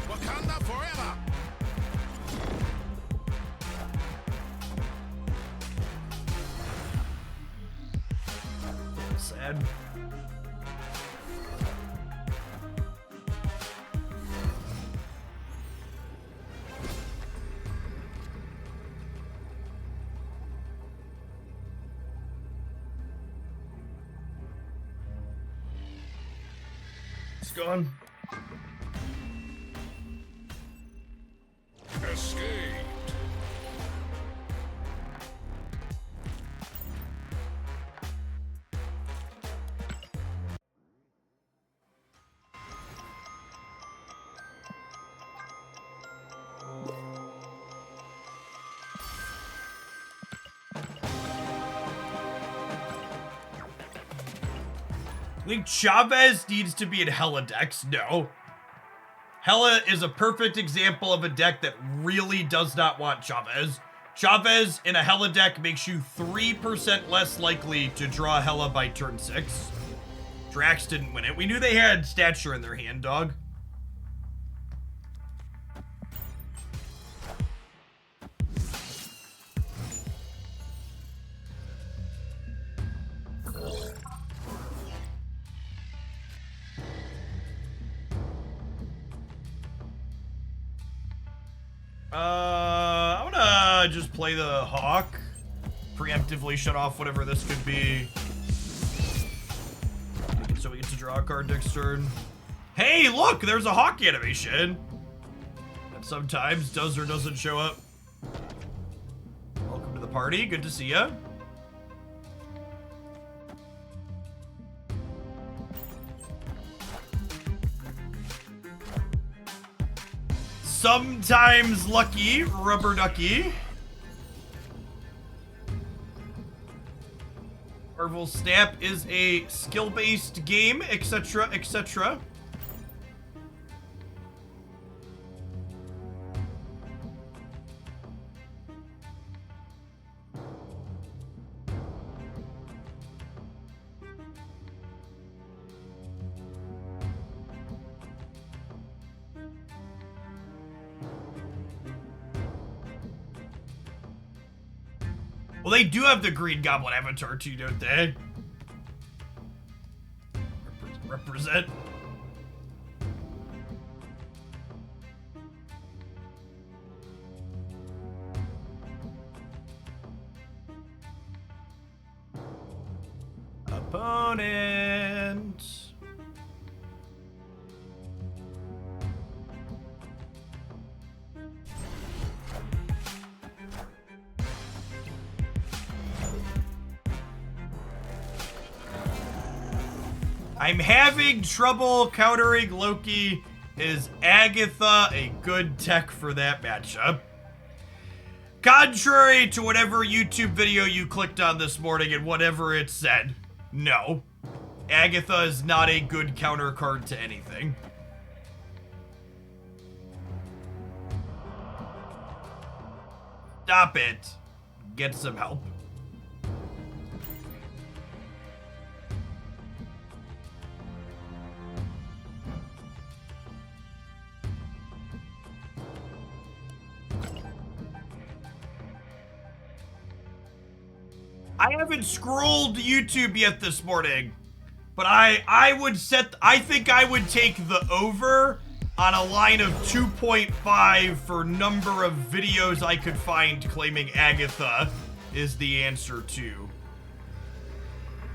Wakanda forever! Sad. Gone. Escaped. I think Chavez needs to be in Hella decks. No. Hella is a perfect example of a deck that really does not want Chavez. Chavez in a Hella deck makes you 3% less likely to draw Hella by turn 6. Drax didn't win it. We knew they had Stature in their hand, dog. I'm gonna just play the Hawk. Preemptively shut off whatever this could be. So we get to draw a card next turn. Hey, look! There's a Hawk animation! That sometimes does or doesn't show up. Welcome to the party. Good to see ya. Sometimes lucky, rubber ducky. Marvel Snap is a skill-based game, etc., etc. Well, they do have the Green Goblin Avatar too, don't they? Represent. Opponent. I'm having trouble countering Loki. Is Agatha a good tech for that matchup? Contrary to whatever YouTube video you clicked on this morning and whatever it said, no. Agatha is not a good counter card to anything. Stop it. Get some help. I haven't scrolled YouTube yet this morning, but I think I would take the over on a line of 2.5 for number of videos I could find claiming Agatha is the answer to,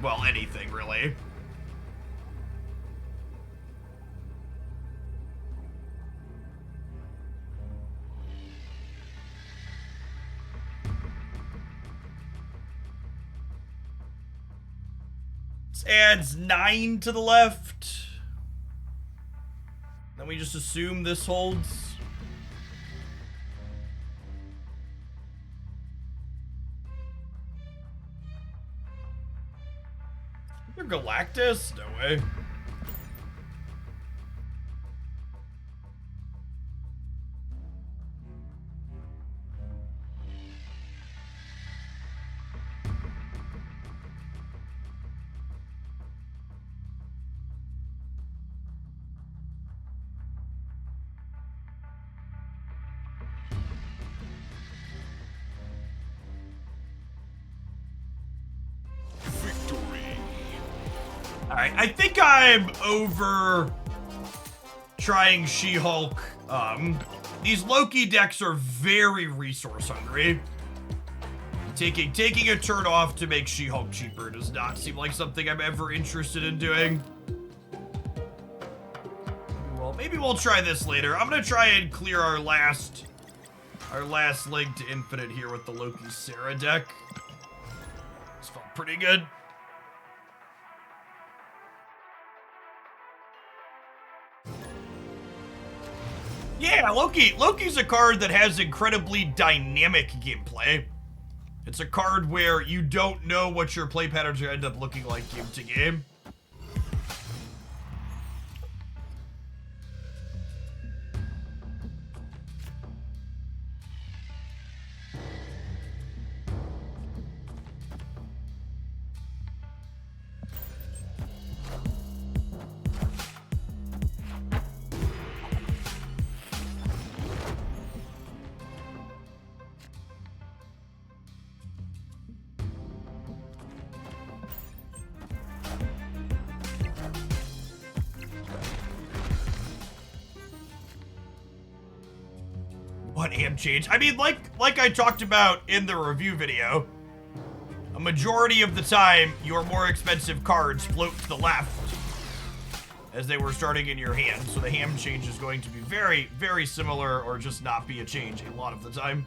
well, anything really. Adds 9 to the left. Then we just assume this holds. They're Galactus? No way. Alright, I think I'm over trying She-Hulk. These Loki decks are very resource hungry. Taking a turn off to make She-Hulk cheaper does not seem like something I'm ever interested in doing. Well, maybe we'll try this later. I'm gonna try and clear our last link to Infinite here with the Loki Sarah deck. This felt pretty good. Yeah, Loki's a card that has incredibly dynamic gameplay. It's a card where you don't know what your play patterns are end up looking like game to game. What amp change? I mean, like I talked about in the review video, a majority of the time, your more expensive cards float to the left as they were starting in your hand. So the ham change is going to be very, very similar or just not be a change a lot of the time.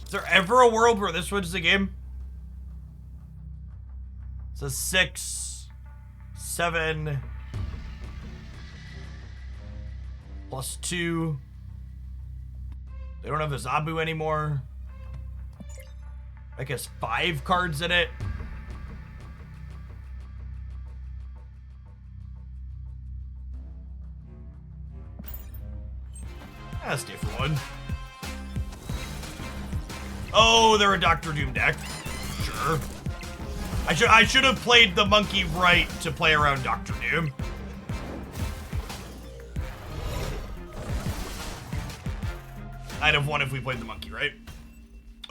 Is there ever a world where this switches the game? It's a 6, 7, +2. They don't have the Zabu anymore. I guess 5 cards in it. That's a different one. Oh, they're a Doctor Doom deck. Sure. I should have played the monkey right to play around Doctor Doom. I'd have won if we played the monkey right.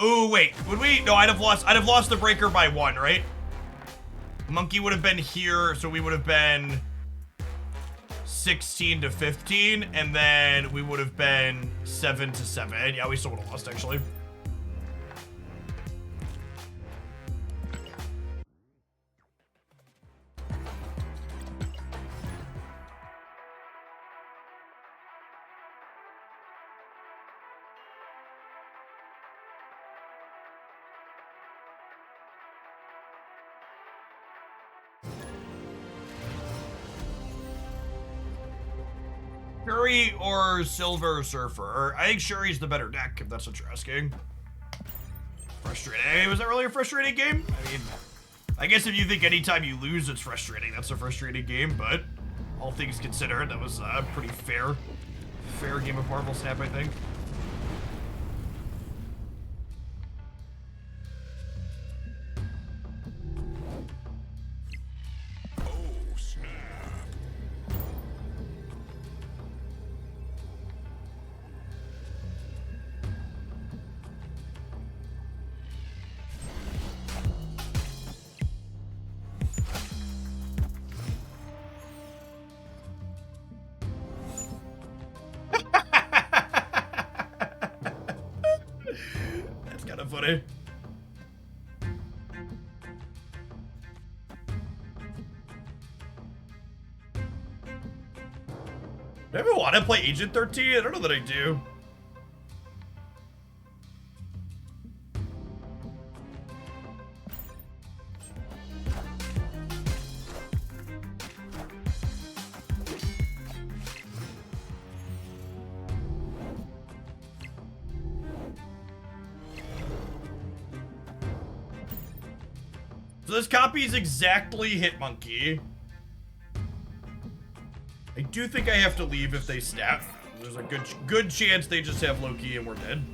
Oh wait, would we? No, I'd have lost the breaker by 1, right? Monkey would have been here, so we would have been 16 to 15, and then we would have been 7 to 7. Yeah, we still would have lost actually. Shuri or Silver Surfer? I think Shuri's the better deck, if that's what you're asking. Frustrating. Hey, was that really a frustrating game? I mean, I guess if you think anytime you lose it's frustrating, that's a frustrating game, but all things considered, that was a pretty fair game of Marvel Snap, I think. That's kind of funny. Do I ever want to play Agent 13? I don't know that I do. So this copies exactly Hitmonkey. I do think I have to leave if they snap. There's a good chance they just have Loki and we're dead.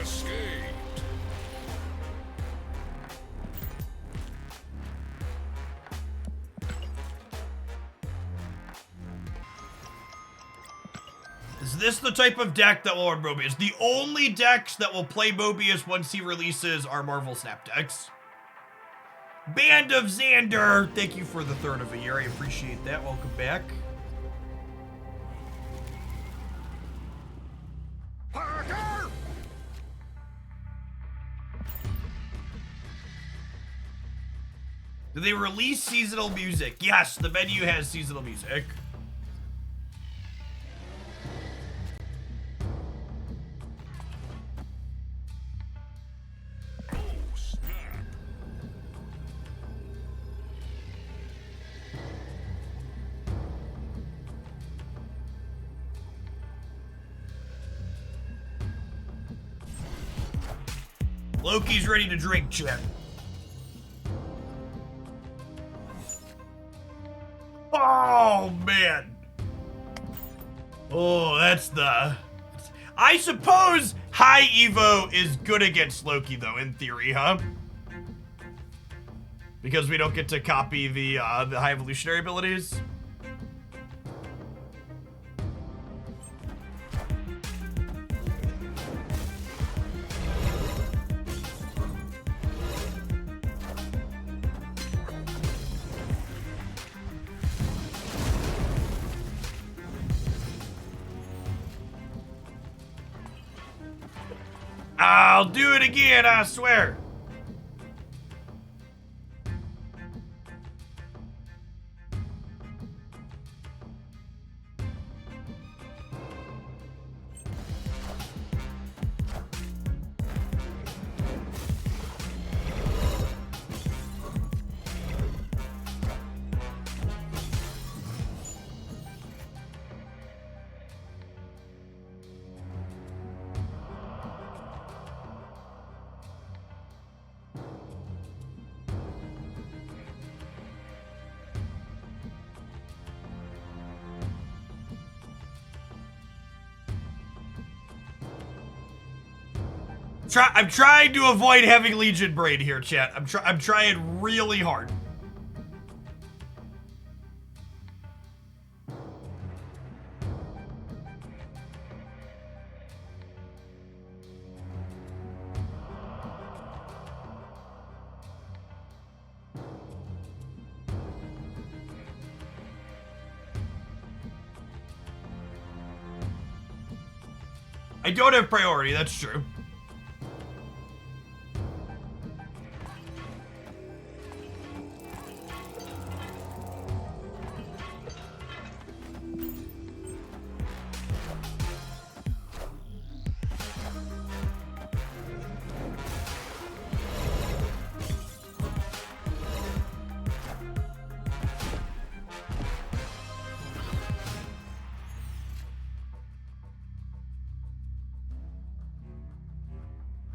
Escaped. Is this the type of deck that will run Mobius? The only decks that will play Mobius once he releases are Marvel Snap decks. Band of Xander, thank you for the 3rd of a year. I appreciate that. Welcome back. Parker! Do they release seasonal music? Yes, the menu has seasonal music. Loki's ready to drink, chat. Oh, man. Oh, that's the... I suppose High Evo is good against Loki, though, in theory, huh? Because we don't get to copy the High Evolutionary abilities. I'll do it again, I swear. I'm trying to avoid having Legion Brain here, chat. I'm trying really hard. I don't have priority, that's true.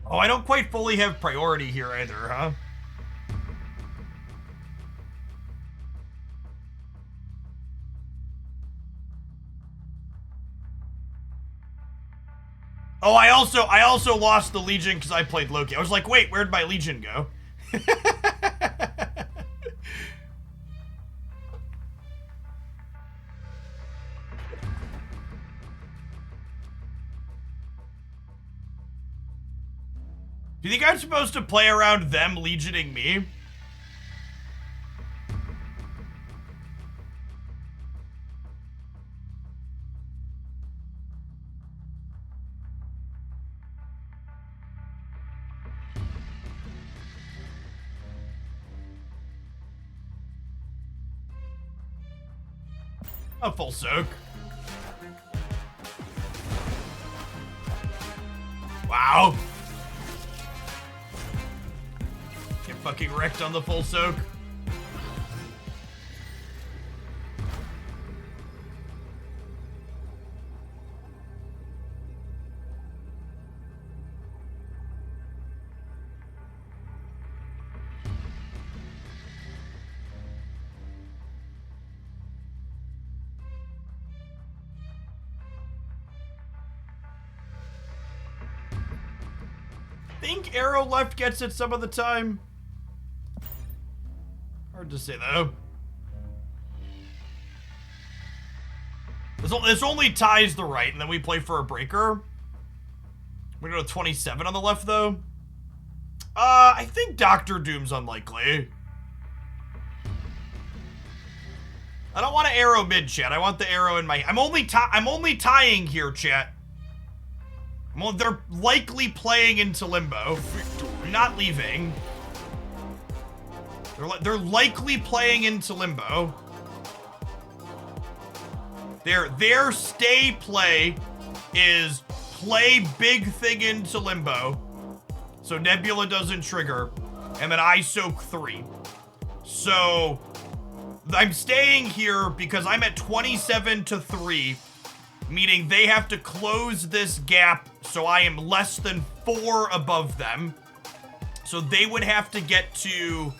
Oh, I don't quite fully have priority here either, huh? Oh, I also lost the Legion because I played Loki. I was like, wait, where'd my Legion go? Do you think I'm supposed to play around them legioning me? A full soak. Wow. Get fucking wrecked on the full soak. Think arrow left gets it some of the time. Hard to say though. This only ties the right, and then we play for a breaker. We go to 27 on the left though. I think Doctor Doom's unlikely. I don't want to arrow mid, chat. I want the arrow in my. I'm only tying here, chat. Well, they're likely playing into limbo. I'm not leaving. They're likely playing into limbo. Their stay play is play big thing into limbo, so Nebula doesn't trigger, and then I soak 3. So I'm staying here because I'm at 27-3. Meaning they have to close this gap so I am less than 4 above them. So they would have to get to...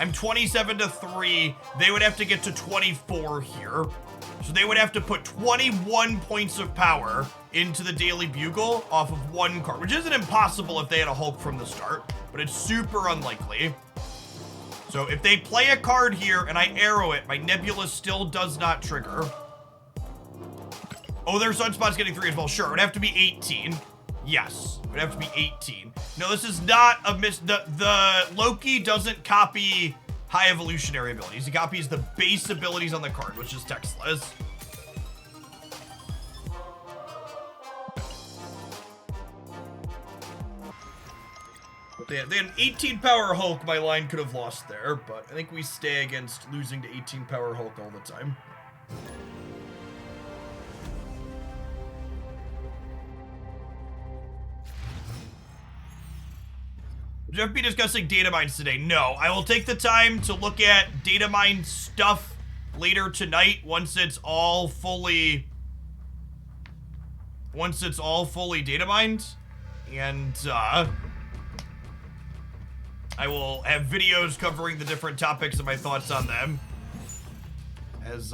I'm 27-3. They would have to get to 24 here. So they would have to put 21 points of power into the Daily Bugle off of 1 card, which isn't impossible if they had a Hulk from the start, but it's super unlikely. So if they play a card here and I arrow it, my Nebula still does not trigger. Oh, their Sunspot's getting 3 as well. Sure, it would have to be 18. Yes, it would have to be 18. No, this is not a miss. The Loki doesn't copy high evolutionary abilities. He copies the base abilities on the card, which is textless. They had an 18 power Hulk. My line could have lost there, but I think we stay against losing to 18 power Hulk all the time. Jeff be discussing data mines today? No, I will take the time to look at data mine stuff later tonight once it's all fully data mined, and I will have videos covering the different topics and my thoughts on them as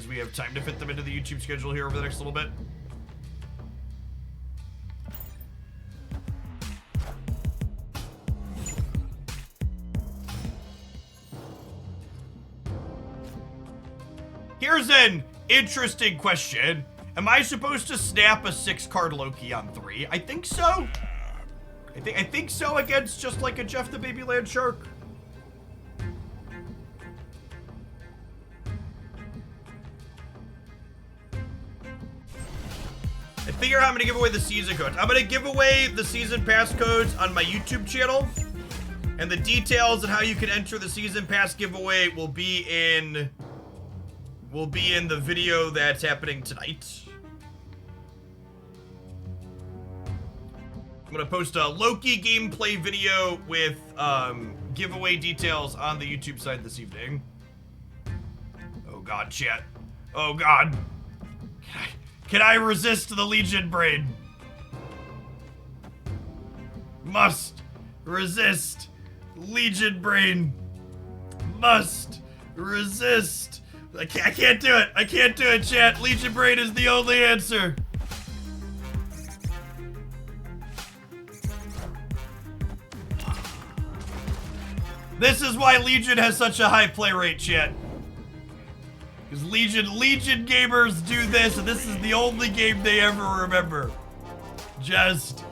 we have time to fit them into the YouTube schedule here over the next little bit. Here's an interesting question. Am I supposed to snap a 6-card Loki on 3? I think so. I think so against just like a Jeff the Baby Land Shark. I figure out how I'm gonna give away the season codes. I'm gonna give away the season pass codes on my YouTube channel, and the details on how you can enter the season pass giveaway will be in the video that's happening tonight. I'm gonna post a Loki gameplay video with giveaway details on the YouTube side this evening. Oh god, chat. Oh god. Can I resist the Legion brain? Must resist Legion brain. Must resist. I can't do it. I can't do it, chat. Legion brain is the only answer. This is why Legion has such a high play rate, chat. Because Legion gamers do this, and this is the only game they ever remember. Just...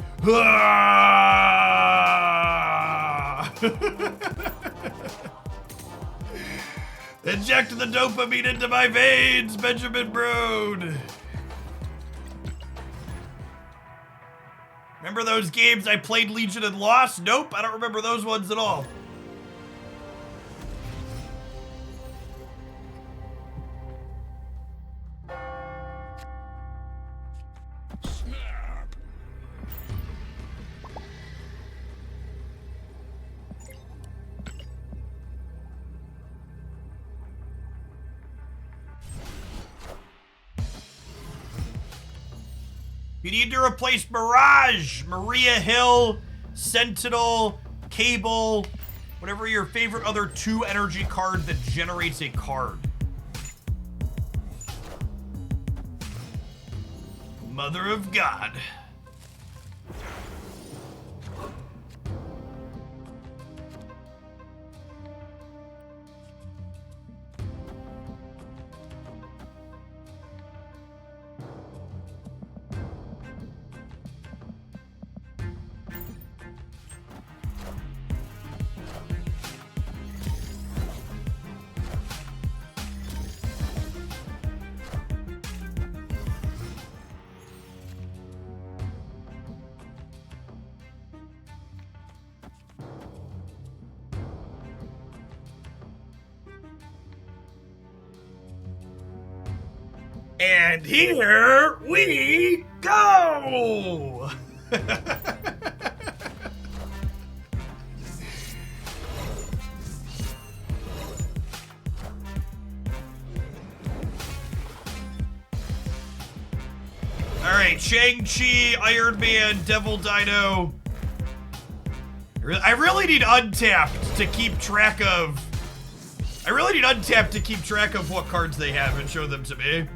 Inject the dopamine into my veins, Benjamin Broad. Remember those games I played Legion and lost? Nope, I don't remember those ones at all. You need to replace Mirage, Maria Hill, Sentinel, Cable, whatever your favorite other 2 energy card that generates a card. Mother of God. And here we go! Alright, Shang-Chi, Iron Man, Devil Dino. I really need Untapped to keep track of... I really need Untapped to keep track of what cards they have and show them to me.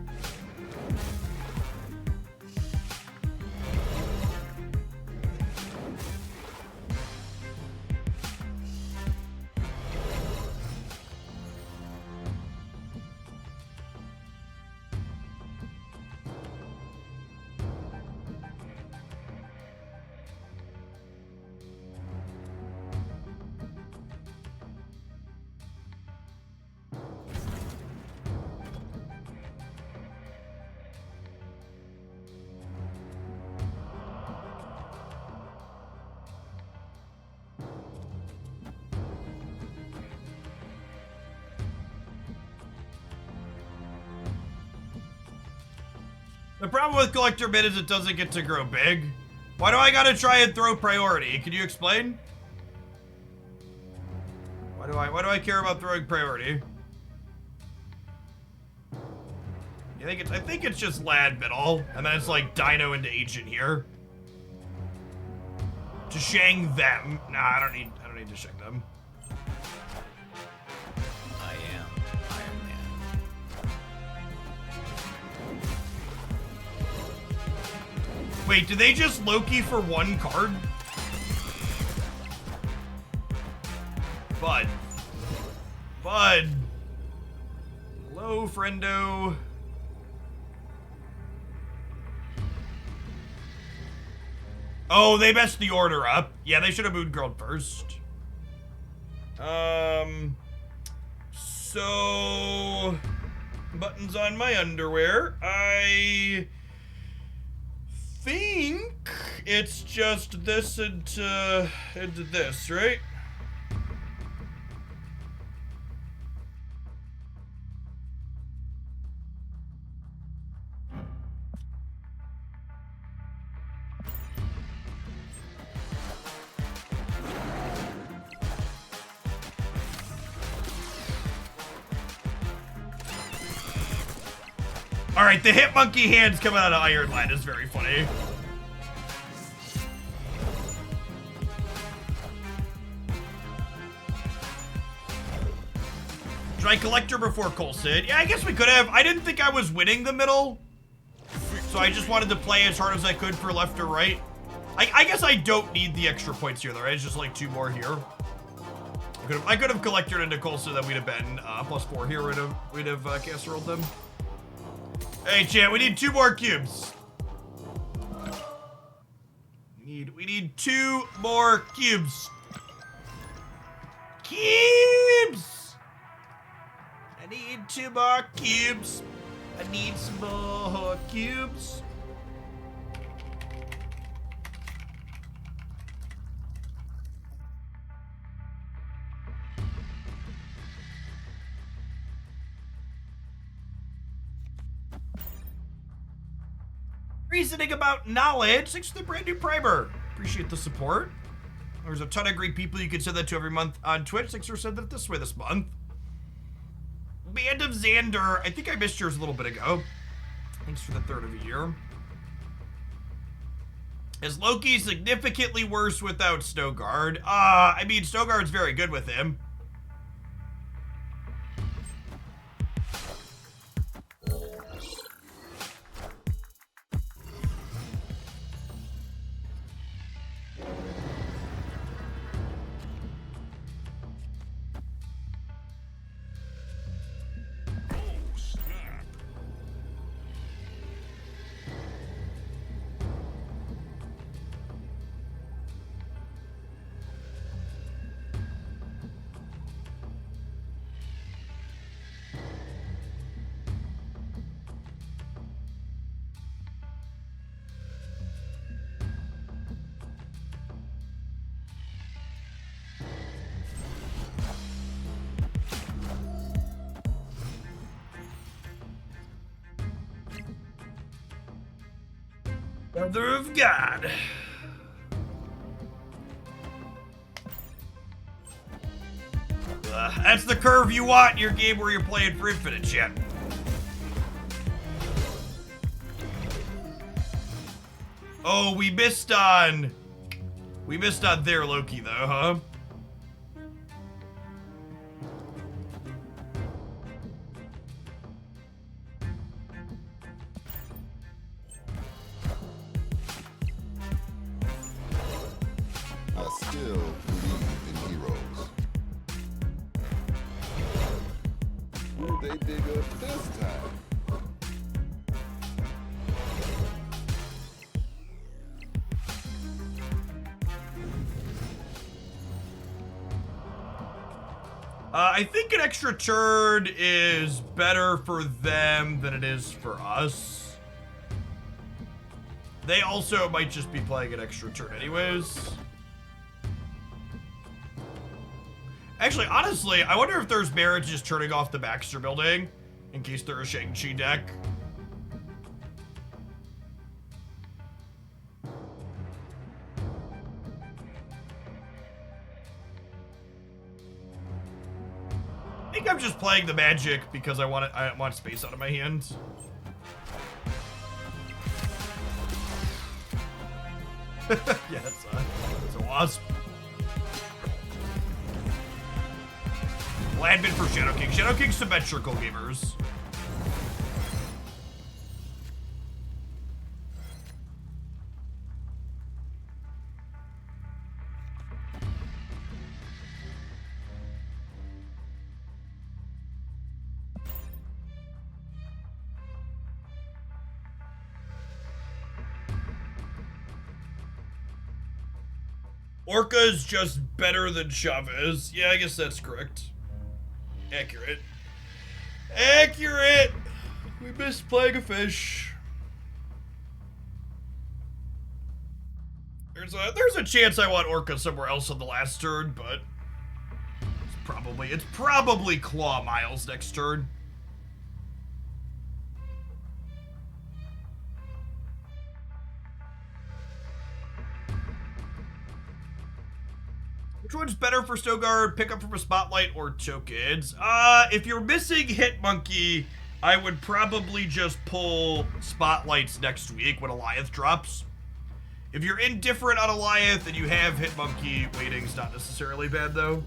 The problem with Collector Mid is it doesn't get to grow big. Why do I gotta try and throw priority? Can you explain? Why do I care about throwing priority? I think it's just Lad middle, and then it's like Dino into Agent here. To Shang them. Nah, I don't need to Shang them. I am Iron Man. Wait, did they just Loki for 1 card? Bud. Hello, friendo. Oh, they messed the order up. Yeah, they should have Moon Girl first. So... buttons on my underwear. I think it's just this into this, right? All right, the hit monkey hands coming out of Iron Lad is very funny. Should I collect her before Colson? Yeah, I guess we could have. I didn't think I was winning the middle, so I just wanted to play as hard as I could for left or right. I guess I don't need the extra points here, though, right? It's just like 2 more here. I could have collected into Colson, then we'd have been +4 here. We'd have casseroled them. Hey, chat, we need 2 more cubes. We need 2 more cubes. Cubes! I need 2 more cubes. I need some more cubes. Reasoning about knowledge. Thanks for the brand new primer. Appreciate the support. There's a ton of great people you can send that to every month on Twitch. Thanks for sending it this way this month. Band of Xander. I think I missed yours a little bit ago. Thanks for the 3rd of a year. Is Loki significantly worse without Snowguard? I mean, Snowguard's very good with him. Mother of God. That's the curve you want in your game where you're playing for infinite, chat. Oh, we missed on their Loki though, huh? I still believe in heroes. Will they dig up this time? I think an extra turn is better for them than it is for us. They also might just be playing an extra turn anyways. Actually, honestly, I wonder if there's merit to just turning off the Baxter building in case they're a Shang-Chi deck. I think I'm just playing the magic because I want space out of my hand. Yeah, that's a wasp. Landman for Shadow King. Shadow King's symmetrical gamers. Orca's just better than Chavez. Yeah, I guess that's correct. Accurate. Accurate! We missed Plague of Fish. There's a chance I want Orca somewhere else on the last turn, but it's probably Claw Miles next turn. Which one's better for Snowguard? Pick up from a Spotlight or Chokids? If you're missing Hit Monkey, I would probably just pull Spotlights next week when Alioth drops. If you're indifferent on Alioth and you have Hit Monkey, waiting's not necessarily bad though.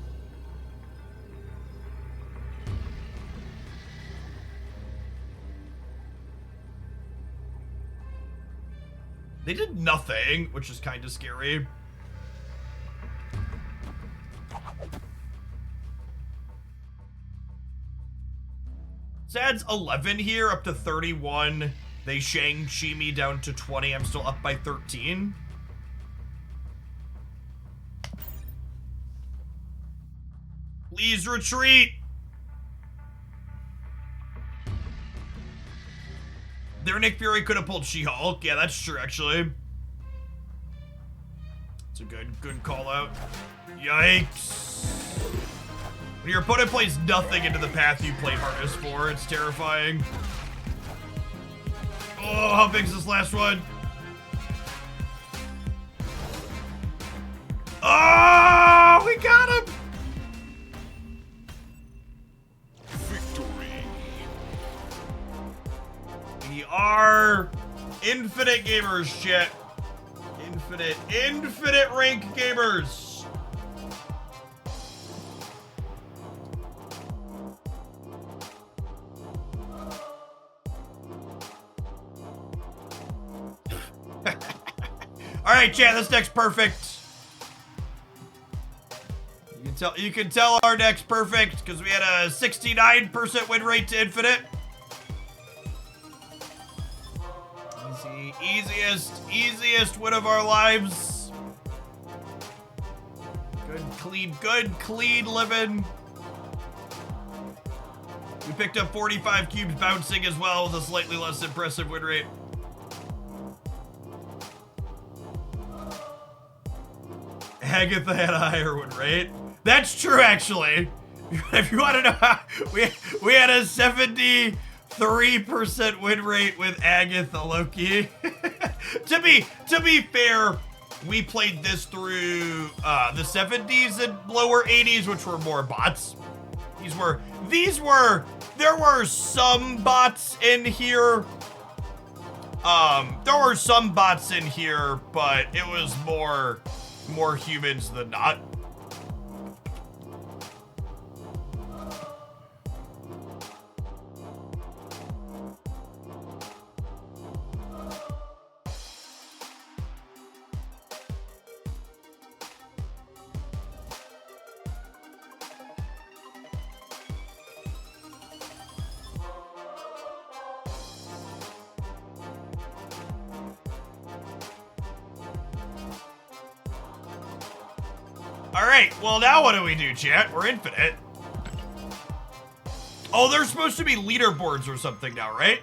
They did nothing, which is kind of scary. Sad's 11 here, up to 31. They Shang-Chi me down to 20. I'm still up by 13. Please retreat. Their Nick Fury could have pulled She-Hulk. Yeah, that's true, actually. It's a good call out. Yikes. When your opponent plays nothing into the path you played hardest for, it's terrifying. Oh, how big is this last one? Oh, we got him! Victory. We are infinite gamers, chat. Infinite rank gamers. All right, chat, this deck's perfect. You can tell our deck's perfect because we had a 69% win rate to infinite. Easiest win of our lives. Good clean living. We picked up 45 cubes bouncing as well with a slightly less impressive win rate. Agatha had a higher win rate. That's true, actually. If you want to know how, we had a 73% win rate with Agatha Loki. to be fair, we played this through the 70s and lower 80s, which were more bots. There were some bots in here. There were some bots in here, but it was more humans than not. Alright, well now what do we do, chat? We're infinite. Oh, there's supposed to be leaderboards or something now, right?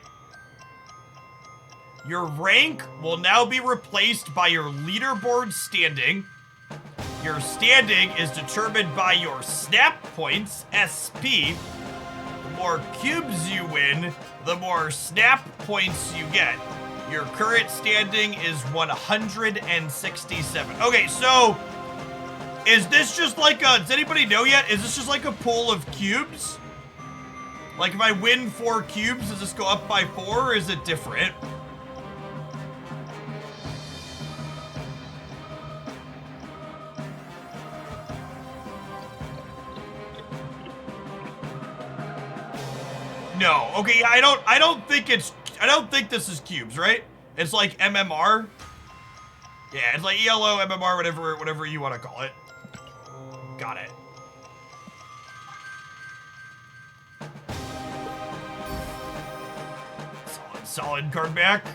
Your rank will now be replaced by your leaderboard standing. Your standing is determined by your snap points, SP. The more cubes you win, the more snap points you get. Your current standing is 167. Okay, so is this just like a, does anybody know yet? Is this just like a pool of cubes? Like if I win 4 cubes, does this go up by 4 or is it different? No. Okay, I don't think this is cubes, right? It's like MMR. Yeah, it's like ELO, MMR, whatever you want to call it. Got it. Solid card back.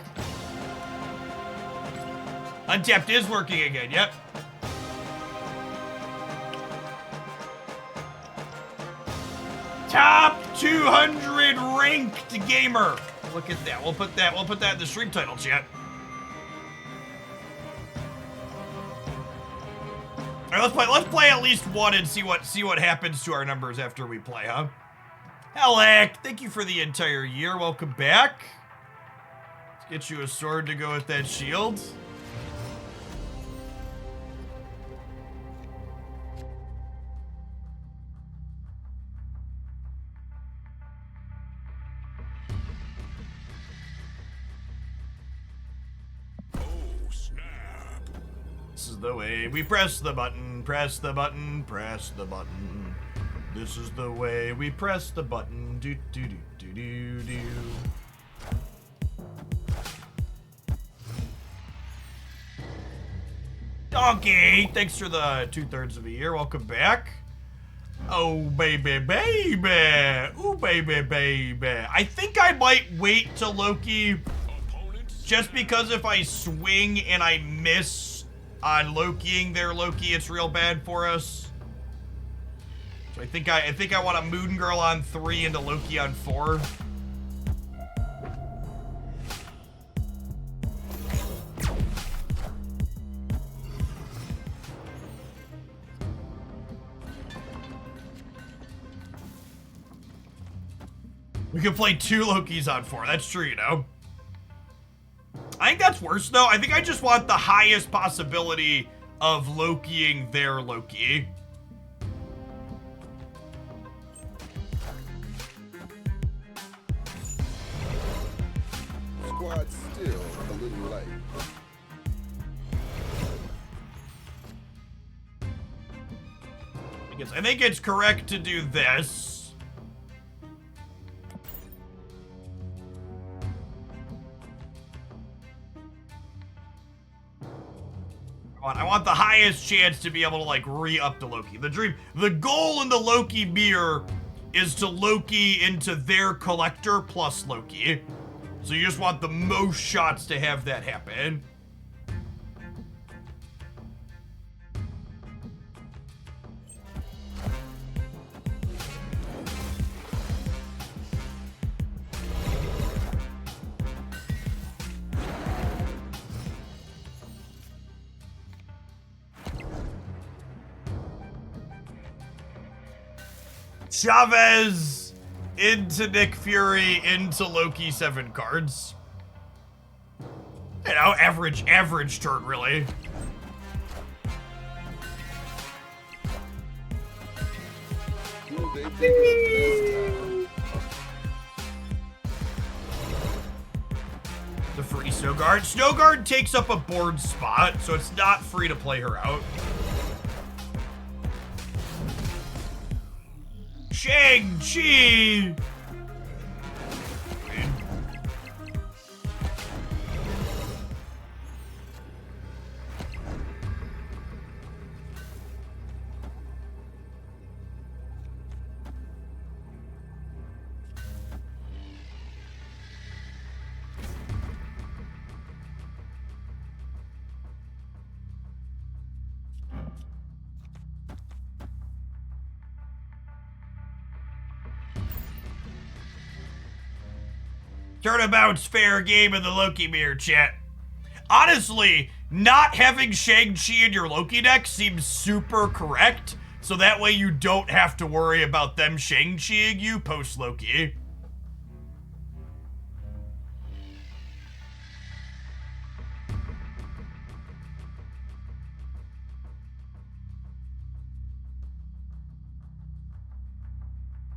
Untapped is working again, yep. Top 200 ranked gamer. Look at that. We'll put that in the stream title, chat. Let's play at least one and see what happens to our numbers after we play, huh? Helek, thank you for the entire year. Welcome back. Let's get you a sword to go with that shield. This is the way we press the button, press the button, press the button. This is the way we press the button. Do do do do do do. Donkey, thanks for the 2/3 of a year. Welcome back. Oh baby, baby, ooh baby, baby. I think I might wait till Loki, just because if I swing and I miss on Lokiing their Loki, it's real bad for us. So I think I want a Moon Girl on 3 and a Loki on 4. We could play 2 Lokis on 4. That's true, you know. I think that's worse, though. I think I just want the highest possibility of Lokiing their Loki. Squad's still a little light. I think it's correct to do this. I want the highest chance to be able to, like, re-up the Loki. The goal in the Loki mirror is to Loki into their collector plus Loki. So you just want the most shots to have that happen. Chavez into Nick Fury into Loki 7 cards. You know, average turn, really. Will they pick up this time? The free Snowguard. Snowguard takes up a board spot, so it's not free to play her out. Shang-Chi! Turnabout's fair game in the Loki mirror, chat. Honestly, not having Shang-Chi in your Loki deck seems super correct, so that way you don't have to worry about them Shang-Chiing you post-Loki.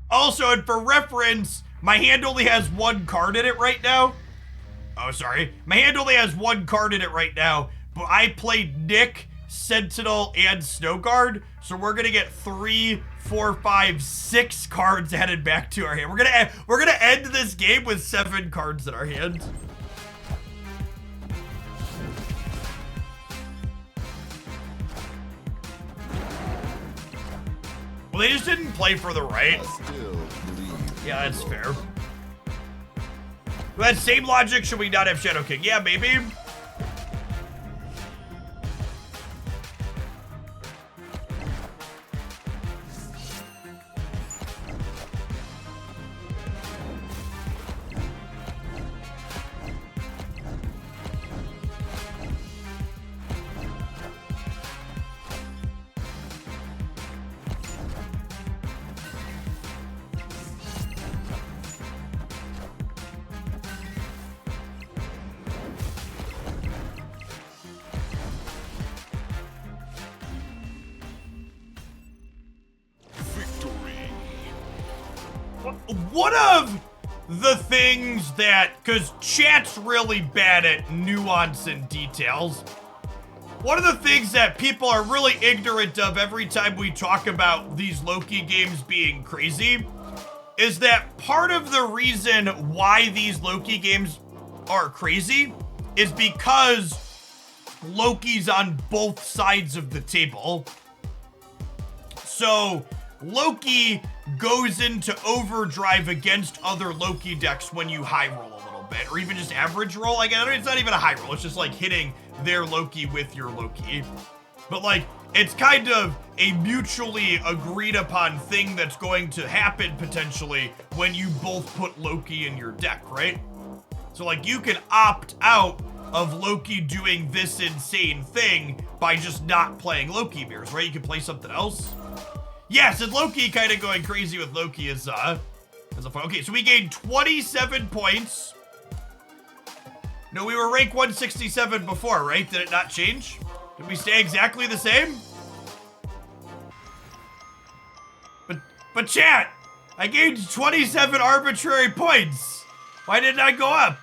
Also, and for reference, my hand only has 1 card in it right now. Oh, sorry. My hand only has 1 card in it right now, but I played Nick, Sentinel, and Snowguard, so we're gonna get 3, 4, 5, 6 cards added back to our hand. We're gonna end this game with 7 cards in our hand. Well, they just didn't play for the right. I still believe. Yeah, that's fair. With that same logic, should we not have Shadow King? Yeah, maybe. one of the things that, because chat's really bad at nuance and details, one of the things that people are really ignorant of every time we talk about these Loki games being crazy is that part of the reason why these Loki games are crazy is because Loki's on both sides of the table. So Loki goes into overdrive against other Loki decks when you high roll a little bit, or even just average roll. Like, it's not even a high roll, it's just like hitting their Loki with your Loki. But like, it's kind of a mutually agreed upon thing that's going to happen potentially when you both put Loki in your deck, right? So like, you can opt out of Loki doing this insane thing by just not playing Loki mirrors, right? You can play something else. Yes, and Loki kind of going crazy with Loki is a fun. Okay, so we gained 27 points. No, we were rank 167 before, right? Did it not change? Did we stay exactly the same? But chat, I gained 27 arbitrary points. Why didn't I go up?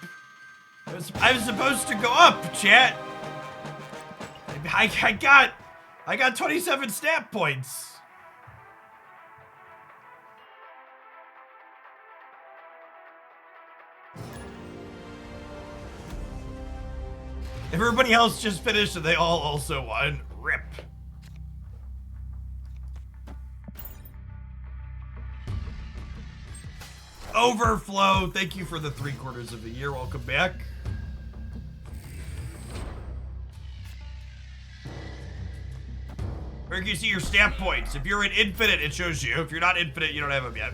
I was supposed to go up, chat. I got 27 stat points. Everybody else just finished and they all also won. RIP. Overflow, thank you for the 3/4 of the year. Welcome back. Where can you see your stat points? If you're in infinite, it shows you. If you're not infinite, you don't have them yet.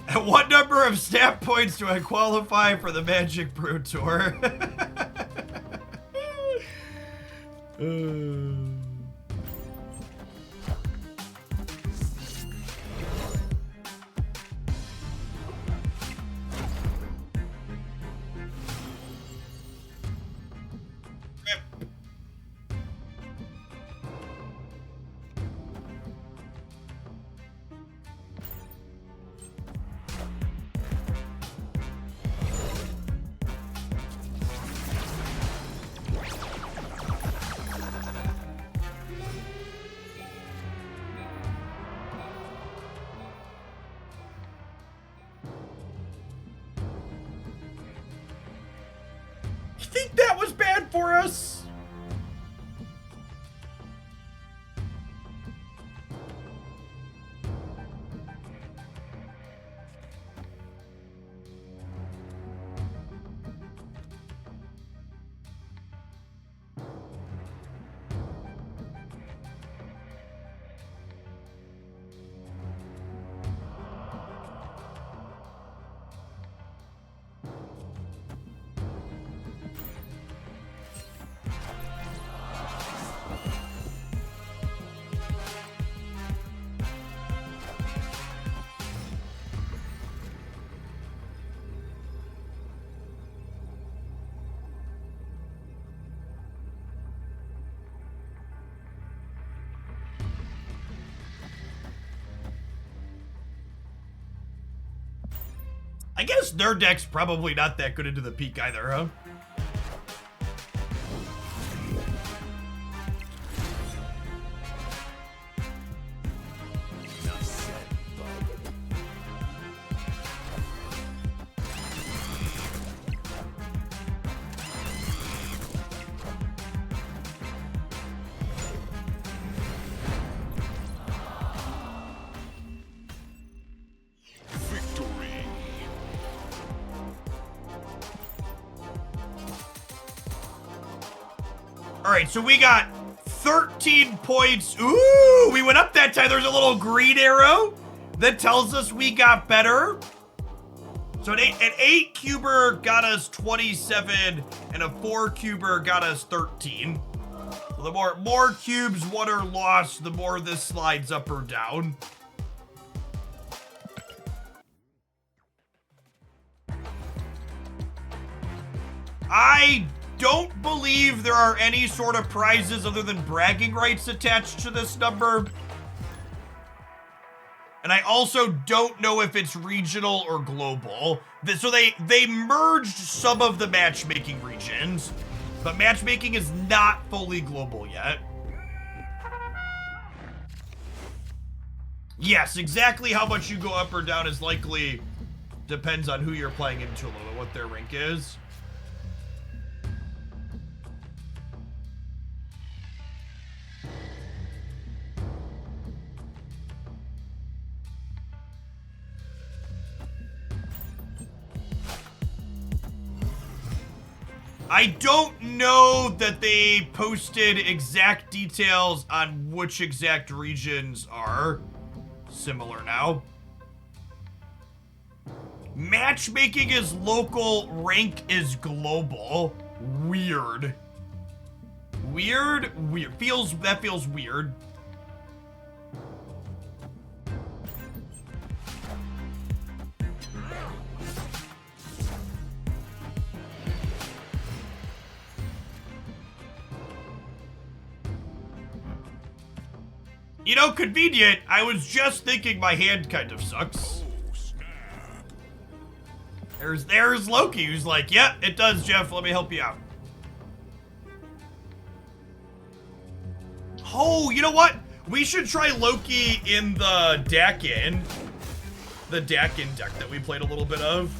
At what number of stat points do I qualify for the Magic Brew Tour? You think that was bad for us? I guess their deck's probably not that good into the peak either, huh? Alright, so we got 13 points. Ooh, we went up that time. There's a little green arrow that tells us we got better. So an 8 cuber got us 27, and a 4 cuber got us 13. So the more cubes won or lost, the more this slides up or down. I don't believe there are any sort of prizes other than bragging rights attached to this number. And I also don't know if it's regional or global. So they merged some of the matchmaking regions, but matchmaking is not fully global yet. Yes, exactly how much you go up or down is likely depends on who you're playing into, what their rank is. I don't know that they posted exact details on which exact regions are similar now. Matchmaking is local, rank is global. Weird. Weird? That feels weird. You know, convenient. I was just thinking my hand kind of sucks. There's Loki, who's like, yeah, it does, Jeff. Let me help you out. Oh, you know what? We should try Loki in the Dakin. The Dakin deck that we played a little bit of.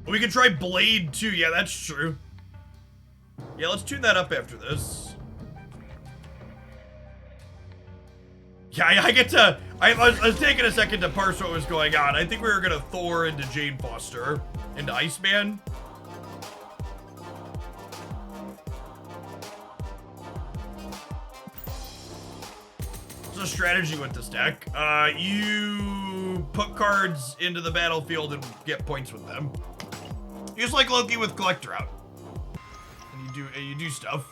We can try Blade too. Yeah, that's true. Yeah, let's tune that up after this. Yeah, I was taking a second to parse what was going on. I think we were gonna Thor into Jane Foster, into Iceman. What's the strategy with this deck? You put cards into the battlefield and get points with them. Just like Loki with Collector out. And you do stuff.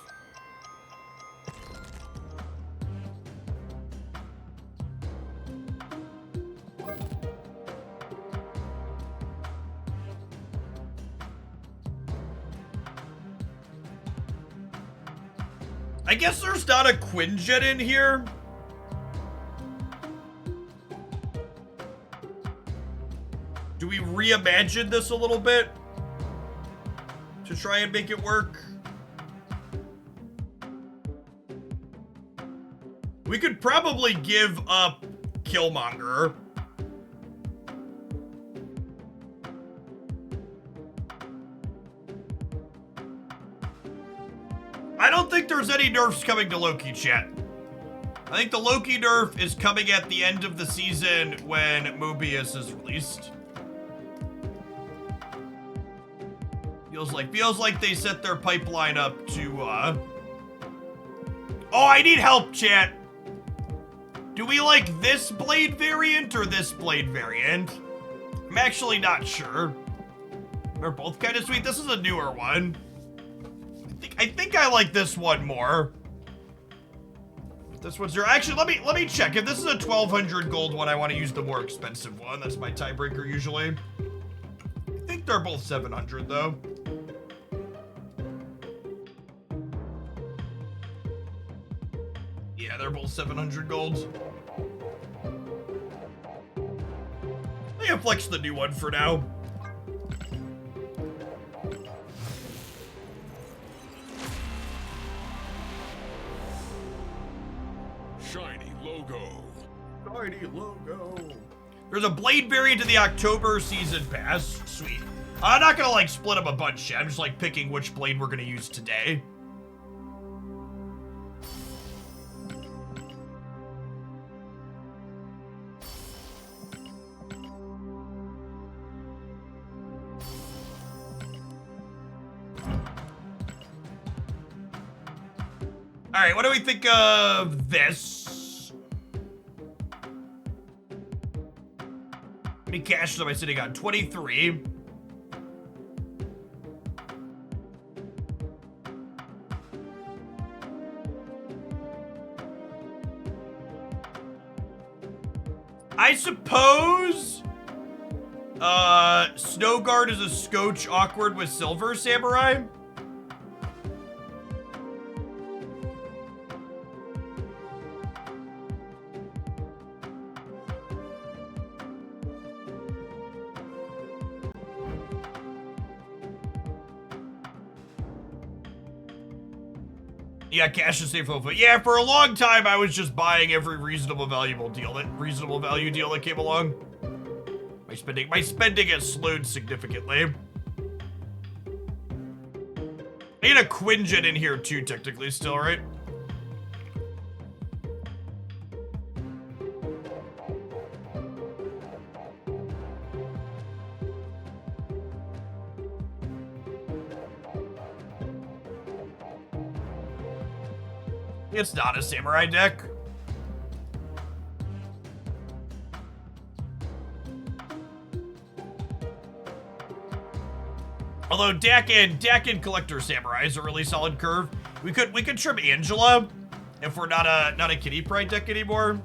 I guess there's not a Quinjet in here. Do we reimagine this a little bit to try and make it work? We could probably give up Killmonger. I don't think there's any nerfs coming to Loki, chat. I think the Loki nerf is coming at the end of the season when Mobius is released. Feels like they set their pipeline up to, Oh, I need help, chat. Do we like this Blade variant or this Blade variant? I'm actually not sure. They're both kind of sweet. This is a newer one. I think I like this one more. This one's zero. Actually, let me check. If this is a 1,200 gold one, I want to use the more expensive one. That's my tiebreaker usually. I think they're both 700 though. Yeah, they're both 700 golds. I can flex the new one for now. Shiny logo. Shiny logo. There's a Blade variant in the October season pass. Sweet. I'm not gonna like split up a bunch yet. I'm just like picking which Blade we're gonna use today. All right, what do we think of this? How many caches am I sitting on? 23. I suppose Snowguard is a scotch awkward with silver samurai. Yeah, cash is safe over. Yeah, for a long time I was just buying every reasonable value deal that came along. My spending has slowed significantly. I need a Quinjet in here too, technically still, right? It's not a samurai deck. Although Dakin Collector Samurai is a really solid curve. We could trim Angela if we're not a Kitty Pride deck anymore.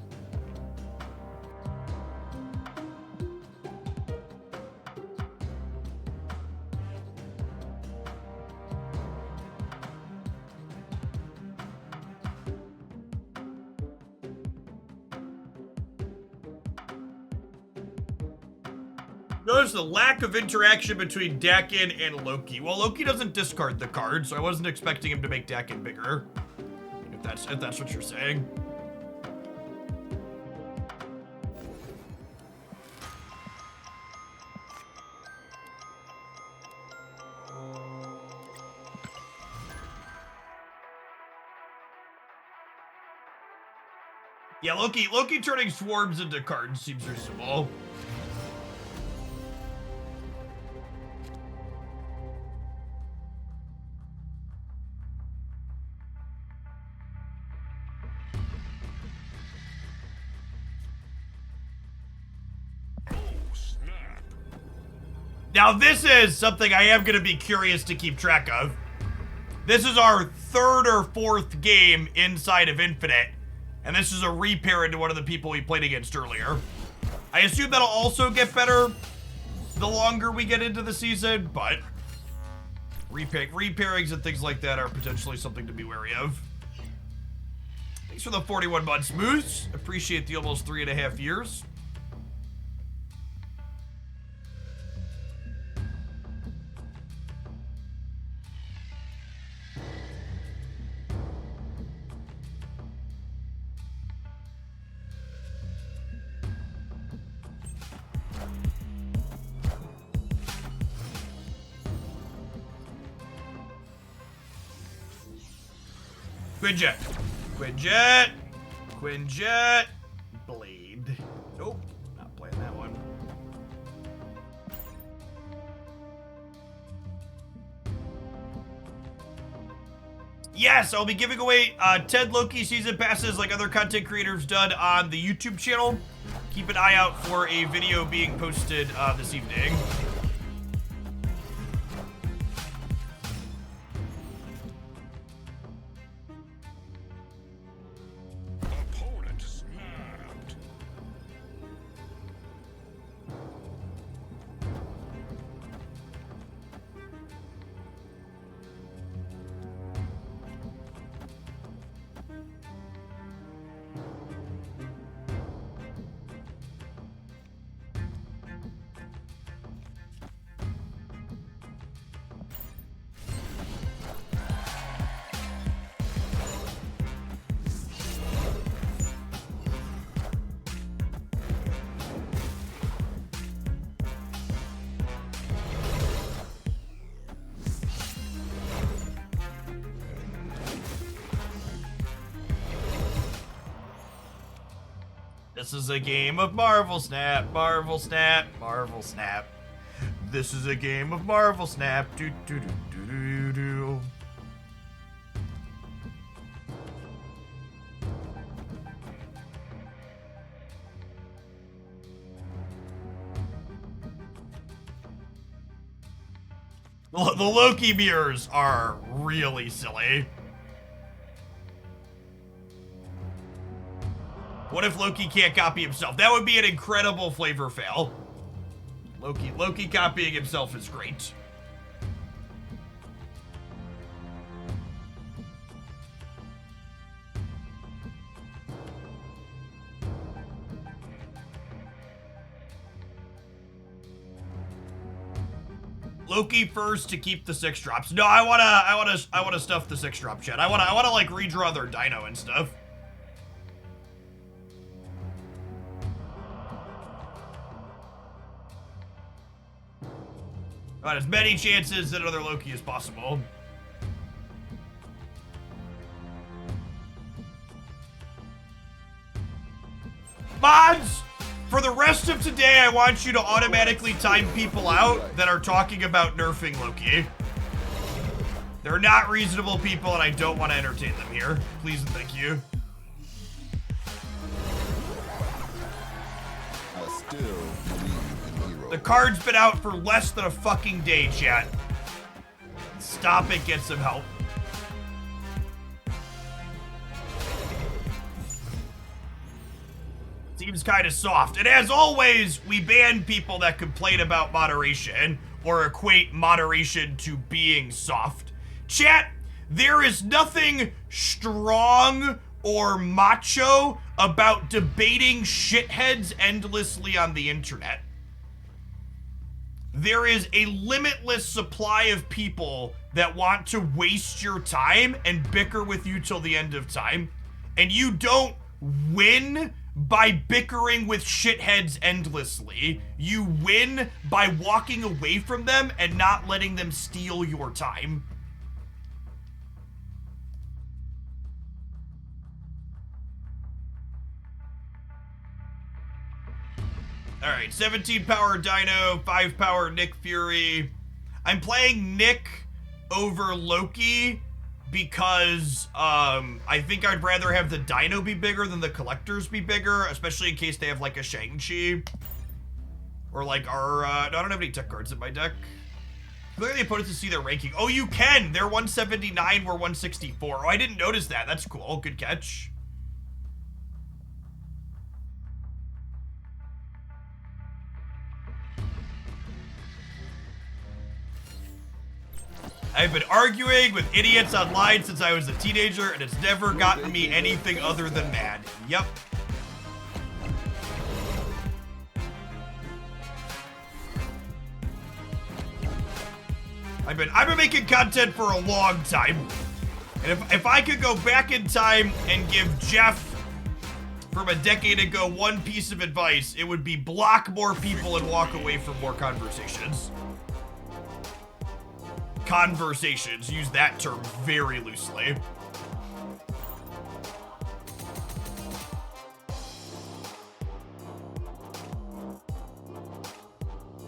Notice the lack of interaction between Dakin and Loki. Well, Loki doesn't discard the card, so I wasn't expecting him to make Dakin bigger. If that's what you're saying. Yeah, Loki turning swarms into cards seems reasonable. Now this is something I am going to be curious to keep track of. This is our third or fourth game inside of Infinite, and this is a repair into one of the people we played against earlier. I assume that'll also get better the longer we get into the season, but repairings and things like that are potentially something to be wary of. Thanks for the 41 months, Moose. Appreciate the almost 3.5 years. Quinjet, Blade. Nope, not playing that one. Yes, I'll be giving away 10 Loki season passes like other content creators done on the YouTube channel. Keep an eye out for a video being posted this evening. This is a game of Marvel Snap, Marvel Snap, Marvel Snap. This is a game of Marvel Snap. Do do do do do do. The Loki mirrors are really silly. What if Loki can't copy himself? That would be an incredible flavor fail. Loki copying himself is great. Loki first to keep the 6 drops. No, I wanna stuff the 6 drop chat. I wanna like redraw their dino and stuff. I want as many chances at another Loki as possible. Mods! For the rest of today, I want you to automatically time people out that are talking about nerfing Loki. They're not reasonable people, and I don't want to entertain them here. Please and thank you. I still believe in heroes. The card's been out for less than a fucking day, chat. Stop it, get some help. Seems kind of soft. And as always, we ban people that complain about moderation or equate moderation to being soft. Chat, there is nothing strong or macho about debating shitheads endlessly on the internet. There is a limitless supply of people that want to waste your time and bicker with you till the end of time. And you don't win by bickering with shitheads endlessly. You win by walking away from them and not letting them steal your time. Alright, 17 power Dino, 5 power Nick Fury. I'm playing Nick over Loki because I think I'd rather have the Dino be bigger than the collectors be bigger, especially in case they have like a Shang-Chi. Or like our, no, I don't have any tech cards in my deck. Clearly the opponents to see their ranking. Oh, you can! They're 179, we're 164. Oh, I didn't notice that. That's cool. Good catch. I've been arguing with idiots online since I was a teenager, and it's never gotten me anything other than mad. Yep. I've been making content for a long time. And if I could go back in time and give Jeff from a decade ago one piece of advice, it would be block more people and walk away from more conversations. Conversations, use that term very loosely.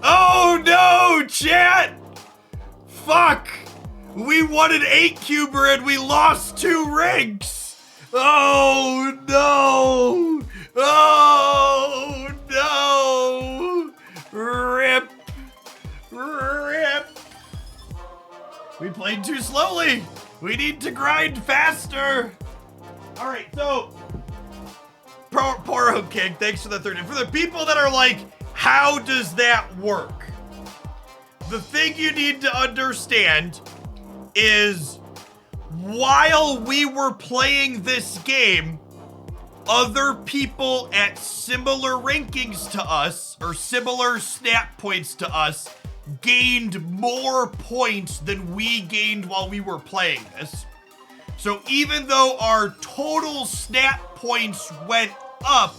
Oh no, chat! Fuck! We won an 8-cuber and we lost 2 ranks! Oh no! Oh no! Rip! Rip! We played too slowly. We need to grind faster. All right, so Poro King, thanks for the 30. For the people that are like, how does that work? The thing you need to understand is while we were playing this game, other people at similar rankings to us or similar snap points to us gained more points than we gained while we were playing this. So even though our total snap points went up,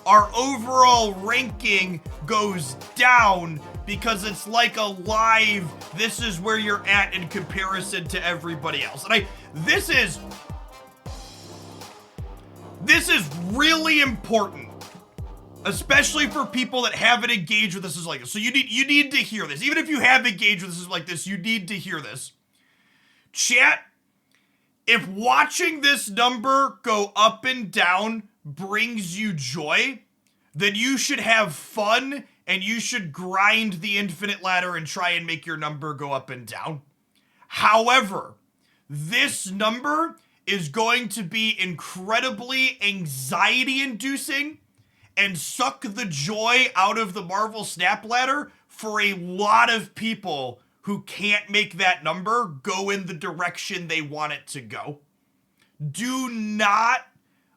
our overall ranking goes down because it's like a live, this is where you're at in comparison to everybody else. And this is really important. Especially for people that haven't engaged with this like this. So you need to hear this. Even if you have engaged with this like this, you need to hear this. Chat, if watching this number go up and down brings you joy, then you should have fun and you should grind the infinite ladder and try and make your number go up and down. However, this number is going to be incredibly anxiety-inducing and suck the joy out of the Marvel Snap Ladder for a lot of people who can't make that number go in the direction they want it to go. Do not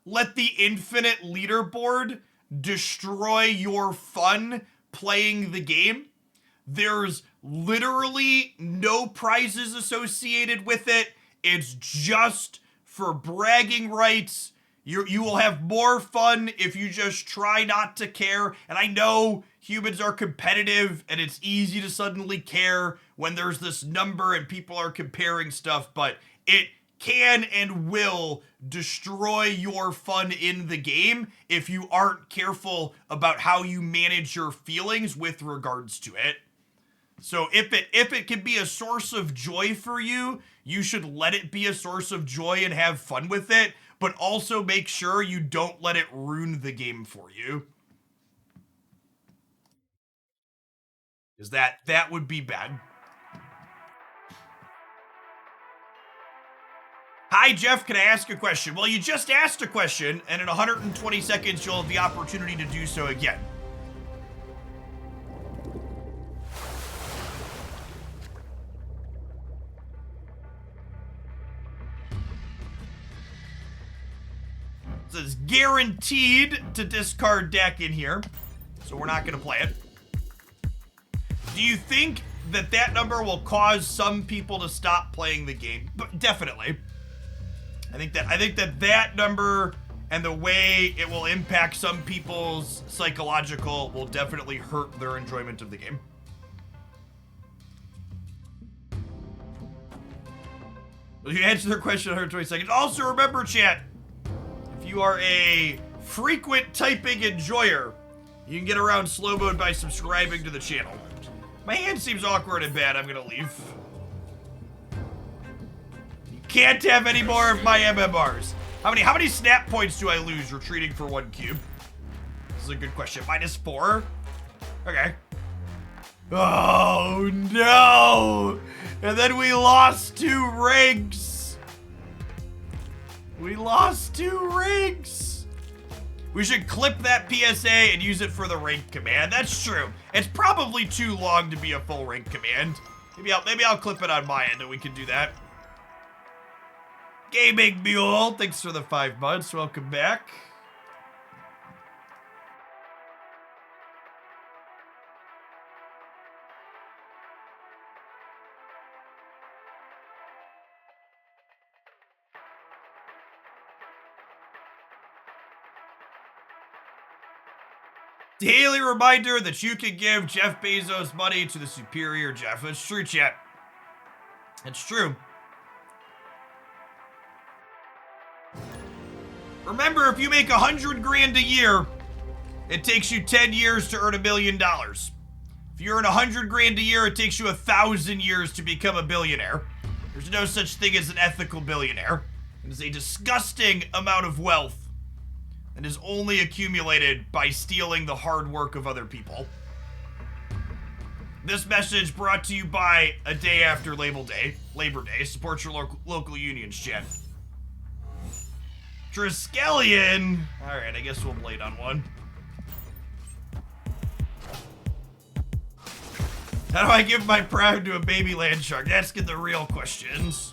let the infinite leaderboard destroy your fun playing the game. There's literally no prizes associated with it. It's just for bragging rights. You will have more fun if you just try not to care. And I know humans are competitive and it's easy to suddenly care when there's this number and people are comparing stuff, but it can and will destroy your fun in the game if you aren't careful about how you manage your feelings with regards to it. So if it can be a source of joy for you, you should let it be a source of joy and have fun with it, but also make sure you don't let it ruin the game for you. Because that would be bad. Hi, Jeff, can I ask a question? Well, you just asked a question, and in 120 seconds, you'll have the opportunity to do so again. It says guaranteed to discard deck in here, so we're not going to play it. Do you think that number will cause some people to stop playing the game? But definitely. I think that number and the way it will impact some people's psychological will definitely hurt their enjoyment of the game. Well, you answered their question in 120 seconds. Also remember, chat, if you are a frequent typing enjoyer, you can get around slow mode by subscribing to the channel. My hand seems awkward and bad. I'm gonna leave. You can't have any more of my MMRs. How many snap points do I lose retreating for 1 cube? This is a good question. -4? Okay. Oh no! And then we lost 2 ranks. We lost 2 ranks. We should clip that PSA and use it for the rank command. That's true. It's probably too long to be a full rank command. Maybe I'll clip it on my end and we can do that. Gaming Mule, thanks for the 5 months. Welcome back. Daily reminder that you can give Jeff Bezos money to the superior Jeff. It's true, chat. It's true. Remember, if you make 100 grand a year, it takes you 10 years to earn $1 million. If you earn 100 grand a year, it takes you 1,000 years to become a billionaire. There's no such thing as an ethical billionaire. It is a disgusting amount of wealth and is only accumulated by stealing the hard work of other people. This message brought to you by a day after Labor Day. Support your local unions, chat. Triskelion. All right, I guess we'll blade on one. How do I give my pride to a baby land shark? Asking the real questions.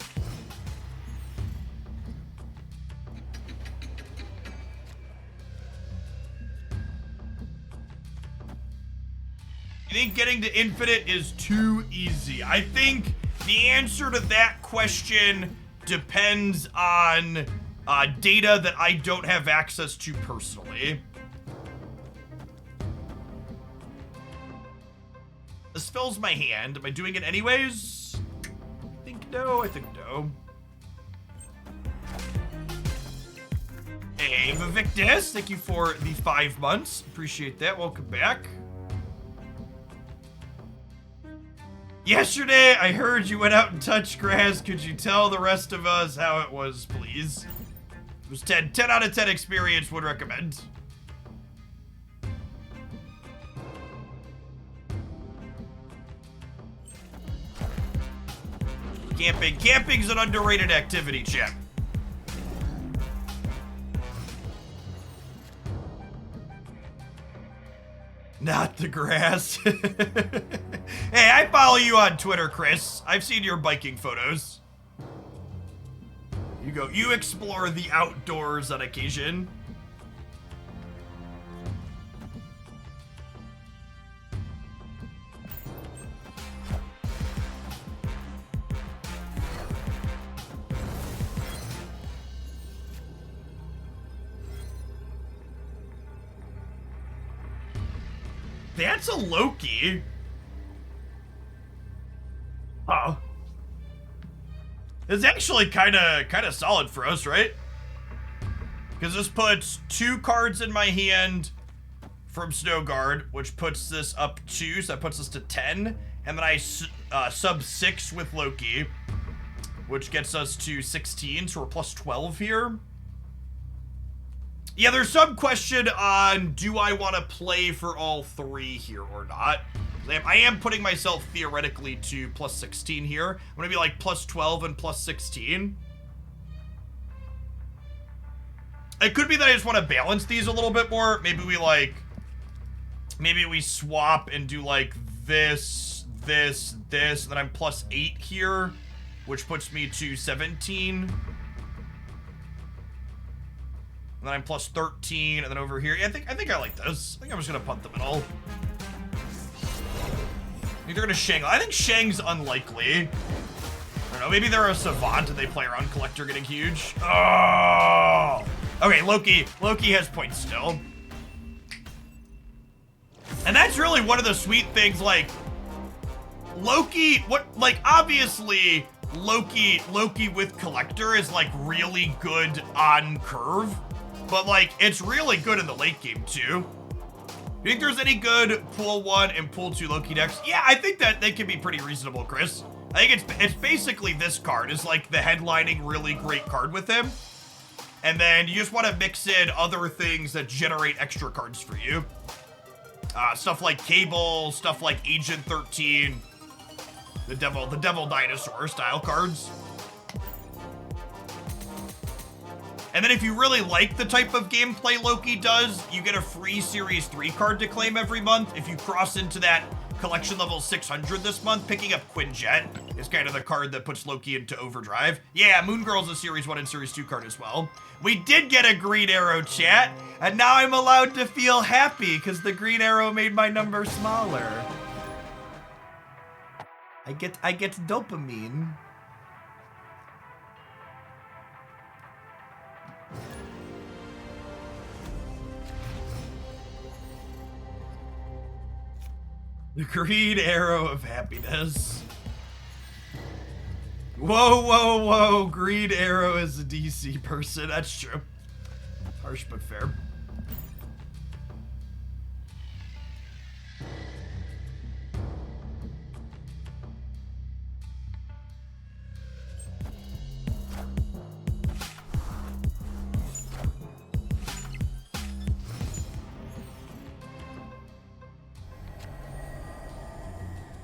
You think getting to infinite is too easy? I think the answer to that question depends on data that I don't have access to personally. This fills my hand. Am I doing it anyways? I think no. Hey, Vivictus, thank you for the 5 months. Appreciate that. Welcome back. Yesterday, I heard you went out and touched grass. Could you tell the rest of us how it was, please? It was 10 out of 10 experience, would recommend. Camping's an underrated activity, chat. Not the grass. Hey, I follow you on Twitter, Chris. I've seen your biking photos. You explore the outdoors on occasion. That's a Loki. Oh. It's actually kind of solid for us, right? Because this puts 2 cards in my hand from Snowguard, which puts this up 2, so that puts us to 10. And then I sub 6 with Loki, which gets us to 16, so we're plus 12 here. Yeah, there's some question on, do I want to play for all 3 here or not? I am putting myself theoretically to plus 16 here. I'm going to be like plus 12 and plus 16. It could be that I just want to balance these a little bit more. Maybe we swap and do like this, and then I'm plus 8 here, which puts me to 17. And then I'm plus 13, and then over here, yeah, I think I like this. I think I'm just gonna punt the middle. I think they're gonna Shang. I think Shang's unlikely. I don't know, maybe they're a savant and they play around collector getting huge. Oh! Okay, Loki has points still. And that's really one of the sweet things, like, Loki, obviously, Loki with collector is, like, really good on curve. But, like, it's really good in the late game, too. You think there's any good pool 1 and pool 2 Loki decks? Yeah, I think that they can be pretty reasonable, Chris. I think it's basically this card is, like, the headlining really great card with him. And then you just want to mix in other things that generate extra cards for you. Stuff like Cable, stuff like Agent 13, the Devil Dinosaur style cards. And then if you really like the type of gameplay Loki does, you get a free Series 3 card to claim every month. If you cross into that collection level 600 this month, picking up Quinjet is kind of the card that puts Loki into overdrive. Yeah, Moon Girl's a Series 1 and Series 2 card as well. We did get a Green Arrow, chat, and now I'm allowed to feel happy because the Green Arrow made my number smaller. I get dopamine. The Green Arrow of Happiness. Whoa. Green Arrow is a DC person. That's true. Harsh but fair.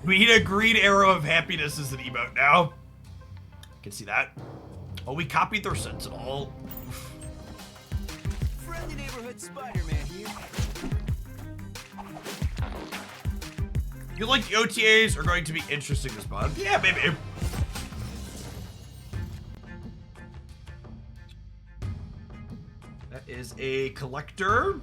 We need a Green Arrow of Happiness as an emote now. Can see that. Oh, we copied their Sentinel. Friendly neighborhood Spider-Man here. You like the OTAs are going to be interesting this month? Yeah, maybe. That is a collector.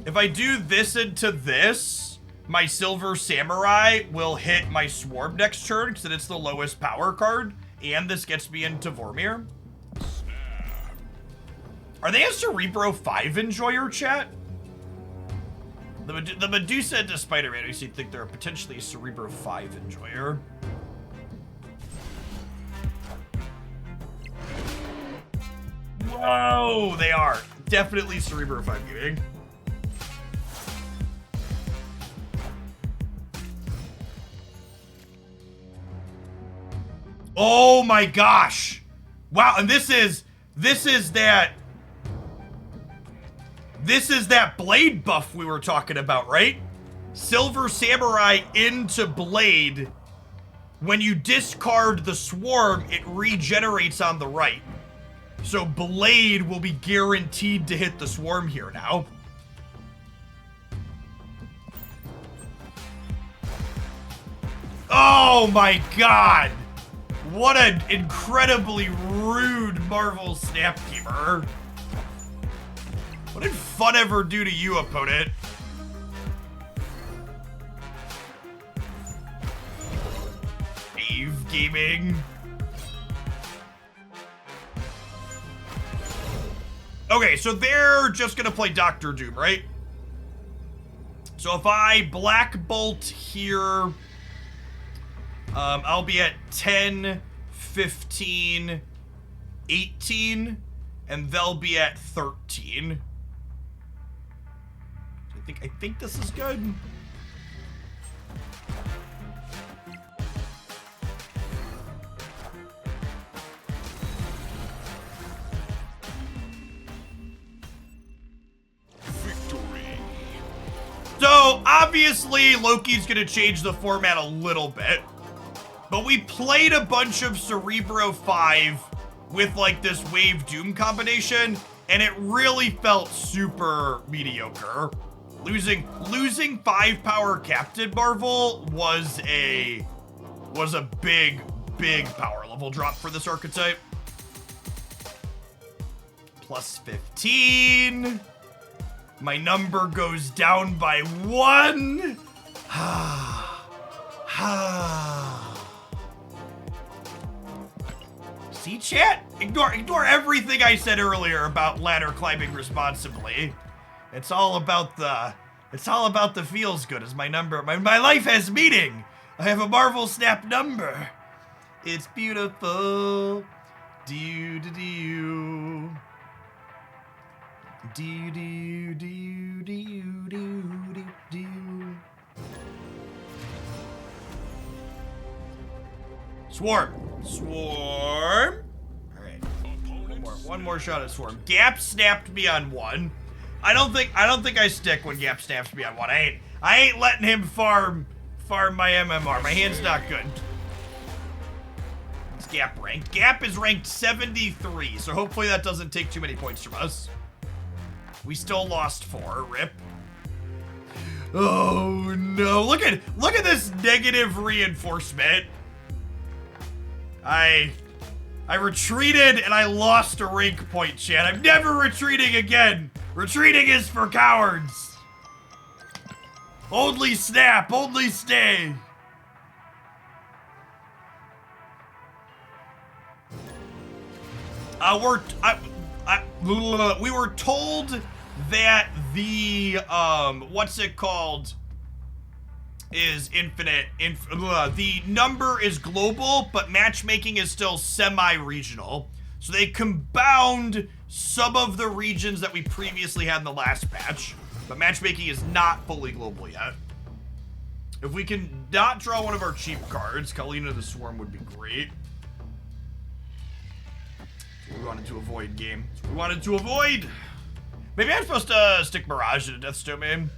If I do this into this, my Silver Samurai will hit my Swarm next turn because it's the lowest power card, and this gets me into Vormir. Are they a Cerebro 5 enjoyer, chat? The Medusa into Spider-Man, I see think they're potentially a Cerebro 5 enjoyer. Whoa, they are. Definitely Cerebro 5 gaming. Oh my gosh. Wow, and this is that Blade buff we were talking about, right? Silver Samurai into Blade. When you discard the Swarm, it regenerates on the right. So Blade will be guaranteed to hit the Swarm here now. Oh my god! What an incredibly rude Marvel Snap Gamer. What did fun ever do to you, opponent? Eve Gaming. Okay, so they're just gonna play Doctor Doom, right? So if I Black Bolt here, I'll be at 10, 15, 18, and they'll be at 13. I think this is good. So, obviously, Loki's gonna change the format a little bit. But we played a bunch of Cerebro 5 with, like, this Wave Doom combination, and it really felt super mediocre. Losing 5-power Captain Marvel was a big power level drop for this archetype. Plus 15. My number goes down by 1. See, chat? Ignore everything I said earlier about ladder climbing responsibly. It's all about the feels good as my number. My life has meaning. I have a Marvel Snap number. It's beautiful. Do. Swarm. All right. One more shot at Swarm. Gap snapped me on 1. I don't think I stick when Gap snaps me on 1. I ain't letting him farm my MMR. My hand's not good. It's Gap ranked. Gap is ranked 73, so hopefully that doesn't take too many points from us. We still lost 4, rip. Oh no, look at this negative reinforcement. I retreated and I lost a rank point, chat. I'm never retreating again. Retreating is for cowards. Only snap, only stay. We were told that the what's it called is infinite. The number is global, but matchmaking is still semi-regional. So they compound some of the regions that we previously had in the last patch, but matchmaking is not fully global yet. If we can not draw one of our cheap cards, Kalina the Swarm would be great. We wanted to avoid game. We wanted to avoid. Maybe I'm supposed to stick Mirage in a Death's Domain.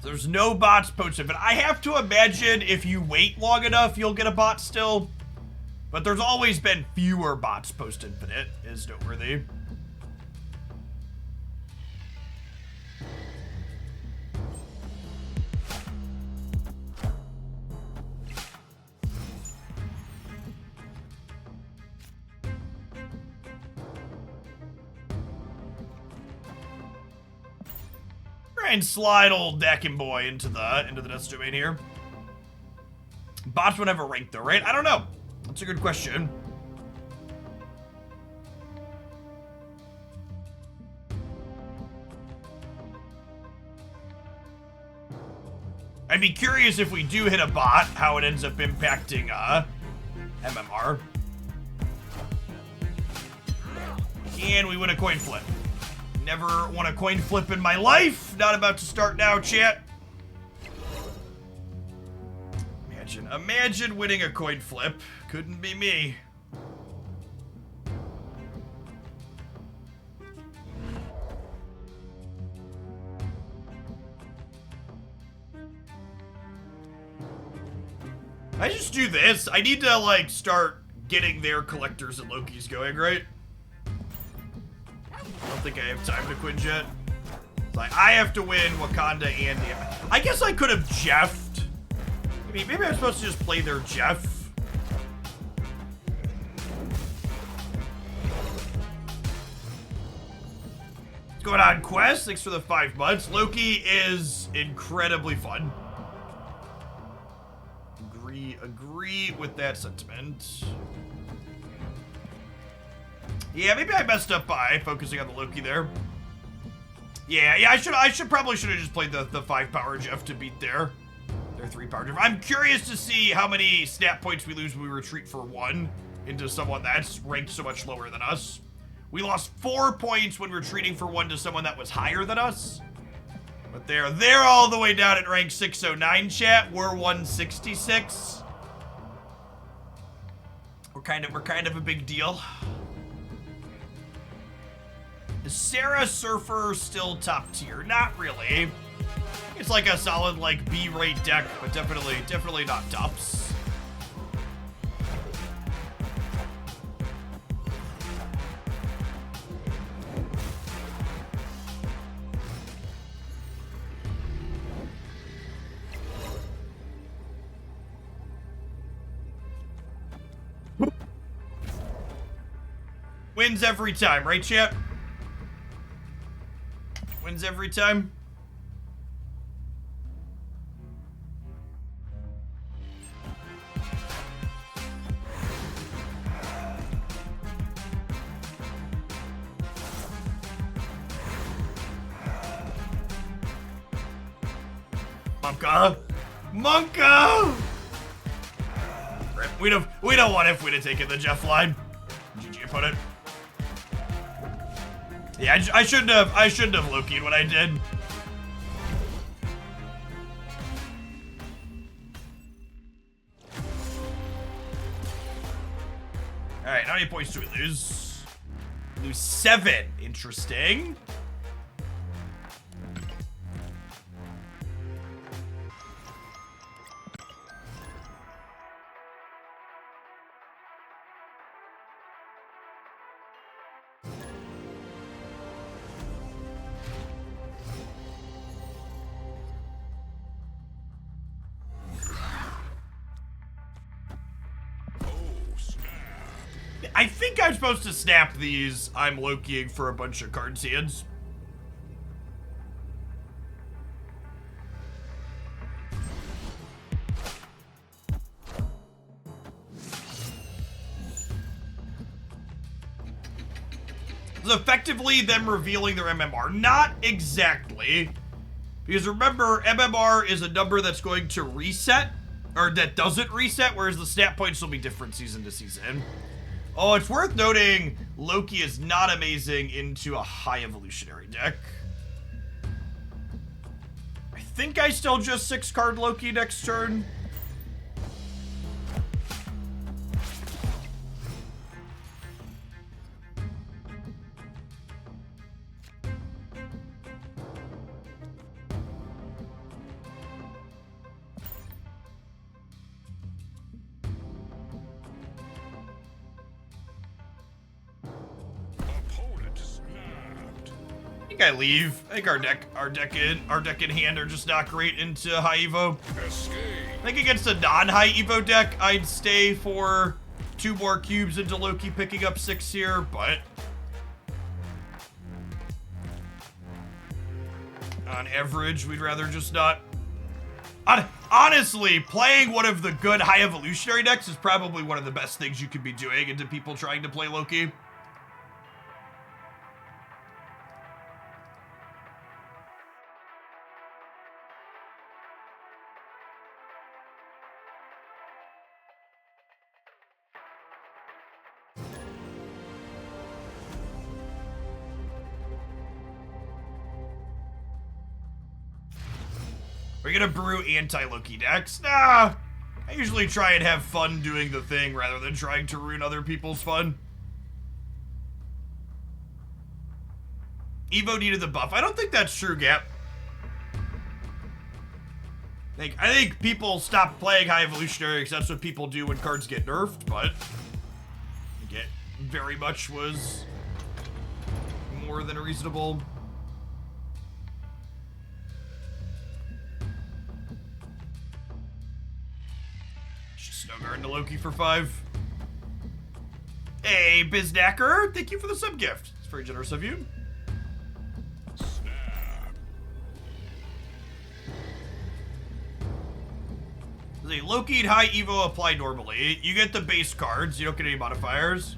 There's no bots posted, but I have to imagine if you wait long enough, you'll get a bot still. But there's always been fewer bots post-infinite, is noteworthy. And slide old Dakin boy into the Death's Domain here. Bots would have a rank though, right? I don't know. That's a good question. I'd be curious if we do hit a bot, how it ends up impacting MMR. And we win a coin flip. Never won a coin flip in my life. Not about to start now, chat. Imagine winning a coin flip. Couldn't be me. I just do this. I need to, like, start getting their collectors and Lokis going, right? I don't think I have time to quit yet. Like, I have to win Wakanda and the... I guess I could have Jeffed Maybe I'm supposed to just play their Jeff. What's going on, Quest? Thanks for the 5 months. Loki is incredibly fun. Agree with that sentiment. Yeah, maybe I messed up by focusing on the Loki there. Yeah, I probably should have just played the 5 power Jeff to beat their 3 power Jeff. I'm curious to see how many stat points we lose when we retreat for 1 into someone that's ranked so much lower than us. We lost 4 points when retreating for 1 to someone that was higher than us. But they're all the way down at rank 609, chat. We're 166. We're kind of a big deal. Is Sarah Surfer still top tier? Not really. It's like a solid like B-rate deck, but definitely not tops. Wins every time, right, chat? Wins every time. Monka! We don't want if we'd have taken the Jeff line. GG opponent. Yeah, I shouldn't have Loki'd what I did. Alright, how many points do we lose? Lose 7. Interesting. I think I'm supposed to snap these I'm Lokiing for a bunch of card seeds. It's effectively them revealing their MMR. Not exactly. Because remember, MMR is a number that's going to reset, or that doesn't reset, whereas the stat points will be different season to season. Oh, it's worth noting, Loki is not amazing into a high evolutionary deck. I think I still just 6-card Loki next turn. I leave. I think our deck in hand are just not great into high evo. I think against a non-high evo deck, I'd stay for 2 more cubes into Loki picking up 6 here, but on average, we'd rather just not. Honestly, playing one of the good high evolutionary decks is probably one of the best things you could be doing into people trying to play Loki. We're gonna brew anti-Loki decks? Nah! I usually try and have fun doing the thing rather than trying to ruin other people's fun. Evo needed the buff. I don't think that's true, Gap. I think people stop playing high evolutionary because that's what people do when cards get nerfed, but I think it very much was more than reasonable. Snowguard into Loki for 5. Hey, Biznacker, thank you for the sub gift. It's very generous of you. The Loki and High Evo apply normally. You get the base cards. You don't get any modifiers.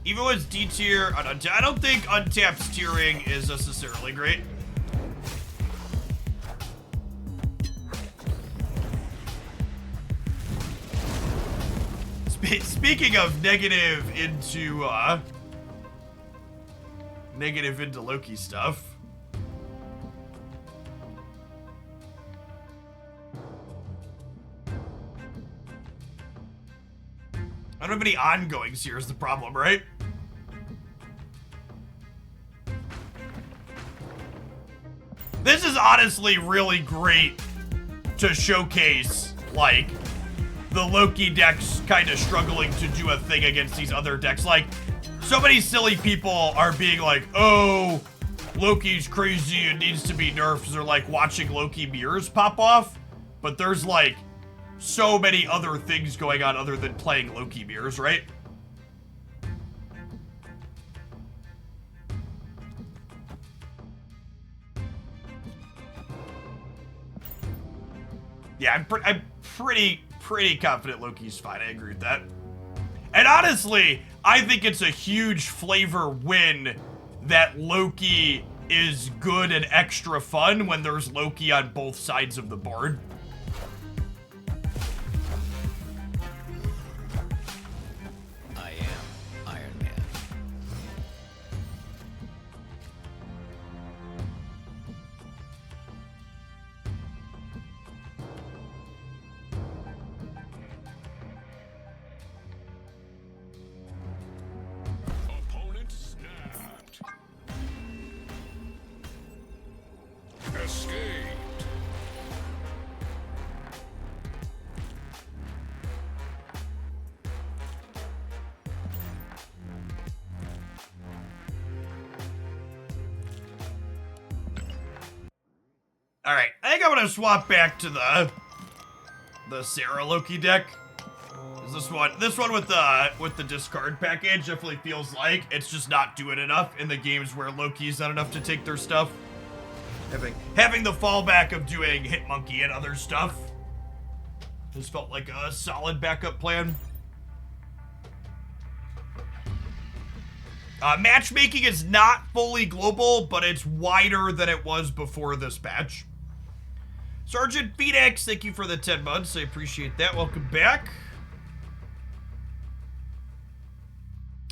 Evo is D tier on untapped. I don't think untapped's tiering is necessarily great. Speaking of negative into Loki stuff. I don't have any ongoings here is the problem, right? This is honestly really great to showcase, like, the Loki decks kind of struggling to do a thing against these other decks. Like, so many silly people are being like, oh, Loki's crazy and needs to be nerfed. They're like watching Loki mirrors pop off. But there's like so many other things going on other than playing Loki mirrors, right? Yeah, I'm pretty confident Loki's fine. I agree with that. And honestly, I think it's a huge flavor win that Loki is good and extra fun when there's Loki on both sides of the board. I am Iron Man. Opponent snapped. Escaped. All right, I think I'm gonna swap back to the Sarah Loki deck. Is this one with the discard package definitely feels like it's just not doing enough in the games where Loki's not enough to take their stuff. Having the fallback of doing Hit Monkey and other stuff has felt like a solid backup plan. Matchmaking is not fully global, but it's wider than it was before this patch. Sergeant Phoenix, thank you for the 10 months. I appreciate that. Welcome back.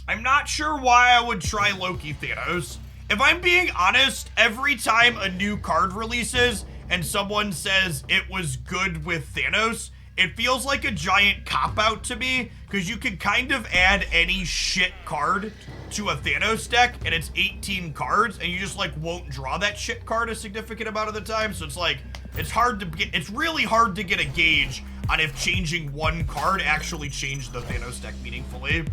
I'm not sure why I would try Loki Thanos. If I'm being honest, every time a new card releases and someone says it was good with Thanos, it feels like a giant cop-out to me, because you can kind of add any shit card to a Thanos deck, and it's 18 cards, and you just, like, won't draw that shit card a significant amount of the time, so it's like, it's really hard to get a gauge on if changing one card actually changed the Thanos deck meaningfully.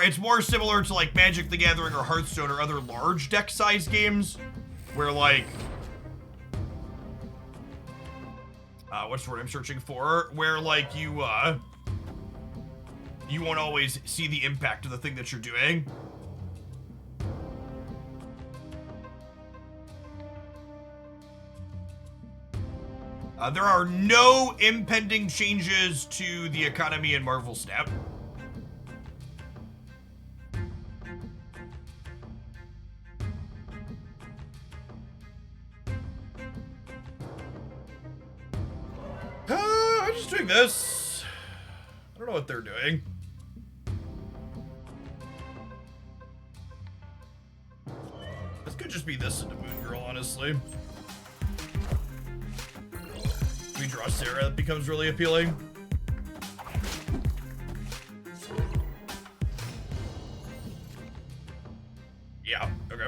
It's more similar to, like, Magic the Gathering or Hearthstone or other large deck size games, where, like, what's the word I'm searching for? Where, like, you won't always see the impact of the thing that you're doing. There are no impending changes to the economy in Marvel Snap. I'm just doing this. I don't know what they're doing. This could just be this into Moon Girl, honestly. We draw Sarah, that becomes really appealing. Yeah, okay.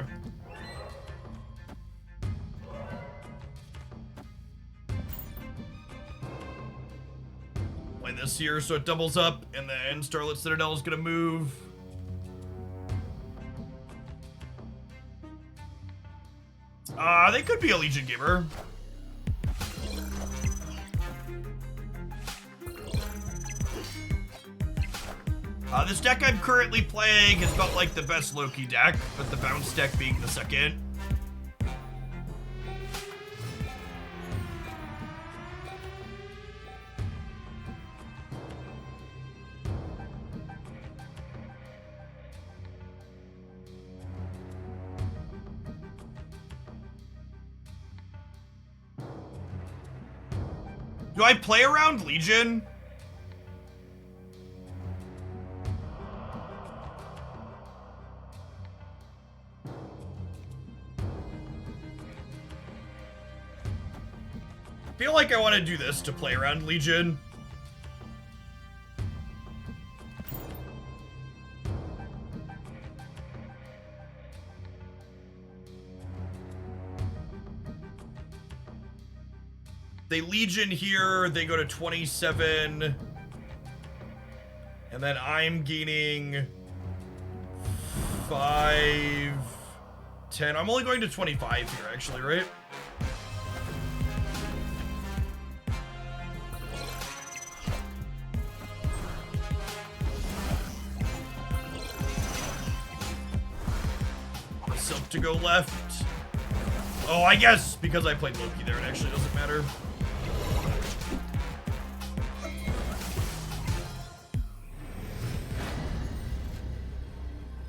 Play this here so it doubles up, and then Starlit Citadel is gonna move. They could be a Legion Gamer. This deck I'm currently playing has felt like the best Loki deck, but the bounce deck being the second. Do I play around Legion? I feel like I want to do this to play around Legion. They Legion here, they go to 27. And then I'm gaining 5, 10. I'm only going to 25 here, actually, right? Silk to go left. Oh, I guess because I played Loki there, it actually doesn't matter.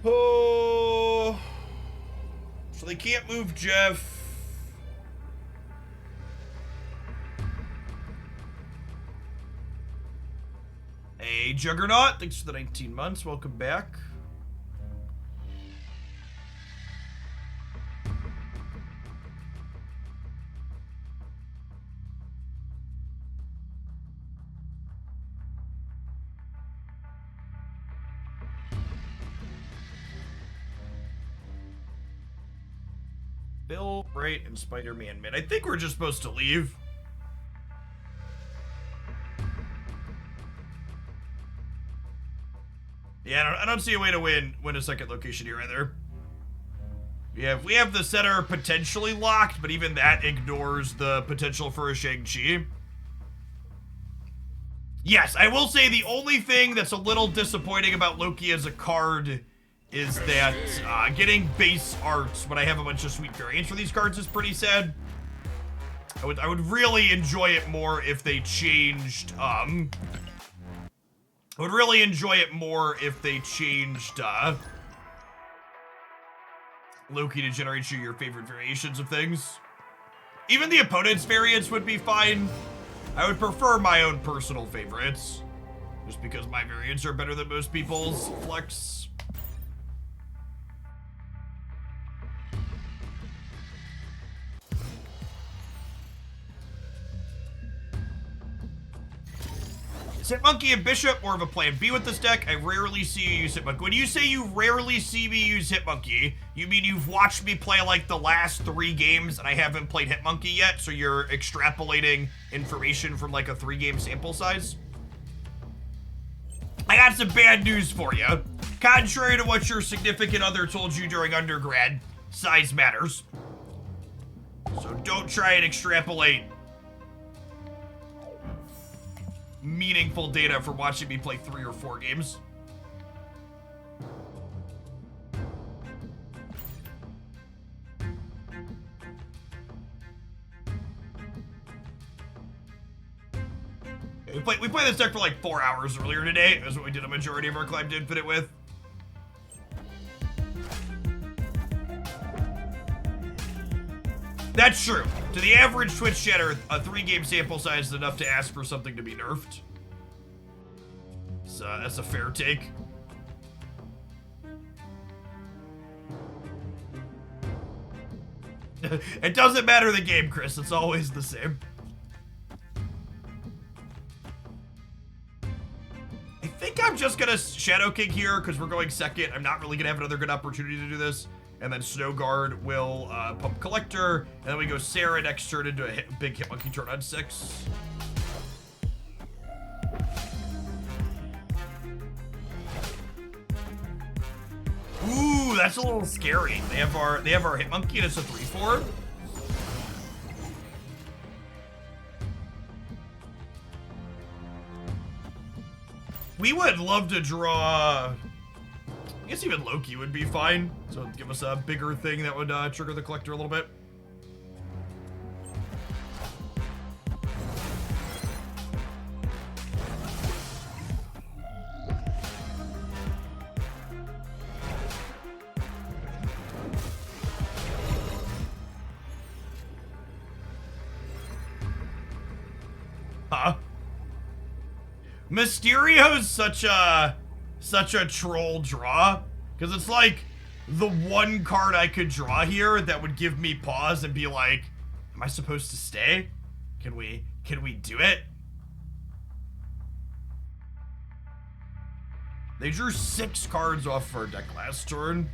Oh, so they can't move Jeff. Hey, Juggernaut, thanks for the 19 months. Welcome back. Bill, Bright, and Spider-Man mid. I think we're just supposed to leave. Yeah, I don't see a way to win a second location here either. We have the center potentially locked, but even that ignores the potential for a Shang-Chi. Yes, I will say the only thing that's a little disappointing about Loki as a card is that getting base arts when I have a bunch of sweet variants for these cards is pretty sad. I would really enjoy it more if they changed I would really enjoy it more if they changed Loki to generate you your favorite variations of things. Even the opponent's variants would be fine. I would prefer my own personal favorites, just because my variants are better than most people's. Flex. Is Hitmonkey and Bishop more of a plan B with this deck? I rarely see you use Hitmonkey. When you say you rarely see me use Hitmonkey, you mean you've watched me play like the last 3 games and I haven't played Hitmonkey yet, so you're extrapolating information from like a 3-game sample size? I got some bad news for you. Contrary to what your significant other told you during undergrad, size matters. So don't try and extrapolate meaningful data for watching me play 3 or 4 games. We played this deck for like 4 hours earlier today. That's what we did a majority of our Climbed Infinite with. That's true. To the average Twitch chatter, a 3-game sample size is enough to ask for something to be nerfed. So that's a fair take. It doesn't matter the game, Chris. It's always the same. I think I'm just gonna Shadow King here because we're going second. I'm not really gonna have another good opportunity to do this. And then Snowguard will pump Collector, and then we go Sarah next turn into a big Hitmonkey turn on 6. Ooh, that's a little scary. They have our Hitmonkey and it's a 3/4. We would love to draw... I guess even Loki would be fine. So it'd give us a bigger thing that would trigger the collector a little bit. Huh? Mysterio's such a troll draw, because it's like the one card I could draw here that would give me pause and be like, am I supposed to stay? Can we do it? They drew 6 cards off our deck last turn.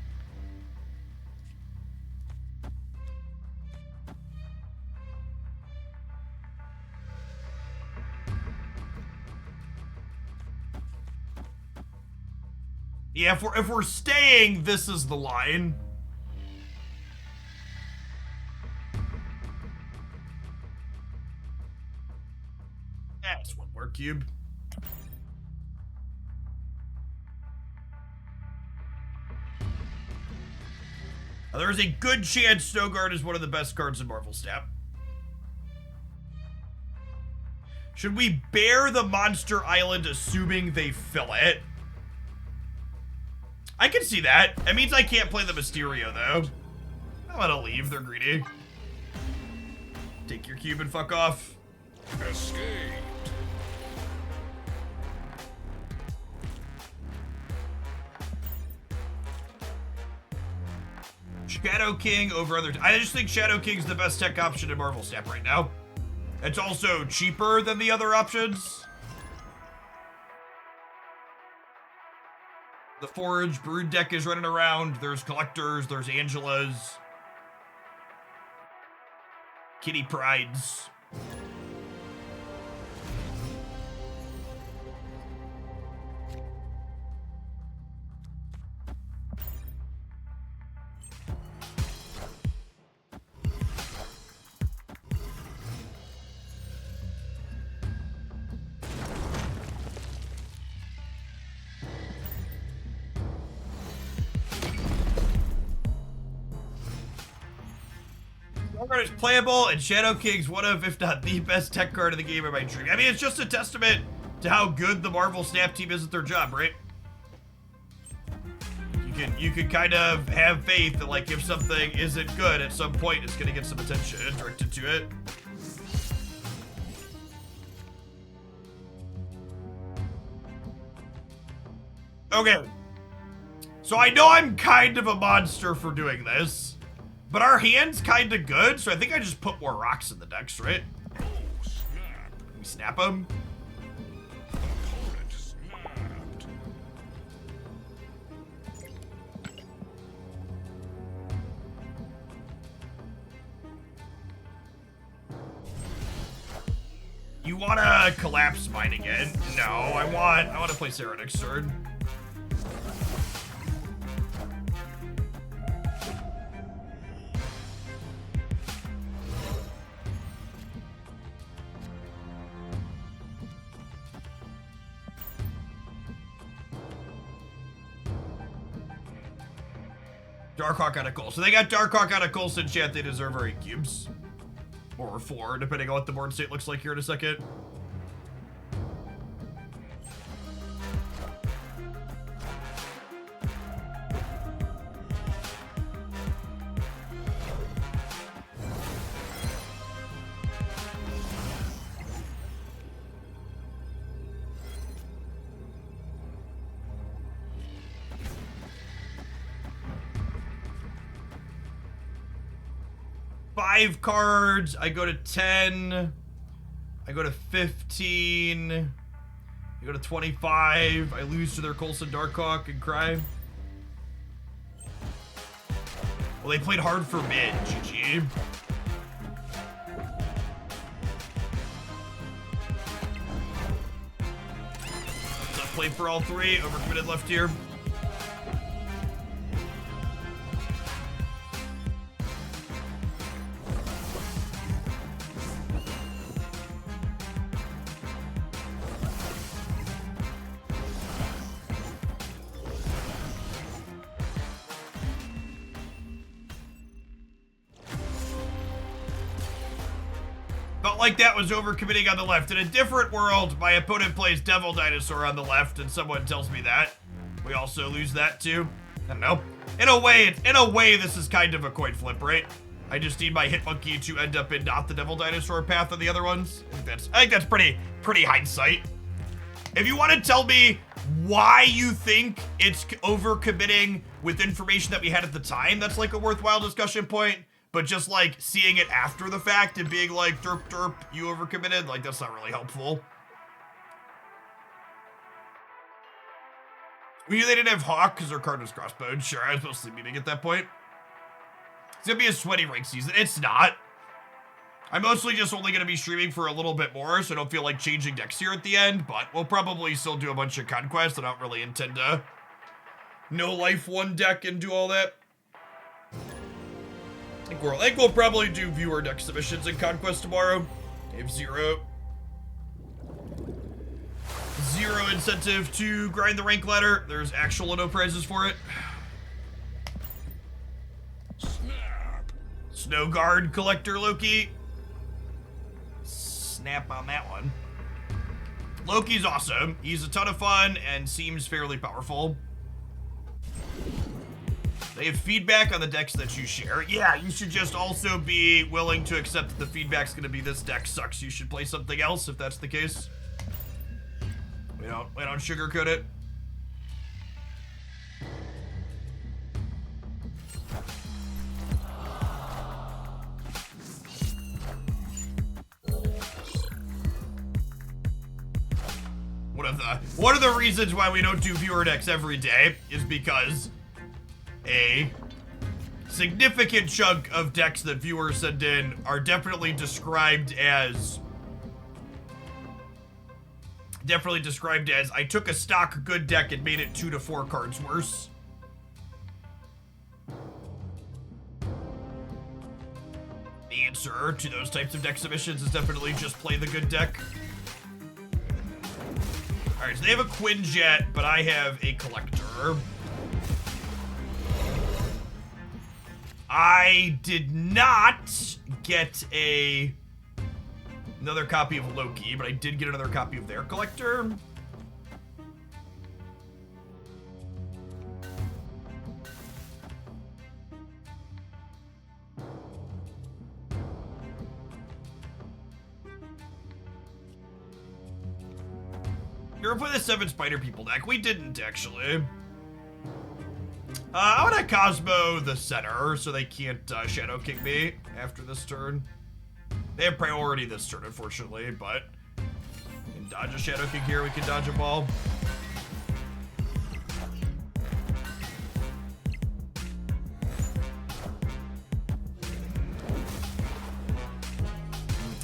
Yeah, if we're staying, this is the line. That's one more cube. Now, there is a good chance Snowguard is one of the best cards in Marvel Snap. Should we bear the Monster Island assuming they fill it? I can see that. It means I can't play the Mysterio, though. I'm gonna leave. They're greedy. Take your cube and fuck off. Escape. Shadow King over other... I just think Shadow King's the best tech option in Marvel Snap right now. It's also cheaper than the other options. The Forge Brood deck is running around. There's Collectors. There's Angelas. Kitty Prides. Snowguard is playable, and Shadow King's one of, if not the best tech card in the game in my dream. I mean, it's just a testament to how good the Marvel Snap team is at their job, right? You can kind of have faith that, like, if something isn't good, at some point it's gonna get some attention directed to it. Okay. So I know I'm kind of a monster for doing this, but our hand's kind of good, so I think I just put more rocks in the decks, right? Oh, snap. Can we snap them? Opponent snapped. You wanna collapse mine again? No, I want to play Sarah next turn. Darkhawk out of Cole. So they got Darkhawk out of Coulson chat. They deserve 8 cubes. Or 4, depending on what the board state looks like here in a second. Five cards, I go to 10, I go to 15, I go to 25, I lose to their Coulson Darkhawk and cry. Well, they played hard for mid, GG. So I played for all 3, overcommitted left here. like that was overcommitting on the left. In a different world, my opponent plays Devil Dinosaur on the left, and someone tells me that. We also lose that too. I don't know. In a way, this is kind of a coin flip, right? I just need my hit monkey to end up in not the Devil Dinosaur path of the other ones. I think that's pretty hindsight. If you want to tell me why you think it's overcommitting with information that we had at the time, that's like a worthwhile discussion point. But just like seeing it after the fact and being like, derp, derp, you overcommitted, like that's not really helpful. We knew they didn't have Hawk because their card was crossbowed. Sure, I was mostly memeing at that point. It's gonna be a sweaty rank season. It's not. I'm mostly just only gonna be streaming for a little bit more, so I don't feel like changing decks here at the end, but we'll probably still do a bunch of Conquest. I don't really intend to no life one deck and do all that. I think we'll probably do viewer deck submissions in Conquest tomorrow. I have zero incentive to grind the rank ladder. There's actual no prizes for it. Snowguard collector Loki. Snap on that one. Loki's awesome. He's a ton of fun and seems fairly powerful. They have feedback on the decks that you share. Yeah, you should just also be willing to accept that the feedback's gonna be this deck sucks. You should play something else if that's the case. We don't sugarcoat it. One of the reasons why we don't do viewer decks every day is because a significant chunk of decks that viewers send in are definitely described as I took a stock good deck and made it 2 to 4 cards worse. The answer to those types of deck submissions is definitely just play the good deck. Alright, so they have a Quinjet, but I have a Collector. I did not get another copy of Loki, but I did get another copy of their Collector. You ever play the 7 Spider People deck? We didn't, actually. I'm gonna Cosmo the center, so they can't Shadow King me after this turn. They have priority this turn, unfortunately, but we can dodge a Shadow King here, we can dodge a ball.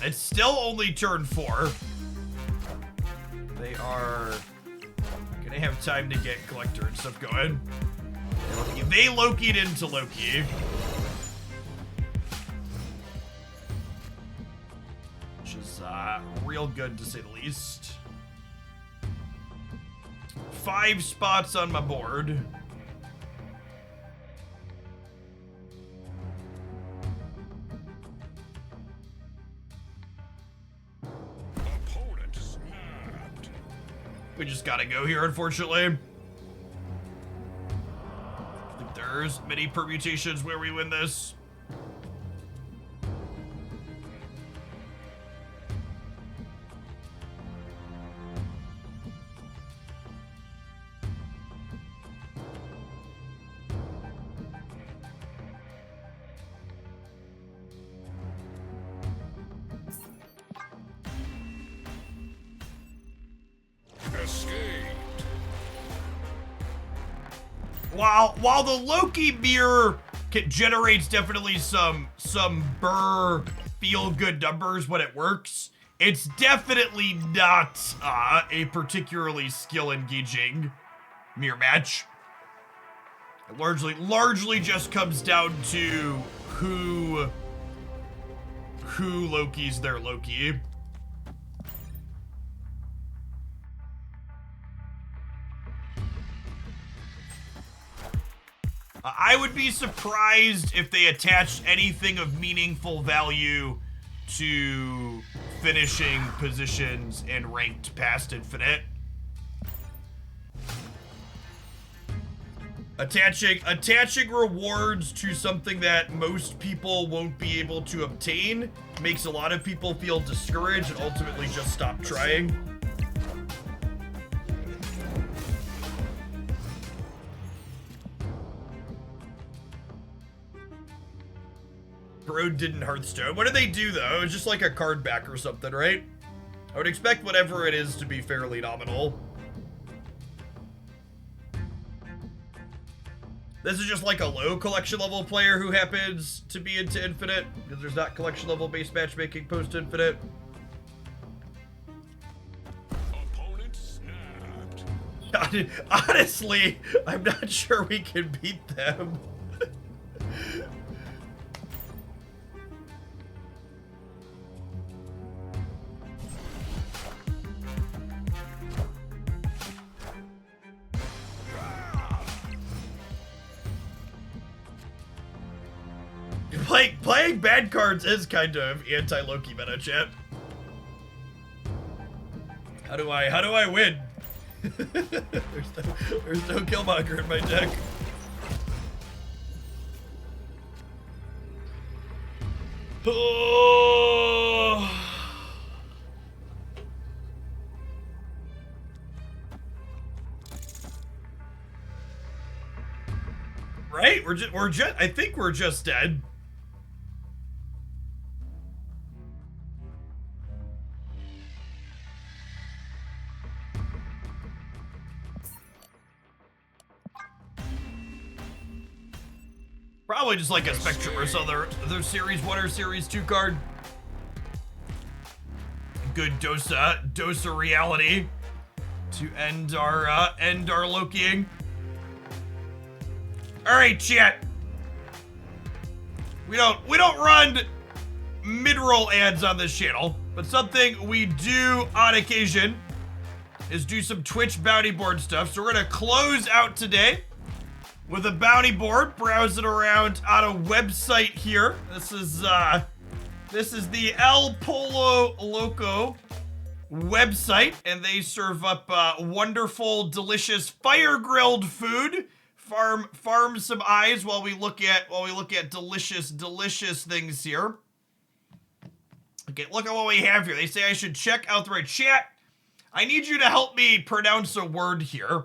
It's still only turn 4. They are gonna have time to get Collector and stuff going. They Loki'd into Loki. Which is real good to say the least. 5 spots on my board. We just gotta go here, unfortunately. I think there's many permutations where we win this. While the Loki mirror generates definitely some burr feel good numbers when it works, it's definitely not a particularly skill engaging mirror match. It largely just comes down to who Loki's their Loki. I would be surprised if they attached anything of meaningful value to finishing positions in ranked past infinite. Attaching rewards to something that most people won't be able to obtain makes a lot of people feel discouraged and ultimately just stop trying. Road didn't Hearthstone. What do they do though? It's just like a card back or something, right? I would expect whatever it is to be fairly nominal. This is just like a low collection level player who happens to be into Infinite, because there's not collection level based matchmaking post Infinite. Opponent snapped. Honestly, I'm not sure we can beat them. Playing bad cards is kind of anti-Loki meta, chat. How do I win? there's no Killmonger in my deck. Oh. Right? I think we're just dead. Probably just like a Spectrum or some other Series 1 or Series 2 card. Good dose of reality to end our Lokiing. Alright, chat. We don't run mid-roll ads on this channel, but something we do on occasion is do some Twitch bounty board stuff. So we're gonna close out today with a bounty board, browsing around on a website here. This is the El Pollo Loco website, and they serve up wonderful, delicious fire-grilled food. Farm some eyes while we look at delicious things here. Okay, look at what we have here. They say I should check out the right chat. I need you to help me pronounce a word here.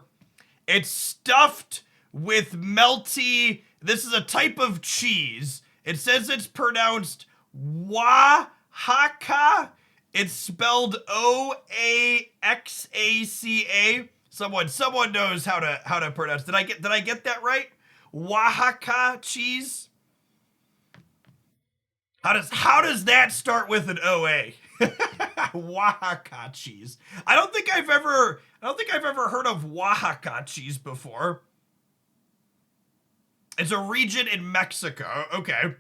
It's stuffed with melty, this is a type of cheese. It says it's pronounced Oaxaca. It's spelled Oaxaca. Someone knows how to pronounce. Did I get that right? Oaxaca cheese? How does that start with an OA? Oaxaca cheese. I don't think I've ever heard of Oaxaca cheese before. It's a region in Mexico. Okay.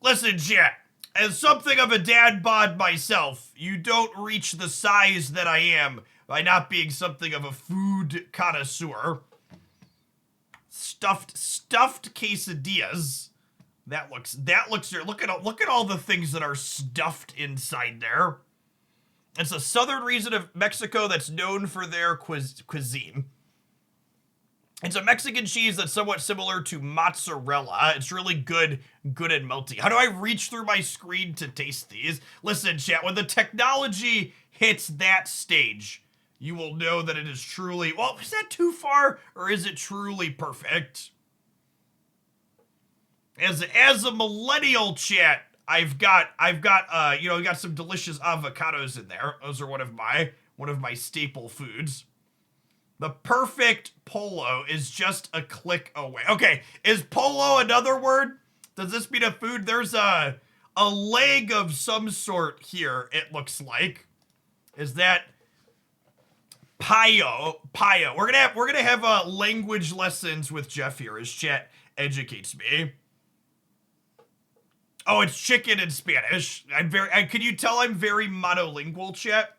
Listen, chat. As something of a dad bod myself, you don't reach the size that I am by not being something of a food connoisseur. Stuffed quesadillas. That looks good. Look at all the things that are stuffed inside there. It's a southern region of Mexico that's known for their cuisine. It's a Mexican cheese that's somewhat similar to mozzarella. It's really good and melty. How do I reach through my screen to taste these? Listen, chat, when the technology hits that stage, you will know that it is truly, well, is that too far or is it truly perfect? As a millennial, chat, I've got some delicious avocados in there. Those are one of my staple foods. The perfect polo is just a click away. Okay, is polo another word? Does this mean a food? There's a leg of some sort here, it looks like. Is that payo? We're gonna have language lessons with Jeff here as chat educates me. Oh, it's chicken in Spanish. Can you tell I'm very monolingual, chat?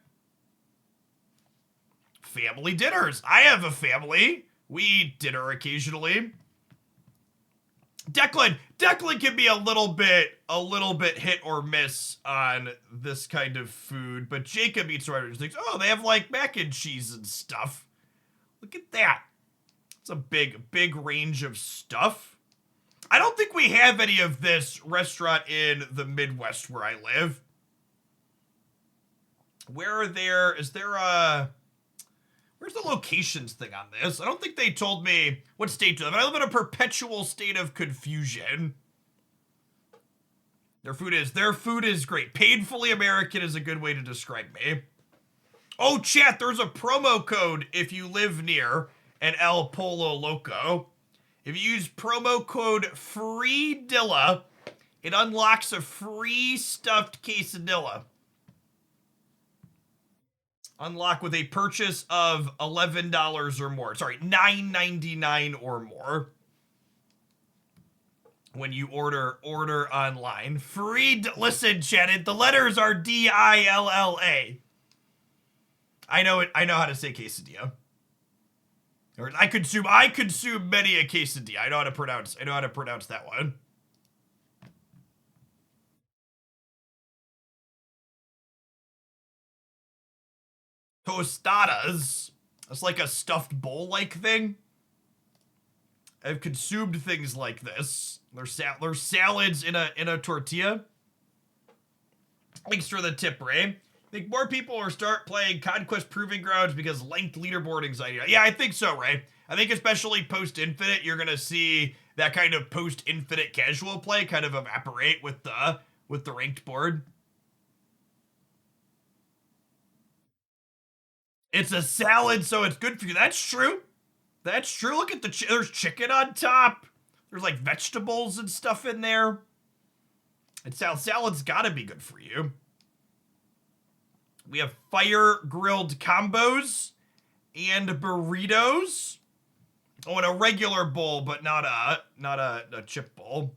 Family dinners. I have a family. We eat dinner occasionally. Declan can be a little bit hit or miss on this kind of food, but Jacob eats right and thinks, oh, they have like mac and cheese and stuff. Look at that. It's a big range of stuff. I don't think we have any of this restaurant in the Midwest where I live. Where's the locations thing on this? I don't think they told me what state to live in. I live in a perpetual state of confusion. Their food is great. Painfully American is a good way to describe me. Oh, chat, there's a promo code if you live near an El Pollo Loco. If you use promo code FREEDILLA, it unlocks a free stuffed quesadilla. Unlock with a purchase of $11 or more. Sorry, $9.99 or more. When you order online. Listen, chat, the letters are DILLA. I know how to say quesadilla. Or I consume many a quesadilla. I know how to pronounce that one. Tostadas. That's like a stuffed bowl-like thing. I've consumed things like this. There's salads in a tortilla. Thanks for the tip, Ray. I think more people will start playing Conquest Proving Grounds because linked leaderboard anxiety. Yeah, I think so, Ray. I think especially post-Infinite, you're gonna see that kind of post-Infinite casual play kind of evaporate with the ranked board. It's a salad, so it's good for you. That's true. That's true. Look at there's chicken on top. There's like vegetables and stuff in there. And salad's gotta be good for you. We have fire grilled combos and burritos. Oh, and a regular bowl, but not a chip bowl.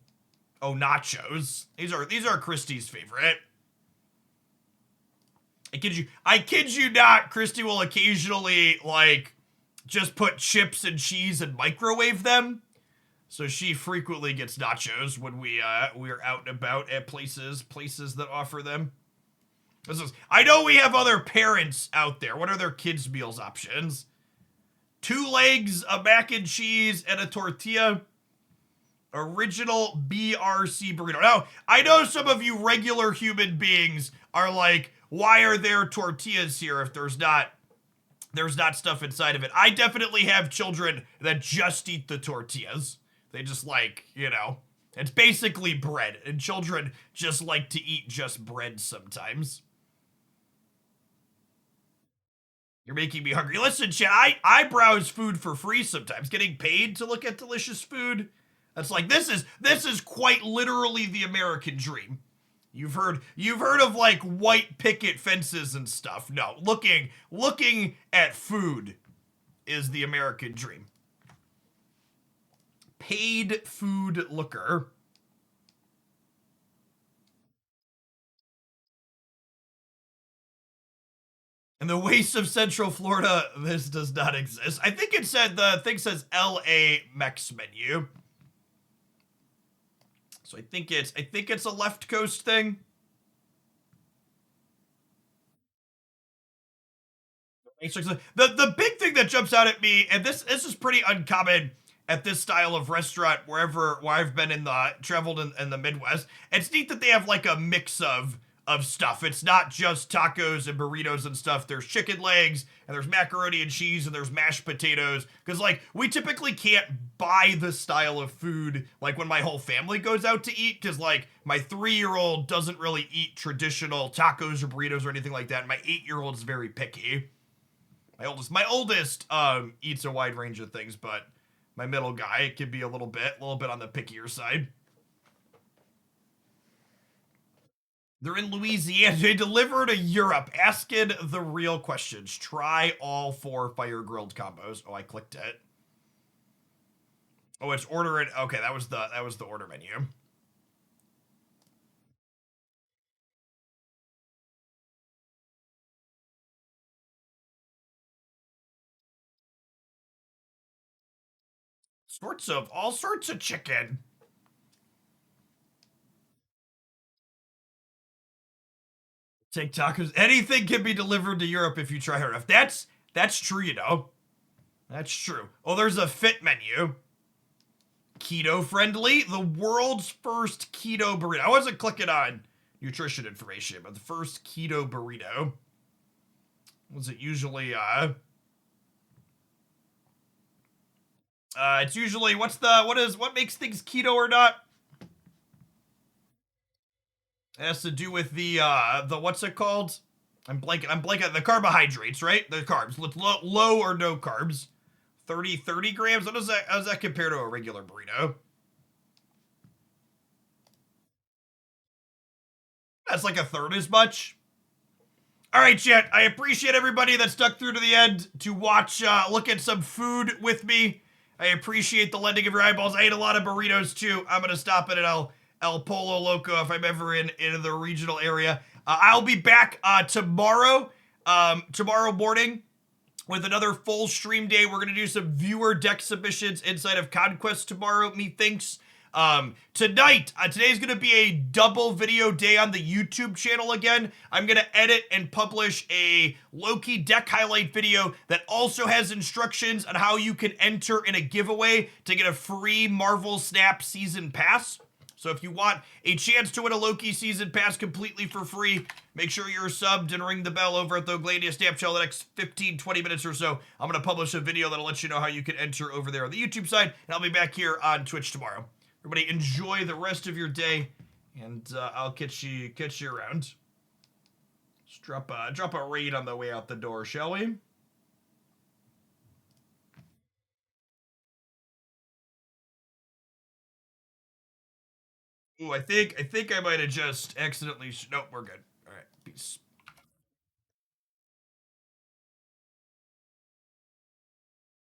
Oh, nachos. These are Christy's favorite. I kid you not, Christy will occasionally like just put chips and cheese and microwave them. So she frequently gets nachos when we're out and about at places that offer them. I know we have other parents out there. What are their kids' meals options? 2 legs, a mac and cheese, and a tortilla. Original BRC burrito. Now, I know some of you regular human beings are like, why are there tortillas here if there's not stuff inside of it? I definitely have children that just eat the tortillas. They just like, it's basically bread, and children just like to eat just bread sometimes. You're making me hungry. Listen, chat, I browse food for free sometimes. Getting paid to look at delicious food. That's like, this is quite literally the American dream. You've heard of like white picket fences and stuff. No, looking at food is the American dream. Paid food looker. In the wastes of Central Florida, this does not exist. I think the thing says LA Mex menu. So I think it's a left coast thing. The big thing that jumps out at me, and this is pretty uncommon at this style of restaurant where I've been traveled in the Midwest. It's neat that they have like a mix of stuff. It's not just tacos and burritos and stuff. There's chicken legs, and there's macaroni and cheese, and there's mashed potatoes. Because, like, we typically can't buy this style of food, like, when my whole family goes out to eat. Because, like, my 3-year-old doesn't really eat traditional tacos or burritos or anything like that. And my 8-year-old is very picky. My oldest eats a wide range of things, but my middle guy could be a little bit on the pickier side. They're in Louisiana. They deliver to Europe. Asking the real questions. Try all 4 fire grilled combos. Oh, I clicked it. Oh, it's order it. Okay, that was the order menu. All sorts of chicken. TikTokers, anything can be delivered to Europe if you try hard enough. That's true, you know. That's true. Oh, there's a fit menu. Keto friendly. The world's first keto burrito. I wasn't clicking on nutrition information, but the first keto burrito. Was it usually, it's usually, what makes things keto or not? It has to do with the what's it called? I'm blanking, the carbohydrates, right? The carbs, low or no carbs. 30 grams, how does that compare to a regular burrito? That's like a third as much. All right, chat, I appreciate everybody that stuck through to the end to watch, look at some food with me. I appreciate the lending of your eyeballs. I ate a lot of burritos too. I'm gonna stop at El Polo Loco if I'm ever in the regional area. I'll be back tomorrow morning with another full stream day. We're gonna do some viewer deck submissions inside of Conquest tomorrow, methinks. Today's gonna be a double video day on the YouTube channel again. I'm gonna edit and publish a Loki deck highlight video that also has instructions on how you can enter in a giveaway to get a free Marvel Snap season pass. So if you want a chance to win a Loki season pass completely for free, make sure you're subbed and ring the bell over at the Gladia Snap Channel the next 15-20 minutes or so. I'm going to publish a video that'll let you know how you can enter over there on the YouTube side, and I'll be back here on Twitch tomorrow. Everybody enjoy the rest of your day, and I'll catch you around. Let's drop a raid on the way out the door, shall we? Ooh, I think I might have just accidentally... Nope, we're good. All right, peace.